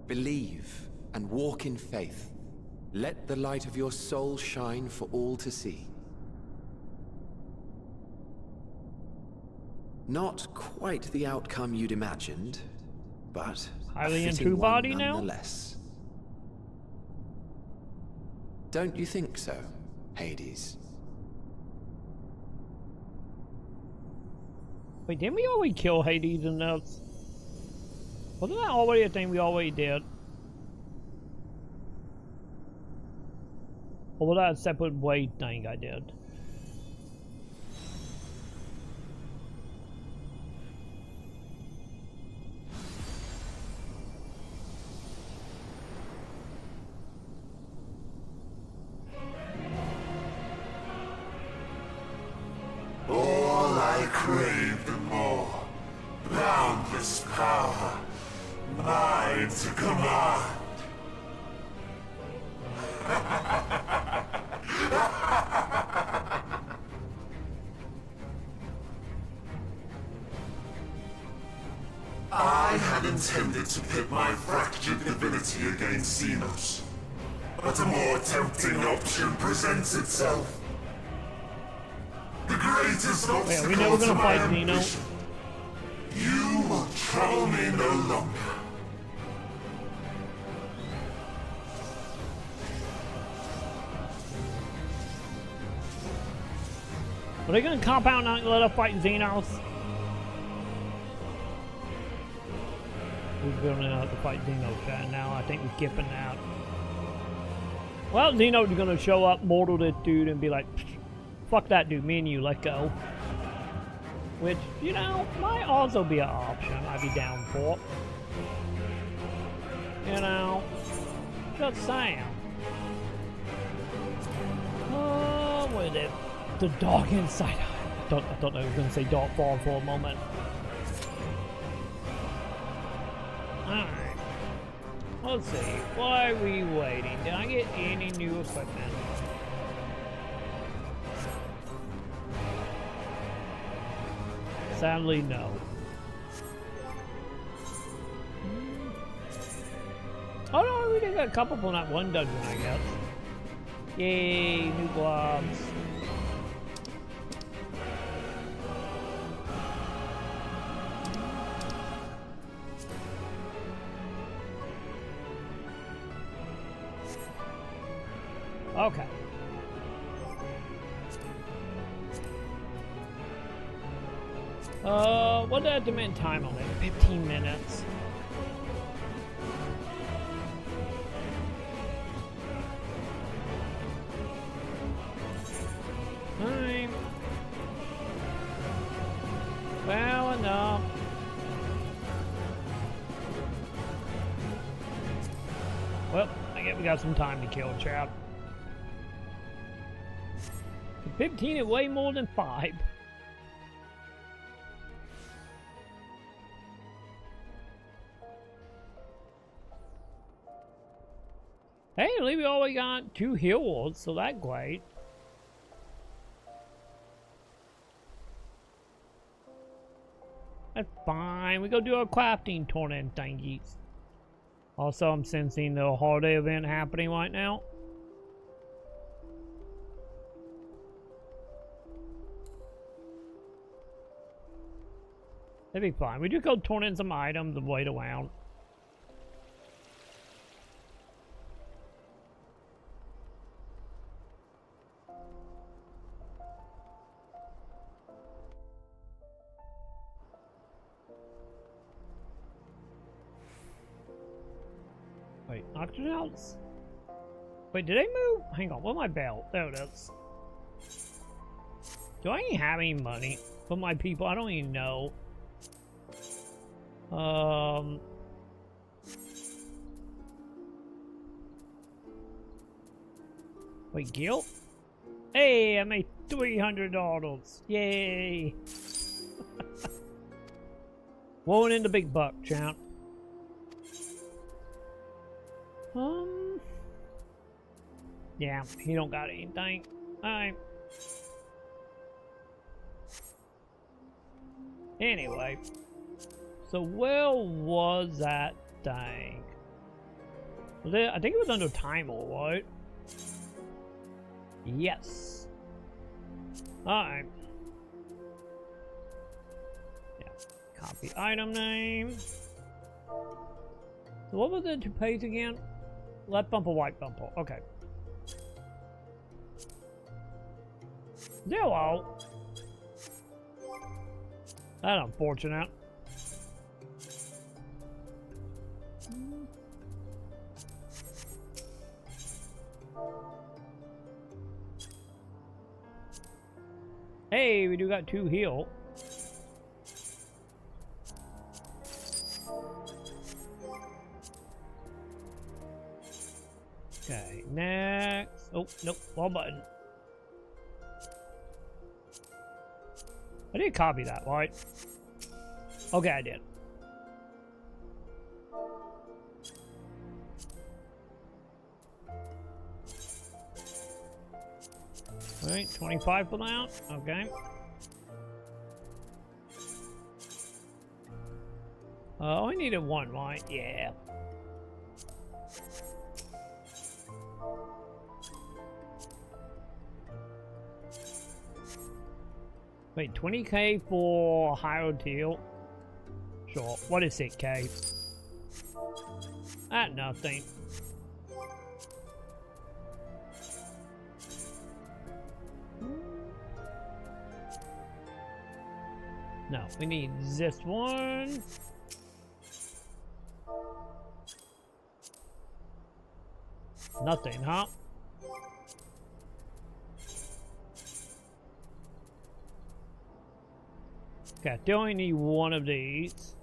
Believe and walk in faith. Let the light of your soul shine for all to see. Not quite the outcome you'd imagined, but
highly
a
in
fitting one
two-body now?
nonetheless. Don't you think so, Hades?
Wait, didn't we already kill Hades in this? Wasn't that already a thing we already did? Or was that a separate way thing I did?
All I crave the more. Boundless power. Mine to command. I had intended intended to pit my fractured divinity against Xenos. But a more tempting option presents itself. The greatest obstacle
we know we're gonna
to my
fight
ambition. You will trouble me no longer.
Are they gonna compound not let us fight Xenos? We're gonna have to fight Xenos right now. I think we're skipping out. Well, Xenos is gonna show up, mortal this dude, and be like, fuck that dude, me and you, let go. Which, you know, might also be an option I'd be down for. You know, just saying. What is it? The dark inside. I thought I was going to say dark fall for a moment. Alright. Let's see. Why are we waiting? Did I get any new equipment? Sadly, no. Oh no, we did got a couple from that one dungeon, I guess. Yay, new globs. Okay. What did I demand time on it? 15 minutes. Time. Well enough. Well, I guess we got some time to kill, chap. 15 is way more than 5. Hey, at least we already got 2 heals, so that's great. That's fine. We go do our crafting tournament thingies. Also, I'm sensing the holiday event happening right now. That'd be fine. We just go turn in some items and wait around. Wait, Octonauts? Wait, did they move? Hang on, where's my belt? There it is. Do I even have any money for my people? I don't even know. Wait, guilt? Hey, I made $300. Yay! Rolling in the big buck, champ. Yeah, he don't got anything. Alright. Anyway. So where was that thing? Was it, I think it was under timer, right? Yes. Alright. Yeah. Copy item name. So what was the 2 page again? Left bumper, right bumper. Okay. 0. That's unfortunate. Hey, we do got 2 heal. Okay, next. Oh, nope, wrong button. I did copy that, right? Okay, I did. Alright, 25 for that. Okay. Oh, I needed one, right? Yeah. Wait, 20k for Hyrule Teal? Sure. What is it, K? Ah, nothing. No, we need this one. Nothing, huh? Okay, I still only need one of these.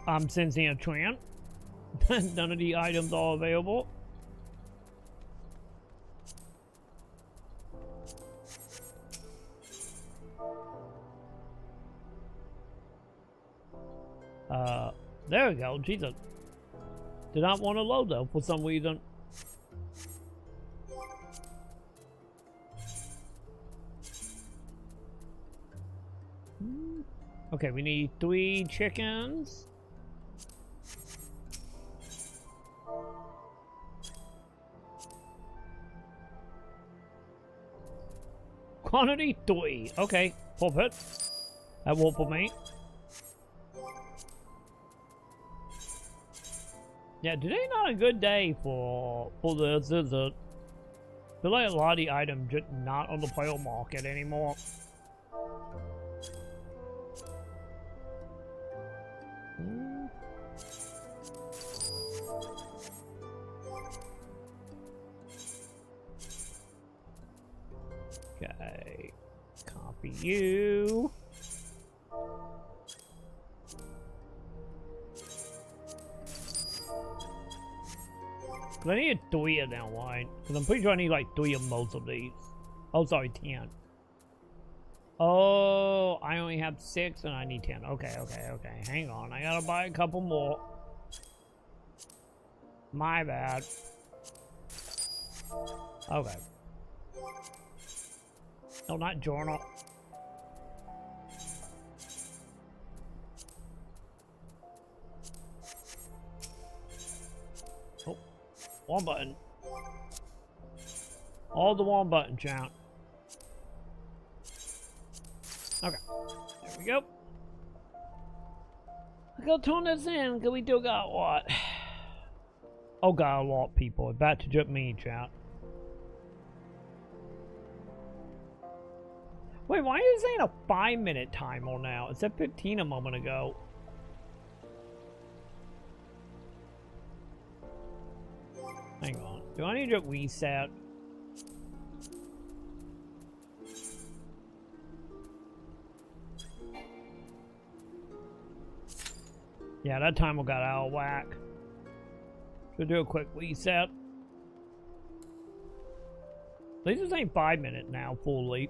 I'm sensing a trend. None of the items are available. There we go. Jesus. Did not want to load though for some reason. Okay, we need 3 chickens. Quantity 3. Okay, perfect. That worked for me. Yeah, today not a good day for this, is it? I feel like a lot of the items just not on the player market anymore. Okay, copy you. I need 3 of that one, because I'm pretty sure I need like 3 of most of these. Oh, sorry, 10. Oh, I only have 6 and I need 10. Okay. Hang on, I gotta buy a couple more. My bad. Okay. No, not journal. Oh, one button. All the one button, chat. Okay, there we go. I gotta turn this in, because we still got what? Oh god, a lot of people. About to jump me, chat. Wait, why is it saying a 5-minute timer now? It said 15 a moment ago. Hang on. Do I need to reset? Yeah, that timer got out of whack. Should do a quick reset. At least it's saying 5 minutes now, fully.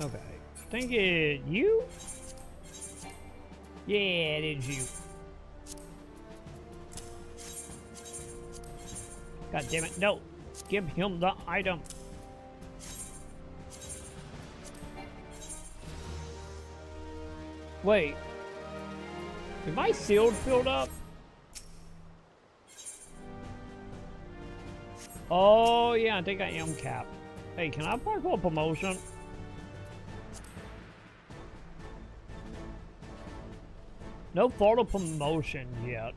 Okay, I think it you? Yeah, it is you. God damn it, no! Give him the item! Wait. Is my shield filled up? Oh yeah, I think I am capped. Hey, can I apply for a promotion? No photo promotion yet.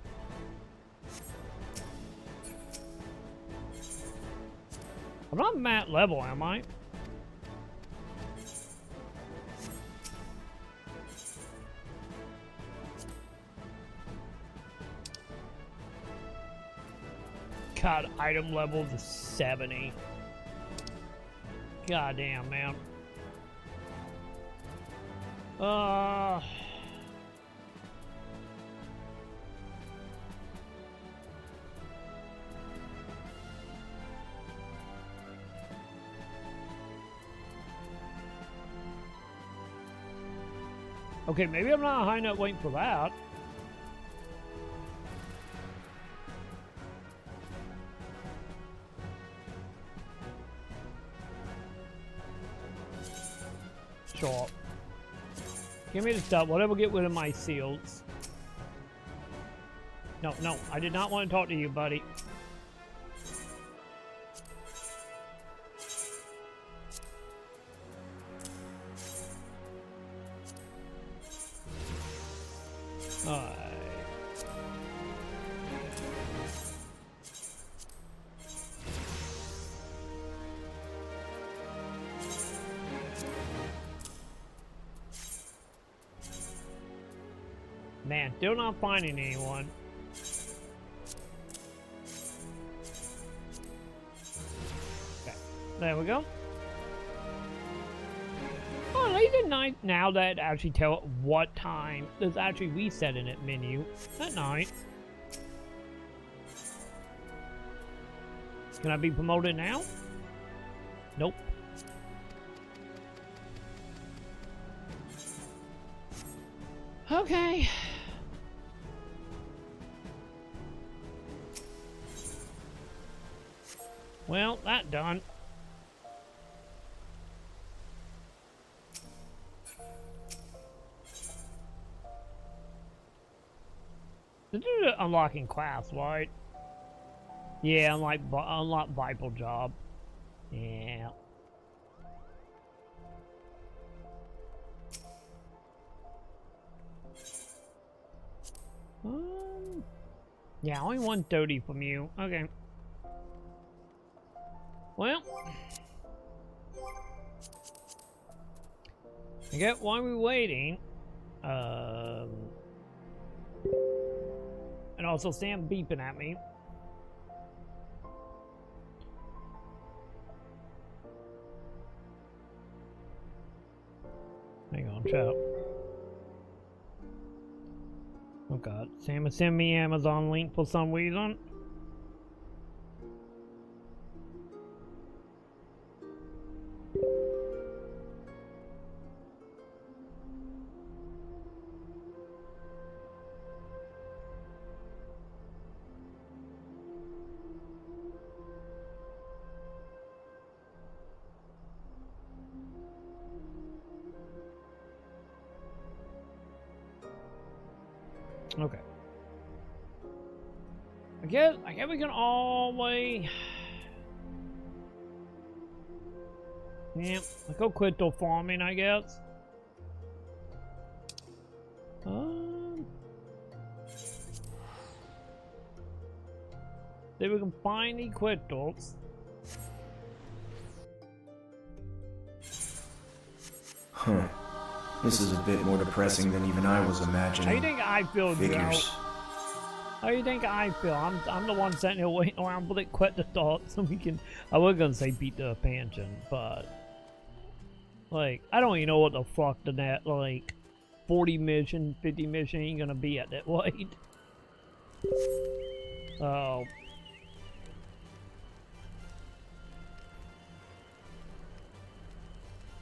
I'm not mat level, am I? God, item level to 70. God damn, man. Okay, maybe I'm not high enough waiting for that. Sure. Give me the stuff. Whatever, get rid of my seals. No, no, I did not want to talk to you, buddy. Alright. Man, still not finding anyone. Okay, there we go. Oh, late at night. Now that actually tell what time there's actually reset in it menu at night. Can I be promoted now? Nope. Okay. Well, that done. This is unlocking class, right? Yeah, unlock Bible job. Yeah. Yeah, only 130 from you. Okay. Well, I get why we're waiting. And also Sam beeping at me. Hang on, chat. Oh god, Sam has sent me Amazon link for some reason. Okay. I guess we can always. Yeah, I go crystal farming, I guess. See if we can find the crystals.
Huh. This is a bit more depressing than even I was imagining.
How do you think I feel,
Figures.
Joe? How do you think I feel? I'm the one sitting here waiting around for it quit to start so we can. I was gonna say beat the expansion, but like I don't even know what the fuck the net like 40 mission, 50 mission ain't gonna be at that weight. Oh.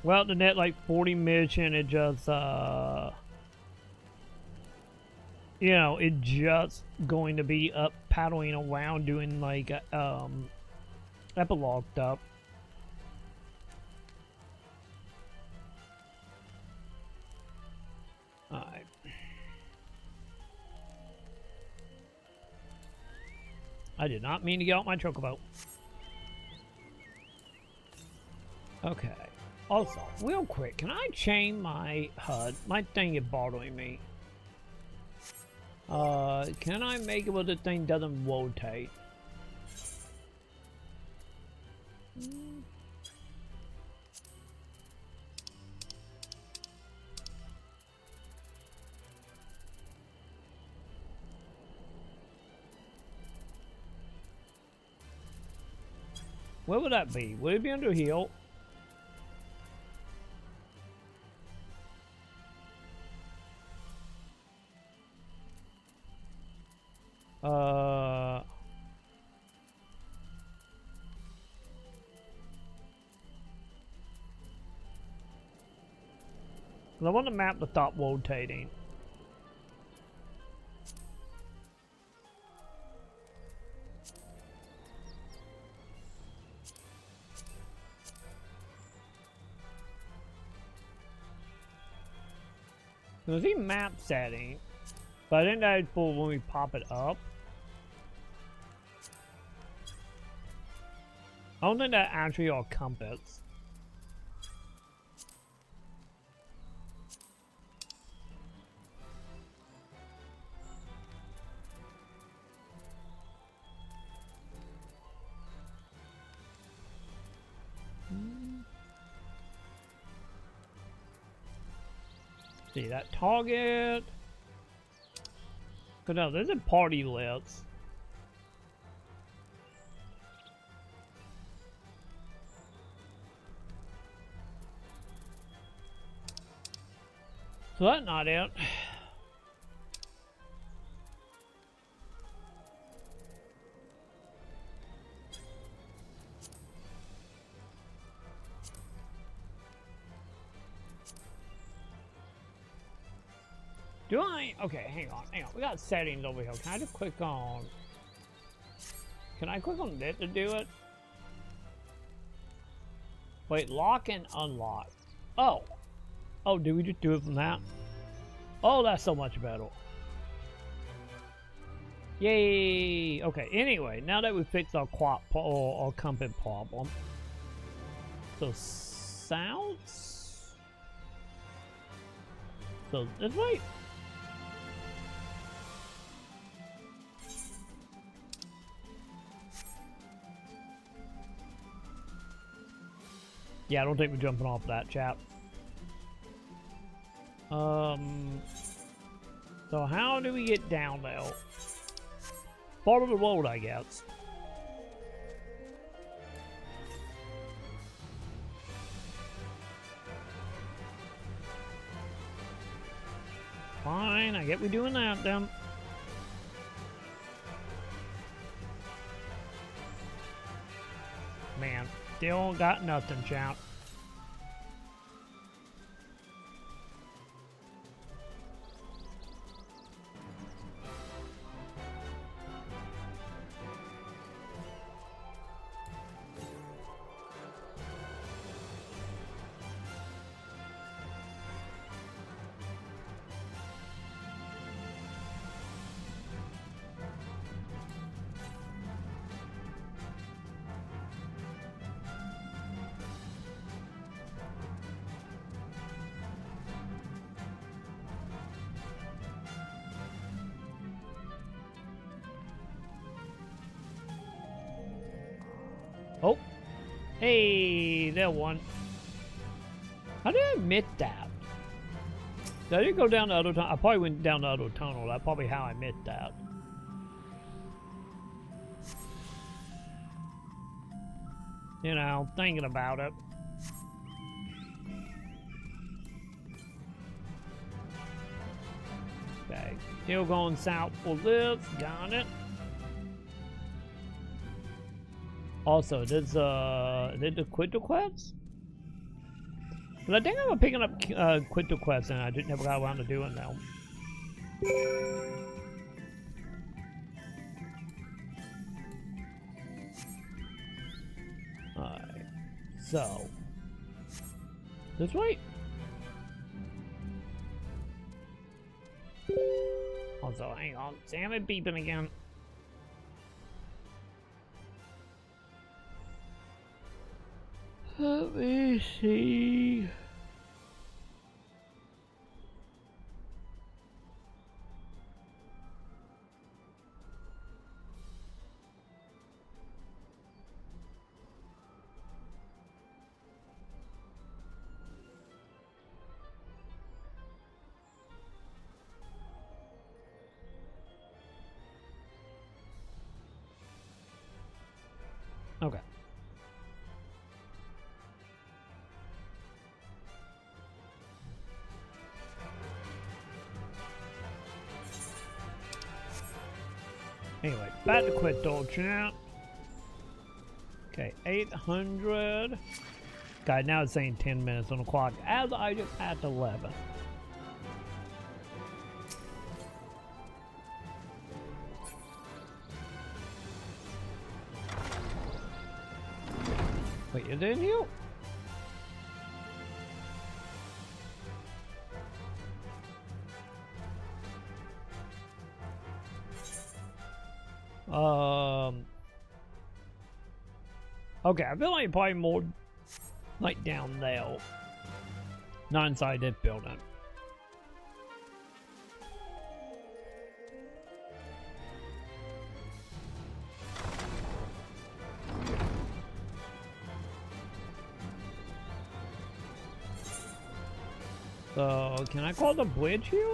Well, the net like 40 mission, it just you know, it just going to be up paddling around doing like epilogue stuff. Alright. I did not mean to get out my chocobo. Okay. Also, real quick, can I chain my HUD? My thing is bothering me. Can I make it where the thing doesn't rotate? Where would that be? Would it be under heel? I want to map the top rotating. So I see map setting, but I think that's for when we pop it up. I don't think that actually are compass. See that target. But no, there's a party list. So that's not it. Do I? Okay, hang on. We got settings over here. Can I just click on... Can I click on this to do it? Wait, lock and unlock. Oh. Oh, did we just do it from that? Oh, that's so much better. Yay! Okay, anyway, now that we fixed our compass problem. So, sounds? So, this way. Yeah, I don't think we're jumping off that, chap. So how do we get down there? Follow the road, I guess. Fine, I get we doing that then. Man, still got nothing, chap. Oh, hey, there one. How did I admit that? Did I go down the other tunnel? I probably went down the other tunnel. That's probably how I admit that. You know, thinking about it. Okay, still going south for this. Got it. Also, there's the quit quests? But I think I'm picking up quit quests and I just never got around to doing them. Alright. So. This way? Also, hang on. Sam is beeping again. Let me see. Okay. Anyway, back to quit door chat. Okay, 800. God, now it's saying 10 minutes on the clock as I just passed 11. Wait, is it in here? Okay, I feel like probably more like down there. Not inside this building. So, can I call the bridge here?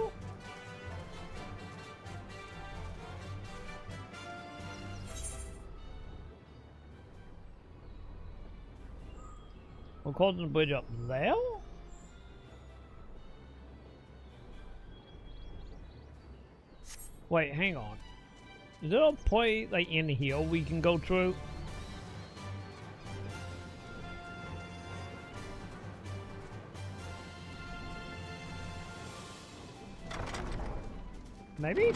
We're calling the bridge up there? Wait, hang on. Is there a point like in here we can go through? Maybe?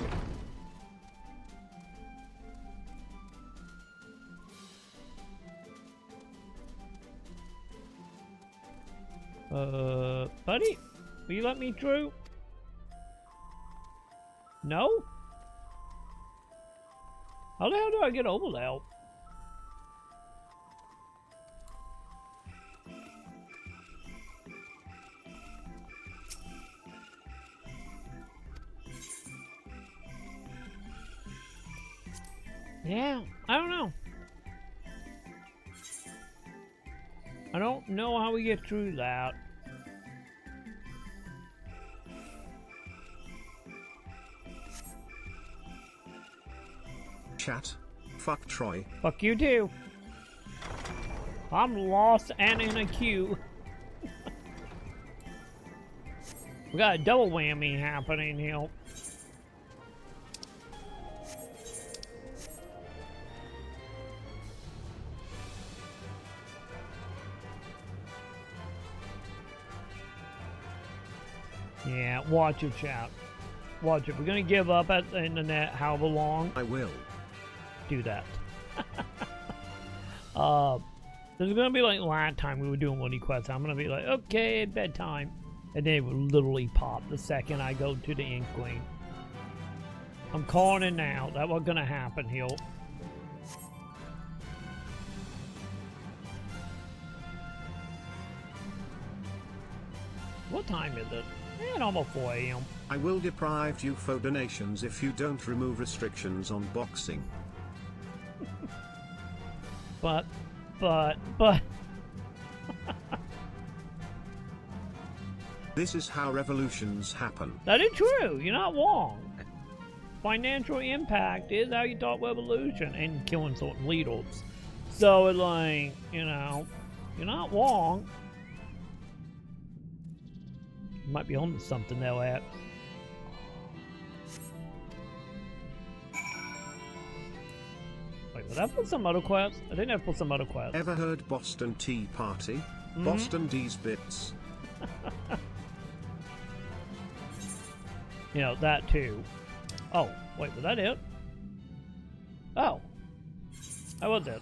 Buddy? Will you let me through? No? How the hell do I get over there? Yeah, I don't know. I don't know how we get through that.
Chat. Fuck Troy.
Fuck you too. I'm lost and in a queue. We got a double whammy happening here. Yeah, watch it, chat. Watch it. We're gonna give up at the internet however long.
I will.
Do that. There's gonna be like last time we were doing one quest. I'm gonna be like, okay, bedtime. And then it would literally pop the second I go to the Inkling. I'm calling it now. That's what's gonna happen here. What time is it? Yeah, almost 4 AM.
I will deprive you for donations if you don't remove restrictions on boxing.
But.
This is how revolutions happen.
That is true. You're not wrong. Financial impact is how you talk revolution and killing certain leaders. So it's like, you know, you're not wrong. You might be on to something there, at. Wait, did I put some other quests? I think I put some other quests.
Ever heard Boston Tea Party?
Mm-hmm.
Boston D's bits.
You know, that too. Oh, wait, was that it? Oh. That was it.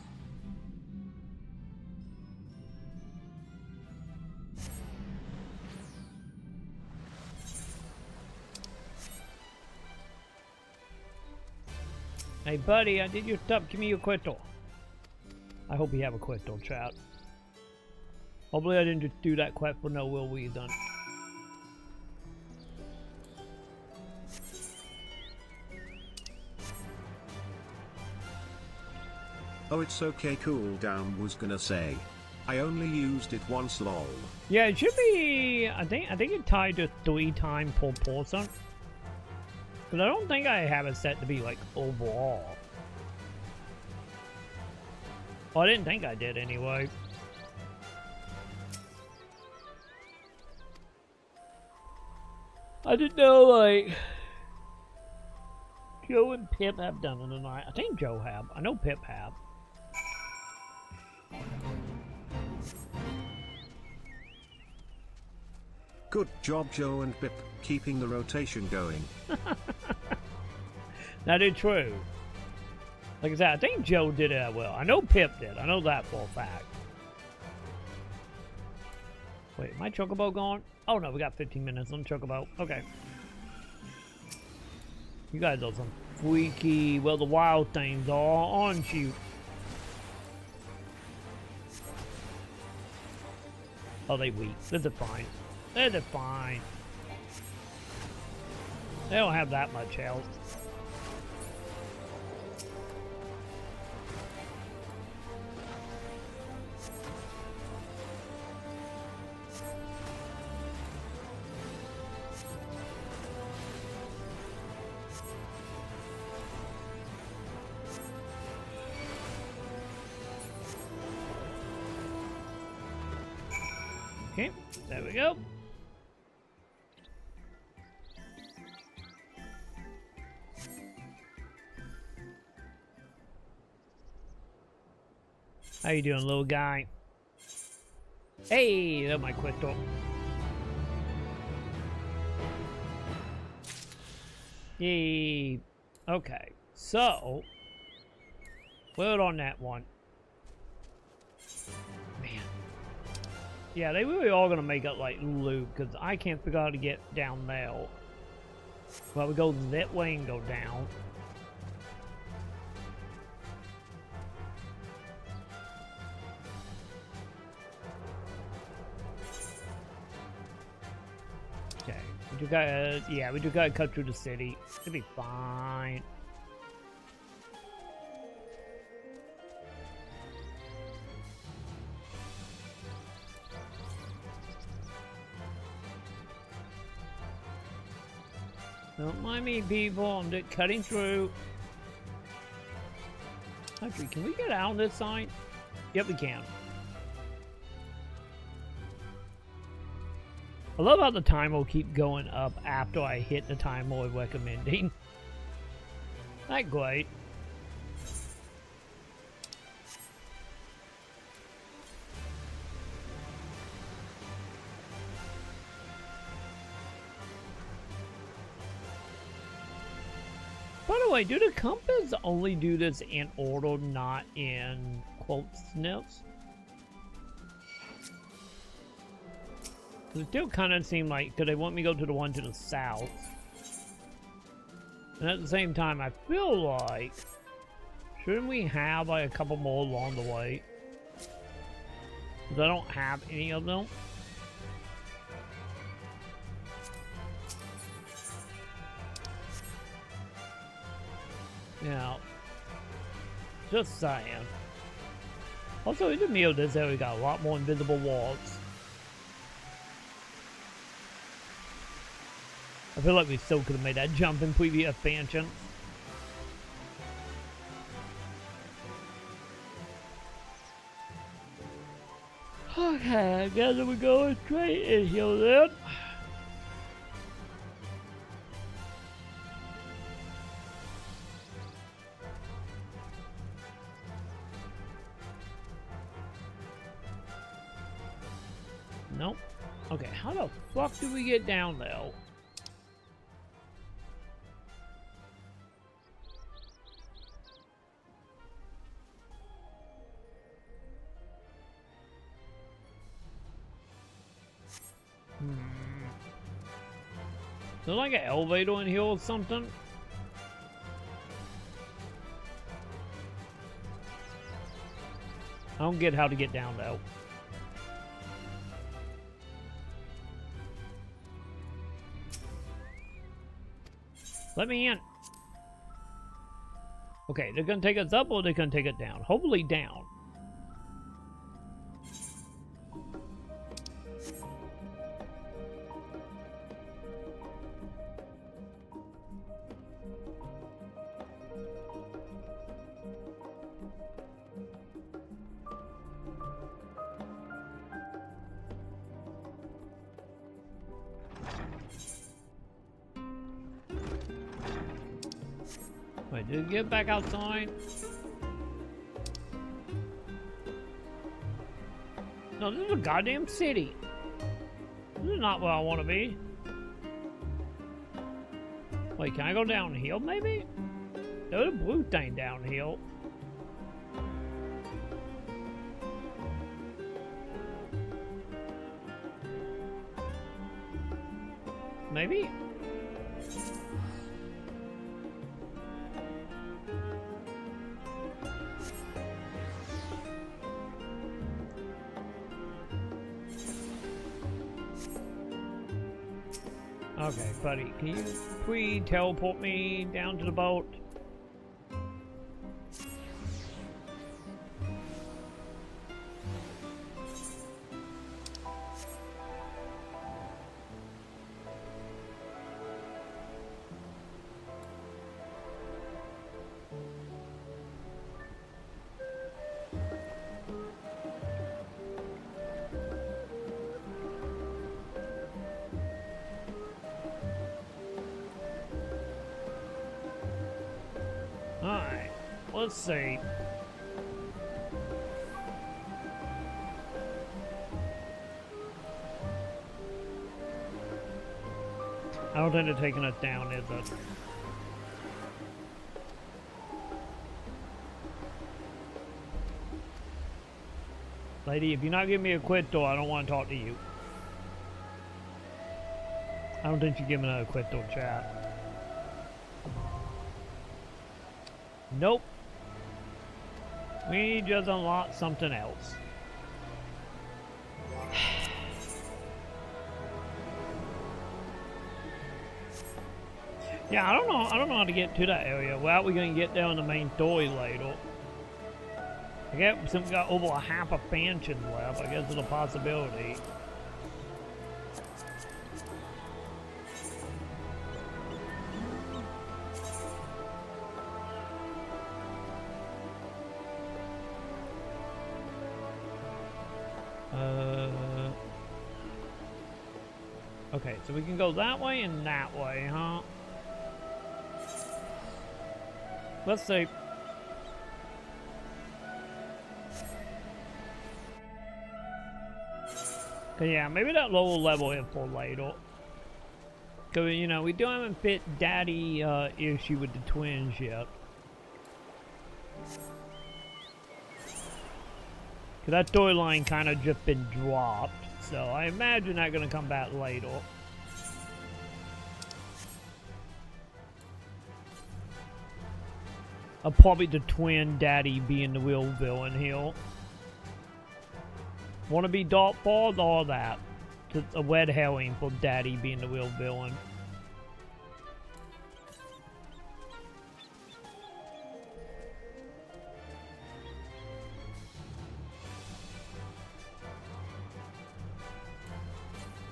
Hey buddy, I did your stuff. Give me your crystal. I hope you have a crystal, chat. Hopefully I didn't just do that quest for no real reason.
Oh, it's okay, cooldown was gonna say. I only used it once, lol.
Yeah, it should be. I think it tied to 3 times per person. Because I don't think I have it set to be like overall. Well, I didn't think I did anyway. I didn't know, like, Joe and Pip have done it tonight. I think Joe have. I know Pip have.
Good job, Joe and Pip, keeping the rotation going.
That is true. Like I said, I think Joe did it well. I know Pip did. I know that for a fact. Wait, my chocobo gone? Oh no, we got 15 minutes on chocobo. Okay. You guys are some freaky, well, the wild things are, aren't you? Oh, they weak. They're fine. They're fine. They don't have that much health. Okay, there we go. How you doing, little guy? Hey, that's my crystal. Yay. Okay, so put on that one. Man. Yeah, they really are gonna make it like loop because I can't figure out how to get down there. Well, we go that way and go down. Okay, we just gotta, yeah, we just gotta cut through the city. It'll be fine. Don't mind me, people. I'm just cutting through. Actually, can we get out on this side? Yep, we can. I love how the time will keep going up after I hit the time we're recommending. That's great. By the way, do the compass only do this in order, not in quote sniffs? It still kind of seemed like, because they want me to go to the one to the south. And at the same time, I feel like, shouldn't we have like a couple more along the way? Because I don't have any of them. Yeah. Just saying. Also, in the middle of this area, we got a lot more invisible walls. I feel like we still could have made that jump in previous expansion. Okay, I guess we're going straight in here then. Nope. Okay, how the fuck do we get down there? Is there like an elevator in here or something? I don't get how to get down though. Let me in. Okay, they're gonna take us up or they're gonna take it down? Hopefully down. Wait, did it get back outside? No, this is a goddamn city. This is not where I want to be. Wait, can I go downhill maybe? There's a blue thing downhill. Maybe? Okay, buddy, can you please teleport me down to the boat? Alright, let's see. I don't think they're taking us down, is it? Lady, if you're not giving me a quit door, I don't want to talk to you. I don't think you're giving a quit door, chat. Nope. We just unlocked something else. Yeah, I don't know how to get to that area. Well, we're gonna get down the main story later. I guess since we got over a half a expansion left, I guess it's a possibility. Okay, so we can go that way and that way, huh? Let's see. Yeah, maybe that lower level is for later. Cause you know, we still haven't fit daddy issue with the twins yet. Cause that storyline kind of just been dropped, so I imagine that's gonna come back later. Probably the twin daddy being the real villain here. Want to be Dark Falls or that? Just a red herring for daddy being the real villain.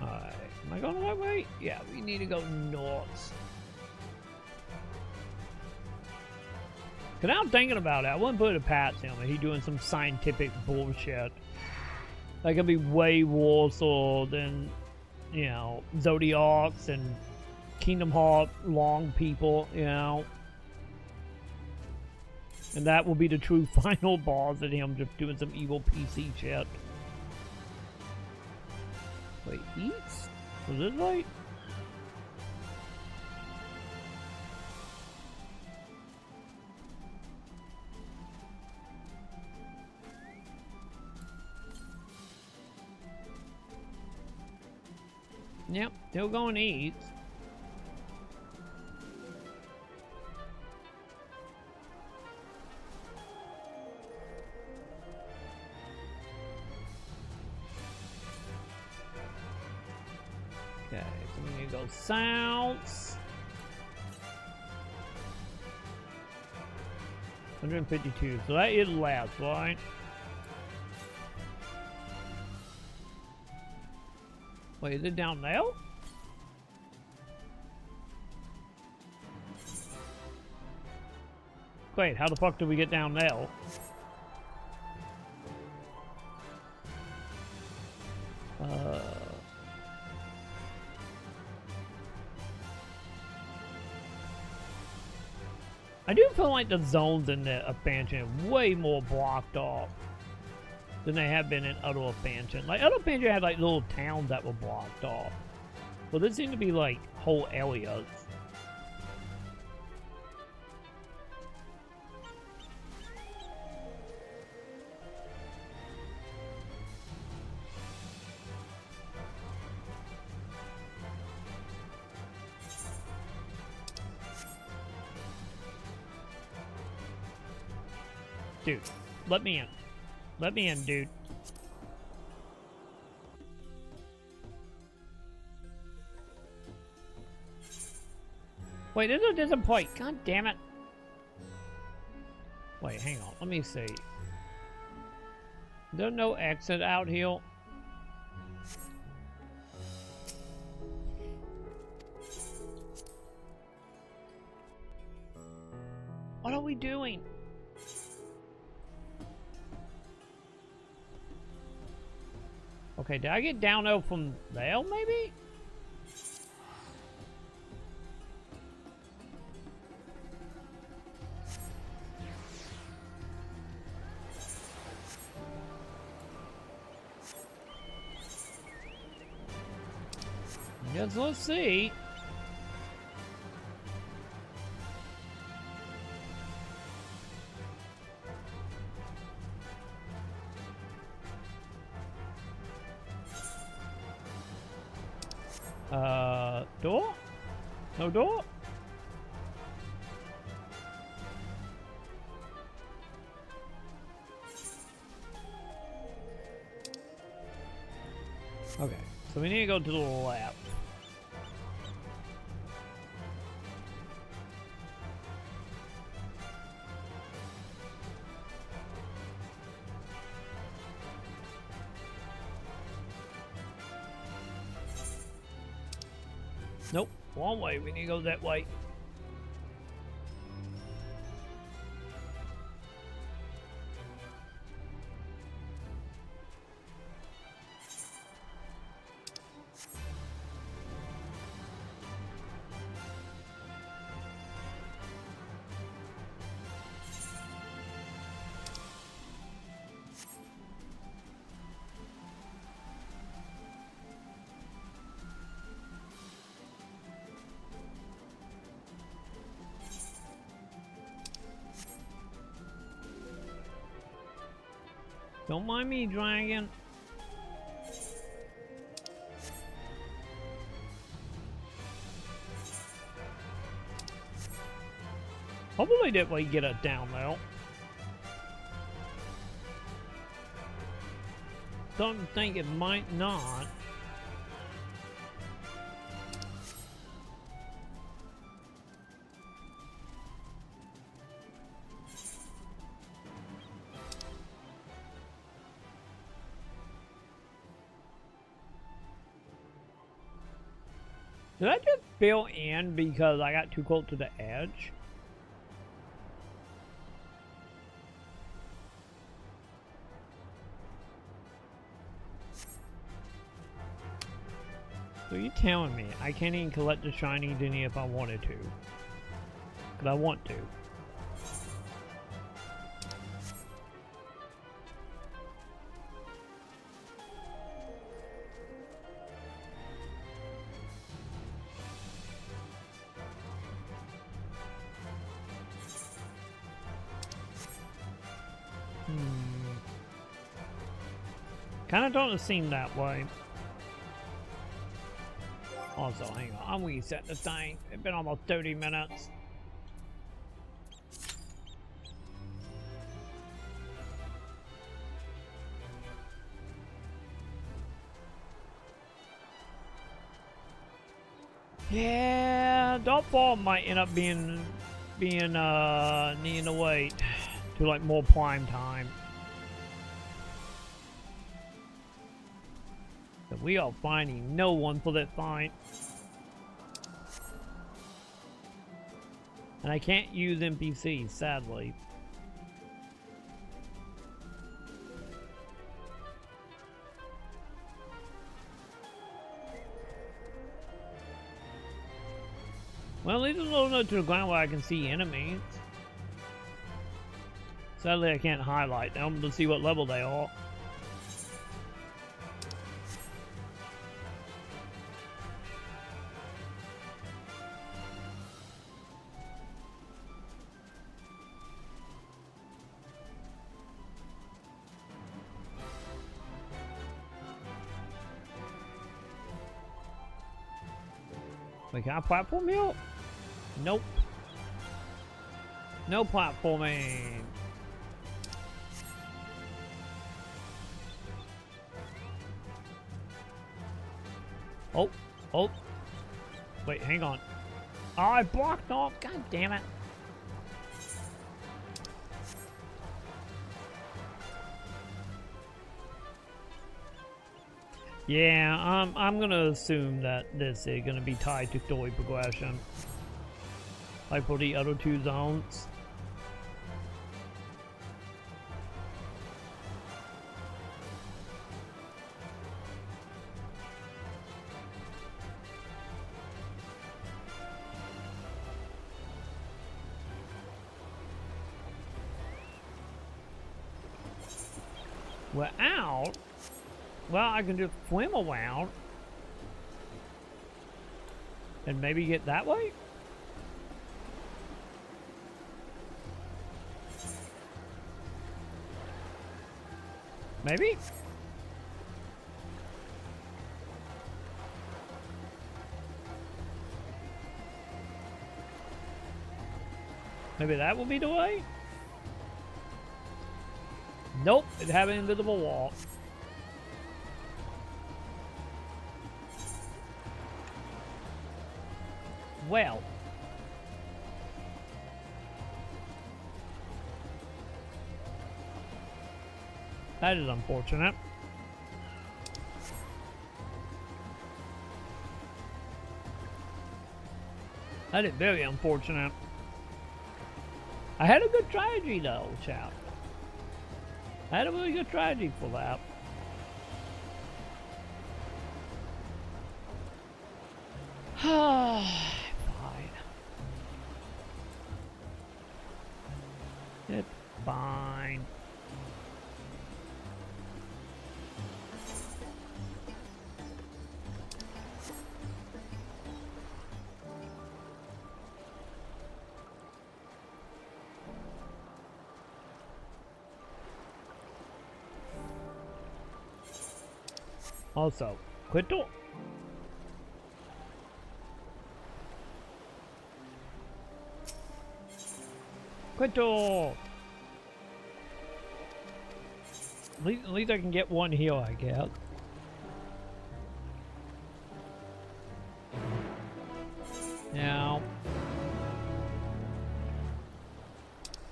Alright, am I going the right way? Yeah, we need to go north. Cause now I'm thinking about it, I wouldn't put it past him. He's doing some scientific bullshit. That could be way worse than, you know, Zodiacs and Kingdom Hearts long people, you know. And that will be the true final boss of him just doing some evil PC shit. Wait, eats? Was this right? Yep, still going to eat. Okay, so we need to go south. 152, so that is last, right? Wait, is it down there? Wait, how the fuck did we get down there? I do feel like the zones in the expansion are way more blocked off. than they have been in other expansion. Like, other expansion had, like, little towns that were blocked off. Well, this seemed to be, like, whole areas. Dude, let me in. Let me in, dude. Wait, there's a point. God damn it. Wait, hang on. Let me see. There's no exit out here. What are we doing? Okay, did I get down there from there, maybe? Yes, let's see. Door? No door? Okay, so we need to go to the left. Nope, wrong way. We need to go that way. Don't mind me, dragon. Hopefully that way get us down now. Don't think it might not. Did I just fill in because I got too close to the edge? So you're telling me I can't even collect the shiny Denny if I wanted to? Because I want to. Kind of don't seem that way. Also, hang on, I'm resetting the thing. It's been almost 30 minutes. Yeah, Darkfall might end up being needing to wait to like more prime time. But we are finding no one for that fight. And I can't use NPCs, sadly. Well, at least it's low enough to the ground where I can see enemies. Sadly, I can't highlight them to see what level they are. Wait, can I platform here? Nope. No platforming. Oh, oh. Wait, hang on. Oh, I blocked off. God damn it. Yeah, I'm gonna assume that this is gonna be tied to story progression. Like for the other two zones. We're out. Well, I can just swim around and maybe get that way. Maybe? Maybe that will be the way? Nope, it have an invisible wall. Well. That is unfortunate. That is very unfortunate. I had a good strategy though, chap. I had a really good strategy for that. Fine. It's fine. Also, quit door. Quit door. At least I can get one heal, I guess. Now,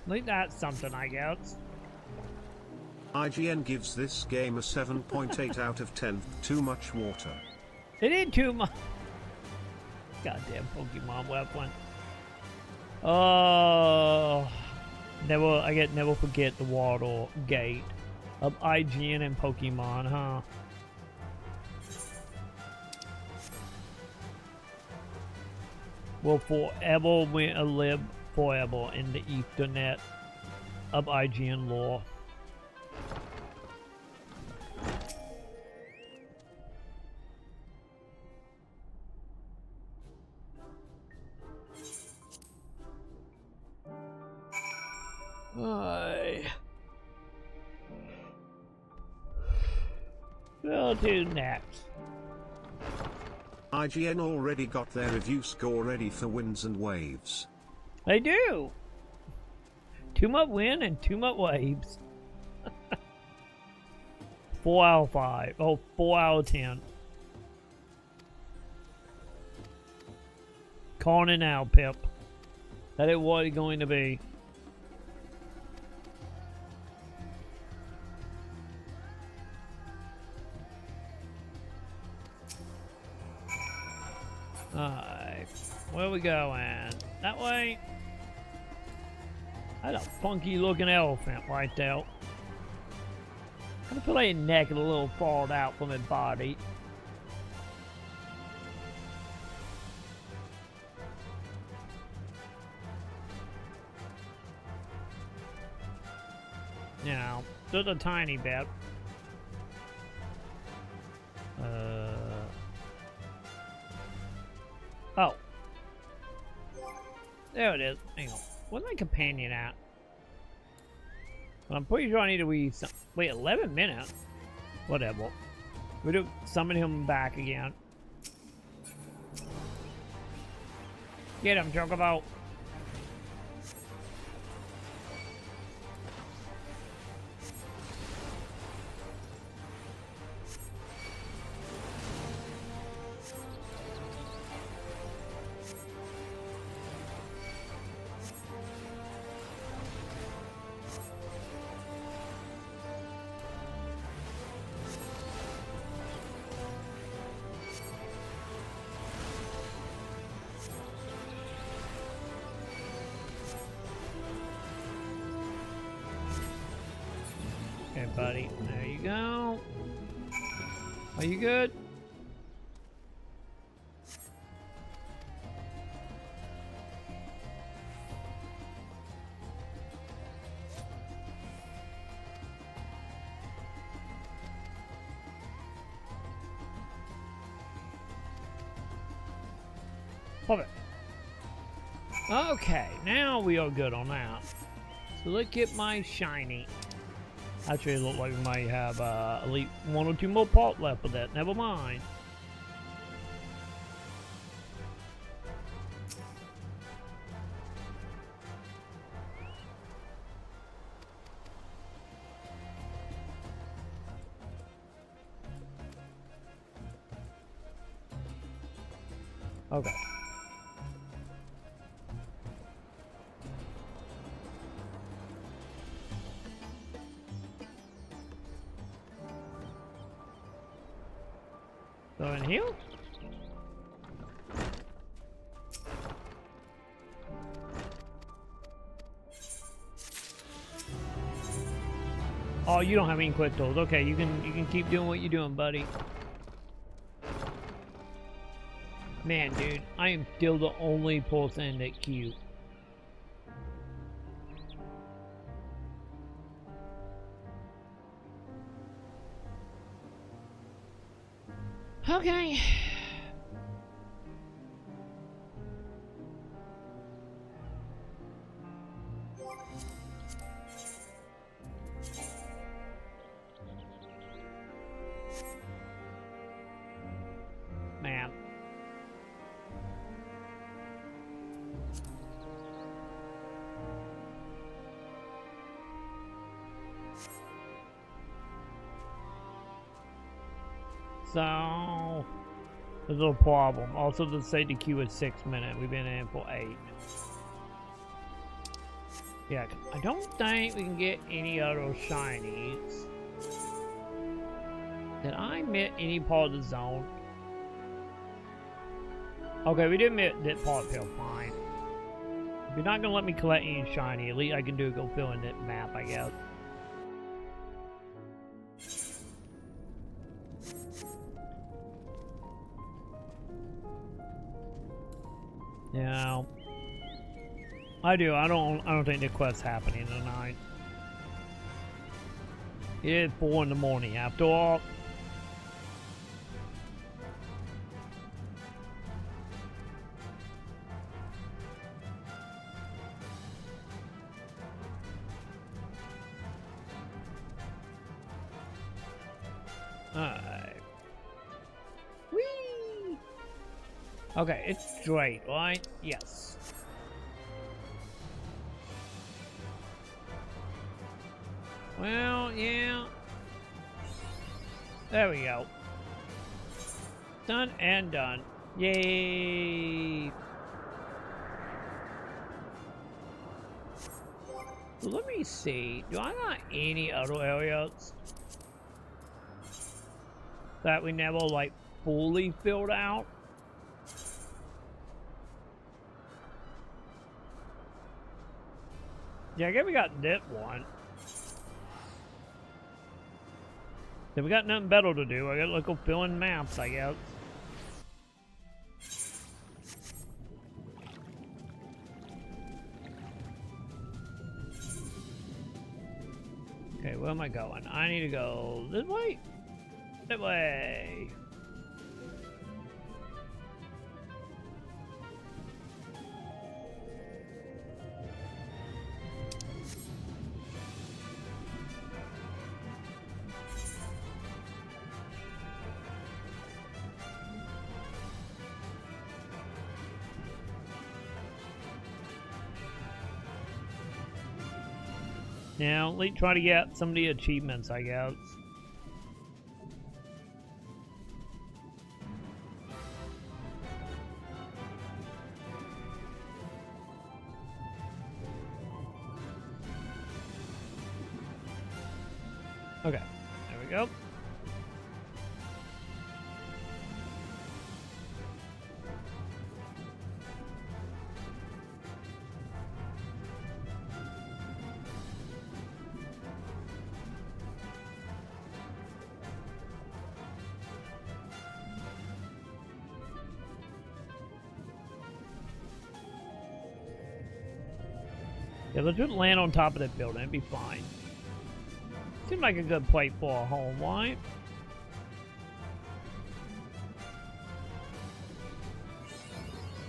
at least that's something, I guess.
IGN gives this game a 7.8 out of 10. Too much water.
It ain't too much. Goddamn Pokemon weapon. Oh, never forget the water gate of IGN and Pokemon, huh? Will forever live forever in the Ethernet of IGN lore. We'll do next.
IGN already got their review score ready for Winds and Waves.
They do. 2 much wind and 2 much waves. 4 out of 5. Oh, 4 out of 10. Calling it now, Pip. That is what it's going to be. Alright, where we going? That way? That's a funky looking elephant right there. I feel like his neck is a little falled out from his body. You know, just a tiny bit. Oh. There it is. Hang on. Where's my companion at? Well, I'm pretty sure I need to read some. Wait, 11 minutes? Whatever. We do summon him back again. Get him, Chocobo. Okay, buddy. There you go. Are you good? Love it. Okay, now we are good on that. So let's get my shiny. Actually, it looks like we might have at least 1 or 2 more parts left of that. Never mind. Okay. So in here? Oh, you don't have any quick tools. Okay, you can keep doing what you're doing, buddy. Man, dude, I am still the only person that queue. Okay. Man. So, there's a little problem. Also, the state the queue is 6 minutes. We've been in for 8. Yeah, I don't think we can get any other shinies. Did I miss any part of the zone? Okay, we did miss that part of fine. If you're not gonna let me collect any shiny, at least I can do go fill in that map, I guess. Yeah, I do. I don't think the quest's happening tonight. It is 4 in the morning after all. Alright. Whee! Okay, it's straight, right? Yes. Well, yeah. There we go. Done and done. Yay! So let me see. Do I got any other areas that we never like fully filled out? Yeah, I guess we got that one. If we got nothing better to do, I gotta go fill in maps, I guess. Okay, where am I going? I need to go this way. That way. Now, let's try to get some of the achievements, I guess. Okay, there we go. Yeah, let's just land on top of that building. It'd be fine. Seemed like a good place for a home, right?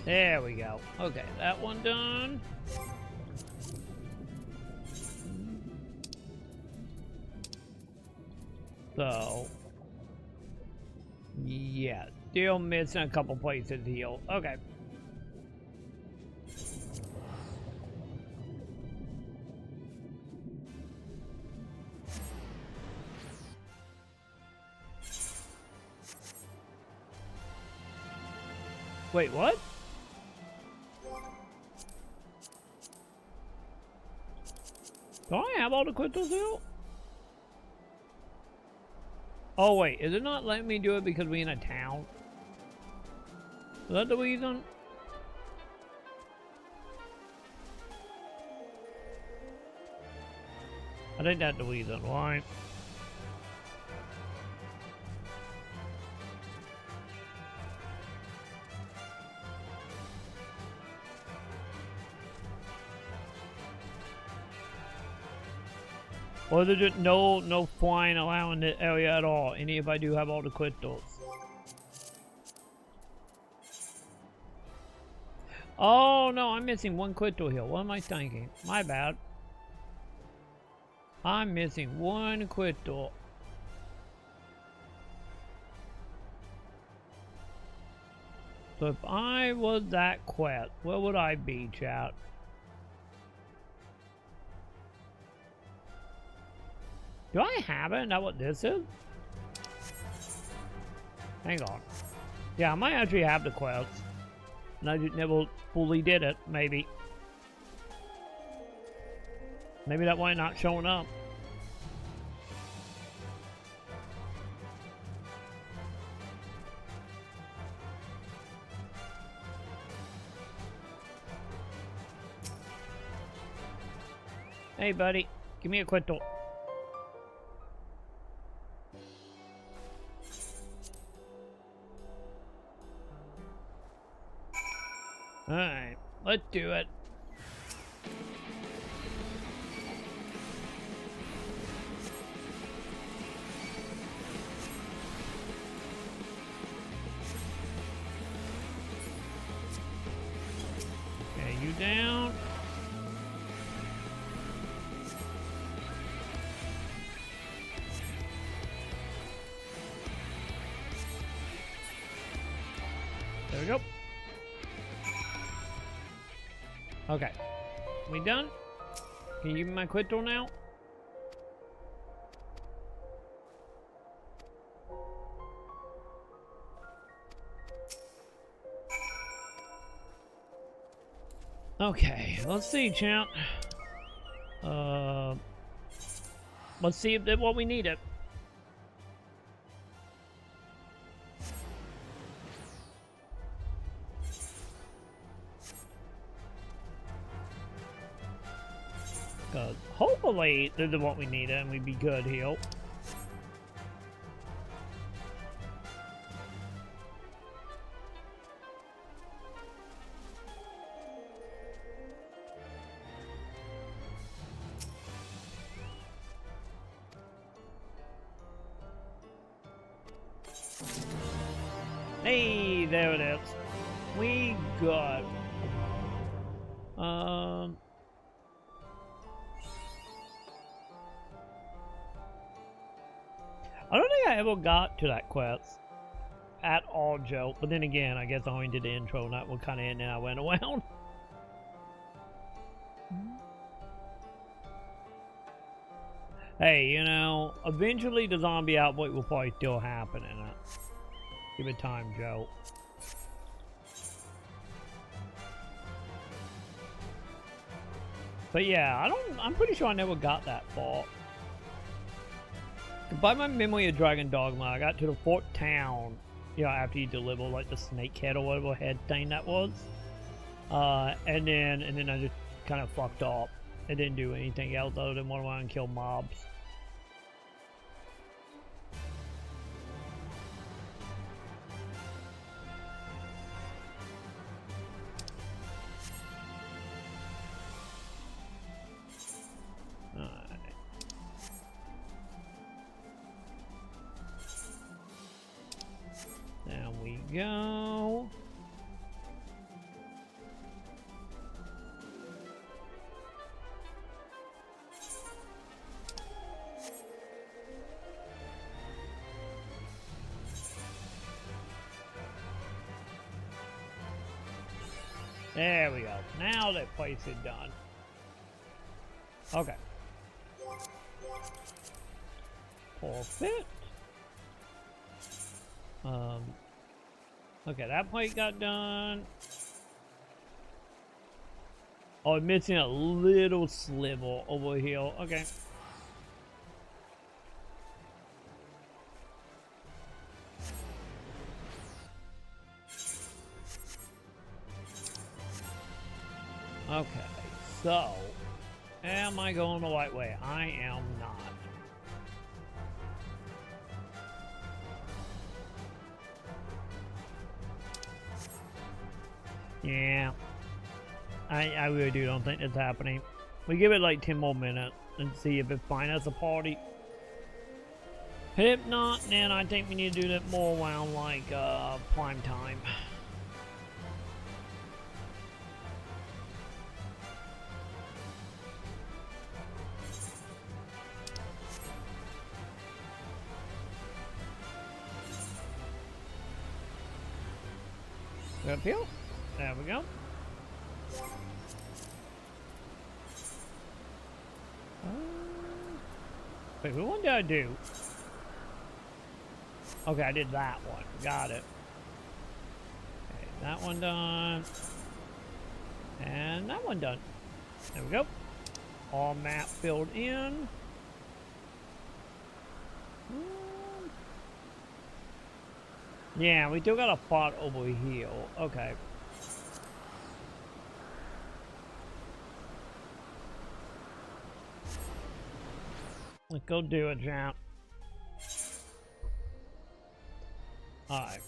There we go. Okay, that one done. So, yeah, still missing a couple places to heal. Okay. Wait, what? Do I have all the crystals out? Oh wait, is it not letting me do it because we're in a town? Is that the reason? I think that's the reason, right? Or is it just no flying around the area at all? Any if I do have all the crystals. Oh no, I'm missing one crystal here. What am I thinking? My bad. I'm missing one crystal. So if I was that quest, where would I be, chat? Do I have it? Is that what this is? Hang on. Yeah, I might actually have the quest. And I just never fully did it, maybe. Maybe that why not showing up. Hey buddy, give me a crystal. Alright, let's do it. Okay, you down. There we go. Okay. We done? Can you give me my crystal now? Okay, let's see, champ. Let's see if what we needed. Hopefully this is what we need and we'd be good here. Hey, there it is. We got I don't think I ever got to that quest at all, Joe. But then again, I guess I only did the intro, and that was kind of it, and then I went around. Hey, you know, eventually the zombie outbreak will probably still happen in it. Give it time, Joe. But yeah, I'm pretty sure I never got that far. By my memory of Dragon Dogma, I got to the fourth town, you know, after you deliver like the snake head or whatever head thing that was. And then I just kind of fucked off. I didn't do anything else other than run around and kill mobs. There we go. There we go. Now that place is done. Okay. Perfect. Okay, that plate got done. Oh, I'm missing a little sliver over here. Okay. Okay, so am I going the right way? I am not. Yeah, I really don't think it's happening. We give it like 10 more minutes and see if it finds us a party. If not, then I think we need to do that more around like prime time. Up here. There we go. Wait, what one did I do? Okay, I did that one. Got it. Okay, that one done. And that one done. There we go. All map filled in. Yeah, we still got a spot over here. Okay. Let's go do it, champ. Alright.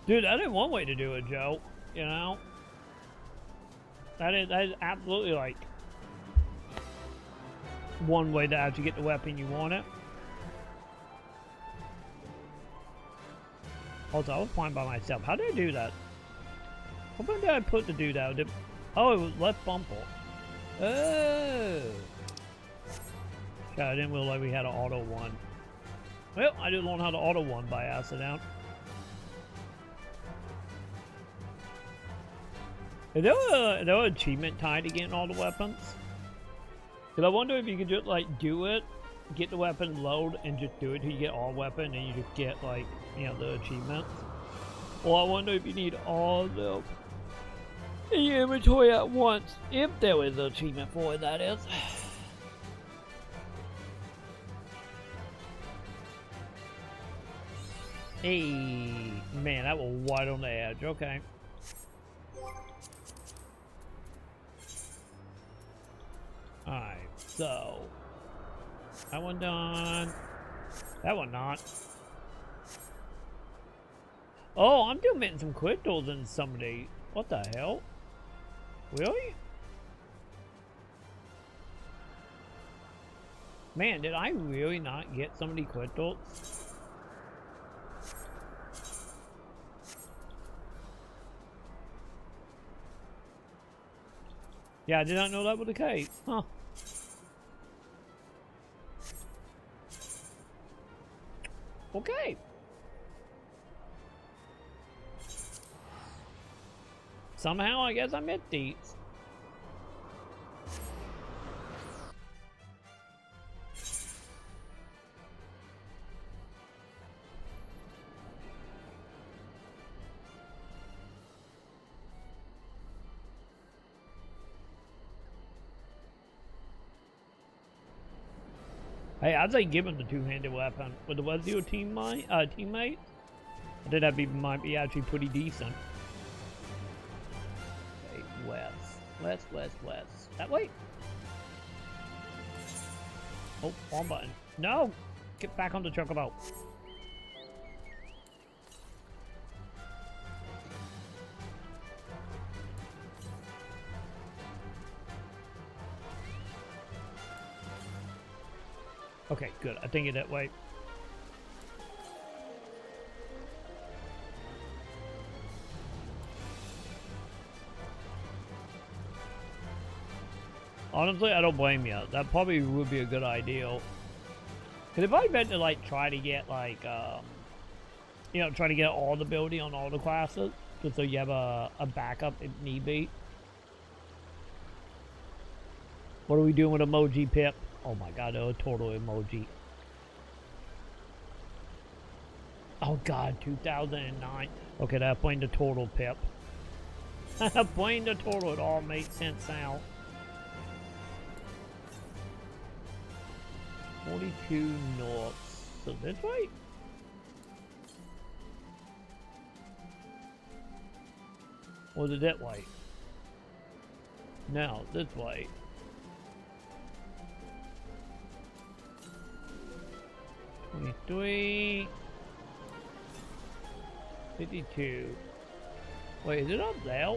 Dude, that is one way to do it, Joe. You know? That is absolutely like one way to actually get the weapon you want it. Also, I was flying by myself. How did I do that? What did I put to do that? Oh, it was left bumper. Oh. God, I didn't realize we had an auto one. Well, I did learn how to auto one by accident. Is there an achievement tied to getting all the weapons? Because I wonder if you could just like do it, get the weapon load, and just do it till you get all weapon, and you just get like, you know, the achievements. Or I wonder if you need all the in your inventory at once, if there is an achievement for it, that is. Hey, man, that was wide on the edge. Okay. Alright, so that one done. That one not. Oh, I'm still getting some crystals in some of these. What the hell? Really? Man, did I really not get some of these crystals? Yeah, I did not know that was the case. Huh. Okay. Somehow, I guess I met these. Hey, I'd say give him the two-handed weapon. With the was your teammate? I think that might be actually pretty decent. Okay, west. That way. Oh, wrong button. No! Get back on the chocobo. Okay, good. I think it's that way. Honestly, I don't blame you. That probably would be a good idea. Because if I meant to, like, try to get, like, you know, try to get all the ability on all the classes, just so you have a backup if need be. What are we doing with emoji, Pip? Oh my god, a total emoji. Oh god, 2009. Okay, that's playing the total, Pip. Playing the total, it all makes sense now. 42 north. So this way? Or is it that way? No, this way. $23, $52. Wait, is it up there?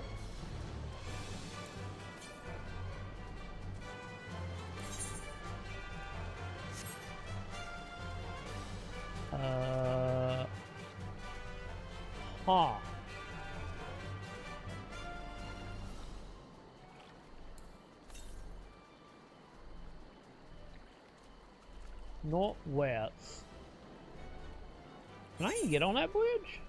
Huh. Northwest. Can I even get on that bridge?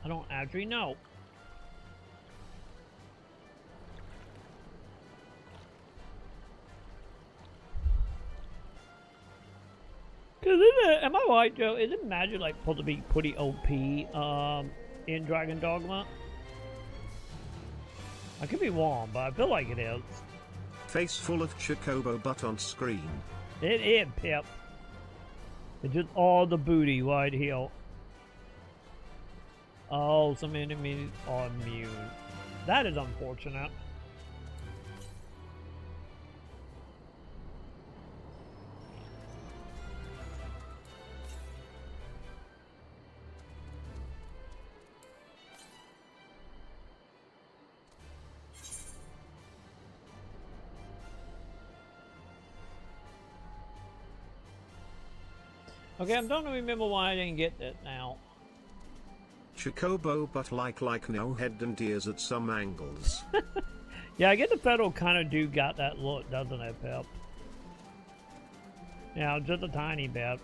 I don't actually know. Cause isn't it, am I right, Joe? Isn't magic like supposed to be pretty OP in Dragon Dogma? I could be wrong, but I feel like it is.
Face full of Chocobo butt on screen.
It is, Pip. It's just all the booty right here. Oh, some enemies are immune. That is unfortunate. Okay, I'm starting to remember why I didn't get that now.
Chocobo but like no head and ears at some angles.
Yeah, I get the federal kind of do got that look, doesn't it, Pep? Yeah, just a tiny bit.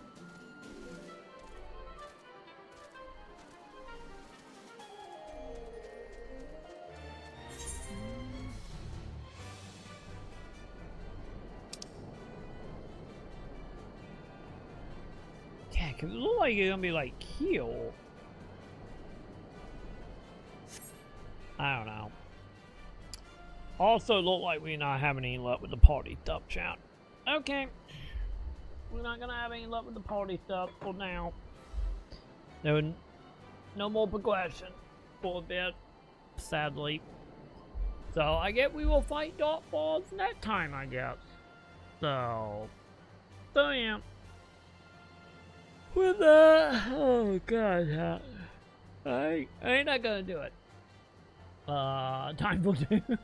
Yeah, cause it looks like you're gonna be like healed. I don't know. Also, look like we're not having any luck with the party stuff, chat. Okay. We're not gonna have any luck with the party stuff for now. No more progression for a bit, sadly. So, I guess we will fight Dark Balls next time, I guess. So yeah. With oh god, I ain't not gonna do it. Time for Dune. To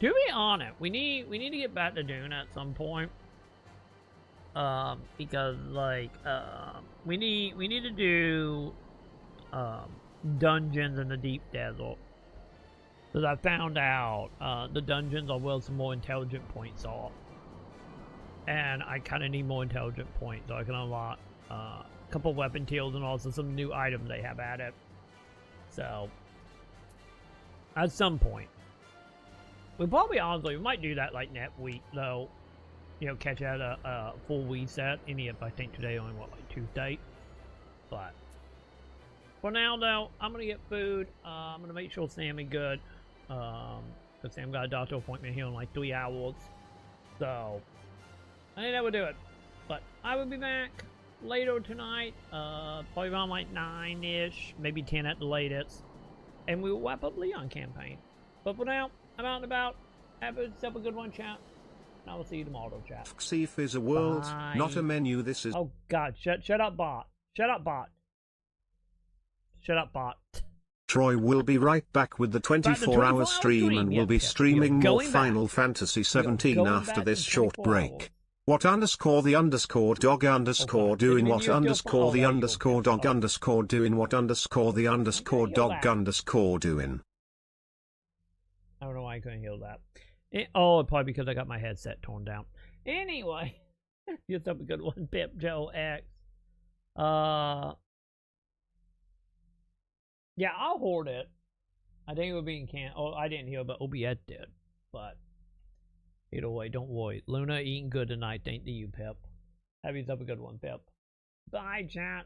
be honest, we need to get back to Dune at some point. because like we need to do dungeons in the deep desert. Because I found out the dungeons are where some more intelligent points are. And I kind of need more intelligent points so I can unlock a couple weapon tiers and also some new items they have added. So, at some point. We probably honestly, we might do that like next week though. You know, catch out a full reset. Any of, I think today only what, like Tuesday. But, for now though, I'm gonna get food. I'm gonna make sure Sam is good. Because Sam got a doctor appointment here in like 3 hours. So, I think that would do it. But I will be back later tonight. Probably around like 9-ish, maybe 10 at the latest. And we will wrap up Leon campaign. But for now, I'm out and about. Have yourself a good one, chat. And I will see you tomorrow, chat.
FF14 is a world,
Bye.
not a menu. This is...
Oh god, shut up, bot. Shut up, bot. Shut up, bot.
Troy will be right back with the 24-hour stream and will be streaming more Final Fantasy 17 after this short break. What underscore the underscore dog underscore doing what underscore the underscore dog underscore doing what underscore the underscore dog underscore doing.
I don't know why I couldn't hear that. Oh, probably because I got my headset torn down. Anyway, here's up a good one, Pip Joe X. Yeah, I'll hoard it. I think it would be in can. Oh, I didn't hear, but OBS did. But either way, don't worry. Luna eating good tonight. Thank you, Pip. Have yourself a good one, Pip. Bye, chat.